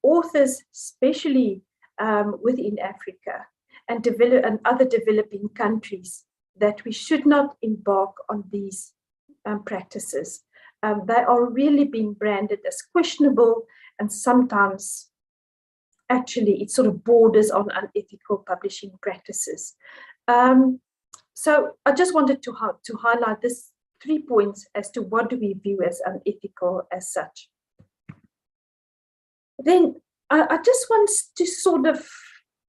authors, especially within Africa and other developing countries, that we should not embark on these practices. They are really being branded as questionable, and sometimes actually it sort of borders on unethical publishing practices. So I just wanted to highlight this 3 points as to what do we view as unethical as such. Then I just want to sort of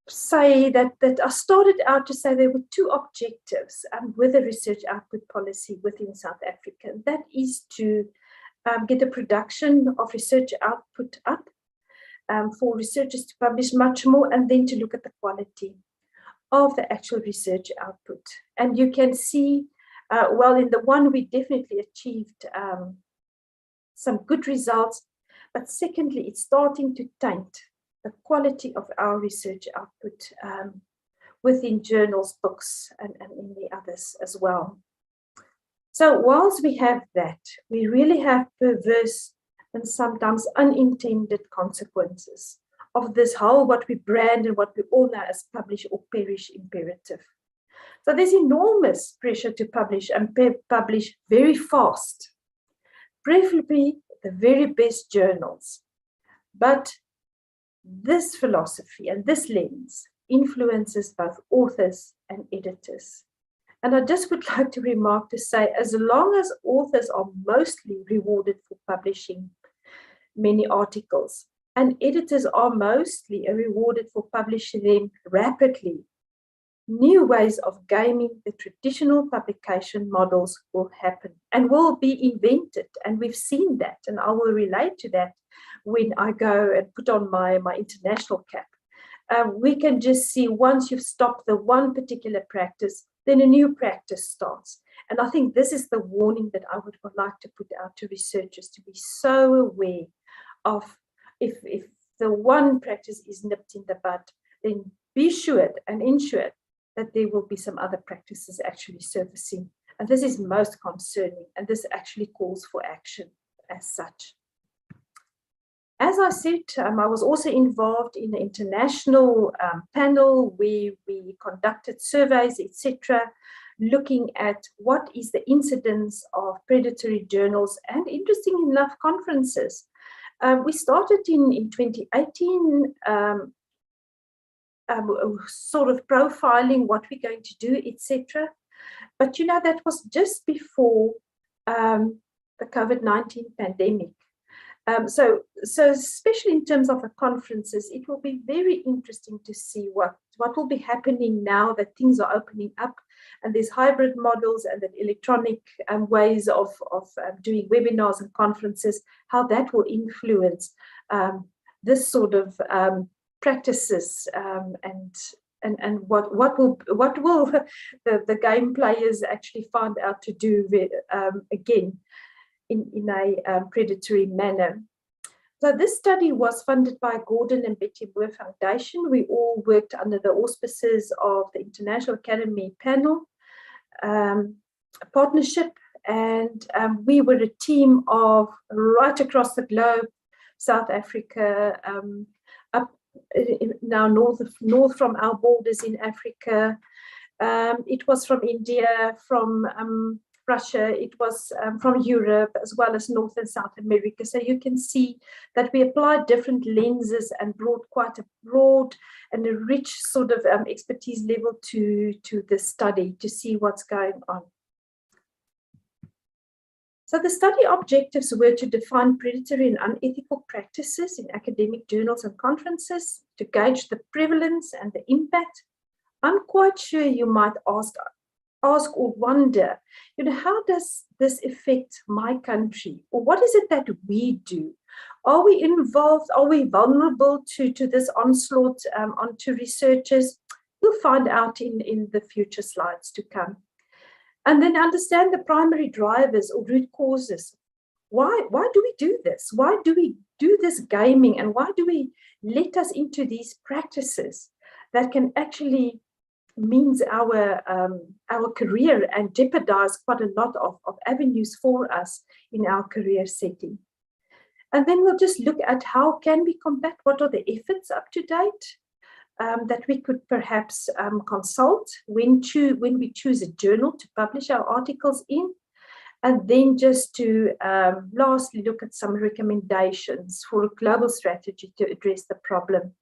say that I started out to say there were 2 objectives with the research output policy within South Africa. That is to get the production of research output up for researchers to publish much more, and then to look at the quality of the actual research output. And you can see, well, in the one we definitely achieved some good results, but secondly, it's starting to taint the quality of our research output within journals, books, and in the others as well. So whilst we have that, we really have perverse and sometimes unintended consequences of this whole, what we brand and what we all know as publish or perish imperative. So there's enormous pressure to publish and publish very fast, preferably the very best journals. But this philosophy and this lens influences both authors and editors. And I just would like to remark to say, as long as authors are mostly rewarded for publishing many articles, and editors are mostly rewarded for publishing them rapidly, new ways of gaming the traditional publication models will happen and will be invented. And we've seen that, and I will relate to that when I go and put on my international cap. We can just see once you've stopped the one particular practice, then a new practice starts. And I think this is the warning that I would like to put out to researchers, to be so aware of if the one practice is nipped in the bud, then be sure and ensure that there will be some other practices actually surfacing. And this is most concerning, and this actually calls for action as such. As I said, I was also involved in an international panel where we conducted surveys, etc., looking at what is the incidence of predatory journals, and interesting enough, conferences. We started in 2018, sort of profiling what we're going to do, etc. But you know, that was just before the COVID-19 pandemic. So especially in terms of the conferences, it will be very interesting to see what will be happening now that things are opening up, and there's hybrid models and that electronic ways of doing webinars and conferences, how that will influence this sort of practices, and what will the game players actually find out to do again in a predatory manner. So this study was funded by Gordon and Betty Moore Foundation. We all worked under the auspices of the International Academy Panel partnership, and we were a team of right across the globe: South Africa, up now north from our borders in Africa. It was from India, from Russia, it was from Europe, as well as North and South America. So you can see that we applied different lenses and brought quite a broad and a rich sort of expertise level to the study to see what's going on. So the study objectives were to define predatory and unethical practices in academic journals and conferences, to gauge the prevalence and the impact. I'm quite sure you might ask or wonder, how does this affect my country? Or what is it that we do? Are we involved? Are we vulnerable to this onslaught onto researchers? We'll find out in the future slides to come. And then understand the primary drivers or root causes. Why do we do this? Why do we do this gaming? And why do we let us into these practices that can actually means our career and jeopardize quite a lot of avenues for us in our career setting? And then we'll just look at how can we combat, what are the efforts up to date that we could perhaps consult when we choose a journal to publish our articles in, and then just to lastly look at some recommendations for a global strategy to address the problem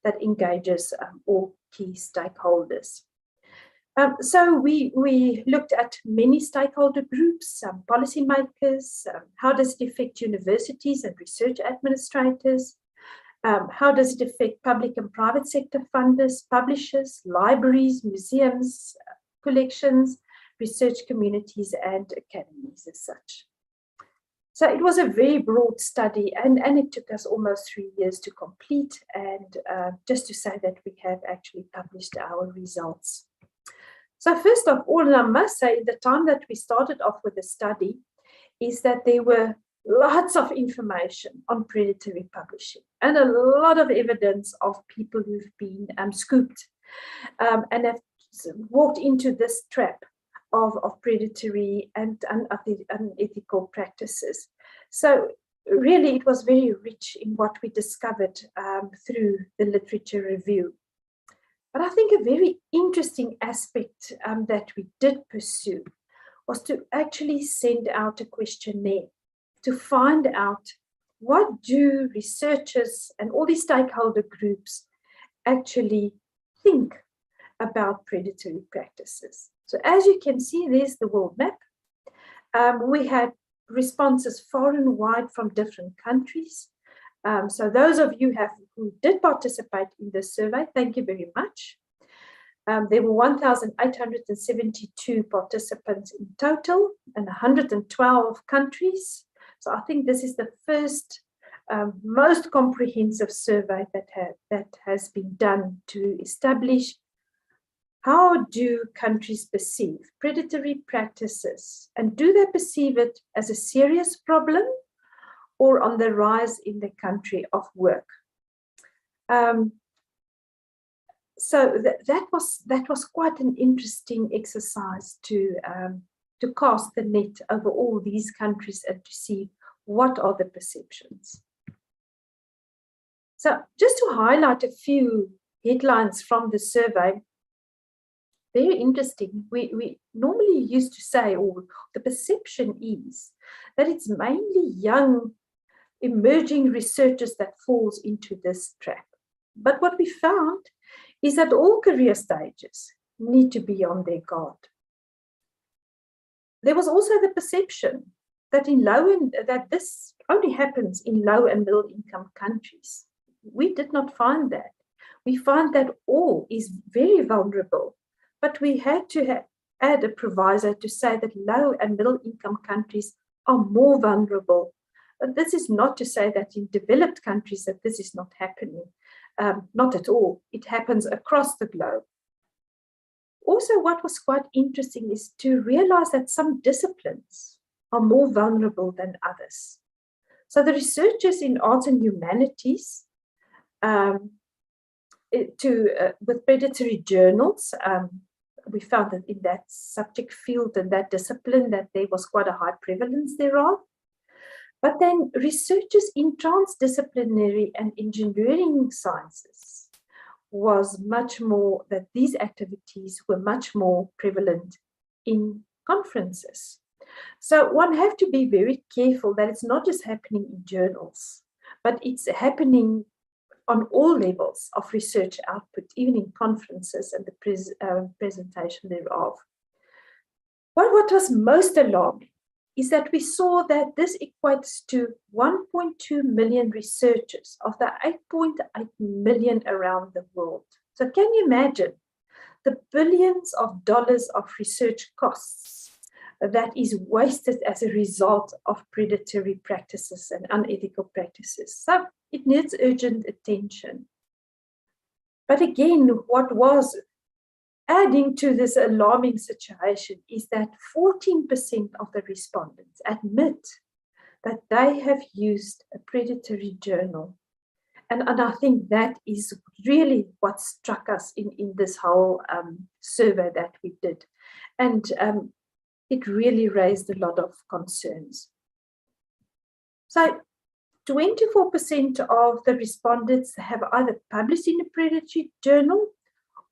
that engages all key stakeholders. So we looked at many stakeholder groups, policymakers, how does it affect universities and research administrators, how does it affect public and private sector funders, publishers, libraries, museums, collections, research communities, and academies as such. So it was a very broad study, and it took us almost 3 years to complete. And just to say that we have actually published our results. So first of all, and I must say, the time that we started off with the study is that there were lots of information on predatory publishing and a lot of evidence of people who've been scooped and have walked into this trap of predatory and unethical practices. So really, it was very rich in what we discovered through the literature review. But I think a very interesting aspect that we did pursue was to actually send out a questionnaire to find out what do researchers and all these stakeholder groups actually think about predatory practices. So as you can see, there's the world map. We had responses far and wide from different countries. So those of you who did participate in this survey, thank you very much. There were 1,872 participants in total in 112 countries. So I think this is the first most comprehensive survey that has been done to establish how do countries perceive predatory practices, and do they perceive it as a serious problem or on the rise in the country of work? So that was quite an interesting exercise to cast the net over all these countries and to see what are the perceptions. So just to highlight a few headlines from the survey, very interesting. We normally used to say, or the perception is, that it's mainly young emerging researchers that falls into this trap. But what we found is that all career stages need to be on their guard. There was also the perception that that this only happens in low and middle income countries. We did not find that. We find that all is very vulnerable, but we had to add a proviso to say that low and middle income countries are more vulnerable. But this is not to say that in developed countries that this is not happening. Not at all. It happens across the globe. Also, what was quite interesting is to realize that some disciplines are more vulnerable than others. So the researchers in arts and humanities with predatory journals, we found that in that subject field and that discipline that there was quite a high prevalence thereof. But then researchers in transdisciplinary and engineering sciences was much more, that these activities were much more prevalent in conferences. So one have to be very careful that it's not just happening in journals, but it's happening on all levels of research output, even in conferences and the presentation thereof. What was most alarming is that we saw that this equates to 1.2 million researchers of the 8.8 million around the world. So can you imagine the billions of dollars of research costs that is wasted as a result of predatory practices and unethical practices? So it needs urgent attention. But again, what was adding to this alarming situation is that 14% of the respondents admit that they have used a predatory journal. And I think that is really what struck us in this whole survey that we did. And it really raised a lot of concerns. So 24% of the respondents have either published in a predatory journal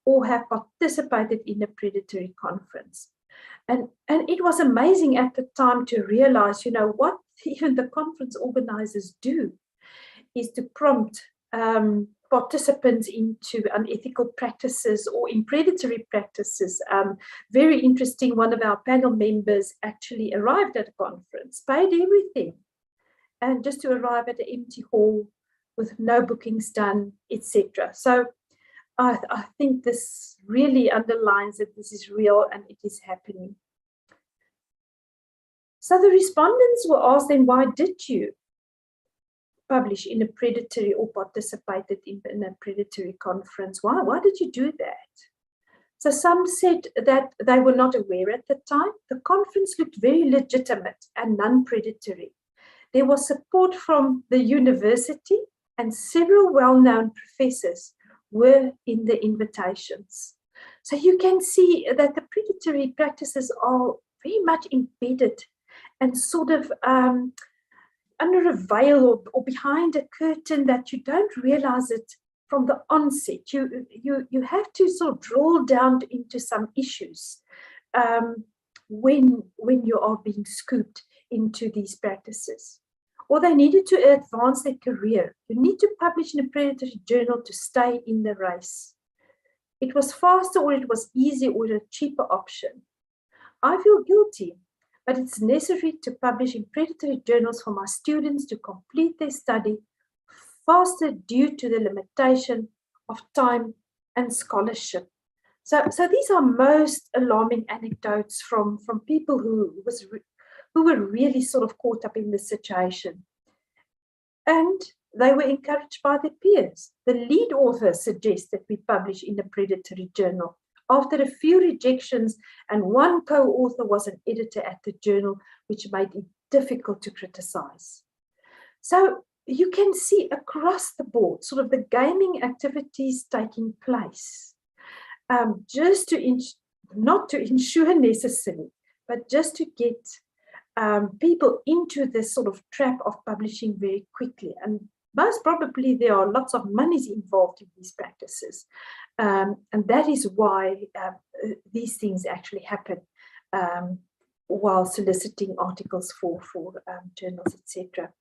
or have participated in a predatory conference. And it was amazing at the time to realize, what even the conference organizers do is to prompt participants into unethical practices or in predatory practices. Very interesting, one of our panel members actually arrived at a conference, paid everything, and just to arrive at an empty hall with no bookings done, etc. So I think this really underlines that this is real and it is happening. So the respondents were asked then, why did you publish in a predatory or participated in a predatory conference? Why did you do that? So some said that they were not aware at the time. The conference looked very legitimate and non-predatory. There was support from the university and several well-known professors were in the invitations. So you can see that the predatory practices are very much embedded and sort of under a veil or behind a curtain that you don't realize it from the onset. You have to sort of drill down into some issues when you are being scooped into these practices. Or they needed to advance their career. You need to publish in a predatory journal to stay in the race. It was faster, or it was easier, or a cheaper option. I feel guilty, but it's necessary to publish in predatory journals for my students to complete their study faster due to the limitation of time and scholarship. So these are most alarming anecdotes from people who were really sort of caught up in this situation. And they were encouraged by their peers. The lead author suggests that we publish in a predatory journal. After a few rejections, and one co-author was an editor at the journal, which made it difficult to criticize. So you can see across the board sort of the gaming activities taking place, just to not to ensure necessarily, but just to get people into this sort of trap of publishing very quickly. And most probably there are lots of monies involved in these practices. And that is why these things actually happen while soliciting articles for journals, etc.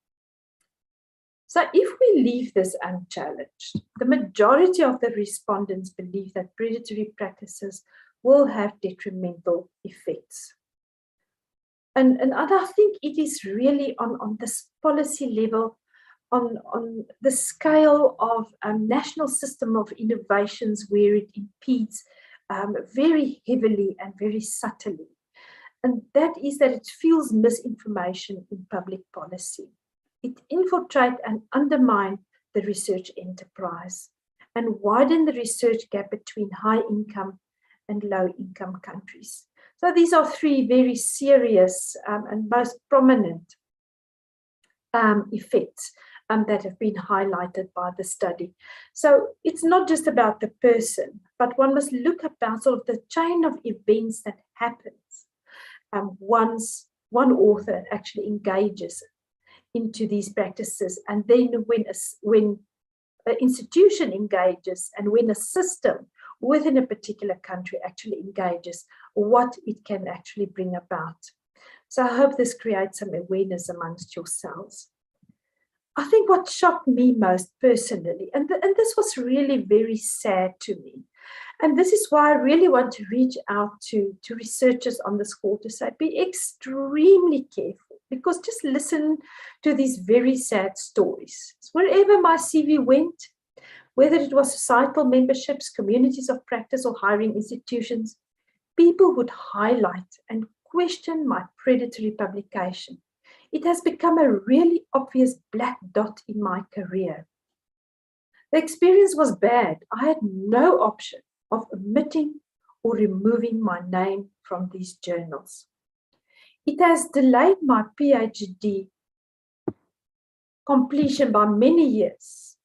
So if we leave this unchallenged, the majority of the respondents believe that predatory practices will have detrimental effects. And I think it is really on this policy level, on the scale of a national system of innovations where it impedes very heavily and very subtly. And that is that it fuels misinformation in public policy. It infiltrates and undermines the research enterprise and widen the research gap between high income and low income countries. So these are three very serious and most prominent effects that have been highlighted by the study. So it's not just about the person, but one must look about sort of the chain of events that happens once one author actually engages into these practices. And then when an institution engages and when a system within a particular country actually engages, what it can actually bring about. So I hope this creates some awareness amongst yourselves. I think what shocked me most personally, and this was really very sad to me, and this is why I really want to reach out to researchers on this call to say, be extremely careful, because just listen to these very sad stories. Wherever my CV went, whether it was societal memberships, communities of practice, or hiring institutions, people would highlight and question my predatory publication. It has become a really obvious black dot in my career. The experience was bad. I had no option of omitting or removing my name from these journals. It has delayed my PhD completion by many years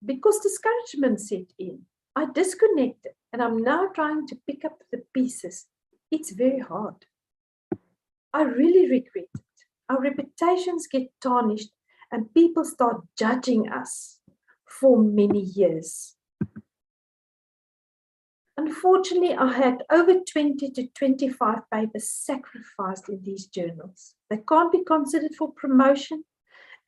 because discouragement set in. I disconnected and I'm now trying to pick up the pieces. It's very hard. I really regret it. Our reputations get tarnished and people start judging us for many years. Unfortunately, I had over 20 to 25 papers sacrificed in these journals. They can't be considered for promotion,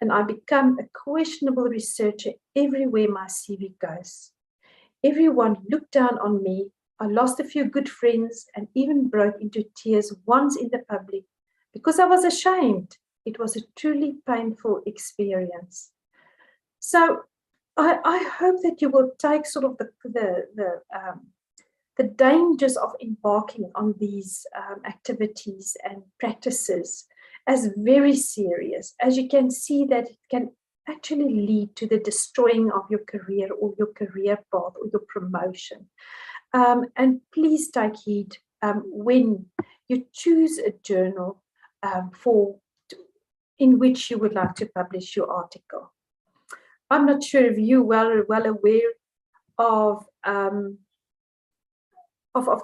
and I become a questionable researcher everywhere my CV goes. Everyone looked down on me. I lost a few good friends and even broke into tears once in the public because I was ashamed. It was a truly painful experience. So I hope that you will take sort of the dangers of embarking on these activities and practices as very serious, as you can see that it can actually lead to the destroying of your career or your career path or your promotion. And please take heed when you choose a journal in which you would like to publish your article. I'm not sure if you are well aware of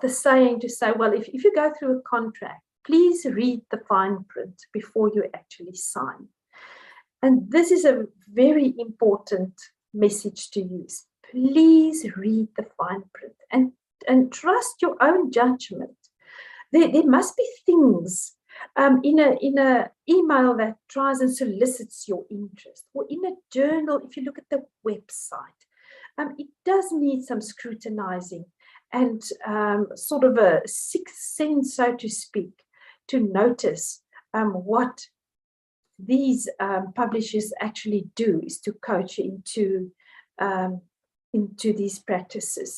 the saying to say, well, if you go through a contract, please read the fine print before you actually sign. And this is a very important message to use. Please read the fine print and trust your own judgment. There must be things in a email that tries and solicits your interest, or in a journal, if you look at the website, it does need some scrutinizing and sort of a sixth sense, so to speak, to notice what these publishers actually do is to coach into these practices.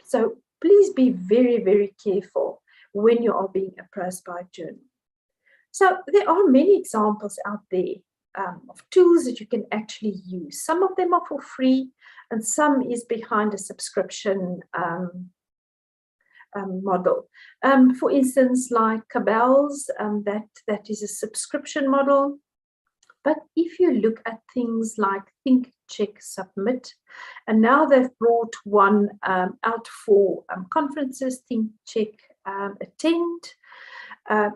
So please be very, very careful when you are being approached by a journal. So there are many examples out there of tools that you can actually use. Some of them are for free and some is behind a subscription model. For instance, like Cabell's, that is a subscription model. But if you look at things like Think, Check, Submit, and now they've brought one out for conferences, Think, Check, Attend.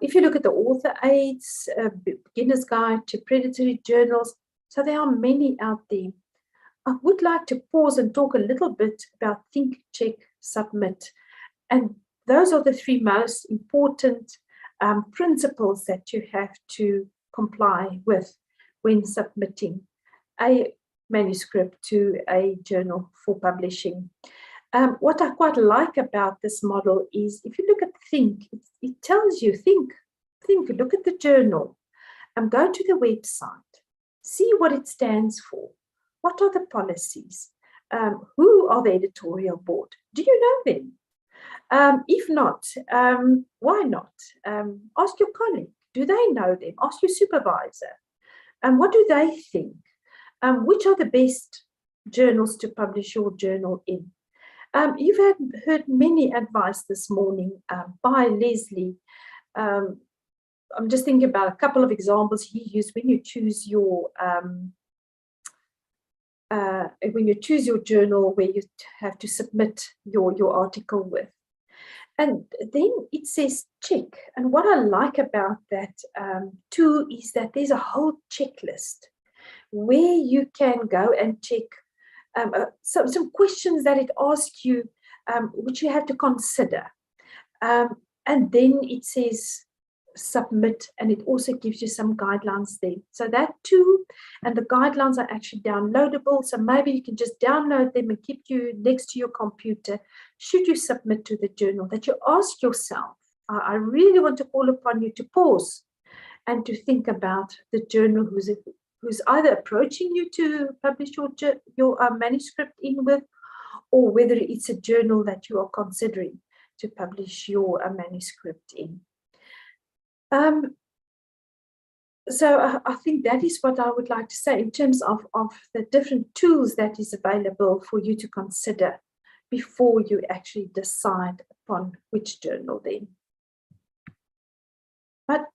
If you look at the author aids, beginner's guide to predatory journals, so there are many out there. I would like to pause and talk a little bit about Think, Check, Submit. And those are the three most important principles that you have to comply with when submitting a manuscript to a journal for publishing. What I quite like about this model is if you look at Think, it tells you, think, look at the journal, go to the website, see what it stands for. What are the policies? Who are the editorial board? Do you know them? If not, why not? Ask your colleague. Do they know them? Ask your supervisor. What do they think? Which are the best journals to publish your journal in? You've heard many advice this morning by Leslie. I'm just thinking about a couple of examples he used when you choose your journal where you have to submit your article with. And then it says check. And what I like about that tool is that there's a whole checklist where you can go and check some questions that it asks you, which you have to consider. And then it says submit, and it also gives you some guidelines there. So that tool and the guidelines are actually downloadable. So maybe you can just download them and keep you next to your computer. Should you submit to the journal, that you ask yourself, I really want to call upon you to pause and to think about the journal who's either approaching you to publish your manuscript in with, or whether it's a journal that you are considering to publish your manuscript in. So I think that is what I would like to say in terms of the different tools that is available for you to consider before you actually decide upon which journal then. But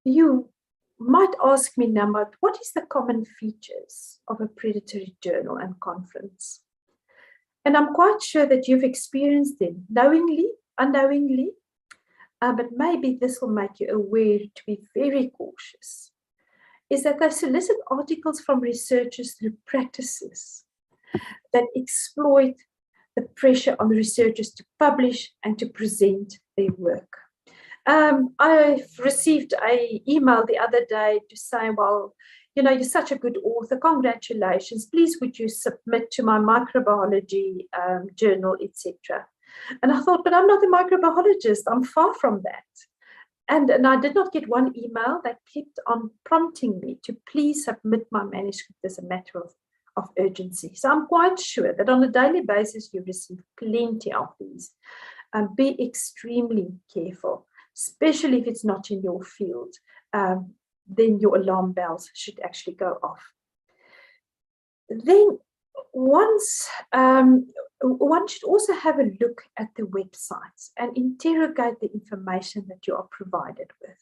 you might ask me now, what is the common features of a predatory journal and conference? And I'm quite sure that you've experienced them, knowingly, unknowingly, but maybe this will make you aware to be very cautious, is that they solicit articles from researchers through practices that exploit the pressure on the researchers to publish and to present their work. I received an email the other day to say, well, you know, you're such a good author, congratulations, please would you submit to my microbiology journal, etc. And I thought, but I'm not a microbiologist, I'm far from that. And I did not get one email that kept on prompting me to please submit my manuscript as a matter of urgency. So I'm quite sure that on a daily basis, you receive plenty of these. Be extremely careful, especially if it's not in your field. Then your alarm bells should actually go off. Then once one should also have a look at the websites and interrogate the information that you are provided with.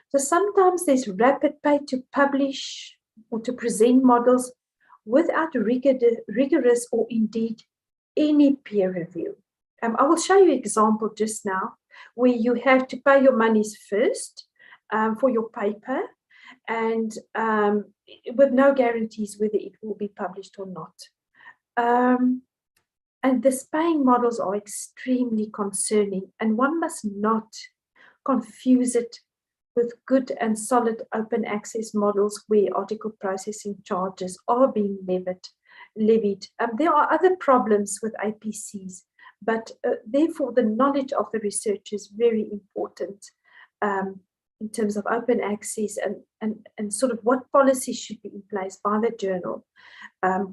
So sometimes there's rapid pay to publish or to present models without rigorous or indeed any peer review. I will show you an example just now where you have to pay your monies first for your paper, and with no guarantees whether it will be published or not. And the paying models are extremely concerning, and one must not confuse it with good and solid open access models where article processing charges are being levied. There are other problems with APCs, but therefore the knowledge of the research is very important in terms of open access and sort of what policies should be in place by the journal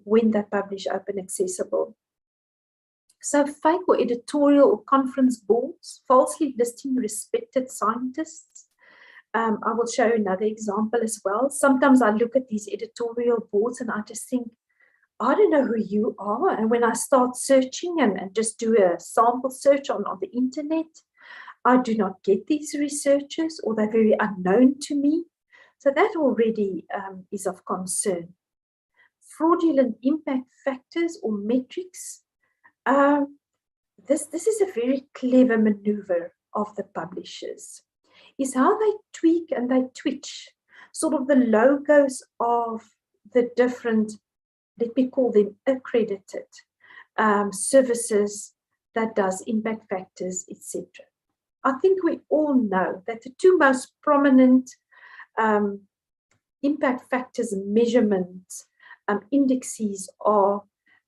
when they publish open accessible. So fake or editorial or conference boards, falsely listing respected scientists. I will show you another example as well. Sometimes I look at these editorial boards and I just think, I don't know who you are. And when I start searching and just do a sample search on the internet, I do not get these researchers, or they're very unknown to me. So that already is of concern. Fraudulent impact factors or metrics. This is a very clever maneuver of the publishers, is how they tweak and they twitch sort of the logos of the different, let me call them accredited services that does impact factors, etc. I think we all know that the two most prominent impact factors measurement indices are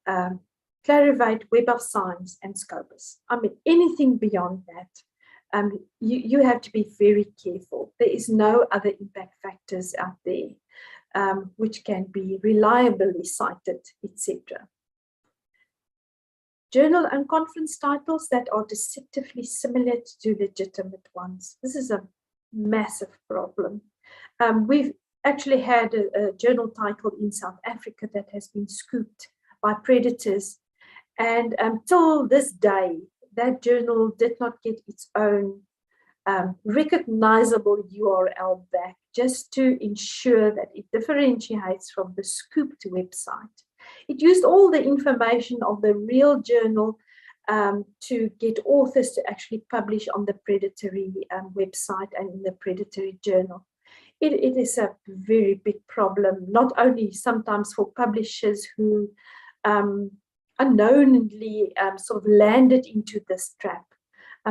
Clarivate, Web of Science, and Scopus. I mean, anything beyond that, you have to be very careful. There is no other impact factors out there which can be reliably cited, etc. Journal and conference titles that are deceptively similar to legitimate ones. This is a massive problem. We've actually had a journal title in South Africa that has been scooped by predators, and until this day, that journal did not get its own recognizable URL back, just to ensure that it differentiates from the scooped website. It used all the information of the real journal to get authors to actually publish on the predatory website and in the predatory journal. It is a very big problem, not only sometimes for publishers who unknowingly sort of landed into this trap,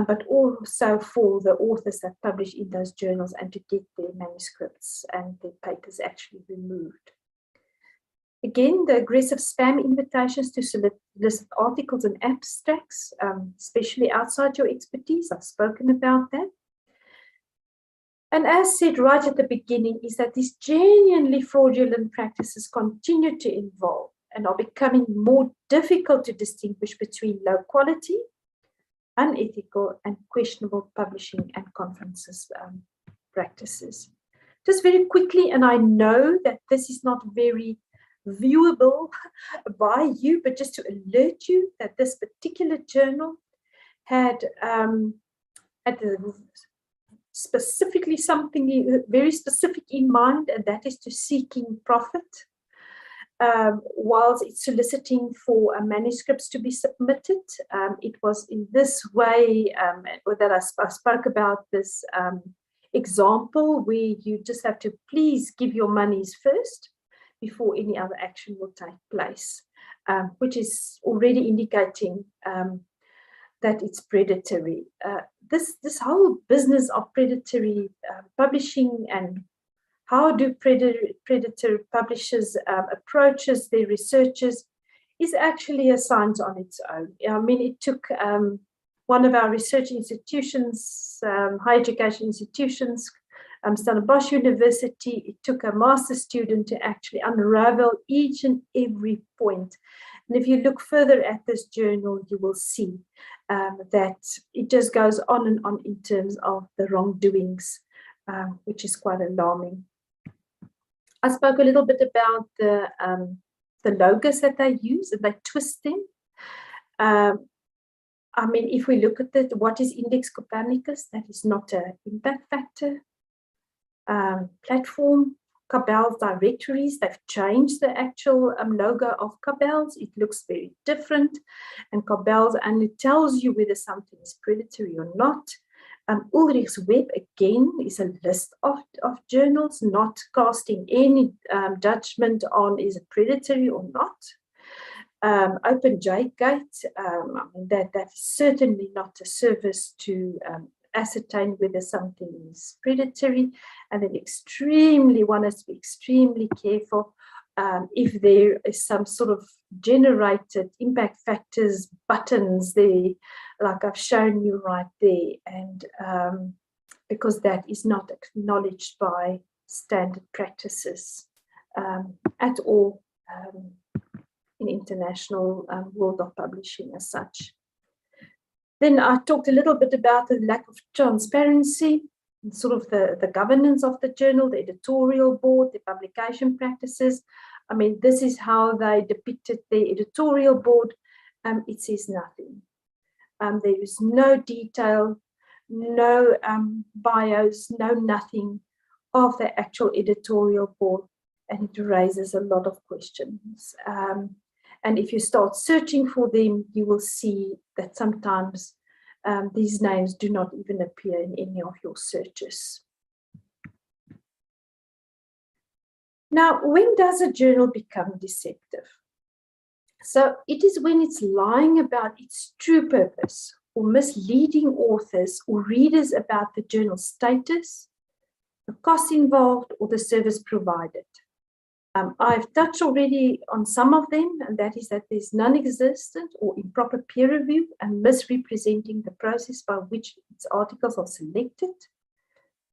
but also for the authors that publish in those journals and to get their manuscripts and their papers actually removed. Again, the aggressive spam invitations to solicit articles and abstracts, especially outside your expertise. I've spoken about that. And as said right at the beginning, is that these genuinely fraudulent practices continue to evolve and are becoming more difficult to distinguish between low quality, unethical, and questionable publishing and conferences practices. Just very quickly, and I know that this is not very viewable by you, but just to alert you that this particular journal had specifically something very specific in mind, and that is to seeking profit whilst it's soliciting for manuscripts to be submitted. It was in this way that I spoke about this example where you just have to please give your monies first before any other action will take place, which is already indicating that it's predatory. This whole business of predatory publishing and how do predatory publishers approaches their researchers is actually a science on its own. I mean, it took one of our research institutions, higher education institutions, Stellenbosch University, it took a master's student to actually unravel each and every point. And if you look further at this journal, you will see that it just goes on and on in terms of the wrongdoings, which is quite alarming. I spoke a little bit about the logos that they use, and they twist them. I mean, if we look at it, what is Index Copernicus? That is not an impact factor platform. Cabell's directories, they've changed the actual logo of Cabell's. It looks very different. And Cabell's only tells you whether something is predatory or not. Ulrich's Web, again, is a list of journals, not casting any judgment on is it predatory or not. OpenJGate, I mean, that is certainly not a service to ascertain whether something is predatory, and then one has to be extremely careful if there is some sort of generated impact factors buttons there, like I've shown you right there, and because that is not acknowledged by standard practices at all in international world of publishing as such. Then I talked a little bit about the lack of transparency, and sort of the governance of the journal, the editorial board, the publication practices. I mean, this is how they depicted the editorial board. It says nothing. There is no detail, no bios, no nothing of the actual editorial board, and it raises a lot of questions. And if you start searching for them, you will see that sometimes these names do not even appear in any of your searches. Now, when does a journal become deceptive? So it is when it's lying about its true purpose or misleading authors or readers about the journal's status, the costs involved, or the service provided. I've touched already on some of them, and that is that there's non-existent or improper peer review and misrepresenting the process by which its articles are selected,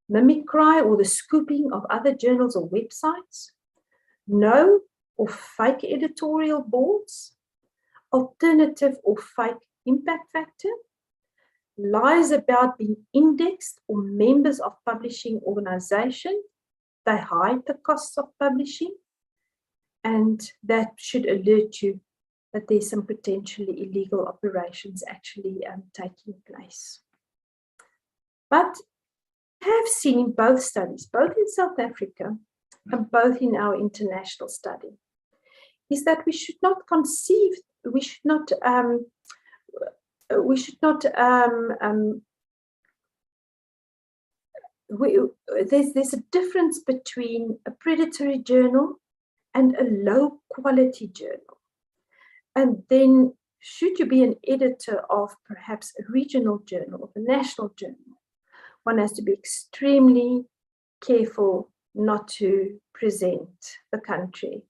mimicry or the scooping of other journals or websites, no or fake editorial boards, alternative or fake impact factor, lies about being indexed or members of publishing organization. They hide the costs of publishing. And that should alert you that there's some potentially illegal operations actually taking place. But I have seen in both studies, both in South Africa and both in our international study, is that we should not we should not, there's a difference between a predatory journal and a low quality journal. And then should you be an editor of perhaps a regional journal or a national journal, one has to be extremely careful not to present the country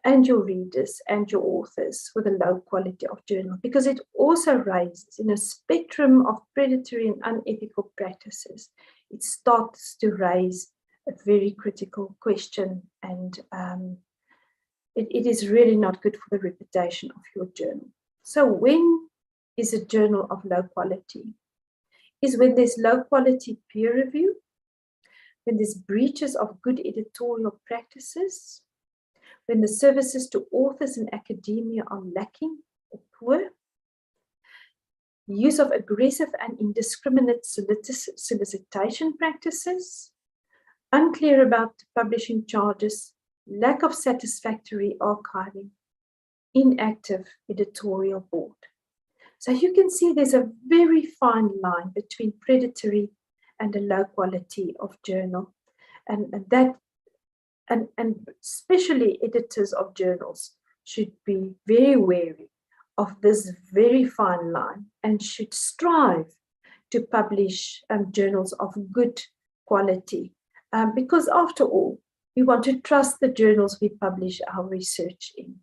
and your readers and your authors with a low quality of journal, because it also raises, in a spectrum of predatory and unethical practices, it starts to raise a very critical question, and it is really not good for the reputation of your journal. So when is a journal of low quality? Is when there's low quality peer review, when there's breaches of good editorial practices, when the services to authors in academia are lacking or poor, use of aggressive and indiscriminate solicitation practices, unclear about publishing charges, lack of satisfactory archiving, inactive editorial board. So you can see there's a very fine line between predatory and a low quality of journal, and especially editors of journals should be very wary of this very fine line and should strive to publish journals of good quality, because after all, we want to trust the journals we publish our research in.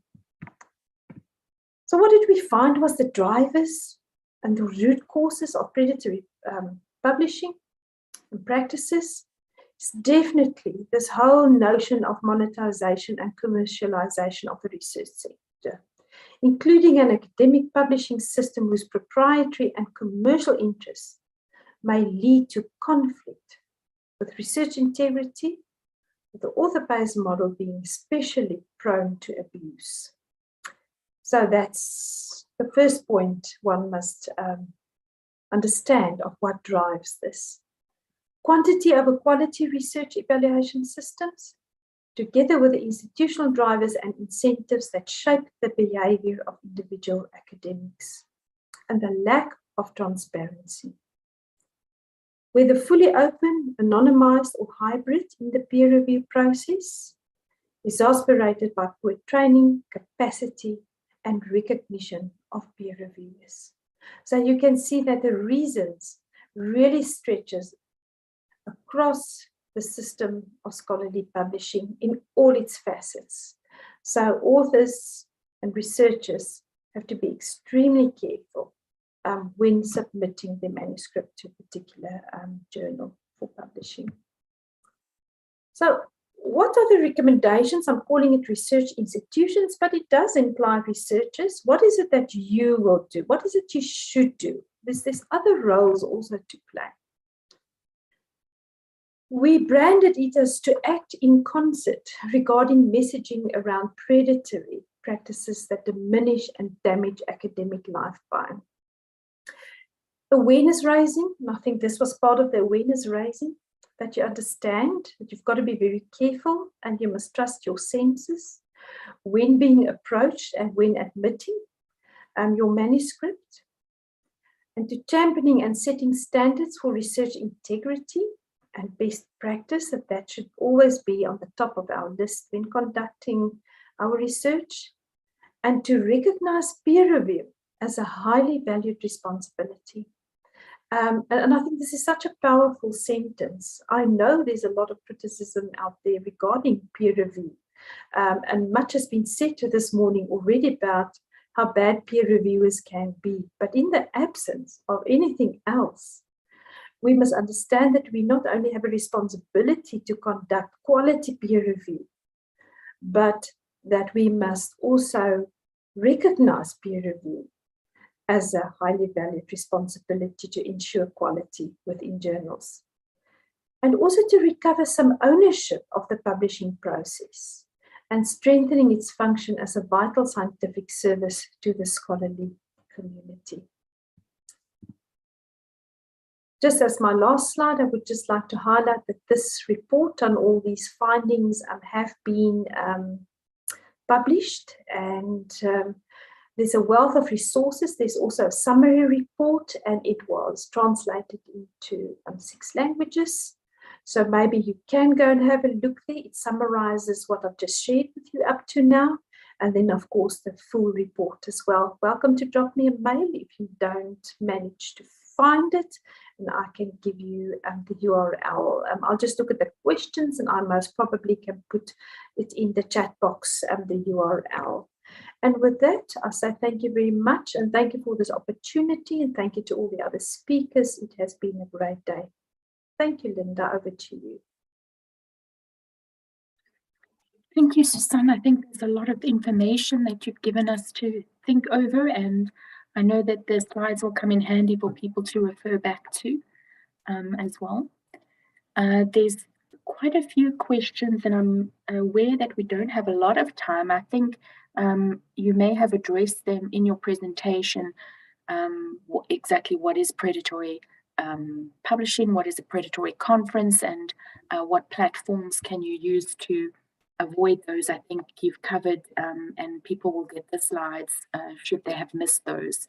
So what did we find was the drivers and the root causes of predatory publishing and practices? It's definitely this whole notion of monetization and commercialization of the research sector, including an academic publishing system whose proprietary and commercial interests may lead to conflict with research integrity, with the author-based model being especially prone to abuse. So that's the first point one must understand of what drives this. Quantity over quality research evaluation systems, together with the institutional drivers and incentives that shape the behavior of individual academics, and the lack of transparency. Whether fully open, anonymized, or hybrid in the peer review process, exacerbated by poor training, capacity, and recognition of peer reviewers. So you can see that the reasons really stretches across the system of scholarly publishing in all its facets. So authors and researchers have to be extremely careful when submitting their manuscript to a particular journal for publishing. So what are the recommendations? I'm calling it research institutions, but it does imply researchers. What is it that you will do? What is it you should do? There's other roles also to play. We branded it as to act in concert regarding messaging around predatory practices that diminish and damage academic lifetime. Awareness raising, and I think this was part of the awareness raising, that you understand that you've got to be very careful and you must trust your senses when being approached and when admitting your manuscript, and to championing and setting standards for research integrity and best practice, that should always be on the top of our list when conducting our research, and to recognize peer review as a highly valued responsibility. And I think this is such a powerful sentence. I know there's a lot of criticism out there regarding peer review, and much has been said to this morning already about how bad peer reviewers can be. But in the absence of anything else, we must understand that we not only have a responsibility to conduct quality peer review, but that we must also recognize peer review as a highly valued responsibility to ensure quality within journals. And also to recover some ownership of the publishing process and strengthening its function as a vital scientific service to the scholarly community. Just as my last slide, I would just like to highlight that this report on all these findings have been published, and there's a wealth of resources. There's also a summary report, and it was translated into 6 languages. So maybe you can go and have a look there. It summarizes what I've just shared with you up to now. And then, of course, the full report as well. Welcome to drop me a mail if you don't manage to find it, and I can give you the URL. I'll just look at the questions, and I most probably can put it in the chat box, the URL. And with that, I say thank you very much, and thank you for this opportunity, and thank you to all the other speakers. It has been a great day. Thank you, Linda. Over to you. Thank you, Susanne. I think there's a lot of information that you've given us to think over, and I know that the slides will come in handy for people to refer back to as well. There's quite a few questions, and I'm aware that we don't have a lot of time. I think you may have addressed them in your presentation, exactly what is predatory publishing, what is a predatory conference, and what platforms can you use to avoid those. I think you've covered, and people will get the slides should they have missed those.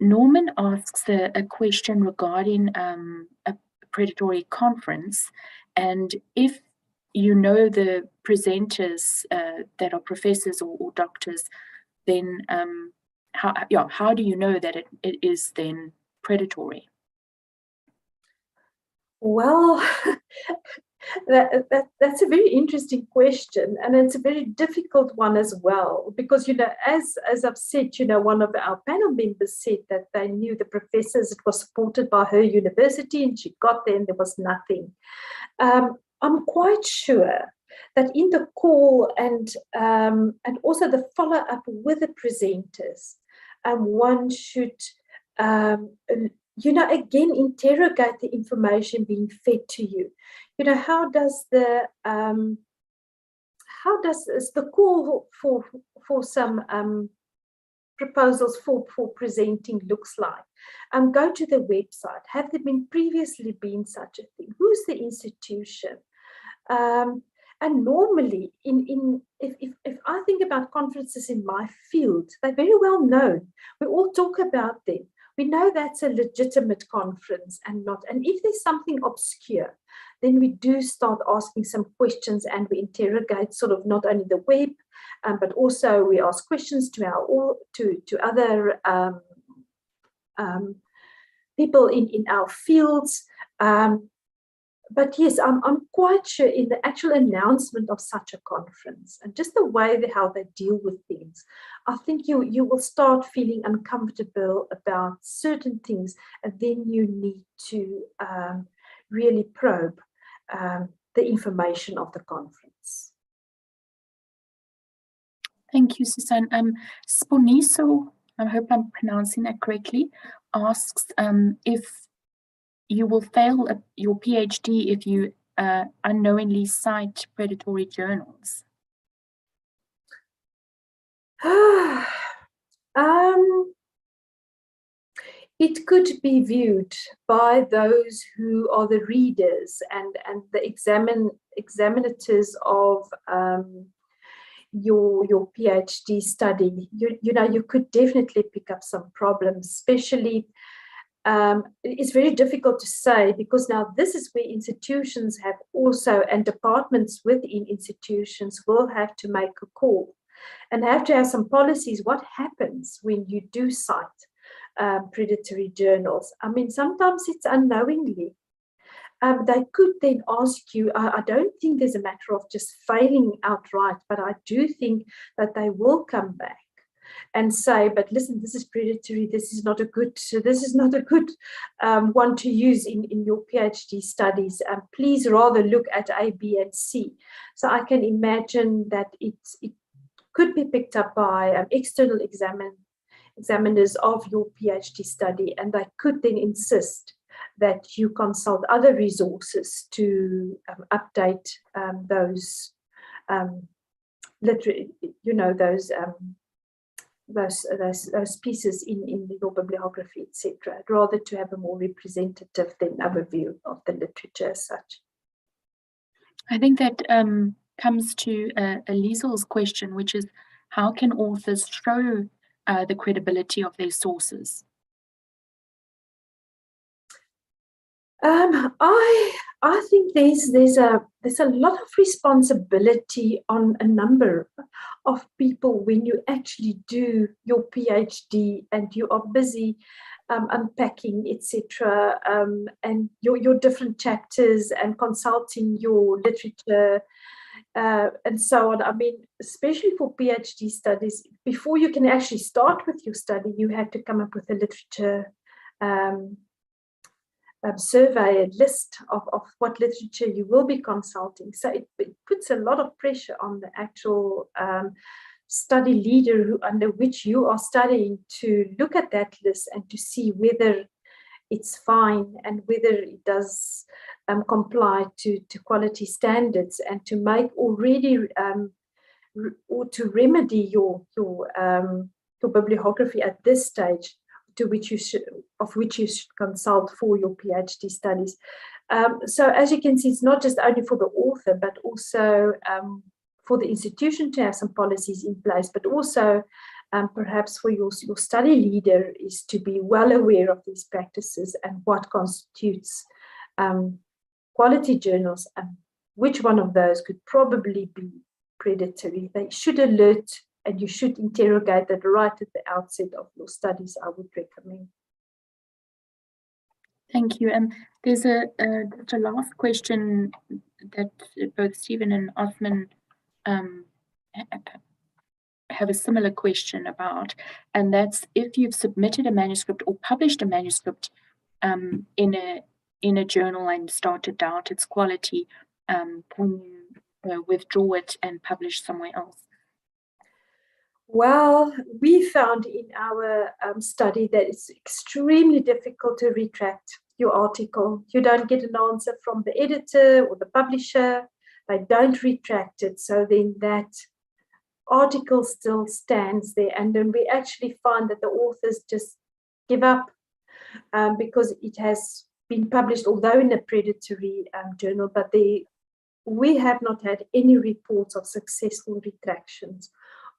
Norman asks a question regarding a predatory conference, and if you know the presenters that are professors or doctors, then how do you know that it is then predatory? Well, that's a very interesting question, and it's a very difficult one as well, because, you know, as I've said, you know, one of our panel members said that they knew the professors, it was supported by her university, and she got there and there was nothing. I'm quite sure that in the call and also the follow-up with the presenters, one should you know, again, interrogate the information being fed to you. You know, how does the call for some proposals for presenting looks like? Go to the website. Have there previously been such a thing? Who's the institution? And normally, if I think about conferences in my field, they're very well known. We all talk about them. We know that's a legitimate conference and not. And if there's something obscure, then we do start asking some questions, and we interrogate sort of not only the web, but also we ask questions to other people in our fields. But yes, I'm quite sure in the actual announcement of such a conference and just the way how they deal with things, I think you will start feeling uncomfortable about certain things, and then you need to really probe the information of the conference. Thank you, Susanne. Sponiso, I hope I'm pronouncing that correctly, asks if you will fail your PhD if you unknowingly cite predatory journals. It could be viewed by those who are the readers and the examinators of your PhD study. You know, you could definitely pick up some problems, especially it's very difficult to say, because now this is where institutions have also, and departments within institutions will have to make a call and have to have some policies. What happens when you do cite predatory journals? I mean, sometimes it's unknowingly. They could then ask you, I don't think there's a matter of just failing outright, but I do think that they will come back and say, but listen, this is predatory, this is not a good one to use in your PhD studies. Please rather look at A, B, and C. So I can imagine that it could be picked up by external examiners of your PhD study, and they could then insist that you consult other resources to update those those pieces in your bibliography, etc., rather to have a more representative than overview of the literature as such. I think that comes to Liesel's question, which is, how can authors show the credibility of their sources? I think there's a lot of responsibility on a number of people when you actually do your PhD and you are busy unpacking, etc., and your different chapters and consulting your literature and so on. I mean, especially for PhD studies, before you can actually start with your study, you have to come up with a literature survey, a list of what literature you will be consulting. So it puts a lot of pressure on the actual study leader under which you are studying to look at that list and to see whether it's fine and whether it does comply to quality standards, and to make already or to remedy your bibliography at this stage, of which you should consult for your PhD studies. So as you can see, it's not just only for the author, but also for the institution to have some policies in place, but also perhaps for your study leader is to be well aware of these practices and what constitutes quality journals, and which one of those could probably be predatory. They should alert, and you should interrogate that right at the outset of your studies, I would recommend. Thank you. There's just a last question that both Stephen and Osman have a similar question about, and that's if you've submitted a manuscript or published a manuscript in a journal and start to doubt its quality, can you withdraw it and publish somewhere else? Well, we found in our study that it's extremely difficult to retract your article. You don't get an answer from the editor or the publisher. They don't retract it. So then that article still stands there. And then we actually find that the authors just give up because it has been published, although in a predatory journal, but we have not had any reports of successful retractions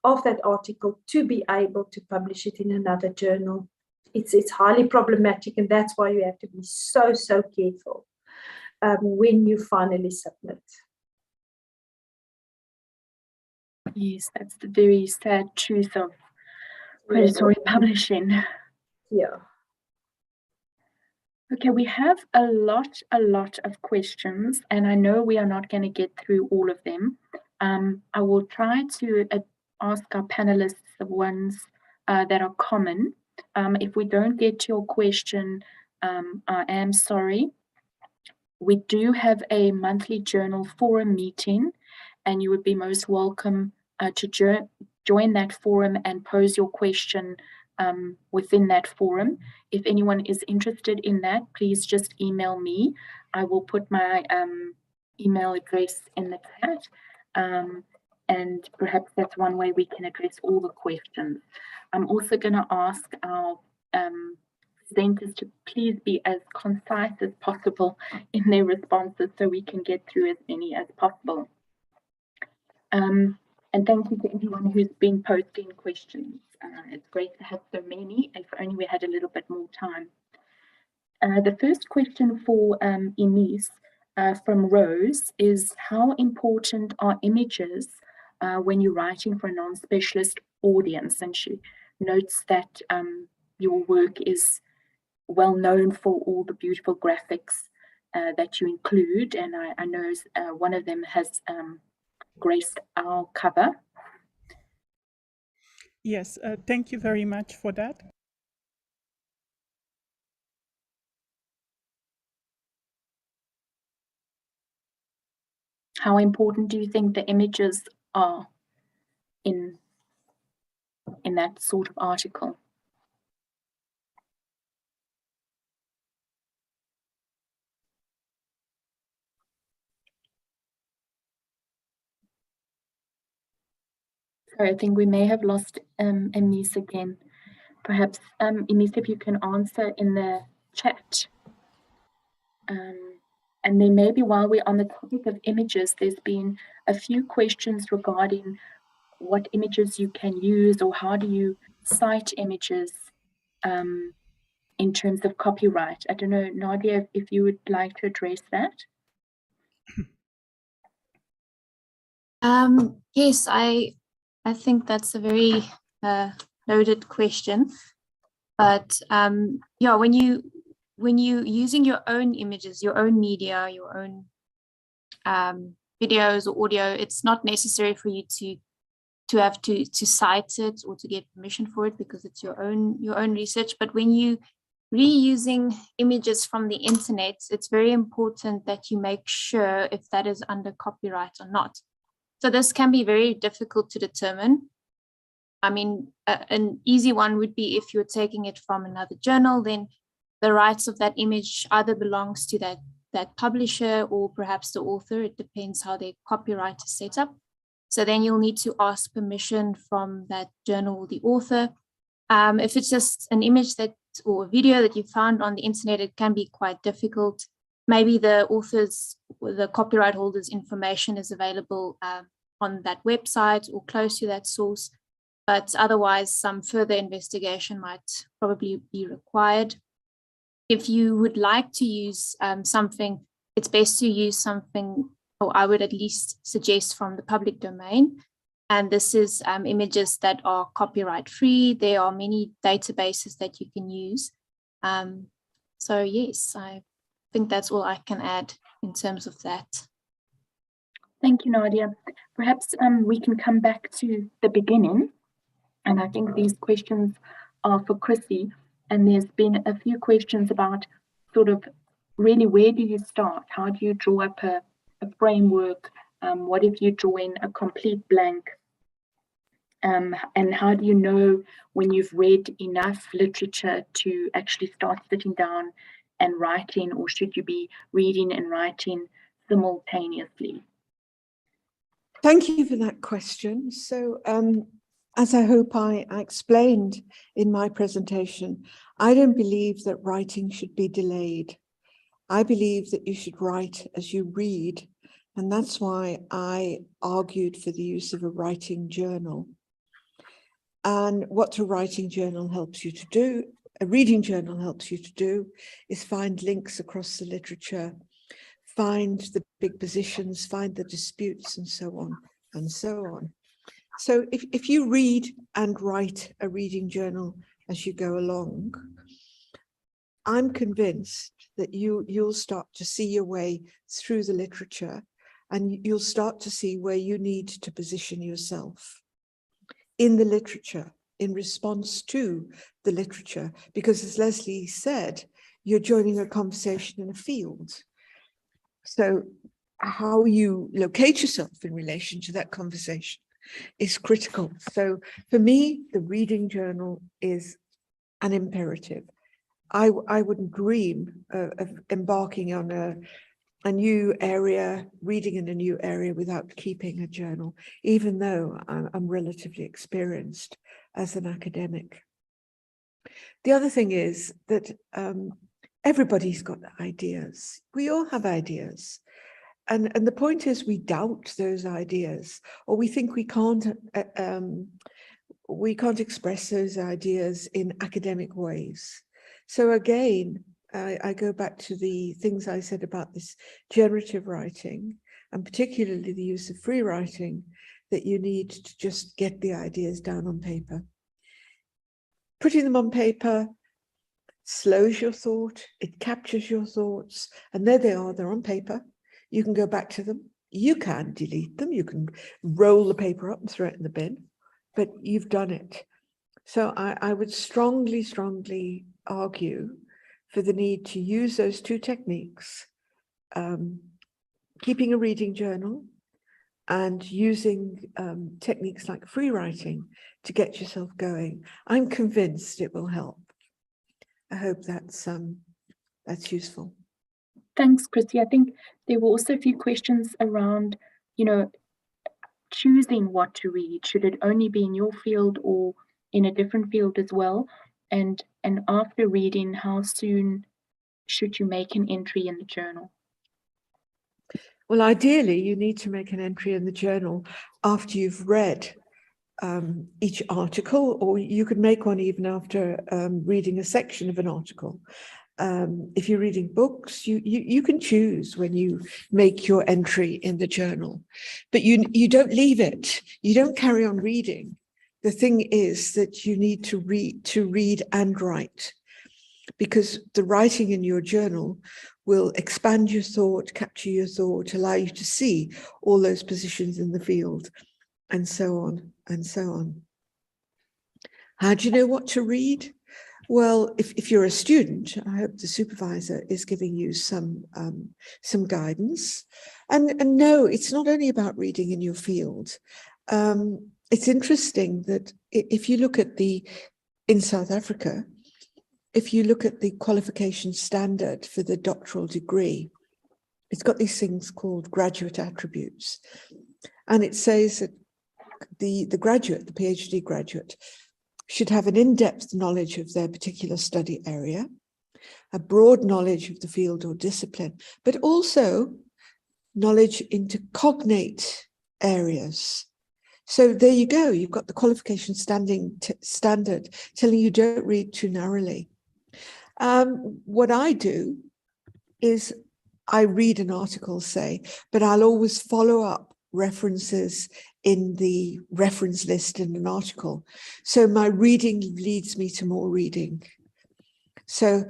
of that article to be able to publish it in another journal. It's highly problematic, and that's why you have to be so careful when you finally submit. Yes, that's the very sad truth of predatory publishing. Yeah. Okay, we have a lot of questions, and I know we are not going to get through all of them. I will try to ask our panelists the ones that are common. If we don't get to your question, I am sorry. We do have a monthly journal forum meeting, and you would be most welcome to join that forum and pose your question within that forum. If anyone is interested in that, please just email me. I will put my email address in the chat, and perhaps that's one way we can address all the questions. I'm also going to ask our presenters to please be as concise as possible in their responses so we can get through as many as possible. And thank you to everyone who's been posting questions. It's great to have so many. If only we had a little bit more time. The first question for Eunice from Rose is, how important are images when you're writing for a non-specialist audience? And she notes that your work is well known for all the beautiful graphics that you include, and I know one of them has graced our cover. Yes, thank you very much for that. How important do you think the images are in that sort of article? Sorry, I think we may have lost Eunice again. Perhaps, Eunice, if you can answer in the chat. And then maybe while we're on the topic of images, there's been a few questions regarding what images you can use or how do you cite images in terms of copyright. I don't know, Nadia, if you would like to address that. Yes, I think that's a very loaded question. But yeah, when you using your own images, your own media, your own videos or audio, it's not necessary for you to have to cite it or to get permission for it, because it's your own research. But when you reusing images from the internet, it's very important that you make sure if that is under copyright or not. So this can be very difficult to determine. I mean, an easy one would be if you're taking it from another journal, then the rights of that image either belongs to that publisher or perhaps the author. It depends how their copyright is set up. So then you'll need to ask permission from that journal or the author. If it's just an image or a video that you found on the internet, it can be quite difficult. Maybe the author's or the copyright holder's information is available on that website or close to that source, but otherwise some further investigation might probably be required. If you would like to use something, it's best to use something, or I would at least suggest, from the public domain. And this is images that are copyright free. There are many databases that you can use. So yes, I think that's all I can add in terms of that. Thank you, Nadia. Perhaps we can come back to the beginning. And I think these questions are for Chrissy. And there's been a few questions about sort of really, where do you start? How do you draw up a framework? What if you draw in a complete blank? And how do you know when you've read enough literature to actually start sitting down and writing, or should you be reading and writing simultaneously? Thank you for that question. So as I hope I explained in my presentation, I don't believe that writing should be delayed. I believe that you should write as you read. And that's why I argued for the use of a writing journal. And what a writing journal helps you to do, a reading journal helps you to do, is find links across the literature, find the big positions, find the disputes, and so on and so on. So if you read and write a reading journal as you go along, I'm convinced that you'll start to see your way through the literature, and you'll start to see where you need to position yourself in the literature, in response to the literature, because as Leslie said, you're joining a conversation in a field. So how you locate yourself in relation to that conversation is critical. So for me, the reading journal is an imperative. I wouldn't dream of embarking on a new area, reading in a new area without keeping a journal, even though I'm relatively experienced as an academic. The other thing is that everybody's got ideas. We all have ideas. And the point is, we doubt those ideas, or we think we can't express those ideas in academic ways. So again, I go back to the things I said about this generative writing, and particularly the use of free writing, that you need to just get the ideas down on paper. Putting them on paper slows your thought, it captures your thoughts, and there they are, they're on paper. You can go back to them, you can delete them, you can roll the paper up and throw it in the bin, but you've done it. So I would strongly, strongly argue for the need to use those two techniques, keeping a reading journal and using techniques like free writing to get yourself going. I'm convinced it will help. I hope that's useful. Thanks, Chrissy. I think there were also a few questions around, choosing what to read. Should it only be in your field or in a different field as well? And after reading, how soon should you make an entry in the journal? Well, ideally, you need to make an entry in the journal after you've read each article, or you could make one even after reading a section of an article. If you're reading books, you can choose when you make your entry in the journal, but you don't leave it. You don't carry on reading. The thing is that you need to read and write, because the writing in your journal will expand your thought, capture your thought, allow you to see all those positions in the field, and so on and so on. How do you know what to read? Well, if you're a student, I hope the supervisor is giving you some guidance. And no, it's not only about reading in your field. It's interesting that if you look at in South Africa, if you look at the qualification standard for the doctoral degree, it's got these things called graduate attributes. And it says that the graduate, the PhD graduate, should have an in-depth knowledge of their particular study area, a broad knowledge of the field or discipline, but also knowledge into cognate areas. So there you go, you've got the qualification standard telling you don't read too narrowly. What I do is I read an article, say, but I'll always follow up references in the reference list in an article. So my reading leads me to more reading. So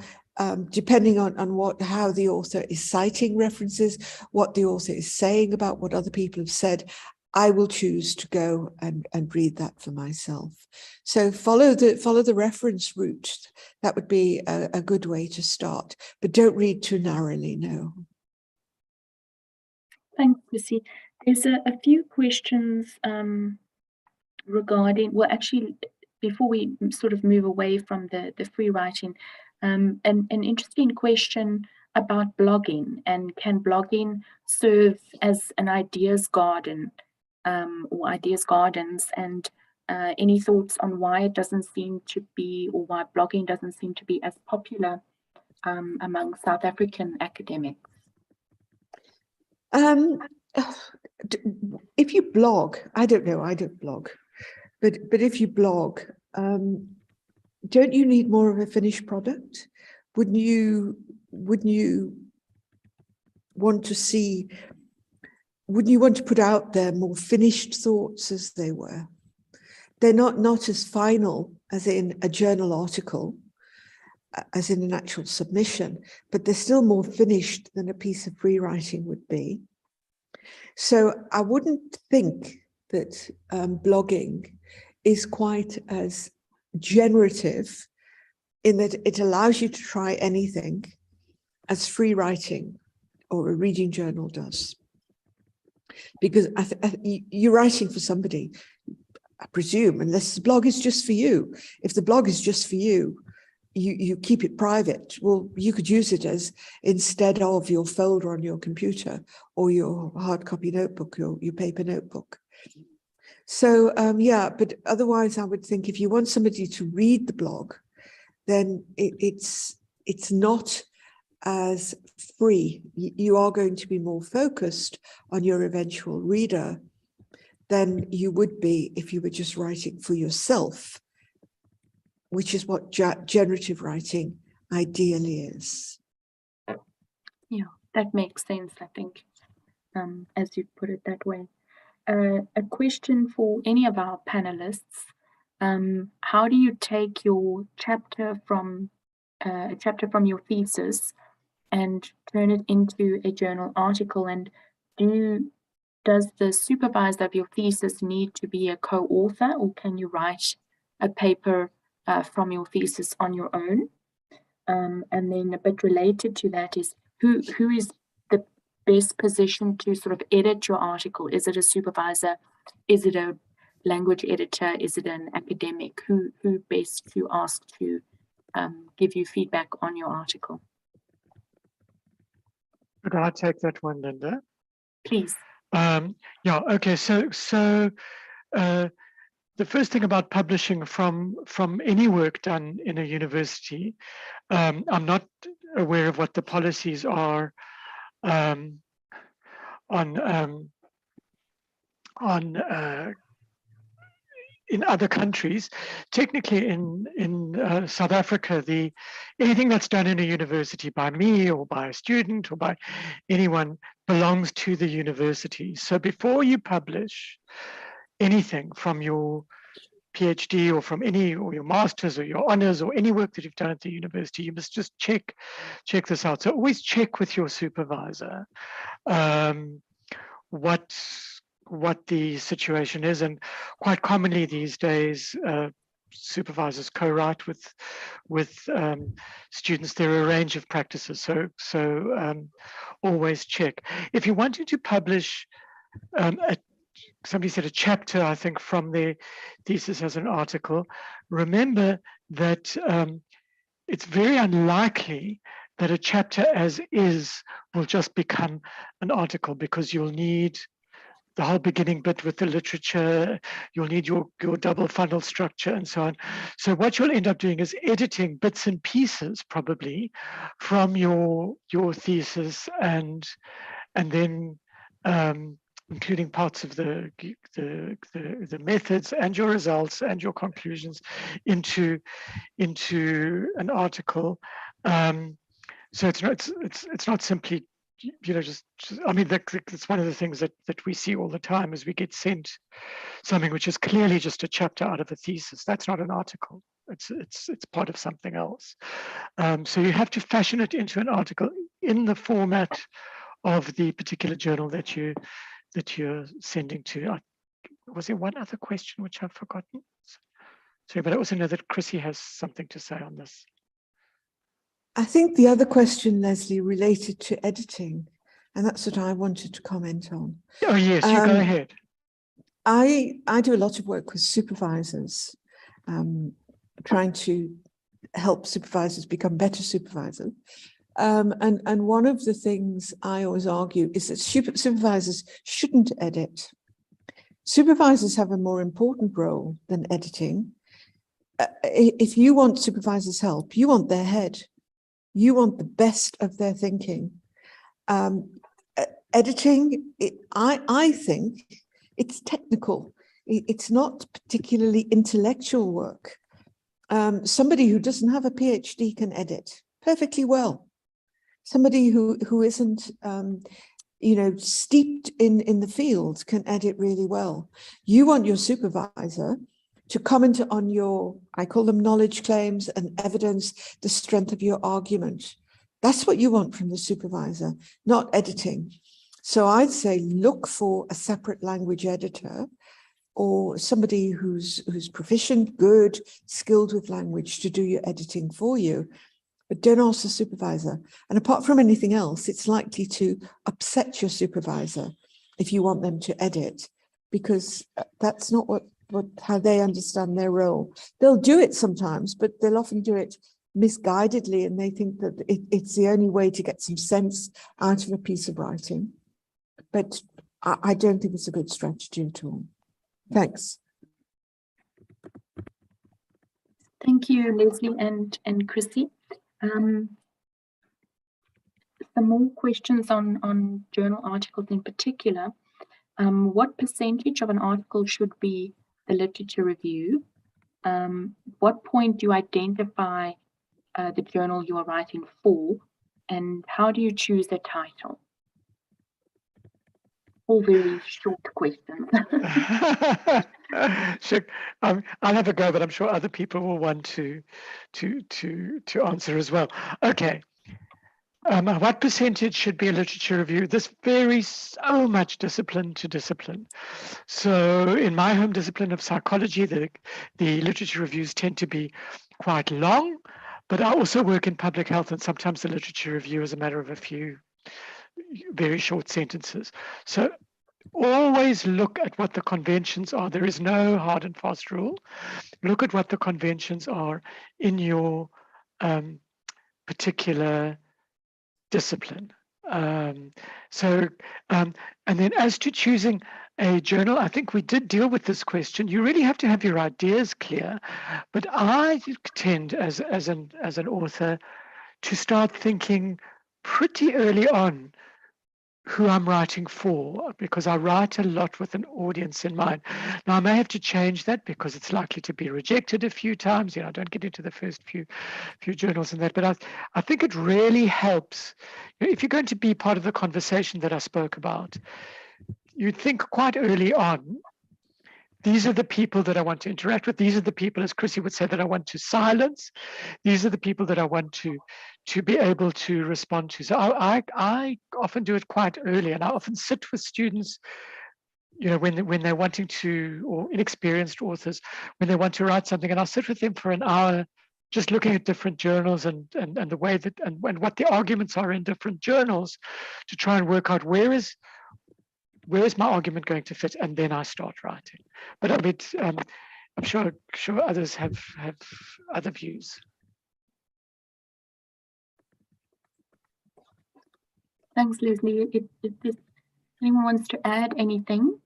depending on how the author is citing references, what the author is saying about what other people have said, I will choose to go and read that for myself. So follow the reference route. That would be a good way to start, but don't read too narrowly, no. Thanks, Lucy. There's a few questions regarding, well, actually, before we sort of move away from the free writing, an interesting question about blogging, and can blogging serve as an ideas garden or ideas gardens, and any thoughts on why it doesn't seem to be, or why blogging doesn't seem to be as popular among South African academics? If you blog, I don't know, I don't blog, but if you blog, don't you need more of a finished product? Wouldn't you want to put out there more finished thoughts as they were? They're not as final as in a journal article, as in an actual submission, but they're still more finished than a piece of free writing would be. So I wouldn't think that blogging is quite as generative in that it allows you to try anything as free writing or a reading journal does. Because you're writing for somebody, I presume, unless the blog is just for you. If the blog is just for you, you keep it private. Well, you could use it as instead of your folder on your computer or your hard copy notebook, your paper notebook. So yeah, but otherwise I would think if you want somebody to read the blog, then it's not as free. You are going to be more focused on your eventual reader than you would be if you were just writing for yourself, which is what generative writing ideally is. Yeah, that makes sense, I think, as you put it that way. A question for any of our panelists: how do you take your chapter from your thesis and turn it into a journal article? And does the supervisor of your thesis need to be a co-author, or can you write a paper from your thesis on your own? And then a bit related to that is who is the best position to sort of edit your article? Is it a supervisor? Is it a language editor? Is it an academic? Who best to ask to give you feedback on your article? Could I take that one, Linda? Please. Yeah, okay, so the first thing about publishing from any work done in a university, I'm not aware of what the policies are in other countries. Technically, in South Africa, anything that's done in a university by me or by a student or by anyone belongs to the university. So before you publish anything from your PhD or from or your master's or your honors or any work that you've done at the university, you must just check this out. So always check with your supervisor what the situation is, and quite commonly these days supervisors co-write with students. There are a range of practices, so always check. If you wanted to publish somebody said a chapter, I think, from their thesis as an article, remember that it's very unlikely that a chapter as is will just become an article, because you'll need the whole beginning bit with the literature, you'll need your double funnel structure and so on. So what you'll end up doing is editing bits and pieces probably from your thesis, and then including parts of the methods and your results and your conclusions into an article. So it's not simply, just I mean, that's one of the things that we see all the time, is we get sent something which is clearly just a chapter out of a thesis. That's not an article. It's part of something else. So you have to fashion it into an article in the format of the particular journal that you're sending to. Was there one other question which I've forgotten? Sorry, but I also know that Chrissy has something to say on this. I think the other question, Leslie, related to editing, and that's what I wanted to comment on. Oh yes, you go ahead. I do a lot of work with supervisors, trying to help supervisors become better supervisors. And one of the things I always argue is that supervisors shouldn't edit. Supervisors have a more important role than editing. If you want supervisors' help, you want their head. You want the best of their thinking. Editing, I think it's technical. It's not particularly intellectual work. Somebody who doesn't have a PhD can edit perfectly well. Somebody who isn't, steeped in the field can edit really well. You want your supervisor to comment on your, I call them knowledge claims and evidence, the strength of your argument. That's what you want from the supervisor, not editing. So I'd say look for a separate language editor, or somebody who's proficient, good, skilled with language to do your editing for you. But don't ask the supervisor. And apart from anything else, it's likely to upset your supervisor if you want them to edit, because that's not how they understand their role. They'll do it sometimes, but they'll often do it misguidedly, and they think that it's the only way to get some sense out of a piece of writing. But I don't think it's a good strategy at all. Thanks. Thank you, Leslie and Chrissy. Some more questions on journal articles in particular. What percentage of an article should be the literature review? What point do you identify the journal you are writing for, and how do you choose a title? All very short questions. Sure. I'll have a go, but I'm sure other people will want to answer as well. Okay. What percentage should be a literature review? This varies so much discipline to discipline. So in my home discipline of psychology, the literature reviews tend to be quite long, but I also work in public health, and sometimes the literature review is a matter of a few very short sentences. So always look at what the conventions are. There is no hard and fast rule. Look at what the conventions are in your particular discipline. And then as to choosing a journal, I think we did deal with this question. You really have to have your ideas clear, but I tend as an author to start thinking pretty early on, who I'm writing for, because I write a lot with an audience in mind. Now, I may have to change that because it's likely to be rejected a few times. I don't get into the first few journals and that, but I think it really helps. If you're going to be part of the conversation that I spoke about, you think quite early on, these are the people that I want to interact with. These are the people, as Chrissy would say, that I want to silence. These are the people that I want to be able to respond to. So I often do it quite early, and I often sit with students, when they're wanting to, or inexperienced authors, when they want to write something, and I'll sit with them for an hour, just looking at different journals and the way that and what the arguments are in different journals, to try and work out where is my argument going to fit, and then I start writing. But I'm sure others have other views. Thanks, Leslie. If anyone wants to add anything,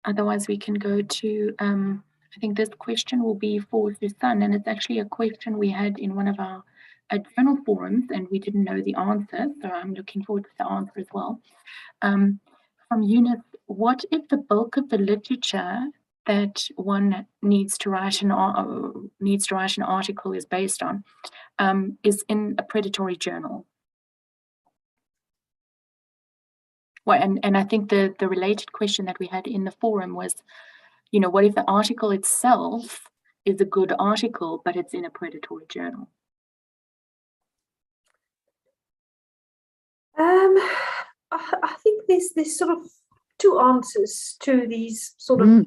otherwise we can go to, I think this question will be for Susan, and it's actually a question we had in one of our journal forums, and we didn't know the answer, so I'm looking forward to the answer as well. From Eunice, what if the bulk of the literature that one needs to write an article is based on is in a predatory journal? Well, and I think the related question that we had in the forum was, what if the article itself is a good article, but it's in a predatory journal? I think there's sort of two answers to these sort of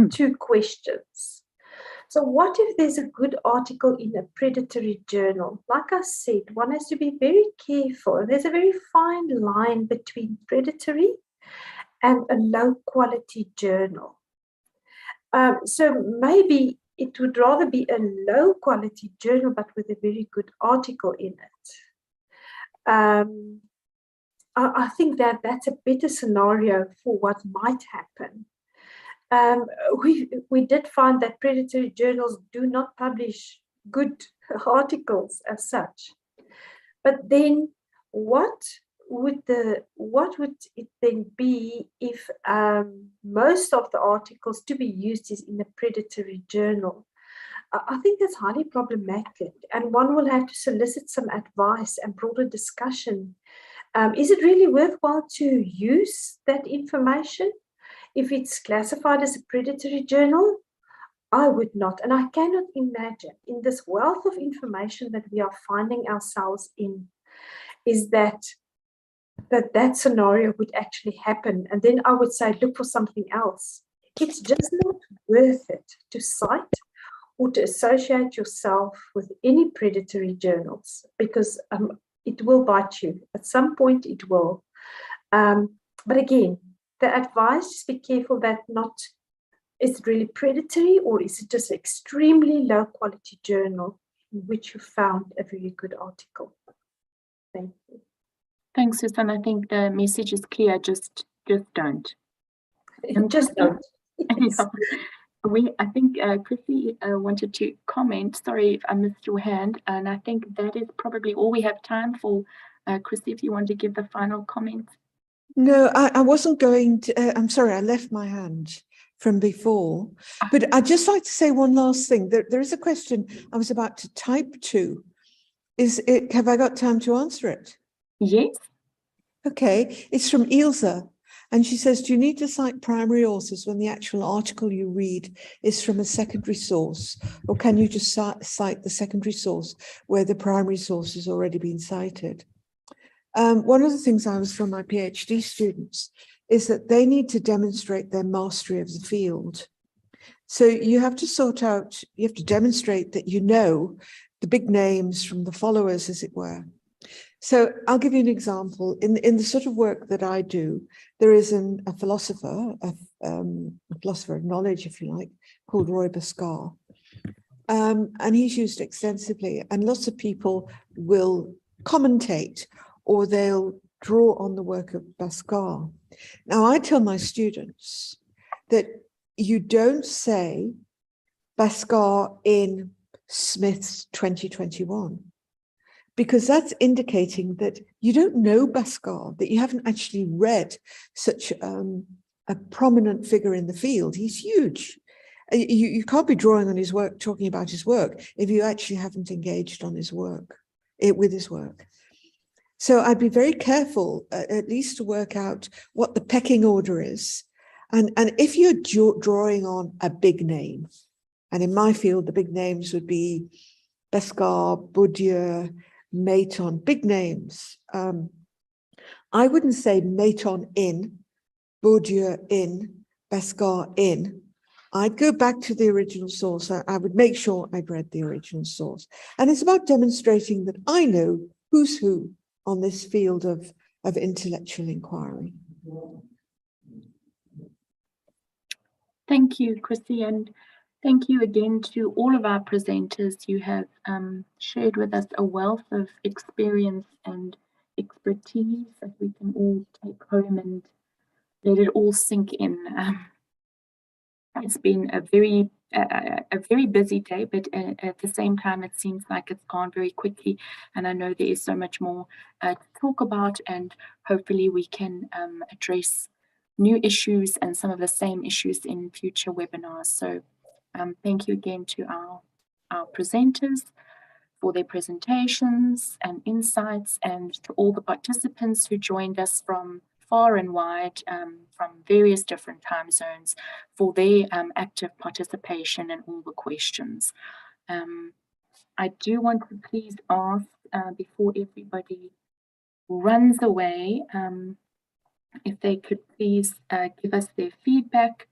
two questions. So what if there's a good article in a predatory journal? Like I said, one has to be very careful. There's a very fine line between predatory and a low quality journal. So maybe it would rather be a low quality journal, but with a very good article in it. I think that's a better scenario for what might happen. We did find that predatory journals do not publish good articles as such. But then what would it then be if most of the articles to be used is in a predatory journal? I think that's highly problematic, and one will have to solicit some advice and broader discussion. Is it really worthwhile to use that information? If it's classified as a predatory journal, I would not. And I cannot imagine, in this wealth of information that we are finding ourselves in, is that scenario would actually happen. And then I would say, look for something else. It's just not worth it to cite or to associate yourself with any predatory journals, because it will bite you. At some point it will. But again, the advice, just be careful that is it really predatory, or is it just extremely low quality journal in which you found a very good article? Thank you. Thanks, Susan. I think the message is clear. Just don't. Just don't. Yeah. I think Chrissy wanted to comment. Sorry if I missed your hand, and I think that is probably all we have time for. Chrissy, if you want to give the final comment. No, I wasn't going to. I'm sorry, I left my hand from before. But I'd just like to say one last thing. There is a question I was about to type to. Have I got time to answer it? Yes. Okay, it's from Ilse. And she says, do you need to cite primary authors when the actual article you read is from a secondary source? Or can you just cite the secondary source where the primary source has already been cited? One of the things I was from my PhD students is that they need to demonstrate their mastery of the field. So you have to demonstrate that you know the big names from the followers, as it were. So I'll give you an example. In the sort of work that I do, there is a philosopher, a philosopher of knowledge, if you like, called Roy Bhaskar. And he's used extensively, and lots of people will commentate or they'll draw on the work of Bhaskar. Now, I tell my students that you don't say Bhaskar in Smith's 2021. because that's indicating that you don't know Pascal, that you haven't actually read such a prominent figure in the field. He's huge. You can't be drawing on his work, talking about his work, if you actually haven't engaged on his work, with his work. So I'd be very careful, at least to work out what the pecking order is. And if you're drawing on a big name, and in my field, the big names would be Pascal, Bourdieu, Maton, big names. I wouldn't say Maton in, Bourdieu in, Pascal in. I'd go back to the original source. I would make sure I'd read the original source. And it's about demonstrating that I know who's who on this field of intellectual inquiry. Thank you, Chrissy, and thank you again to all of our presenters. You have shared with us a wealth of experience and expertise that we can all take home and let it all sink in. It's been a very busy day, but at the same time, it seems like it's gone very quickly. And I know there is so much more to talk about, and hopefully we can address new issues and some of the same issues in future webinars. So thank you again to our presenters for their presentations and insights, and to all the participants who joined us from far and wide, from various different time zones, for their active participation and all the questions. I do want to please ask, before everybody runs away, if they could please give us their feedback,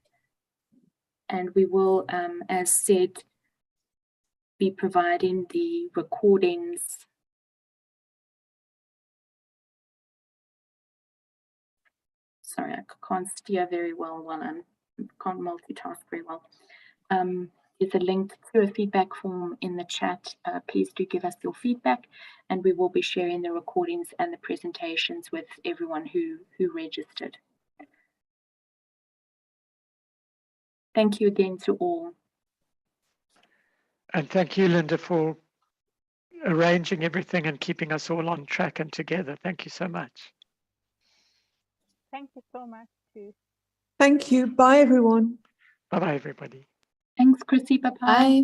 and we will, as said, be providing the recordings sorry, I can't steer very well while can't multitask very well. There's a link to a feedback form in the chat. Please do give us your feedback, and we will be sharing the recordings and the presentations with everyone who registered. Thank you again to all. And thank you, Linda, for arranging everything and keeping us all on track and together. Thank you so much. Thank you so much too. Thank you. Bye, everyone. Bye-bye, everybody. Thanks, Chrissy. Bye-bye. Bye.